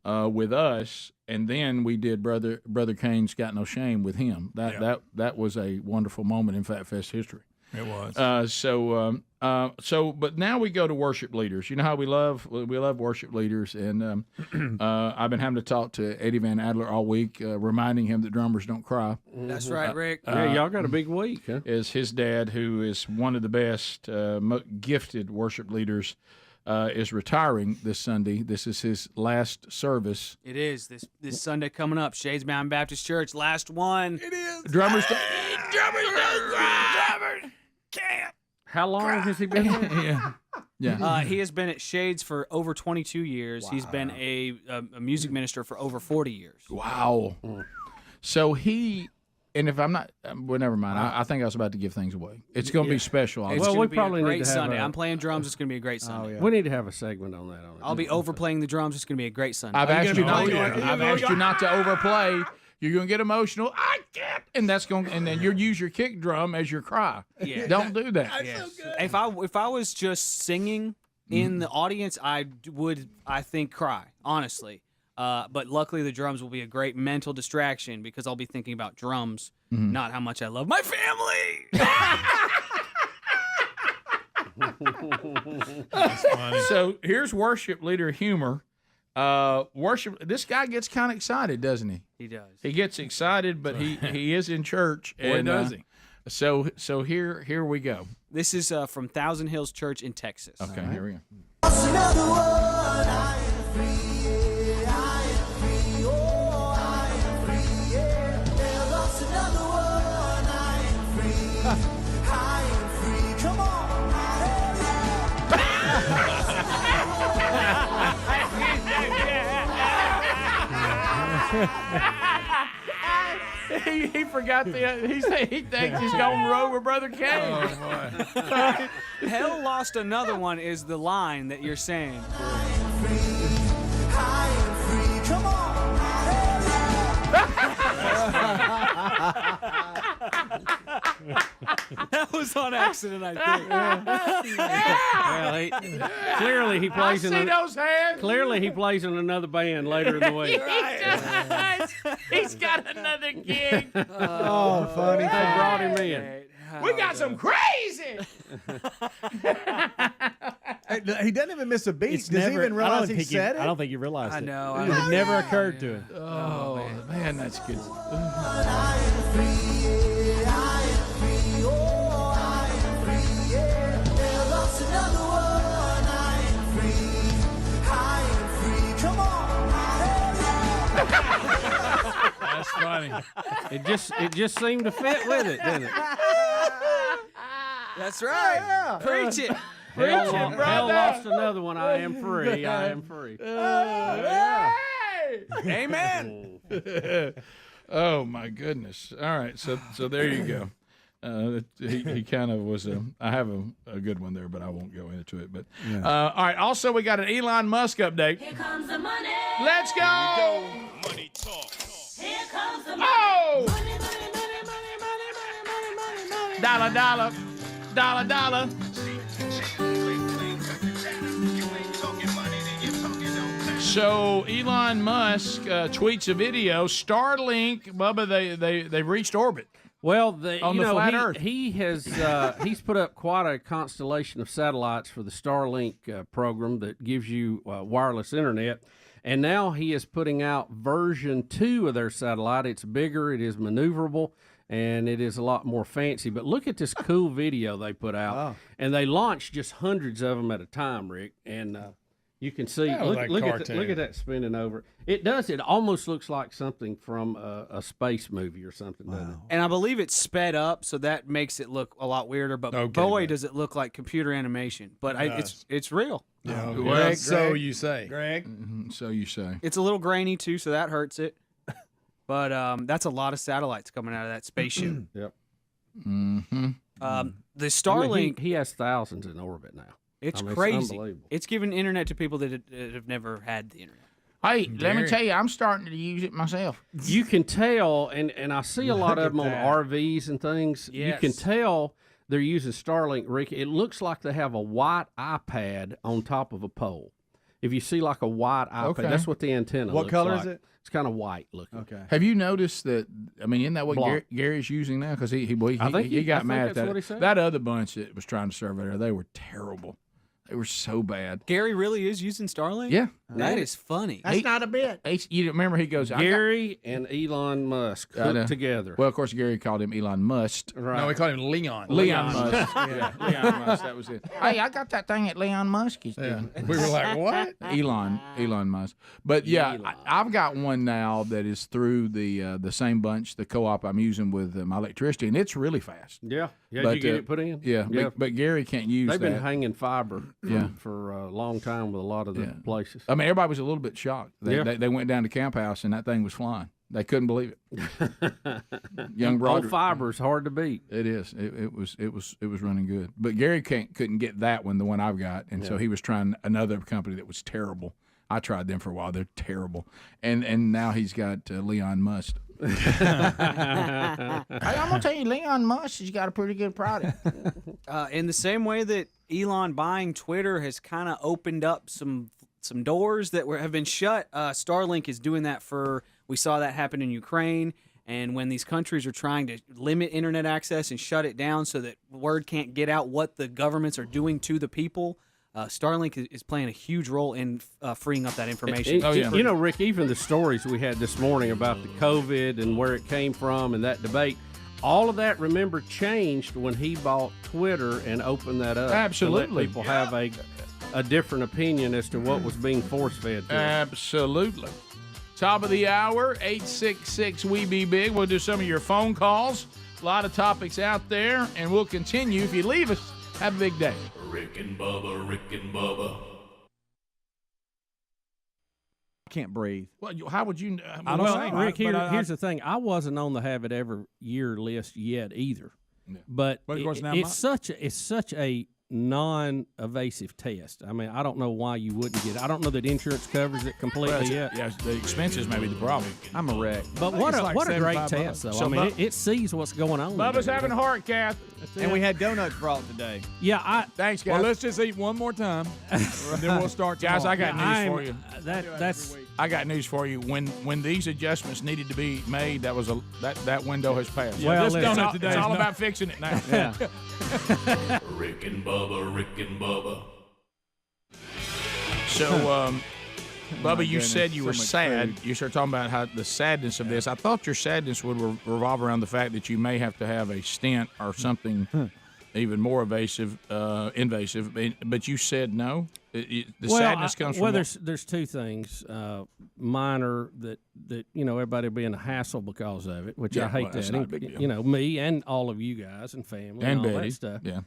with us, and then we did Brother Kane's Got No Shame with him. That was a wonderful moment in Fat Fest history. It was. But now we go to worship leaders. You know how we love worship leaders, and I've been having to talk to Eddie Van Adler all week, reminding him that drummers don't cry. That's right, Rick. Yeah, y'all got a big week, huh? Is his dad, who is one of the best, gifted worship leaders, is retiring this Sunday. This is his last service. It is this Sunday coming up. Shades Mountain Baptist Church, last one. It is. Drummers don't cry. Drummers can't. How long has he been there? Yeah. He has been at Shades for over 22 years. He's been a music minister for over 40 years. Wow. So he, and if I'm not, well, never mind. I think I was about to give things away. It's going to be special. It's Well, gonna we be probably a need great to have Sunday. a- I'm playing drums. It's going to be a great Sunday. We need to have a segment on that. I'll be overplaying the drums. It's going to be a great Sunday. I've asked you not to. I've asked you not to overplay. You're going to get emotional. I can't, and that's going, and then you'll use your kick drum as your cry. Yeah. Don't do that. If I was just singing in the audience, I would, I think, cry, honestly. But luckily, the drums will be a great mental distraction because I'll be thinking about drums, not how much I love my family. That's funny. So here's worship leader humor. This guy gets kind of excited, doesn't he? He does. He gets excited, but he is in church. Boy, does he. So here we go. This is from Thousand Hills Church in Texas. Okay, here we go. He forgot he thinks he's gonna roll with Brother Kane. Oh, boy. Hell Lost Another One is the line that you're saying. That was on accident, I think. Well, clearly he plays I see those hands. Clearly he plays in another band later in the week. He does. He's got another gig. Oh, funny. They brought him in. We got some crazy. He doesn't even miss a beat. It's Does he never- even realize he think said it? I don't think he realized I it. know. It never occurred to him. Oh, man, that's good. That's funny. It just seemed to fit with it, didn't it? That's right. Preach it. Hell lost another one. I am free. I am free. Amen. Oh my goodness! All right, so there you go. He kind of was I have a good one there, but I won't go into it. But all right. Also, we got an Elon Musk update. Here comes the money. Let's go. Money talk. Here comes the money. Oh! Money, money, money, money, money, money, money, money, money. Dollar, dollar, dollar, dollar. So Elon Musk tweets a video. Starlink, Bubba, they reached orbit. Well, on the flat Earth. He has he's put up quite a constellation of satellites for the Starlink program that gives you wireless internet. And now he is putting out version 2 of their satellite. It's bigger, it is maneuverable, and it is a lot more fancy. But look at this cool video they put out. Wow. And they launched just hundreds of them at a time, Rick. And you can see, That was look like at cartoon. that spinning over. It does. It almost looks like something from a space movie or something, doesn't it? And I believe it's sped up, so that makes it look a lot weirder. But boy, does it look like computer animation. But it's real. Yeah, Greg, so Greg. you say. Greg. So you say. It's a little grainy too, so that hurts it. But that's a lot of satellites coming out of that spaceship. Yep. Mm-hmm. The Starlink. He has thousands in orbit now. It's It's crazy. unbelievable. It's giving internet to people that have never had the internet. Hey, let me tell you, I'm starting to use it myself. You can tell, and I see a lot of them on RVs and things. You can tell they're using Starlink, Rick. It looks like they have a white iPad on top of a pole. If you see like a white iPad, that's what the antenna What looks color like. is it? It's kind of white looking. Okay. Have you noticed that? I mean, isn't that what Blonde. Gary's using now? Because he I think got mad at that's that. what he said. That other bunch that was trying to serve it there, they were terrible. They were so bad. Gary really is using Starlink? Yeah. That is funny. That's not a bit. You remember he goes, Gary and Elon Musk hooked together. Well, of course, Gary called him Elon Musk. Right. No, we called him Leon. Leon Musk. Yeah, Leon Musk. That was it. Hey, I got that thing at Leon Musk's. Yeah. We were like, what? Elon Musk. But yeah, I've got one now that is through the same bunch, the co-op I'm using with my electricity, and it's really fast. Yeah. Yeah, But, did you get it put in? Yeah, but Gary can't use They've that. been hanging fiber Yeah. for a long time with a lot of the places. I mean, everybody was a little bit shocked. Yeah. They went down to Camp House, and that thing was flying. They couldn't believe it. Young Broderick. Old fiber is hard to beat. It is. It was running good. But Gary couldn't get that one, the one I've got, and so he was trying another company that was terrible. I tried them for a while. They're terrible. And now he's got Leon Musk. Hey, I'm gonna tell you, Leon Musk has got a pretty good product. In the same way that Elon buying Twitter has kind of opened up some doors that have been shut, Starlink is doing that we saw that happen in Ukraine, and when these countries are trying to limit internet access and shut it down so that word can't get out what the governments are doing to the people, Starlink is playing a huge role in freeing up that information. You know, Rick, even the stories we had this morning about the COVID and where it came from and that debate, all of that, remember, changed when he bought Twitter and opened that up. Absolutely. To let people have a different opinion as to what was being force-fed to them. Absolutely. Top of the hour, 866-WE-BE-BIG. We'll do some of your phone calls. A lot of topics out there, and we'll continue. If you leave us, have a big day. Rick and Bubba, Rick and Bubba. I can't breathe. Well, how would you? Rick, here's the thing. I wasn't on the Have It Every Year list yet either. Yeah. But of course, now it's such a non-evasive test. I mean, I don't know why you wouldn't get it. I don't know that insurance covers it completely yet. Yeah, the expenses may be the problem. I'm a wreck. But what a great test, though. So I mean, it sees what's going on. Bubba's having a heart, Cath. And we had donuts brought today. Yeah, thanks, guys. Well, let's just eat one more time, and then we'll start. Guys, I got tomorrow. news for you. I got news for you. When these adjustments needed to be made, that window has passed. Well, this donut today it's is all not- about fixing it now. Yeah. Rick and Bubba, Rick and Bubba. So, Bubba, you goodness, said you so were much sad. food. You started talking about how the sadness of this. I thought your sadness would revolve around the fact that you may have to have a stent or something even more invasive. But you said no. The sadness comes from. Well, there's two things. Minor that everybody will be in a hassle because of it, which I hate that's that. not a big deal. Me and all of you guys and family and all Betty. that stuff. Yeah.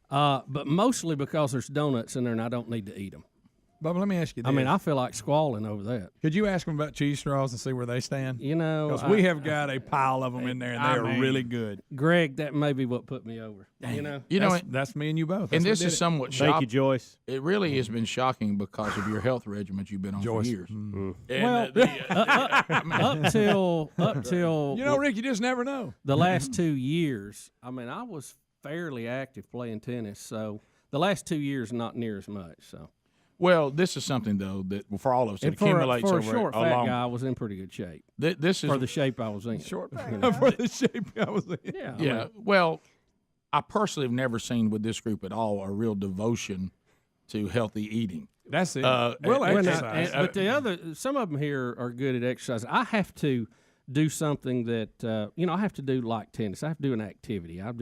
But mostly because there's donuts in there and I don't need to eat them. Bubba, let me ask you this. I mean, I feel like squalling over that. Could you ask them about cheese straws and see where they stand? Because we have got a pile of them in there, and they are really good. Greg, that may be what put me over. That's me and you both. And That's this what is did it. somewhat Thank shocking. you, Joyce. It really has been shocking because of your health regimen you've been on Joyce. for years. Mm. And, up till You know, Rick, you just never know. the last 2 years, I mean, I was fairly active playing tennis, so the last 2 years not near as much. So well, this is something though that for all of us it and for accumulates a over short a fat long. guy, I was in pretty good shape. This is for the shape I was in. Short for the shape I was in. Yeah. Yeah. Well, I personally have never seen with this group at all a real devotion to healthy eating. That's it. Well, exercise. but some of them here are good at exercise. I have to do something that I have to do like tennis. I have to do an activity. I've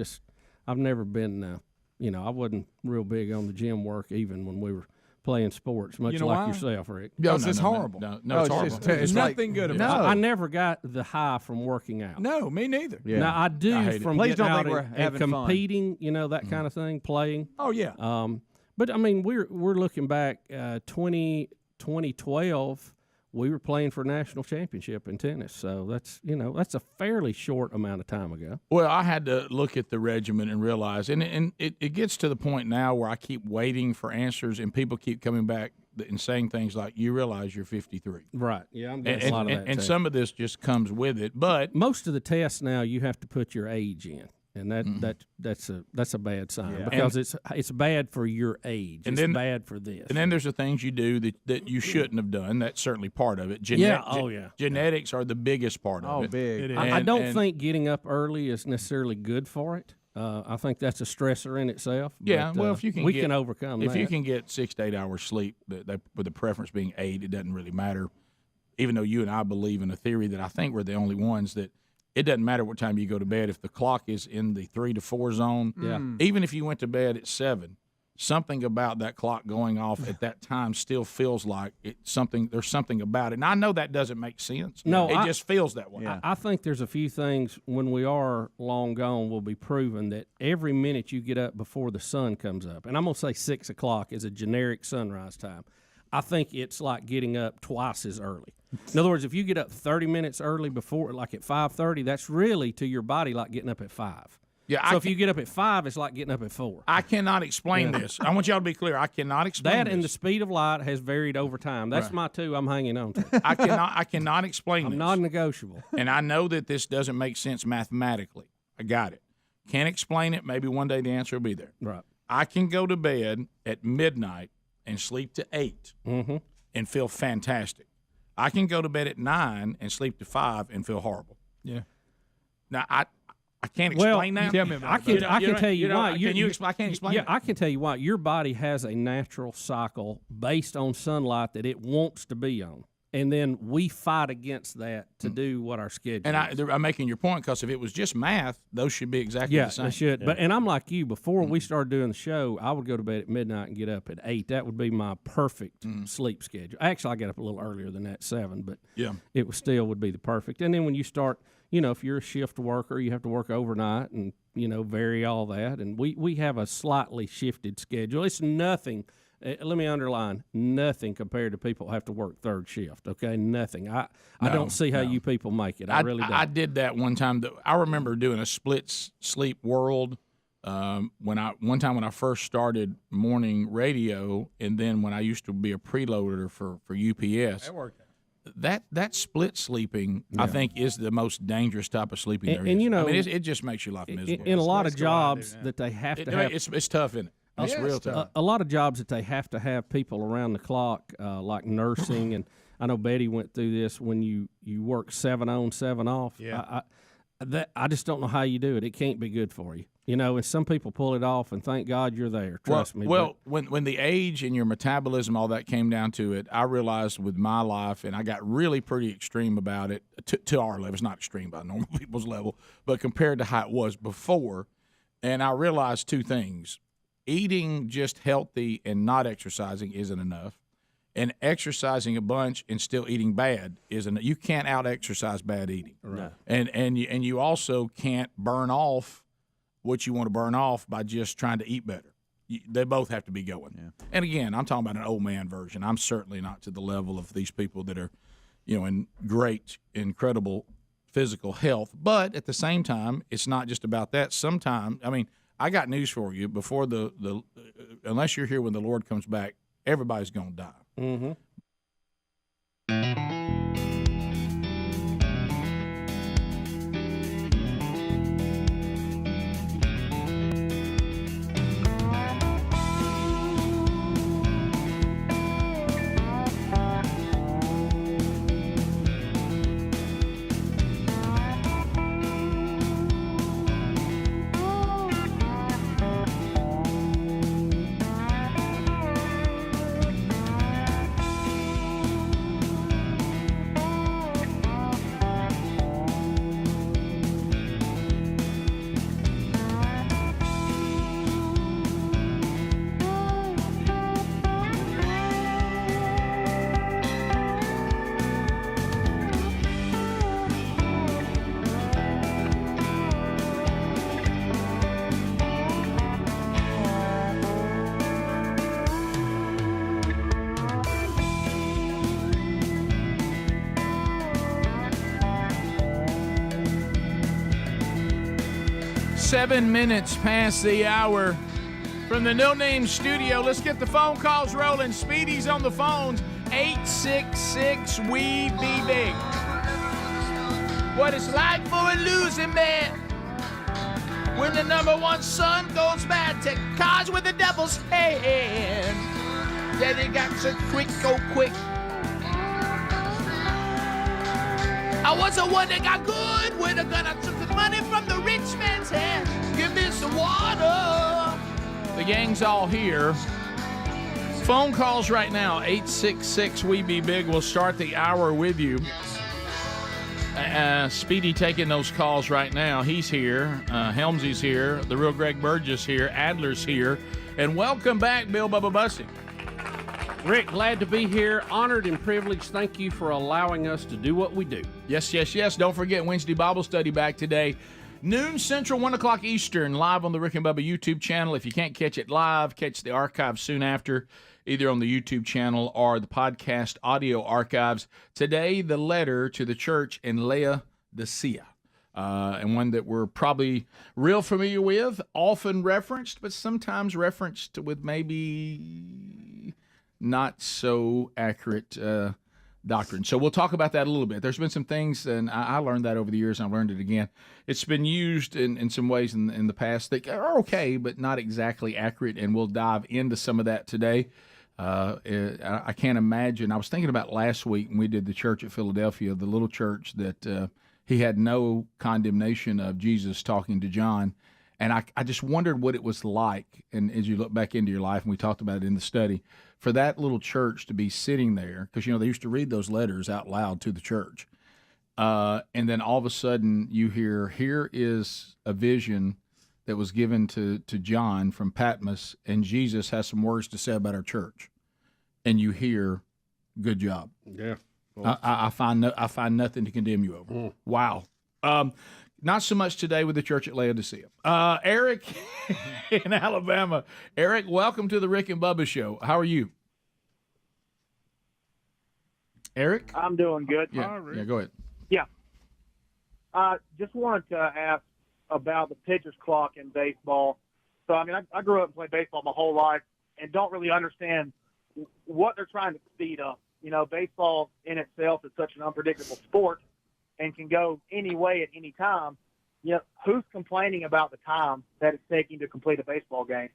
never been I wasn't real big on the gym work even when we were playing sports, much You know like why? yourself, Rick. Because it's horrible. No, No, it's it's horrible. just There's nothing good about it. I never got the high from working out. No, me neither. Yeah. Now I do I hate it. from Please getting don't out think we're and having fun. competing, that kind of thing, playing. Oh yeah. But I mean, we're looking back 2012. we were playing for a national championship in tennis. So that's a fairly short amount of time ago. Well, I had to look at the regimen and realize, and it gets to the point now where I keep waiting for answers, and people keep coming back and saying things like, "You realize you're 53." Right. Yeah, I'm getting a lot of that. And some of this just comes with it. But most of the tests now, you have to put your age in. And that's a bad sign because it's bad for your age. And it's then, bad for this. And then there's the things you do that you shouldn't have done. That's certainly part of it. Genetics are the biggest part of it. Big. I don't think getting up early is necessarily good for it. I think that's a stressor in itself. Yeah, but, well, if you can, can overcome. If that. you can get 6 to 8 hours sleep, with the preference being 8, it doesn't really matter. Even though you and I believe in a theory that I think we're the only ones that. It doesn't matter what time you go to bed. If the clock is in the 3 to 4 zone, even if you went to bed at 7, something about that clock going off at that time still feels like there's something about it. And I know that doesn't make sense. No, it just feels that way. I think there's a few things when we are long gone will be proven that every minute you get up before the sun comes up, and I'm going to say 6 o'clock is a generic sunrise time. I think it's like getting up twice as early. In other words, if you get up 30 minutes early before, like at 5:30, that's really to your body like getting up at 5. Yeah. So if you get up at 5, it's like getting up at 4. I cannot explain this. I want y'all to be clear. I cannot explain that, this. and the speed of light has varied over time. That's my two I'm hanging on to. I cannot explain this. Non-negotiable. And I know that this doesn't make sense mathematically. I got it. Can't explain it. Maybe one day the answer will be there. Right. I can go to bed at midnight and sleep to 8 and feel fantastic. I can go to bed at 9 and sleep to 5 and feel horrible. Yeah. Now I can't explain that. Tell me about I can tell you why. Can you explain? I can't explain. Yeah, I can tell you why. Your body has a natural cycle based on sunlight that it wants to be on, and then we fight against that to do what our schedule. And is. I'm making your point because if it was just math, those should be exactly the same. They should. Yeah. And I'm like you. Before we started doing the show, I would go to bed at midnight and get up at 8. That would be my perfect sleep schedule. Actually, I get up a little earlier than that, 7, but it would be the perfect. And then when you start, if you're a shift worker, you have to work overnight and vary all that. And we have a slightly shifted schedule. It's nothing. Let me underline, nothing compared to people who have to work third shift, okay? Nothing. I don't see how you people make it. I really don't. I did that one time. I remember doing a split sleep world when I first started morning radio, and then when I used to be a preloader for UPS. That worked out. That split sleeping, I think, is the most dangerous type of sleeping there is. It just makes your life miserable. In a lot of jobs that they have to have. It's tough, isn't it? It's real tough. A lot of jobs that they have to have people around the clock, like nursing, and I know Betty went through this when you work 7 on, 7 off. Yeah. I just don't know how you do it. It can't be good for you. And some people pull it off, and thank God you're there. Trust me. Well, when the age and your metabolism, all that came down to it, I realized with my life, and I got really pretty extreme about it to our level. It's not extreme by normal people's level, but compared to how it was before, and I realized 2 things. Eating just healthy and not exercising isn't enough, and exercising a bunch and still eating bad isn't. You can't out-exercise bad eating, right? And you also can't burn off what you want to burn off by just trying to eat better. They both have to be going. Yeah. And again, I'm talking about an old man version. I'm certainly not to the level of these people that are, in great, incredible physical health. But at the same time, it's not just about that. Sometimes, I got news for you. Before unless you're here when the Lord comes back, everybody's going to die. Mm-hmm. 7 minutes past the hour from the No Name Studio. Let's get the phone calls rolling. Speedy's on the phones. 866 We Be Big. What it's like for a losing man when the number one son goes bad. Take cards with the devil's hand. Daddy got so quick, go quick. I was the one that got good with a gun. I took the money from the rich man's hand. Give me some water. The gang's all here. Phone calls right now, 866 We Be Big. We'll start the hour with you. Speedy taking those calls right now. He's here. Helmsy's here. The real Greg Burgess here. Adler's here. And welcome back, Bill Bubba Bussey. Rick, glad to be here. Honored and privileged. Thank you for allowing us to do what we do. Yes, yes, yes. Don't forget Wednesday Bible study back today. Noon Central, 1 o'clock Eastern, live on the Rick and Bubba YouTube channel. If you can't catch it live, catch the archive soon after, either on the YouTube channel or the podcast audio archives. Today, the letter to the church in Laodicea, and one that we're probably real familiar with, often referenced, but sometimes referenced with maybe not so accurate doctrine. So we'll talk about that a little bit. There's been some things, and I learned that over the years, and I've learned it again. It's been used in some ways in the past that are okay, but not exactly accurate, and we'll dive into some of that today. I can't imagine. I was thinking about last week when we did the church at Philadelphia, the little church that he had no condemnation of Jesus talking to John. And I just wondered what it was like, and as you look back into your life, and we talked about it in the study, for that little church to be sitting there, because, they used to read those letters out loud to the church. And then all of a sudden you hear, here is a vision that was given to John from Patmos, and Jesus has some words to say about our church. And you hear, good job. Yeah. I find nothing to condemn you over. Wow. Not so much today with the church at Laodicea. Eric in Alabama. Eric, welcome to the Rick and Bubba Show. How are you? Eric? I'm doing good. Yeah, go ahead. Yeah. Just wanted to ask about the pitcher's clock in baseball. So, I grew up and played baseball my whole life and don't really understand what they're trying to speed up. Baseball in itself is such an unpredictable sport and can go any way at any time. Who's complaining about the time that it's taking to complete a baseball game?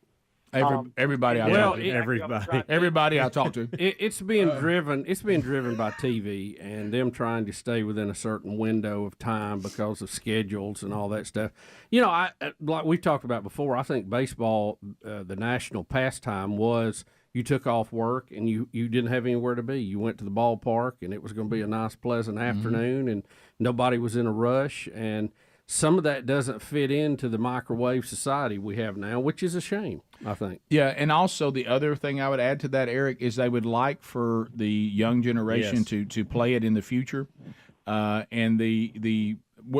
Everybody I talk to. Everybody I talk to. It's being driven. It's being driven by TV and them trying to stay within a certain window of time because of schedules and all that stuff. Like we've talked about before, I think baseball, the national pastime was you took off work and you didn't have anywhere to be. You went to the ballpark and it was going to be a nice, pleasant afternoon, and nobody was in a rush. And some of that doesn't fit into the microwave society we have now, which is a shame, I think. Yeah, and also the other thing I would add to that, Eric, is they would like for the young generation to play it in the future. And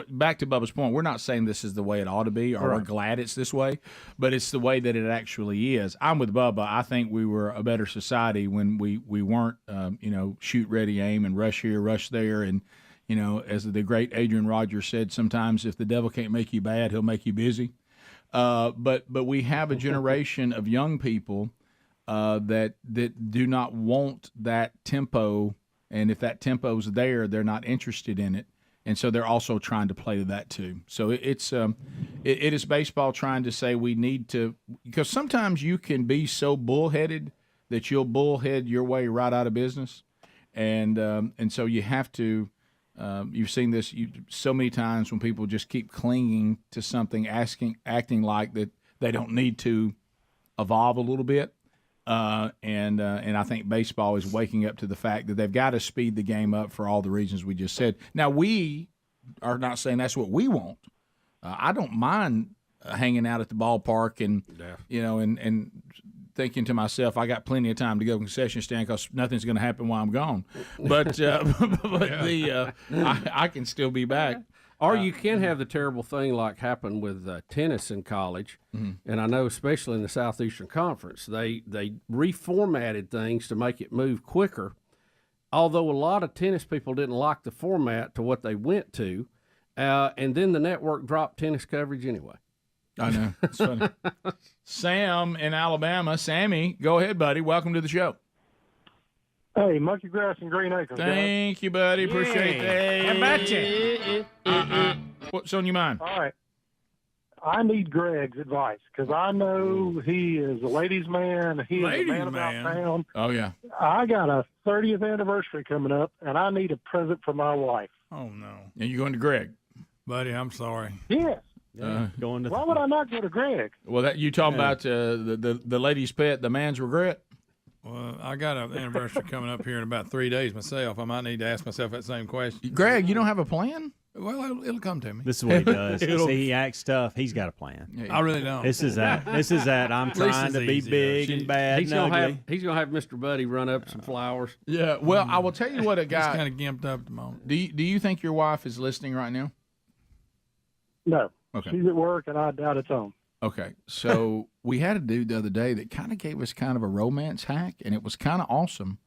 back to Bubba's point, we're not saying this is the way it ought to be, or we're glad it's this way, but it's the way that it actually is. I'm with Bubba. I think we were a better society when we weren't, shoot, ready, aim, and rush here, rush there, and as the great Adrian Rogers said, sometimes if the devil can't make you bad, he'll make you busy. But we have a generation of young people that do not want that tempo, and if that tempo's there, they're not interested in it. And so they're also trying to play to that too. So it is baseball trying to say we need to, because sometimes you can be so bullheaded that you'll bullhead your way right out of business, and so you have to. You've seen this so many times when people just keep clinging to something, acting like that they don't need to evolve a little bit. And I think baseball is waking up to the fact that they've got to speed the game up for all the reasons we just said. Now, we are not saying that's what we want. I don't mind hanging out at the ballpark and and thinking to myself, I got plenty of time to go to the concession stand because nothing's going to happen while I'm gone. But I can still be back. Or you can have the terrible thing like happened with tennis in college, and I know especially in the Southeastern Conference, they reformatted things to make it move quicker, although a lot of tennis people didn't like the format to what they went to, and then the network dropped tennis coverage anyway. I know. It's funny. Sam in Alabama. Sammy, go ahead, buddy. Welcome to the show. Hey, monkey grass and green acres. Thank you, buddy. Appreciate that. How about you? What's on your mind? All right. I need Greg's advice because I know he is a ladies' man. He is a man about town. Oh, yeah. I got a 30th anniversary coming up, and I need a present for my wife. Oh, no. And you going to Greg? Buddy, I'm sorry. Yes. Going to Why would I not go to Greg? Well, that you talking about the lady's pet, the man's regret? Well, I got an anniversary coming up here in about 3 days myself. I might need to ask myself that same question. Greg, you don't have a plan? Well, it'll come to me. This is what he does. See, he acts tough. He's got a plan. I really don't. This is that. I'm trying to be big and bad He's and ugly. He's gonna have Mr. Buddy run up some flowers. Yeah. Well, I will tell you what a guy. He's kind of gimped up at the moment. Do you think your wife is listening right now? No. Okay. She's at work, and I doubt it's on. Okay. So we had a dude the other day that kind of gave us kind of a romance hack, and it was kind of awesome.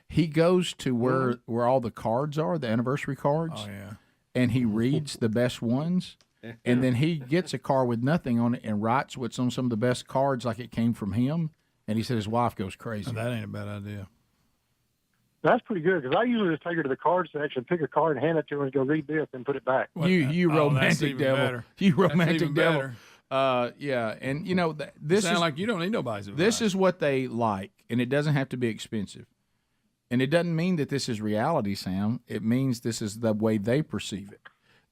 He goes to where all the cards are, the anniversary cards. Oh, yeah. And he reads the best ones, and then he gets a card with nothing on it and writes what's on some of the best cards like it came from him. And he said his wife goes crazy. That ain't a bad idea. That's pretty good because I usually just take her to the card section, pick a card, and hand it to her, and go read this, and put it back. You romantic devil. Better. You romantic devil. Better. Yeah, and you know this sound is like you don't need nobody's advice. This is what they like, and it doesn't have to be expensive. And it doesn't mean that this is reality, Sam. It means this is the way they perceive it.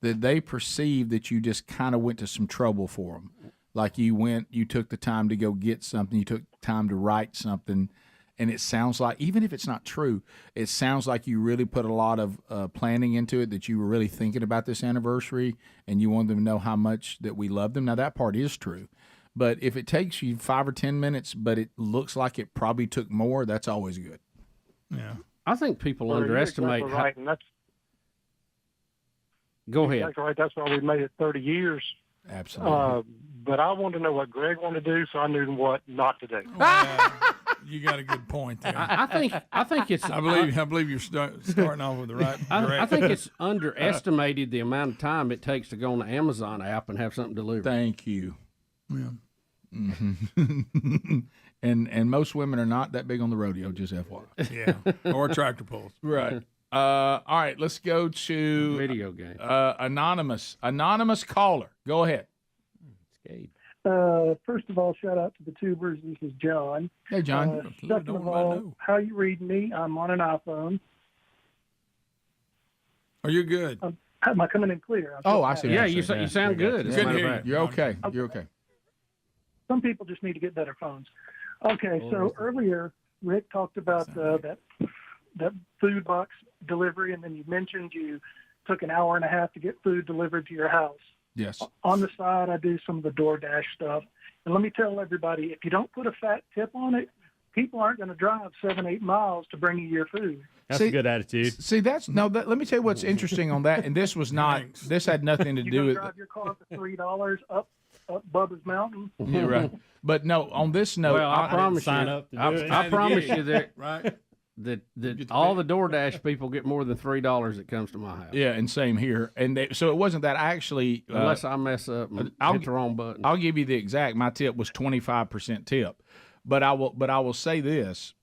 That they perceive that you just kind of went to some trouble for them. Like you took the time to go get something, you took time to write something, and it sounds like, even if it's not true, it sounds like you really put a lot of planning into it, that you were really thinking about this anniversary, and you wanted them to know how much that we love them. Now, that part is true. But if it takes you 5 or 10 minutes, but it looks like it probably took more, that's always good. Yeah. I think people Well, you're underestimate exactly right, and that's Go ahead. Exactly right. That's why we made it 30 years. Absolutely. But I wanted to know what Greg wanted to do, so I knew what not to do. You got a good point there. I think it's. I believe you're starting off with the right. I think it's underestimated the amount of time it takes to go on the Amazon app and have something delivered. Thank you. Yeah. Mm-hmm. and most women are not that big on the rodeo, just FYI. Yeah, or tractor pulls. Right. All right, let's go to video game. Anonymous caller. Go ahead. First of all, shout out to the tubers. This is John. Hey, John. Second of all, how you read me? I'm on an iPhone. Are you good? Am I coming in clear? I see. Yeah, you sound good. Good to hear you. You're okay. You're okay. Some people just need to get better phones. Okay, so earlier Rick talked about that food box delivery, and then you mentioned you took an hour and a half to get food delivered to your house. Yes. On the side, I do some of the DoorDash stuff. And let me tell everybody, if you don't put a fat tip on it, people aren't going to drive 7-8 miles to bring you your food. That's a good attitude. See, let me tell you what's interesting on that, and this was not, this had nothing to do with. Drive your car for $3 up Bubba's Mountain. Yeah, right. But no, on this note, Well, I promise you, I promise you that right. that all the DoorDash people get more than $3 that comes to my house. Yeah, and same here. And so it wasn't that. I actually, unless I mess up and hit the wrong button. I'll give you the exact. My tip was 25% tip, but I will say this: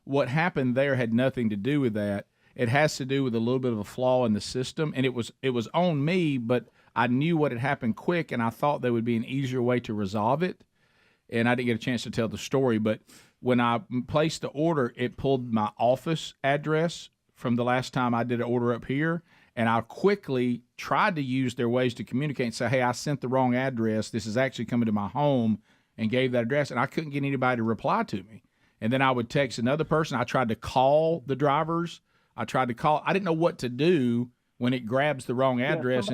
what happened there had nothing to do with that. It has to do with a little bit of a flaw in the system, and it was on me, but I knew what had happened quick, and I thought there would be an easier way to resolve it, and I didn't get a chance to tell the story, but. When I placed the order, it pulled my office address from the last time I did an order up here, and I quickly tried to use their ways to communicate and say, hey, I sent the wrong address. This is actually coming to my home, and gave that address, and I couldn't get anybody to reply to me. And then I would text another person. I tried to call the drivers. I didn't know what to do when it grabs the wrong address.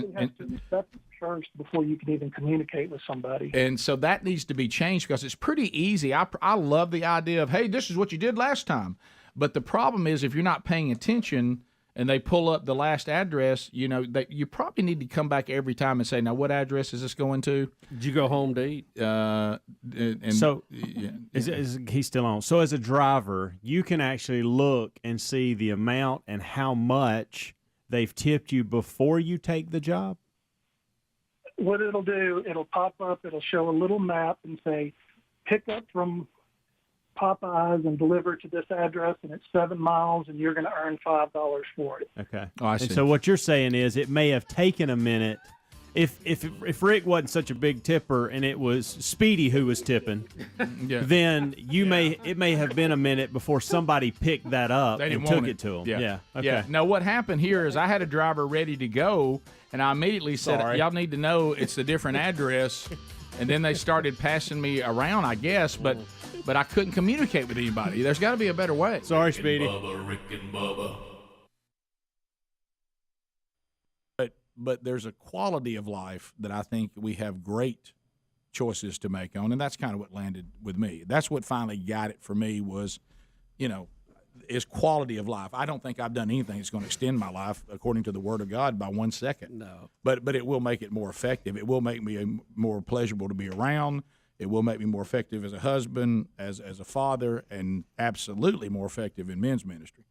First before you can even communicate with somebody. And so that needs to be changed because it's pretty easy. I love the idea of, hey, this is what you did last time. But the problem is if you're not paying attention and they pull up the last address, you probably need to come back every time and say, now, what address is this going to? Did you go home to eat? Is he still on? So as a driver, you can actually look and see the amount and how much they've tipped you before you take the job? what it'll do, it'll pop up, it'll show a little map and say, pick up from Popeyes and deliver to this address, and it's 7 miles, and you're going to earn $5 for it. Okay. Oh, I and see. so what you're saying is it may have taken a minute. If Rick wasn't such a big tipper and it was Speedy who was tipping, then it may have been a minute before somebody picked that up and took it to him. Yeah. Okay. Yeah. Now, what happened here is I had a driver ready to go, and I immediately said, Sorry. y'all need to know it's a different address. And then they started passing me around, I guess, but I couldn't communicate with anybody. There's got to be a better way. Sorry, Speedy. Bubba, Rick and Bubba. But there's a quality of life that I think we have great choices to make on, and that's kind of what landed with me. That's what finally got it for me was, is quality of life. I don't think I've done anything that's going to extend my life according to the Word of God by 1 second. No. But it will make it more effective. It will make me more pleasurable to be around. It will make me more effective as a husband, as a father, and absolutely more effective in men's ministry.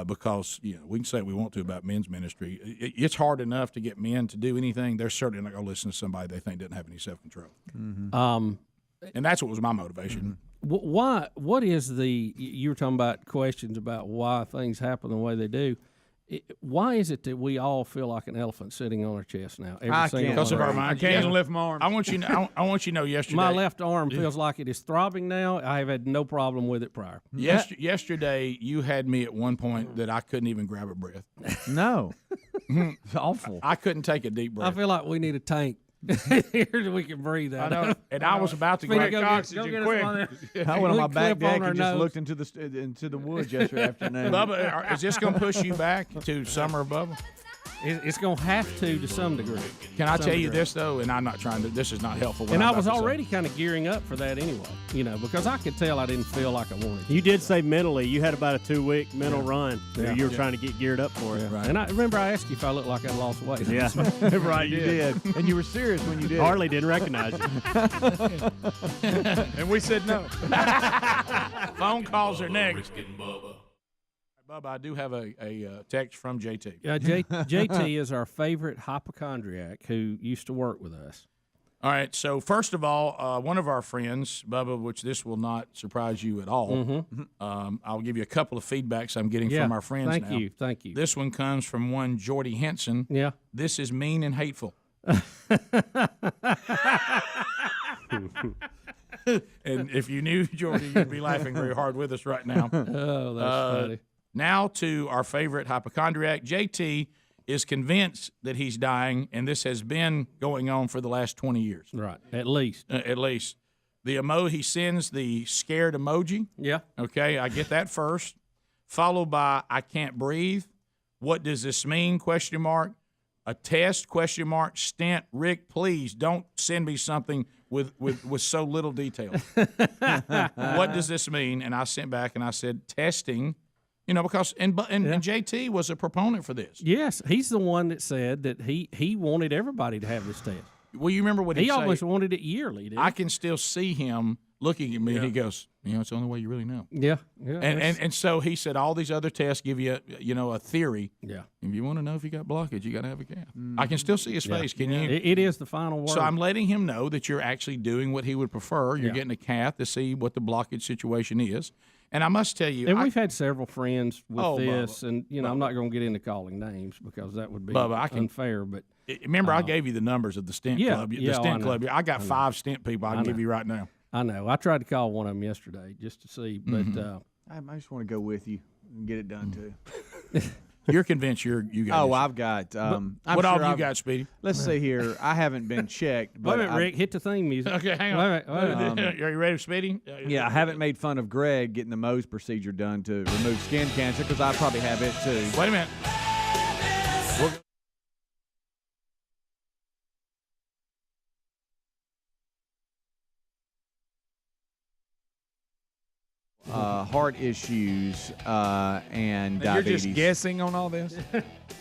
Because we can say what we want to about men's ministry. It's hard enough to get men to do anything. They're certainly not going to listen to somebody they think doesn't have any self-control. Mm-hmm. And that's what was my motivation. Why? What is you were talking about questions about why things happen the way they do. Why is it that we all feel like an elephant sitting on our chest now? Because of our minds. I can't even lift my arm. I want you to know yesterday. My left arm feels like it is throbbing now. I have had no problem with it prior. Yesterday, you had me at one point that I couldn't even grab a breath. No. It's awful. I couldn't take a deep breath. I feel like we need a tank. Here so we can breathe out. I know. And I was about to Speedy, grab oxygen quick. I went on my back deck and just nose. looked into the woods yesterday afternoon. Bubba, is this going to push you back to summer, Bubba? It's going to have to some degree. Can I tell you this, though? And I'm not trying to, this is not helpful. And I was already kind of gearing up for that anyway, because I could tell I didn't feel like I wanted to. You did say mentally, you had about a 2-week mental run. Yeah. You were trying to get geared up for it. Right. And I remember I asked you if I looked like I lost weight. Yeah, right, you did. And you were serious when you did. Harley didn't recognize you. And we said no. Phone calls are next. Rick and Bubba. Bubba, I do have a text from JT. JT is our favorite hypochondriac who used to work with us. All right, so first of all, one of our friends, Bubba, which this will not surprise you at all, I'll give you a couple of feedbacks I'm getting from our friends now. Thank you. This one comes from one Jordy Henson. Yeah. This is mean and hateful. And if you knew Jordy, you'd be laughing very hard with us right now. Oh, that's funny. Now to our favorite hypochondriac. JT is convinced that he's dying, and this has been going on for the last 20 years. Right, at least. At least. He sends the scared emoji. Yeah. Okay, I get that first. Followed by, I can't breathe. What does this mean? ? A test ? Stent. Rick, please don't send me something with so little detail. What does this mean? And I sent back and I said, testing. Because and JT was a proponent for this. Yes, he's the one that said that he wanted everybody to have this test. Well, you remember what he said? He almost wanted it yearly. Didn't he? I can still see him looking at me, and he goes, it's the only way you really know. Yeah. And so he said all these other tests give you a theory. Yeah. If you want to know if you got blockage, you got to have a cath. I can still see his face. Can you? It is the final word. So I'm letting him know that you're actually doing what he would prefer. You're getting a cath to see what the blockage situation is. And I must tell you, and we've had several friends with this, Bubba, and I'm not going to get into calling names because that would be Bubba, unfair. But remember, I gave you the numbers of the stent club. The stent club. I got 5 stent people I can give you right now. I know. I tried to call one of them yesterday just to see, but I just want to go with you and get it done too. You're convinced you got. Oh, I've got. What all have you got, Speedy? Let's see here. I haven't been checked. But wait a minute, Rick. Hit the theme music. Okay, hang on. Wait a minute. Are you ready, Speedy? Yeah, I haven't made fun of Greg getting the Mohs procedure done to remove skin cancer because I probably have it too. Wait a minute. Heart issues and now diabetes. You're just guessing on all this?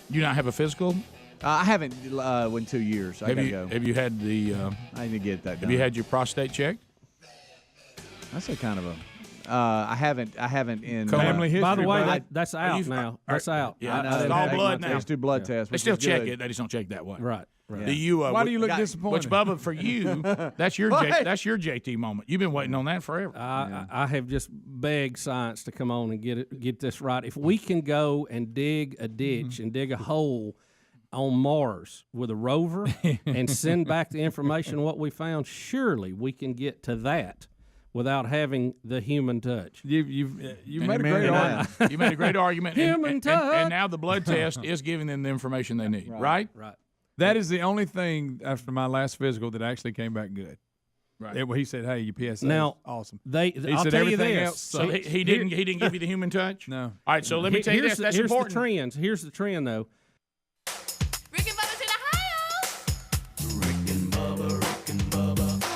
You not have a physical? I haven't in 2 years. I gotta go. Have you had the? I need to get that done. Have you had your prostate checked? That's a kind of a. I haven't in family history. By the way, that's out now. That's out. Yeah, it's all blood now. They just do blood tests. They still check it. They just don't check that way. Right. Do you? Why do you look disappointed? Which, Bubba, for you, that's your that's your JT moment. You've been waiting on that forever. I have just begged science to come on and get this right. If we can go and dig a ditch and dig a hole on Mars with a rover and send back the information what we found, surely we can get to that without having the human touch. You made a great argument. You made a great argument. Human touch. And now the blood test is giving them the information they need, right? Right. That is the only thing after my last physical that actually came back good. Right. He said, "Hey, your PSA Now, is awesome." I'll said tell you everything this. else So he didn't give you the human touch? No. All right, so let me tell you this. That's here's important. the trends. Here's the trend, though.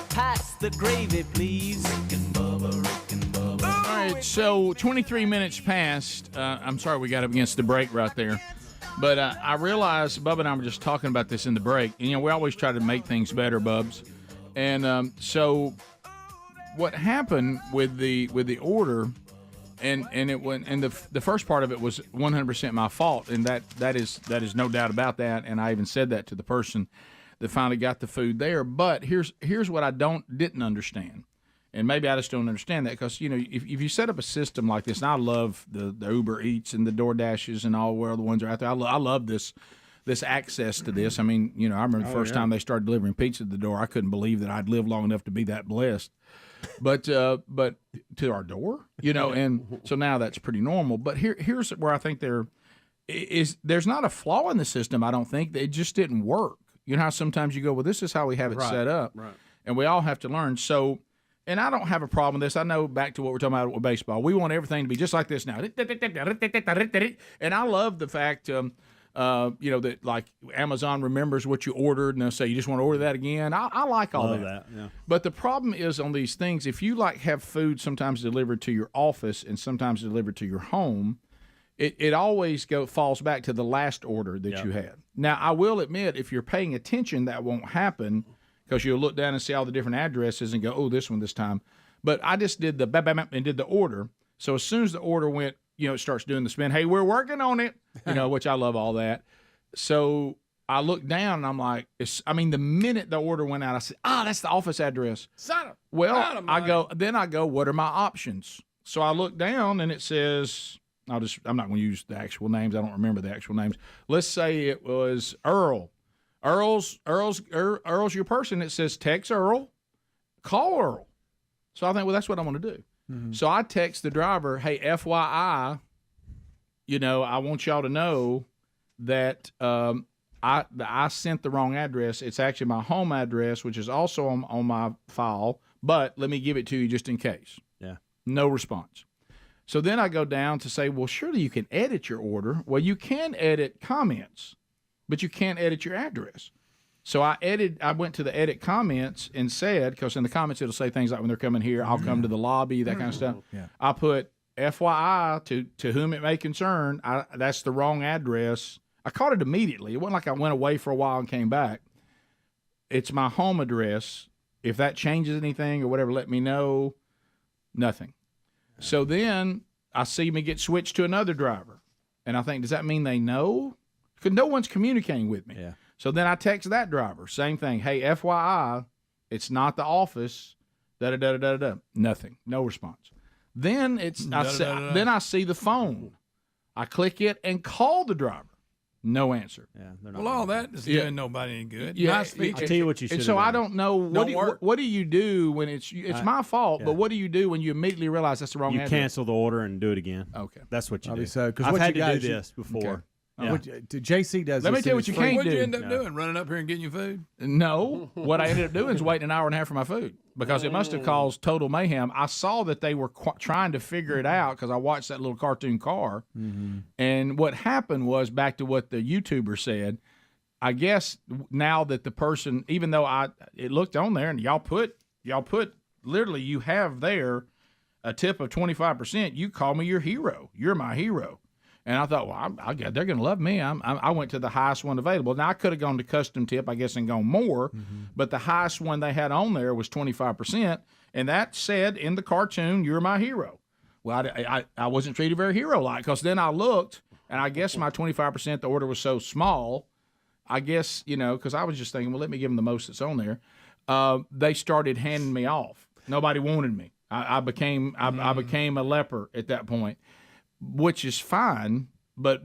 Pass the gravy, please. All right, so 23 minutes past. I'm sorry we got up against the break right there. But I realized Bubba and I were just talking about this in the break. And, we always try to make things better, Bubs. And so what happened with the order, and it went, and the first part of it was 100% my fault, and that is no doubt about that. And I even said that to the person that finally got the food there. But here's what I didn't understand. And maybe I just don't understand that because, if you set up a system like this, and I love the Uber Eats and the DoorDashes and all where the ones are out there. I love this access to this. I mean, I remember the first time they started delivering pizza to the door, I couldn't believe that I'd lived long enough to be that blessed. But to our door, and so now that's pretty normal. But here's where I think there's not a flaw in the system. I don't think. It just didn't work. You know how sometimes you go, well, this is how we have it set up, right. And we all have to learn. So. And I don't have a problem with this. I know back to what we're talking about with baseball. We want everything to be just like this now. And I love the fact, that like Amazon remembers what you ordered and they'll say, you just want to order that again. I like all that. Yeah. But the problem is on these things, if you have food sometimes delivered to your office and sometimes delivered to your home, it always falls back to the last order that you had. Now, I will admit, if you're paying attention, that won't happen. Because you'll look down and see all the different addresses and go, oh, this one this time. But I just did the and did the order. So as soon as the order went, it starts doing the spin. Hey, we're working on it, which I love all that. So I look down and I'm like, the minute the order went out, I said, that's the office address. Well, I go, what are my options? So I look down and it says, I'm not going to use the actual names. I don't remember the actual names. Let's say it was Earl. Earl's your person. It says text Earl, call Earl. So I think, well, that's what I want to do. Mm-hmm. So I text the driver, hey, FYI, I want y'all to know that I sent the wrong address. It's actually my home address, which is also on my file, but let me give it to you just in case. Yeah. No response. So then I go down to say, well, surely you can edit your order. Well, you can edit comments, but you can't edit your address. So I went to the edit comments and said, because in the comments it'll say things like when they're coming here, I'll come to the lobby, that kind of stuff. Yeah. I put FYI to whom it may concern, that's the wrong address. I caught it immediately. It wasn't like I went away for a while and came back. It's my home address. If that changes anything or whatever, let me know. Nothing. So then I see me get switched to another driver. And I think, does that mean they know? Because no one's communicating with me. Yeah. So then I text that driver, same thing. Hey, FYI, it's not the office. Da-da-da-da-da-da. Nothing. No response. Then then I see the phone. I click it and call the driver. No answer. Yeah. Well, all that is doing nobody any good. Yeah, Nice feature. I'll tell you what you should. And so I don't know what do you do when it's my fault, yeah. but what do you do when you immediately realize that's the wrong address? You cancel the order and do it again. Okay. That's what you do. So, I've what had you to do guys- this before. Okay. Yeah. JC does. Let me this tell you in what his you free- can't What'd do. you end up doing? Running up here and getting your food? No. What I ended up doing is waiting an hour and a half for my food because it must have caused total mayhem. I saw that they were trying to figure it out because I watched that little cartoon car. Mm-hmm. And what happened was, back to what the YouTuber said, I guess now that the person, even though it looked on there and y'all put literally, you have there a tip of 25%. You call me your hero. You're my hero. And I thought, well, they're going to love me. I went to the highest one available. Now, I could have gone to custom tip, I guess, and gone more, but the highest one they had on there was 25%, and that said in the cartoon, you're my hero. Well, I wasn't treated very hero-like because then I looked, and I guess my 25%, the order was so small, I guess, because I was just thinking, well, let me give them the most that's on there. They started handing me off. Nobody wanted me. I became a leper at that point, which is fine. But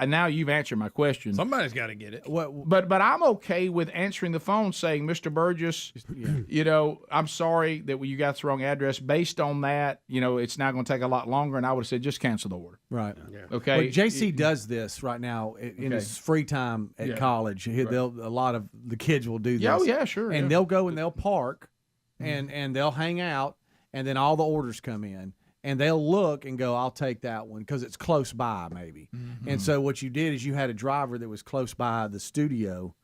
now you've answered my question. Somebody's got to get it. But I'm okay with answering the phone saying, Mr. Burgess, I'm sorry that you got the wrong address. Based on that, it's now going to take a lot longer. And I would have said, just cancel the order. Right. Yeah. Okay. Well, JC does this right now in his free time at college. A lot of the kids will do this. Oh, yeah, sure. And they'll go and they'll park and they'll hang out, and then all the orders come in. And they'll look and go, I'll take that one because it's close by maybe. Mm-hmm. And so what you did is you had a driver that was close by the studio,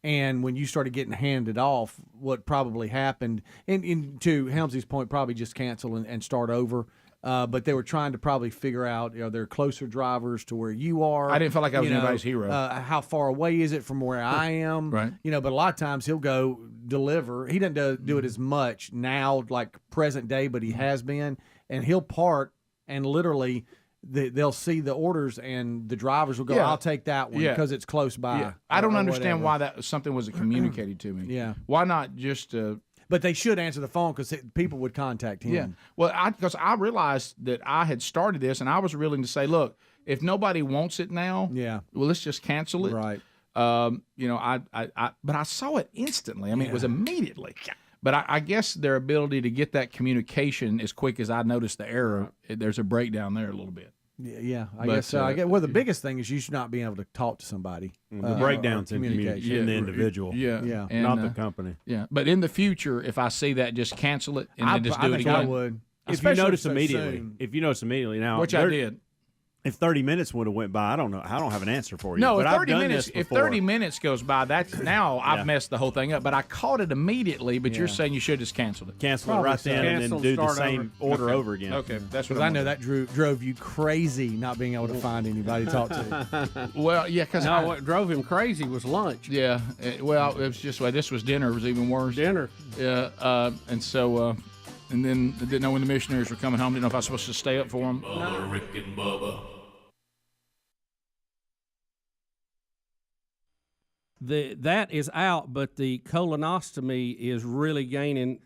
and when you started getting handed off, what probably happened, and to Helmsley's point, probably just cancel and start over. But they were trying to probably figure out, they're closer drivers to where you are. I didn't feel like I was anybody's hero. How far away is it from where I am? Right. But a lot of times he'll go deliver. He doesn't do it as much now, like present day, but he has been. And he'll park, and literally they'll see the orders, and the drivers will go, I'll take that one because it's close by. Yeah. I don't understand why that something wasn't communicated to me. Yeah. Why not just... But they should answer the phone because people would contact him. Yeah. Well, because I realized that I had started this, and I was willing to say, look, if nobody wants it now, well, let's just cancel it. Right. But I saw it instantly. I mean, it was immediately. But I guess their ability to get that communication as quick as I noticed the error, there's a breakdown there a little bit. Yeah, I guess so. The biggest thing is you should not being able to talk to somebody. The breakdowns in communication in the individual, and, not the company. Yeah, but in the future, if I see that, just cancel it and then just do it again. I would. If you notice immediately, now which I did. If 30 minutes would have went by, I don't know. I don't have an answer for you. No, but if 30 minutes goes by, that's now I've messed the whole thing up. But I caught it immediately. But you're saying you should have just canceled it. Cancel it right then, and then do the same order over again. Okay, that's what I know that drove you crazy not being able to find anybody to talk to. Well, yeah, because what drove him crazy was lunch. Yeah, it was just this was dinner. It was even worse. Dinner. Yeah, and so. And then I didn't know when the missionaries were coming home. Didn't know if I was supposed to stay up for them. Bubba, Rick and Bubba. That is out, but the colonostomy is really gaining.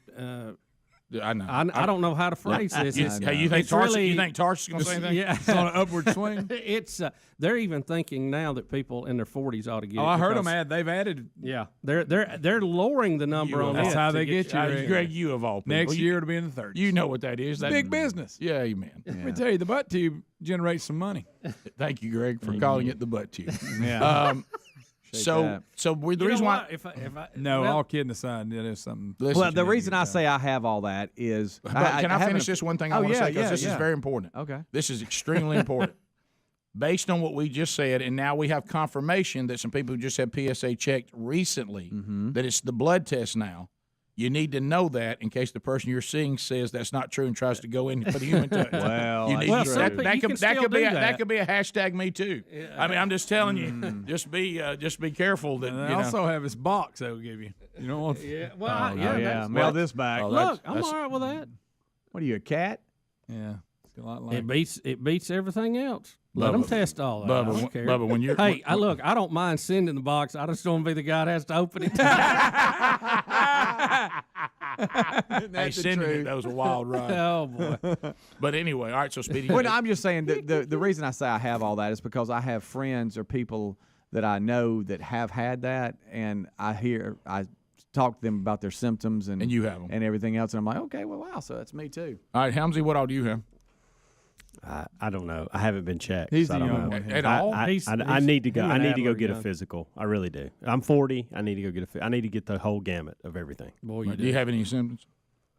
I know. I don't know how to phrase this. You think Tarsus is going to say anything? Yeah, it's on an upward swing. It's they're even thinking now that people in their 40s ought to get. Oh, it I heard them add. They've added. Yeah, they're lowering the number on That's it. how they get you, Greg. You of all people. Next year it'll be in the 30s. You know what that is? Big business. Yeah, you man. Let me tell you, the butt tube generates some money. Thank you, Greg, for calling it the butt tube. Yeah. So the reason why, all kidding aside, that is something. Well, the reason I say I have all that is. Can I finish this one thing I want to say? Because this is very important. Okay. This is extremely important. Based on what we just said, and now we have confirmation that some people who just had PSA checked recently, that it's the blood test now. You need to know that in case the person you're seeing says that's not true and tries to go in and put a human touch. That could be a hashtag me too. Yeah. I mean, I'm just telling you, just be careful that. And they also have this box they will give you. You don't want. Mail this back. Look, I'm all right with that. What are you, a cat? Yeah, it's a lot like it beats everything else. Let them test all that. Bubba, when you're I don't mind sending the box. I just don't want to be the guy that has to open it. Hey, sending it, that was a wild ride. Oh boy! But anyway, all right. So Speedy. Well, I'm just saying the reason I say I have all that is because I have friends or people that I know that have had that, and I talk to them about their symptoms and you have them and everything else, and I'm like, okay, well, wow, so that's me too. All right, Helmsy, what all do you have? I don't know. I haven't been checked. He's so the I don't young know. one. At all? I need to go. I need to go get a young. physical. I really do. I'm 40. I need to go get I need to get the whole gamut of everything. Boy, Do you have any symptoms?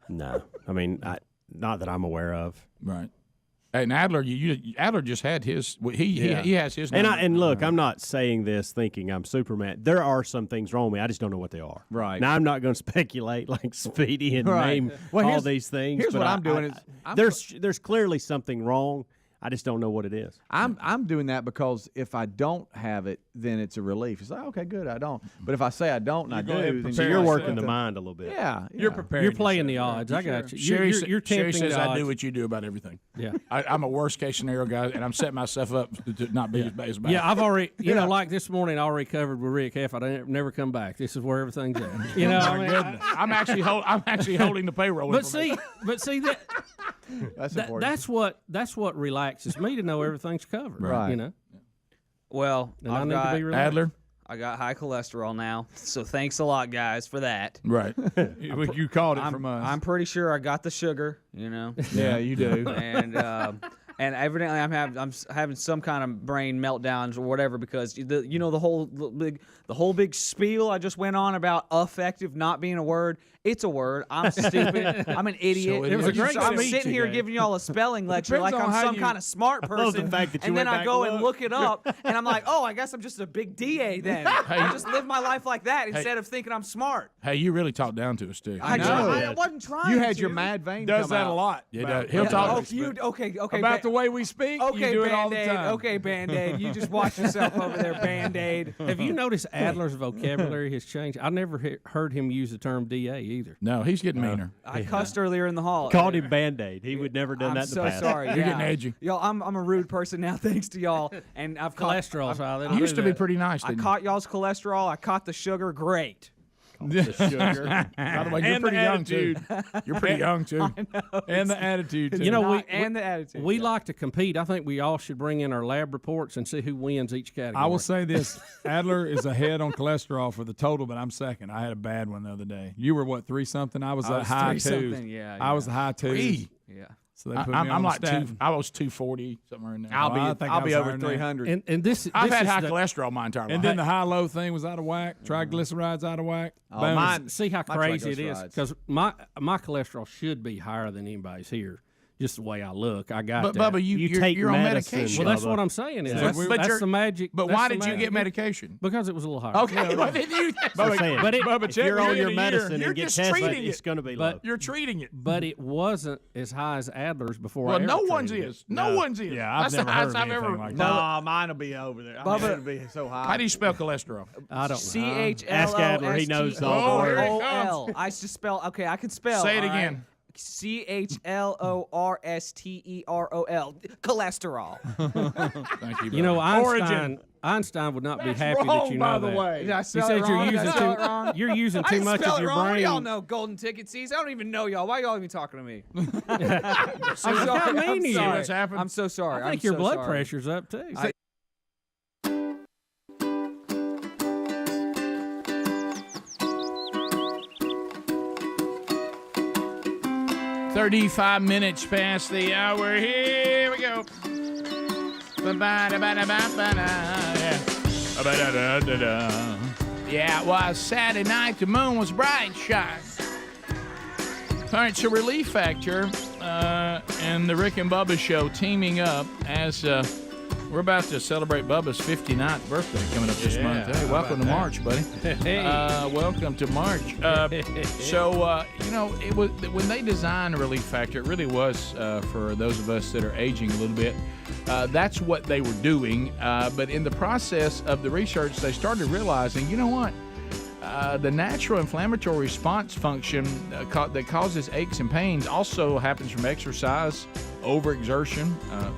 No. I mean, not that I'm aware of. Right. Hey, and Adler, Adler just had his. He has his. And look, I'm not saying this thinking I'm Superman. There are some things wrong with me. I just don't know what they are. Right. Now I'm not going to speculate like Speedy and name all these things. Here's what I'm doing there's clearly something wrong. I just don't know what it is. I'm doing that because if I don't have it, then it's a relief. It's like, okay, good, I don't. But if I say I don't and I do, then So you're working the mind a little bit. Yeah, You're prepared. You're playing the odds. I got you. You're Sherry tempting says the I odds. do what you do about everything. Yeah. I'm a worst case scenario guy, and I'm setting myself up to not be as bad. Yeah, I've already, like this morning, I already covered with Rick. If I never come back, this is where everything's at. You know, Oh, my goodness. I'm actually holding the payroll. But see that that's what relaxes me to know everything's covered. Right. You know. Well, And I need to be relaxed. Adler. I got high cholesterol now, so thanks a lot, guys, for that. Right. You called it from us. I'm pretty sure I got the sugar, you know. Yeah, you do. And evidently I'm having some kind of brain meltdowns or whatever because the whole big spiel I just went on about affective not being a word. It's a word. I'm stupid. I'm an idiot. It was a great I'm speech sitting you here gave. giving y'all a spelling lecture like I'm some kind of smart person. fact that you and then went I back go and and look it up, and I'm like, oh, I guess I'm just a big DA then. I just live my life like that instead of thinking I'm smart. Hey, you really talked down to us, too. I wasn't trying. You had to. your mad vein. Does come that out. a lot. Yeah, he'll talk Okay. about the way we speak. Okay, you do it all the Band-Aid. time. Okay, Band-Aid. You just watch yourself over there, Band-Aid. Have you noticed Adler's vocabulary has changed? I never heard him use the term DA either. No, he's getting meaner. I cussed earlier in the hall. Called him Band-Aid. He would never done I'm that in so the past. sorry. You're getting edgy. Y'all, I'm a rude person now, thanks to y'all. And I've Cholesterol's how they You used to be pretty nice, I didn't caught y'all's cholesterol. I caught the sugar. Great. The sugar. By the way, you're And pretty the young, too. attitude. You're pretty young, too. And the attitude, too. You know, And the attitude. we like to compete. I think we all should bring in our lab reports and see who wins each category. I will say this. Adler is ahead on cholesterol for the total, but I'm second. I had a bad one the other day. You were, what, 3-something? I was I a was high 2. 3-something, yeah. I was a high 2. Yeah. So they put me on I'm the like statin. I was 240 somewhere in there. I think I'll I be was over higher than that. 300. And this I've this had is high the- cholesterol my entire life. And then the high-low thing was out of whack. Triglycerides out of whack. Oh, Boom. mine- See how My crazy it is triglycerides. because my cholesterol should be higher than anybody's here. Just the way I look, I got But that. Bubba, you're on medicine. medication. Well, that's what I'm saying. Is Yeah. that's, But that's the magic. But that's why the did you magic. get medication? Because it was a little higher. Okay, well, then you. I'm saying, But Bubba, if check you're me on in your a year. medicine You're and get just tested, treating it's it. going to be But- low. You're treating it. But it wasn't as high as Adler's before. I Well, ever no one's treated it. is. No one's is. Yeah, I've That's never the heard highest of I've anything ever. like that. No, mine will be over there. I mean, it'll be so high. How do you spell cholesterol? I don't know. Ask Adler, he knows all the words. C-H-L-O-R-S-T-E-R-O-L. I just spell. Okay, I can spell. Say it all right? again. CHLORSTEROL. Cholesterol. Thank you. You know, Origin. Einstein would not be That's happy that wrong, you by know the that. way. Did I He spell said it wrong? you're using Did I spell it wrong? you're using I too didn't much spell of it your wrong. What do brain. y'all know golden ticket seats. I don't even know y'all. Why y'all even talking to me? I'm How sorry. mean I'm you? sorry. What's happened? I'm so sorry. I think I'm your so blood sorry. pressure's up too. 35 minutes past the hour. Here we go. Yeah, it was Saturday night. The moon was bright, shine. All right, so Relief Factor and the Rick and Bubba show teaming up as we're about to celebrate Bubba's 59th birthday coming up this month. Hey, welcome to March, buddy. Welcome to March. You know, it was when they designed Relief Factor, it really was for those of us that are aging a little bit. That's what they were doing. But in the process of the research, they started realizing, you know what? The natural inflammatory response function that causes aches and pains also happens from exercise, overexertion,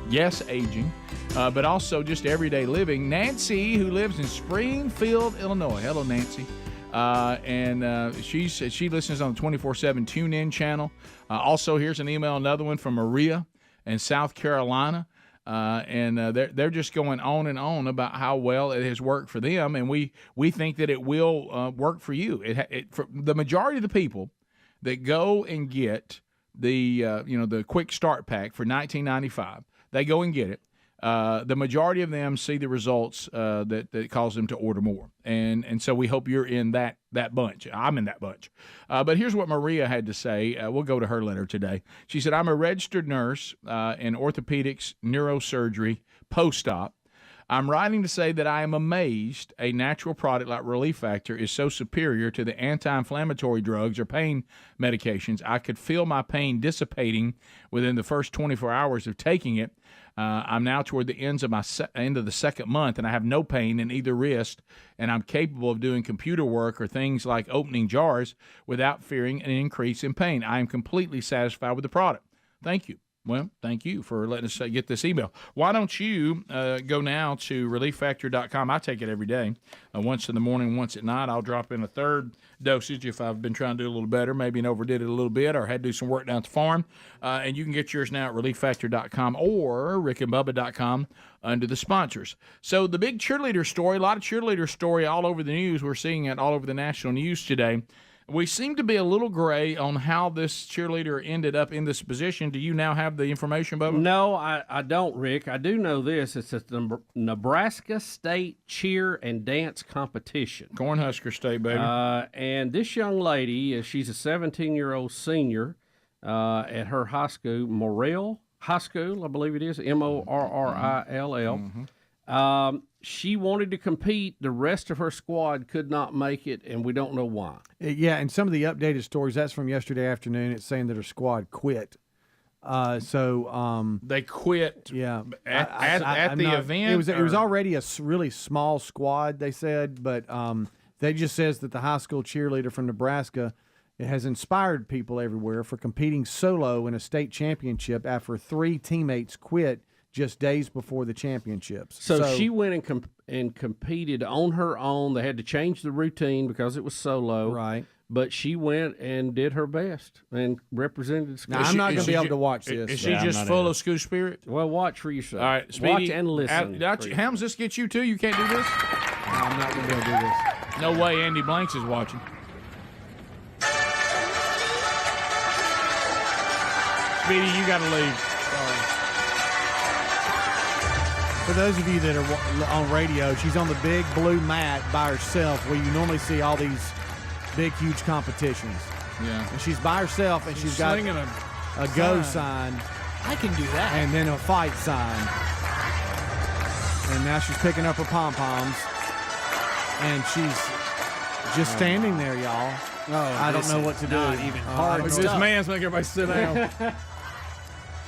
yes, aging, but also just everyday living. Nancy, who lives in Springfield, Illinois. Hello, Nancy. She listens on the 24/7 TuneIn channel. Also, here's an email, another one from Maria in South Carolina. They're just going on and on about how well it has worked for them, and we think that it will work for you. For the majority of the people that go and get the quick start pack for $19.95, they go and get it. The majority of them see the results that cause them to order more, and so we hope you're in that bunch. I'm in that bunch. But here's what Maria had to say. We'll go to her letter today. She said, "I'm a registered nurse in orthopedics neurosurgery post-op. I'm writing to say that I am amazed a natural product like Relief Factor is so superior to the anti-inflammatory drugs or pain medications. I could feel my pain dissipating within the first 24 hours of taking it. I'm now toward the end of the second month, and I have no pain in either wrist, and I'm capable of doing computer work or things like opening jars without fearing an increase in pain. I am completely satisfied with the product. Thank you. Well, thank you for letting us get this email. Why don't you go now to relieffactor.com? I take it every day, once in the morning, once at night. I'll drop in a third dosage if I've been trying to do a little better, maybe overdid it a little bit or had to do some work down at the farm. And you can get yours now at relieffactor.com or rickandbubba.com under the sponsors. So the big cheerleader story, a lot of cheerleader story all over the news. We're seeing it all over the national news today. We seem to be a little gray on how this cheerleader ended up in this position. Do you now have the information, Bubba? No, I don't, Rick. I do know this. It's the Nebraska State Cheer and Dance Competition. Cornhusker State, baby. And this young lady, she's a 17-year-old senior at her high school, Morrill High School, I believe it is, Morrill. She wanted to compete. The rest of her squad could not make it, and we don't know why. Yeah, and some of the updated stories, that's from yesterday afternoon, it's saying that her squad quit. They quit yeah, at the event? It was already a really small squad, they said, but they just says that the high school cheerleader from Nebraska it has inspired people everywhere for competing solo in a state championship after 3 teammates quit just days before the championships. So she went and competed on her own. They had to change the routine because it was solo. Right. But she went and did her best and represented the school. Now, I'm not going to be able to watch this. Is she just full of school spirit? Well, watch for yourself. All right, Speedy, watch and listen. Helms, this gets you too? You can't do this? No, I'm not going to be able to do this. No way Andy Blanks is watching. Speedy, you got to leave. For those of you that are on radio, she's on the big blue mat by herself where you normally see all these big, huge competitions. Yeah. And she's by herself, and she's got a go sign. I can do that. And then a fight sign. And now she's picking up her pom-poms. And she's just standing there, y'all. I don't know what to do. Not even hard This stuff. man's making everybody sit down.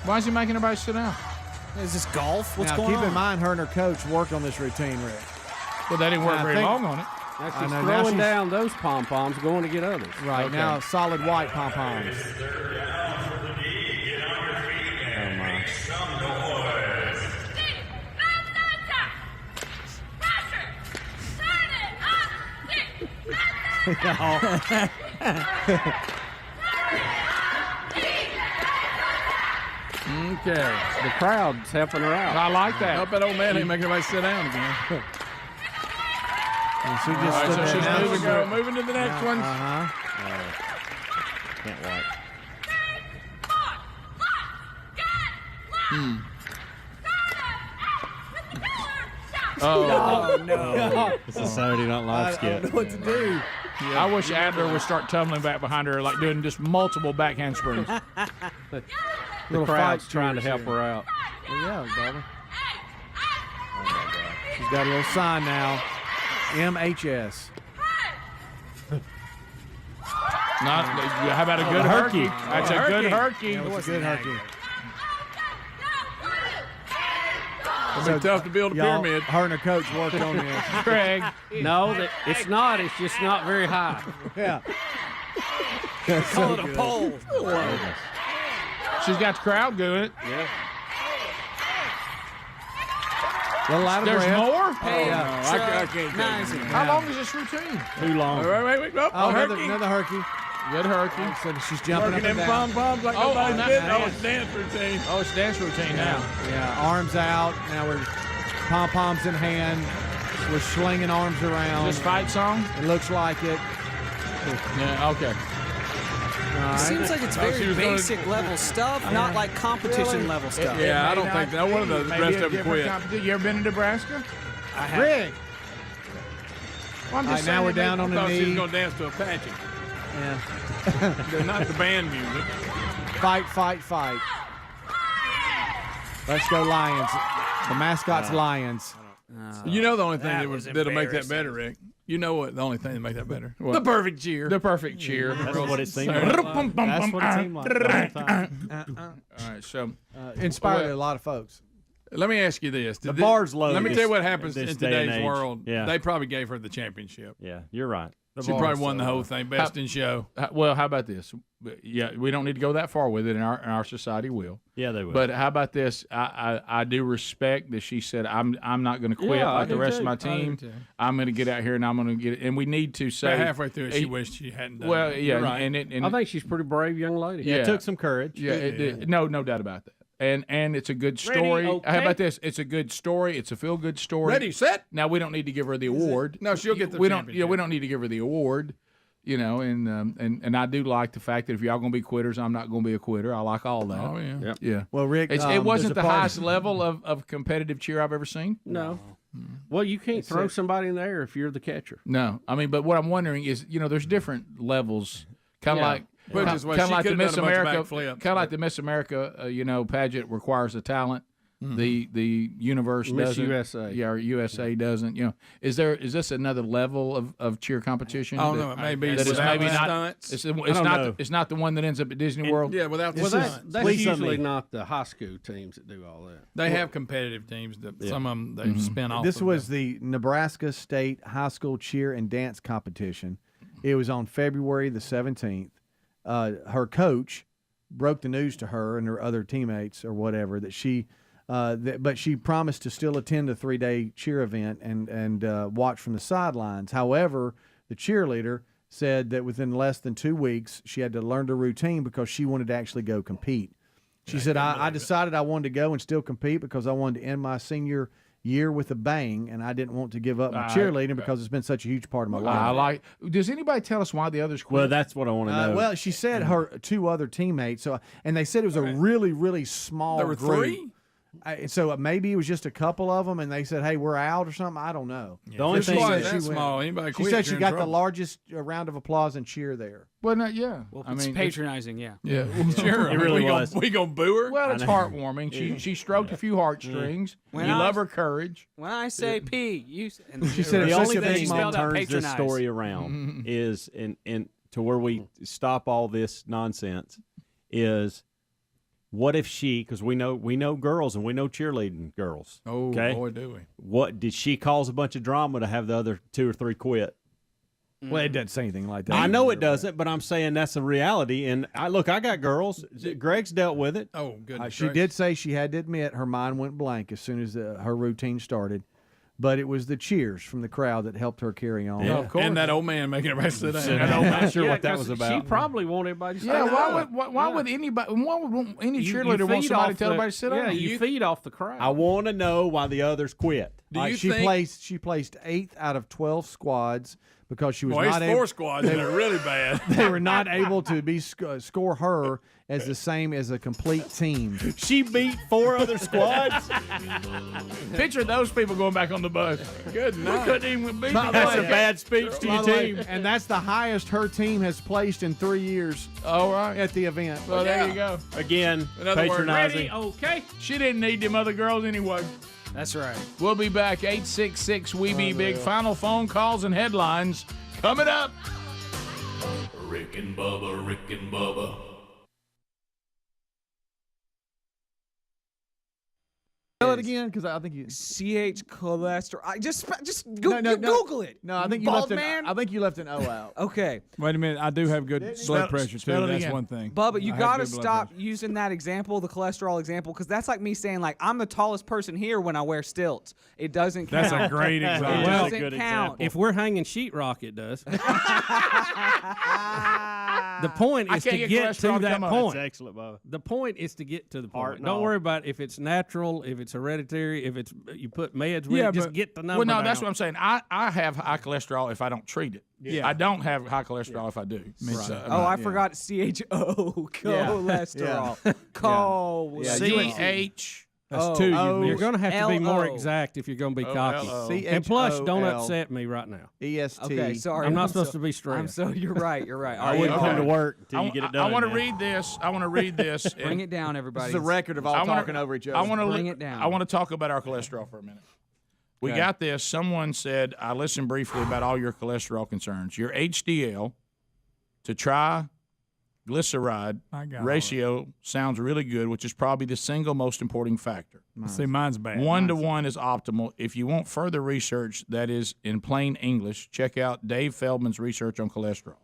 Why is he making everybody sit down? Is this golf? What's now, going on? keep in mind, her and her coach worked on this routine, Rick. Well, they didn't work very long on it. Now she's throwing down those pom-poms, going to get others. Right, Okay. now solid white pom-poms. Okay. The crowd's helping her out. I like that. Hope that old man ain't making everybody sit down again. And she just All right, so she's now moving to the next one. Can't watch. Oh, no. It's a Saturday Night Live skit. I don't know what to do. I wish Adler would start tumbling back behind her, like doing just multiple back handsprings. The Little crowd's fight trying to cheers help here. her out. Well, yeah, Bubba. She's got a little sign now. MHS. How about a good herky? That's a good herky. That was a good herky. It'll be tough to build a Y'all, pyramid. her and her coach worked on this. Craig. No, it's not. It's just not very high. Yeah. Call it a pole. She's got the crowd doing it. Yeah. A little out of There's breath. more? Hey, No, I can't nice. take it. How long is this routine? Too long. Wait. Oh, Oh, herky. another herky. Good herky. So she's jumping Working up and them down. pom-poms like Oh, nobody's now- business. now Oh, it's dance routine. Oh, it's dance routine now. Yeah, arms out. Now we're pom-poms in hand. We're slinging arms Is around. this fight song? It looks like it. Yeah, okay. All right. Seems like it's she very was gonna- basic level stuff, not like competition level stuff. Yeah, I May don't not think that one of the be. rest Maybe a of them different quit. competition. You ever been to Nebraska? I have. Rick. Well, I'm All just right, now saying we're that down I on the thought she was knee. going to dance to Apache. Yeah. They're not the band music. Fight, fight, fight. Let's go Lions. The mascot's Lions. You know the only thing was that'll make that embarrassing. better, Rick. You know what? The only thing that make that better. What? The perfect cheer. The perfect cheer. That's what it seemed like. That's what it seemed like the whole time. All right, so Inspired a lot of folks. let me ask you this: The bar's low. Let me tell you what happens this in day and today's age. world. Yeah. They probably gave her the championship. Yeah, you're right. She probably won the whole thing, best in show. Well, how about this? Yeah, we don't need to go that far with it, and our society will. Yeah, they will. But how about this? I do respect that she said I'm not going to quit Yeah, I like the do rest too. of my I do team. too. I'm going to get out here and I'm going to get it. And we need to say But halfway through it, she wished she hadn't done Well, it. yeah, You're right. and I think she's a pretty brave young lady. Yeah, it took some courage. Yeah, it did. No doubt about that. And it's a good Ready, story. okay. How about this? It's a good story. It's a feel good story. Ready, set. Now we don't need to give her the award. No, she'll get the we don't. championship. Yeah, we don't need to give her the award. You know, and I do like the fact that if y'all going to be quitters, I'm not going to be a quitter. I like all that. Oh yeah. Yep. Yeah. Well, Rick, It wasn't there's the a part- highest level of competitive cheer I've ever seen. No. Well, you can't throw somebody in the air if you're the catcher. No, I mean, but what I'm wondering is, there's different levels, kind of Yeah. like. Put it this way, Kind of she like the could've Miss done a bunch of America, backflips, kind of like the Miss America, pageant requires a talent. The universe Miss doesn't. USA. Yeah, or USA doesn't. Is this another level of cheer competition? I don't know. It may be that it's without maybe the not. stunts. It's not the one that ends up at Disney World. Yeah, without the Well, stunts. that's Please tell usually me. not the high school teams that do all that. They have competitive teams that some of them they spin off. This of was them. the Nebraska State High School Cheer and Dance Competition. It was on February the 17th. Her coach broke the news to her and her other teammates or whatever that she, but she promised to still attend the 3-day cheer event and watch from the sidelines. However, the cheerleader said that within less than 2 weeks she had to learn the routine because she wanted to actually go compete. She said, I decided I wanted to go and still compete because I wanted to end my senior year with a bang, and I didn't want to give up my cheerleading because it's been such a huge part of my life. I like. Does anybody tell us why the others quit? Well, that's what I want to know. Well, she said her 2 other teammates. And they said it was a really, really small There were group. 3? So maybe it was just a couple of them, and they said, "Hey, we're out" or something. I don't know. The only thing Squad is that small. Anybody She quit, said she you're in got the trouble. largest round of applause and cheer there. Well, not yeah. Well, I it's mean, patronizing, yeah. Yeah, sure. It really was. We gonna boo her? Well, it's heartwarming. She stroked a few heartstrings. When You I- love her courage. When I say P, you and She said the it's only such a thing big that moment. turns this patronize. story around is, and to where we stop all this nonsense, is what if she? Because we know girls and we know cheerleading girls. Oh okay? boy, do we? What did she cause a bunch of drama to have the other 2 or 3 quit? Well, it doesn't say anything like that. I know it doesn't, but I'm saying that's a reality. And I got girls. Greg's dealt with it. Oh, goodness. She did say she had to admit her mind went blank as soon as her routine started, but it was the cheers from the crowd that helped her carry on. Yeah. Of course. And that old man making everybody sit down. I'm not sure Yeah, what that 'cause was about. She probably want everybody to Yeah. stay Why down. would anybody? Why would any You cheerleader want feed somebody off to tell the- everybody to sit Yeah, down? you feed off the crowd. I want to know why the others quit. Do you she think? she placed 8th out of 12 squads because she was Well, not it's 4 squads and they're really bad. They were not able to be score her as the same as a complete team. She beat 4 other squads. Picture those people going back on the bus. Good We night. couldn't even beat By the That's way- a bad speech to By your the way, team. and that's the highest her team has placed in 3 years All right. at the event. Well, there you go. Again, In other words, patronizing. Okay. She didn't need them other girls anyway. That's right. We'll be back. 866 We Be Big. Final phone calls and headlines coming up. Rick and Bubba, Rick and Bubba. Spell it again, because I think you. CH cholesterol. I just No, no, no. Google it. No, I think you Bald left man. I think you left an O out. Okay, Wait a minute. I do have good blood pressure, too. spell it That's again. one thing. Bubba, you I have gotta good blood stop pressure. using that example, the cholesterol example, because that's like me saying like I'm the tallest person here when I wear stilts. It doesn't count. That's a great example. It Well, doesn't good count. If we're hanging sheetrock, it does. The point I is can't to get get cholesterol to to that come up. point. That's excellent, Bubba. The point is to get to the Art point. and Don't all. worry about if it's natural, if it's hereditary, if it's you put meds with Yeah, it. Just but- get the number. Well, no, down. that's what I'm saying. I have high cholesterol if I don't treat it. Yeah. I don't have high cholesterol if I do. Oh, I forgot CHO cholesterol. Cholesterol. CH. That's 2 you've You're missed. going to have to be more LO. exact if you're going to be cocky. LO. And plus, don't CHOL. upset me right now. EST. Okay, sorry. I'm not supposed to be I'm stressed. so you're right. You're right. All I right, wouldn't okay. come to work until you get it done. I want to man. read this. I want to read this. Bring it down, This everybody. is a record of all I wanna- talking over each other. I want to Bring it down. I want to talk about our cholesterol for a minute. We Okay. got this. Someone said, I listened briefly about all your cholesterol concerns. Your HDL to triglyceride I got all ratio sounds really good, which is probably the single most important factor. See, mine's bad. 1 to 1 is optimal. If you want further research that is in plain English, check out Dave Feldman's research on cholesterol.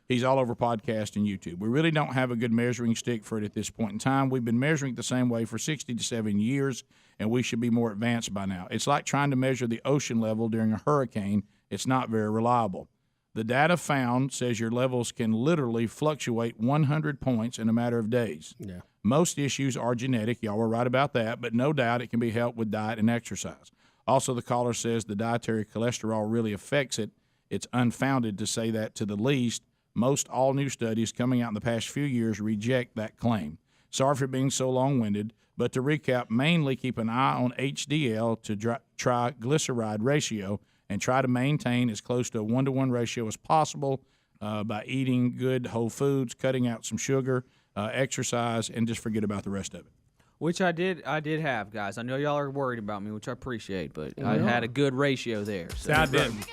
He's all over podcast and YouTube. We really don't have a good measuring stick for it at this point in time. We've been measuring it the same way for 60 to 70 years, and we should be more advanced by now. It's like trying to measure the ocean level during a hurricane. It's not very reliable. The data found says your levels can literally fluctuate 100 points in a matter of days. Yeah. Most issues are genetic. Y'all were right about that, but no doubt it can be helped with diet and exercise. Also, the caller says the dietary cholesterol really affects it. It's unfounded to say that, to the least. Most all new studies coming out in the past few years reject that claim. Sorry for being so long-winded, but to recap, mainly keep an eye on HDL to triglyceride ratio and try to maintain as close to a 1 to 1 ratio as possible by eating good whole foods, cutting out some sugar, exercise, and just forget about the rest of it. Which I did have, guys. I know y'all are worried about me, which I appreciate, but I Yeah. had a good ratio there. So. I didn't.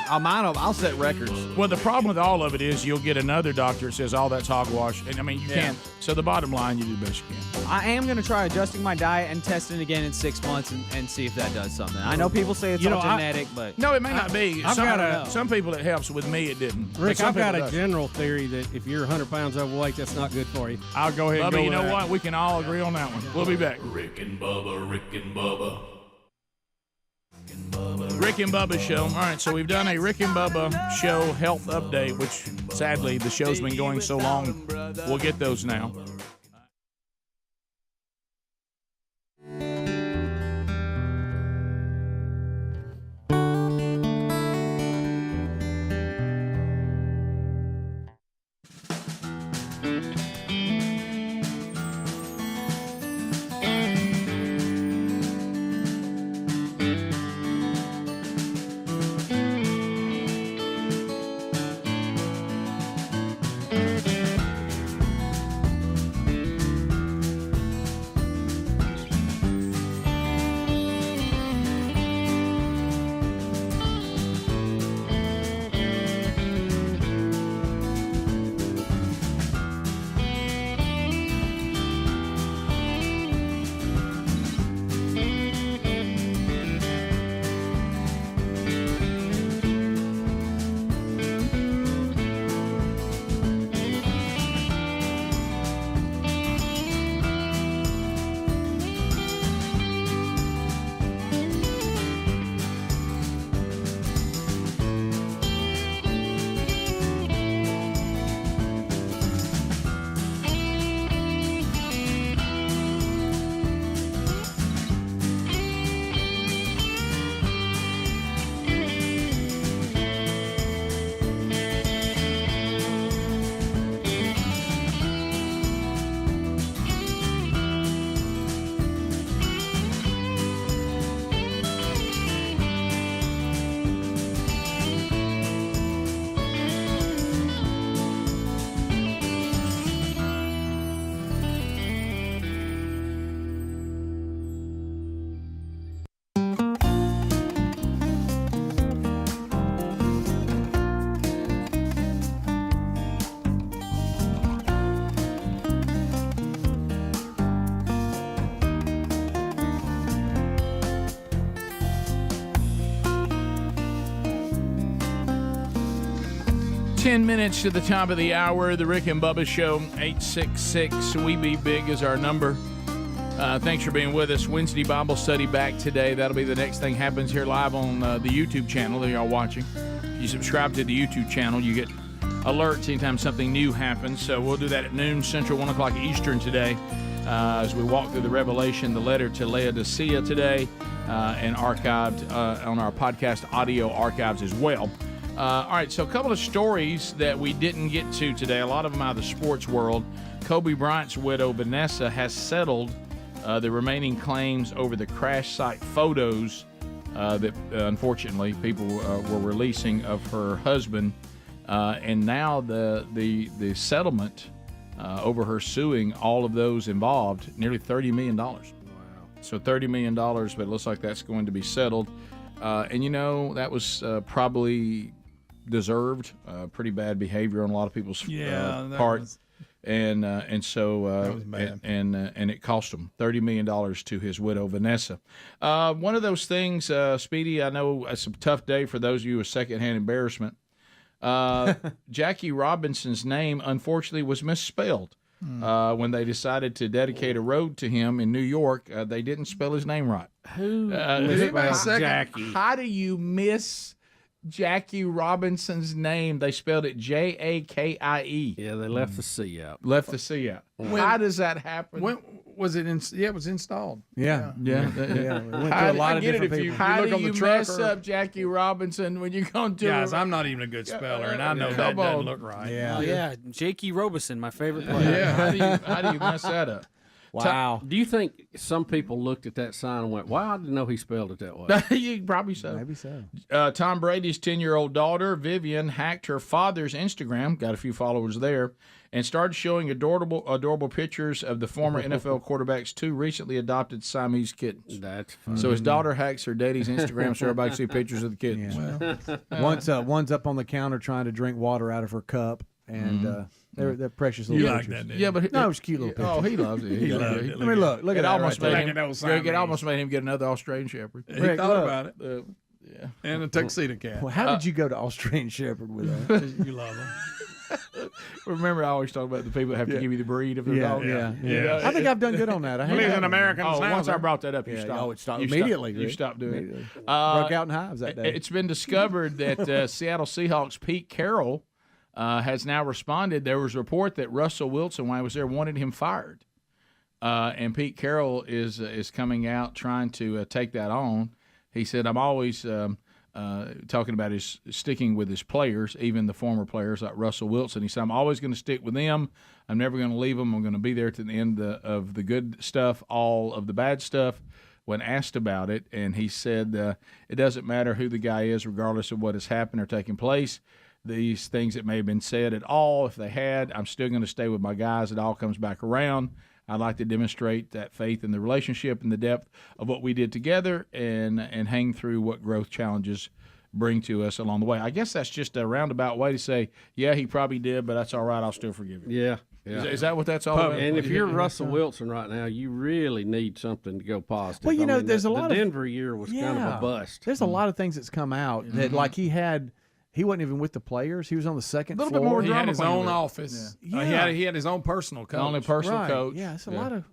I'll set records. Well, the problem with all of it is you'll get another doctor that says all that's hogwash, and I mean you Yeah. can't. So the bottom line, you do the best you can. I am going to try adjusting my diet and testing again in 6 months and see if that does something. I know people say it's all genetic, but No, it may not be. I've got Some people it helps. With me, it didn't. But Rick, some I've got people a it does. general theory that if you're 100 pounds overweight, that's not good for you. I'll go ahead and Bubba, go you with know that. what? We can all agree on that one. We'll be back. Rick and Bubba, Rick and Bubba. Rick and Bubba Show. All right, so we've done a Rick and Bubba Show health update, which sadly the show's been going so long. We'll get those now. Ten minutes to the top of the hour, the Rick and Bubba Show, 866-WE-BE-BIG is our number. Thanks for being with us. Wednesday Bible study back today. That'll be the next thing happens here live on the YouTube channel that y'all watching. If you subscribe to the YouTube channel, you get alerts anytime something new happens. So we'll do that at noon Central, 1 o'clock Eastern today as we walk through the Revelation, the letter to Laodicea today, and archived on our podcast audio archives as well. All right, so a couple of stories that we didn't get to today, a lot of them out of the sports world. Kobe Bryant's widow, Vanessa, has settled the remaining claims over the crash site photos that, unfortunately, people were releasing of her husband. And now the settlement over her suing all of those involved, nearly $30 million. Wow. So $30 million, but it looks like that's going to be settled. And, that was probably deserved. Pretty bad behavior on a lot of people's part. And so That was bad. and it cost him $30 million to his widow, Vanessa. One of those things, Speedy, I know it's a tough day for those of you with secondhand embarrassment. Jackie Robinson's name, unfortunately, was misspelled. When they decided to dedicate a road to him in New York, they didn't spell his name right. Who misspelled Jackie? How do you miss Jackie Robinson's name? They spelled it Jakie. Yeah, they left the C out. Left the C out. How does that happen? When was it? It was installed. Yeah. We went to a lot of different people. How look do on the you truck mess or- up Jackie Robinson when you're going to? Guys, I'm not even a good speller, and I know that Come doesn't on. look right. Yeah. Oh, yeah, Jakey Robeson, my favorite player. Yeah. How do you mess that up? Wow. Do you think some people looked at that sign and went, "Wow, I didn't know he spelled it that way"? You probably so. Maybe so. Tom Brady's 10-year-old daughter, Vivian, hacked her father's Instagram, got a few followers there, and started showing adorable pictures of the former NFL quarterback's two recently adopted Siamese kittens. That's funny. So his daughter hacks her daddy's Instagram so everybody can see pictures of the kittens. One's up on the counter trying to drink water out of her cup, and they're precious little You like pictures. that, didn't Yeah, but No, it was cute little pictures. Oh, he loves it. He loved it. I mean, look at It that almost right made there. him. Like an old Greg, it Siamese. almost made him get another Australian Shepherd. He Rick, thought look. about it. Yeah. And a tuxedo cat. Well, how did you go to Australian Shepherd with that? You love them. Remember, I always talk about the people that have to give you the breed of their Yeah, dog. yeah. I think I've done good on that. I He's have. an American Oh, once I Schnauzer. brought that up, you Yeah, stopped. oh, it stopped You immediately, You Rick. stopped doing Immediately. it. Broke out in hives that day. It's been discovered that Seattle Seahawks Pete Carroll has now responded. There was a report that Russell Wilson, when I was there, wanted him fired. And Pete Carroll is coming out trying to take that on. He said, I'm always talking about his sticking with his players, even the former players like Russell Wilson. He said, I'm always going to stick with them. I'm never going to leave them. I'm going to be there to the end of the good stuff, all of the bad stuff. When asked about it, and he said, it doesn't matter who the guy is, regardless of what has happened or taken place. These things that may have been said at all, if they had, I'm still going to stay with my guys. It all comes back around. I'd like to demonstrate that faith in the relationship and the depth of what we did together and hang through what growth challenges bring to us along the way. I guess that's just a roundabout way to say, yeah, he probably did, but that's all right. I'll still forgive him. Yeah. Is that what that's all about? And if you're Russell Wilson right now, you really need something to go positive. Well, I mean, there's a lot the of Denver year was kind of a bust. There's a lot of things that's come out that, like, he wasn't even with the players. He was on the second Little bit floor. more He had his drama own queen. office. Yeah. He had his own personal coach. Only personal Right. coach. Yeah, it's a lot of.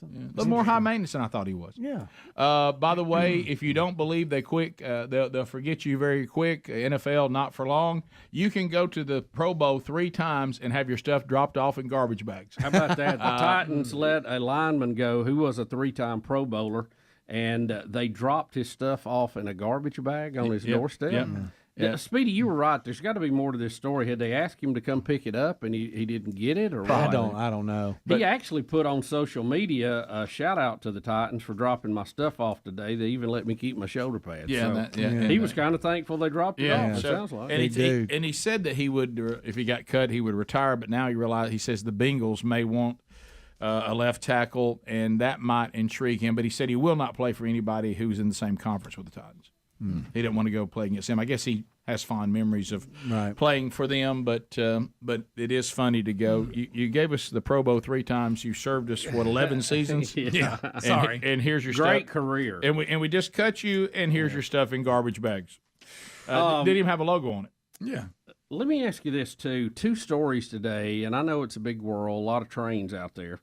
A little more high maintenance than I thought he was. Yeah. By the way, if you don't believe they'll forget you very quick. NFL, not for long. You can go to the Pro Bowl 3 times and have your stuff dropped off in garbage bags. How about that? The Titans let a lineman go who was a 3-time Pro Bowler, and they dropped his stuff off in a garbage bag on his doorstep. Yep. Yeah, Speedy, you were right. There's got to be more to this story. Had they asked him to come pick it up and he didn't get it, or I what? don't know. He actually put on social media a shout out to the Titans for dropping my stuff off today. They even let me keep my shoulder pads. Yeah, So and he was kind of thankful they dropped it off. It so- sounds like. And he said that he would, if he got cut, he would retire. But now he says the Bengals may want a left tackle, and that might intrigue him. But he said he will not play for anybody who's in the same conference with the Titans. He didn't want to go play against them. I guess he has fond memories of playing for them, but it is funny to go. You gave us the Pro Bowl 3 times. You served us 11 seasons. Sorry. And here's your Great stuff. career. And we just cut you. And here's your stuff in garbage bags. Didn't even have a logo on it. Yeah. Let me ask you this, too. 2 stories today, and I know it's a big world, a lot of trains out there.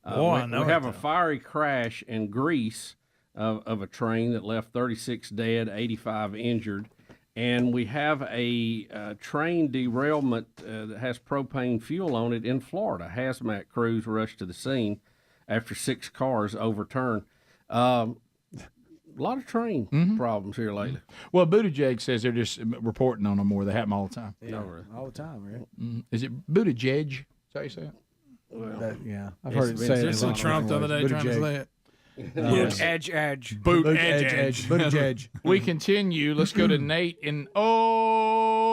I know we have it, a though. fiery crash in Greece of a train that left 36 dead, 85 injured. And we have a train derailment that has propane fuel on it in Florida. Hazmat crews rushed to the scene after 6 cars overturned. A lot of train problems here lately. Well, Buttigieg says they're just reporting on them more. They happen all the time. Yeah, all the time, right? Is it Buttigieg? Is that how you say it? Well, I've heard it say it. Just in Trump the other day trying to say it. Boot edge. Boot edge. Buttigieg. We continue. Let's go to Nate in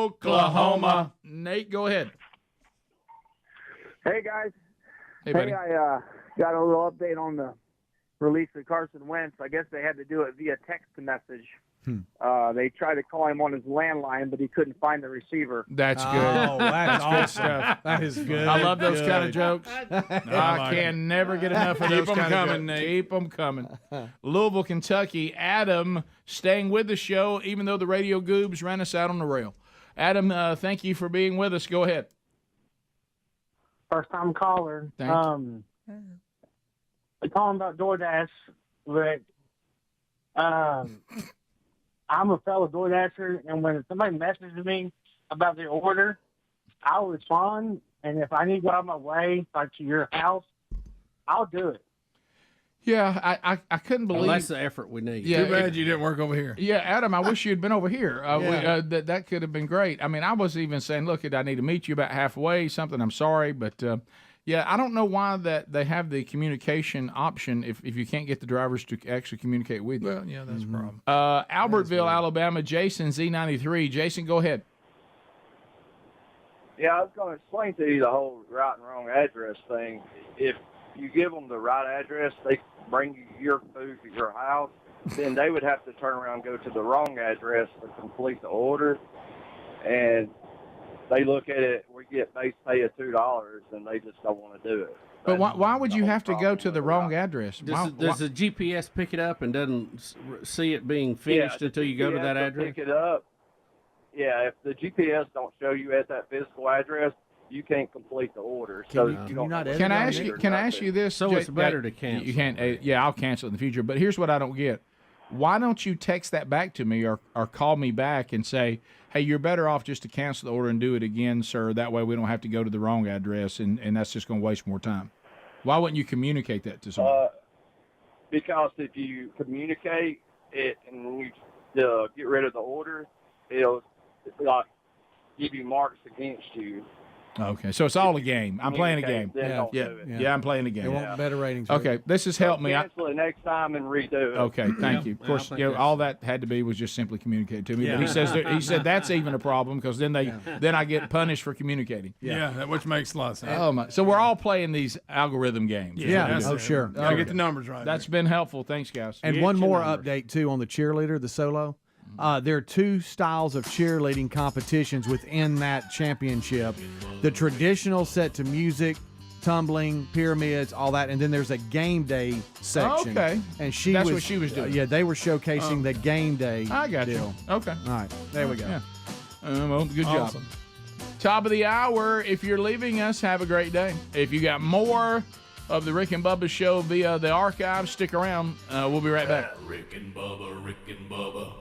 Oklahoma. Nate, go ahead. Hey guys. Hey, buddy. I got a little update on the release of Carson Wentz, I guess they had to do it via text message. Hmm. They tried to call him on his landline, but he couldn't find the receiver. That's good. Oh, that's good awesome. stuff. That is good. I love those Good. kind of jokes. I can never get enough of Keep those 'em kind coming, of jokes. Nate. Keep them coming. Louisville, Kentucky. Adam staying with the show, even though the radio goobs ran us out on the rail. Adam, thank you for being with us. Go ahead. First time caller. Thank I'm calling about DoorDash, Rick. I'm a fellow DoorDasher, and when somebody messages me about their order, I'll respond. And if I need to go out of my way, like to your house, I'll do it. Yeah, I couldn't believe Well, that's the effort we need. Yeah, Too bad you didn't work over here. Yeah, Adam, I wish you'd been over here. Yeah. That could have been great. I mean, I was even saying, look, I need to meet you about halfway, something. I'm sorry, but yeah, I don't know why that they have the communication option if you can't get the drivers to actually communicate with you. Well, yeah, that's a problem. Albertville, Alabama, Jason, Z93. Jason, go ahead. Yeah, I was going to explain to you the whole right and wrong address thing. If you give them the right address, they bring you your food to your house, then they would have to turn around and go to the wrong address to complete the order. And they look at it, we get base pay of $2, and they just don't want to do it. But why would you have to go to the wrong address? Does the GPS pick it up and doesn't see it being finished until you go to that address? Pick it up. Yeah, if the GPS don't show you at that physical address, you can't complete the order. So you don't know Can I ask you this? So it's better to cancel. You can't. Yeah, I'll cancel it in the future. But here's what I don't get: why don't you text that back to me or call me back and say, "Hey, you're better off just to cancel the order and do it again, sir. That way we don't have to go to the wrong address, and that's just going to waste more time." Why wouldn't you communicate that to someone? Because if you communicate it and you get rid of the order, it'll like give you marks against you. Okay, so it's all a game. I'm playing a game. Yeah, I'm playing a game. They want better ratings. Okay, this has helped me. Cancel it next time and redo it. Okay, thank you. Of course, all that had to be was just simply communicated to me. Yeah. But he said that's even a problem because then I get punished for communicating. Yeah, which makes a lot of sense. Oh my! So we're all playing these algorithm games. Sure. Gotta get the numbers right. That's been helpful. Thanks, guys. And one more update too on the cheerleader, the solo. There are two styles of cheerleading competitions within that championship. The traditional set to music, tumbling, pyramids, all that, and then there's a game day section. Okay. And That's what she was doing. Yeah, they were showcasing the game day. I got deal. you. Okay. All right, there we go. Yeah. Well, good job. Awesome. Top of the hour. If you're leaving us, have a great day. If you got more of the Rick and Bubba show via the archives, stick around. We'll be right back. Rick and Bubba, Rick and Bubba.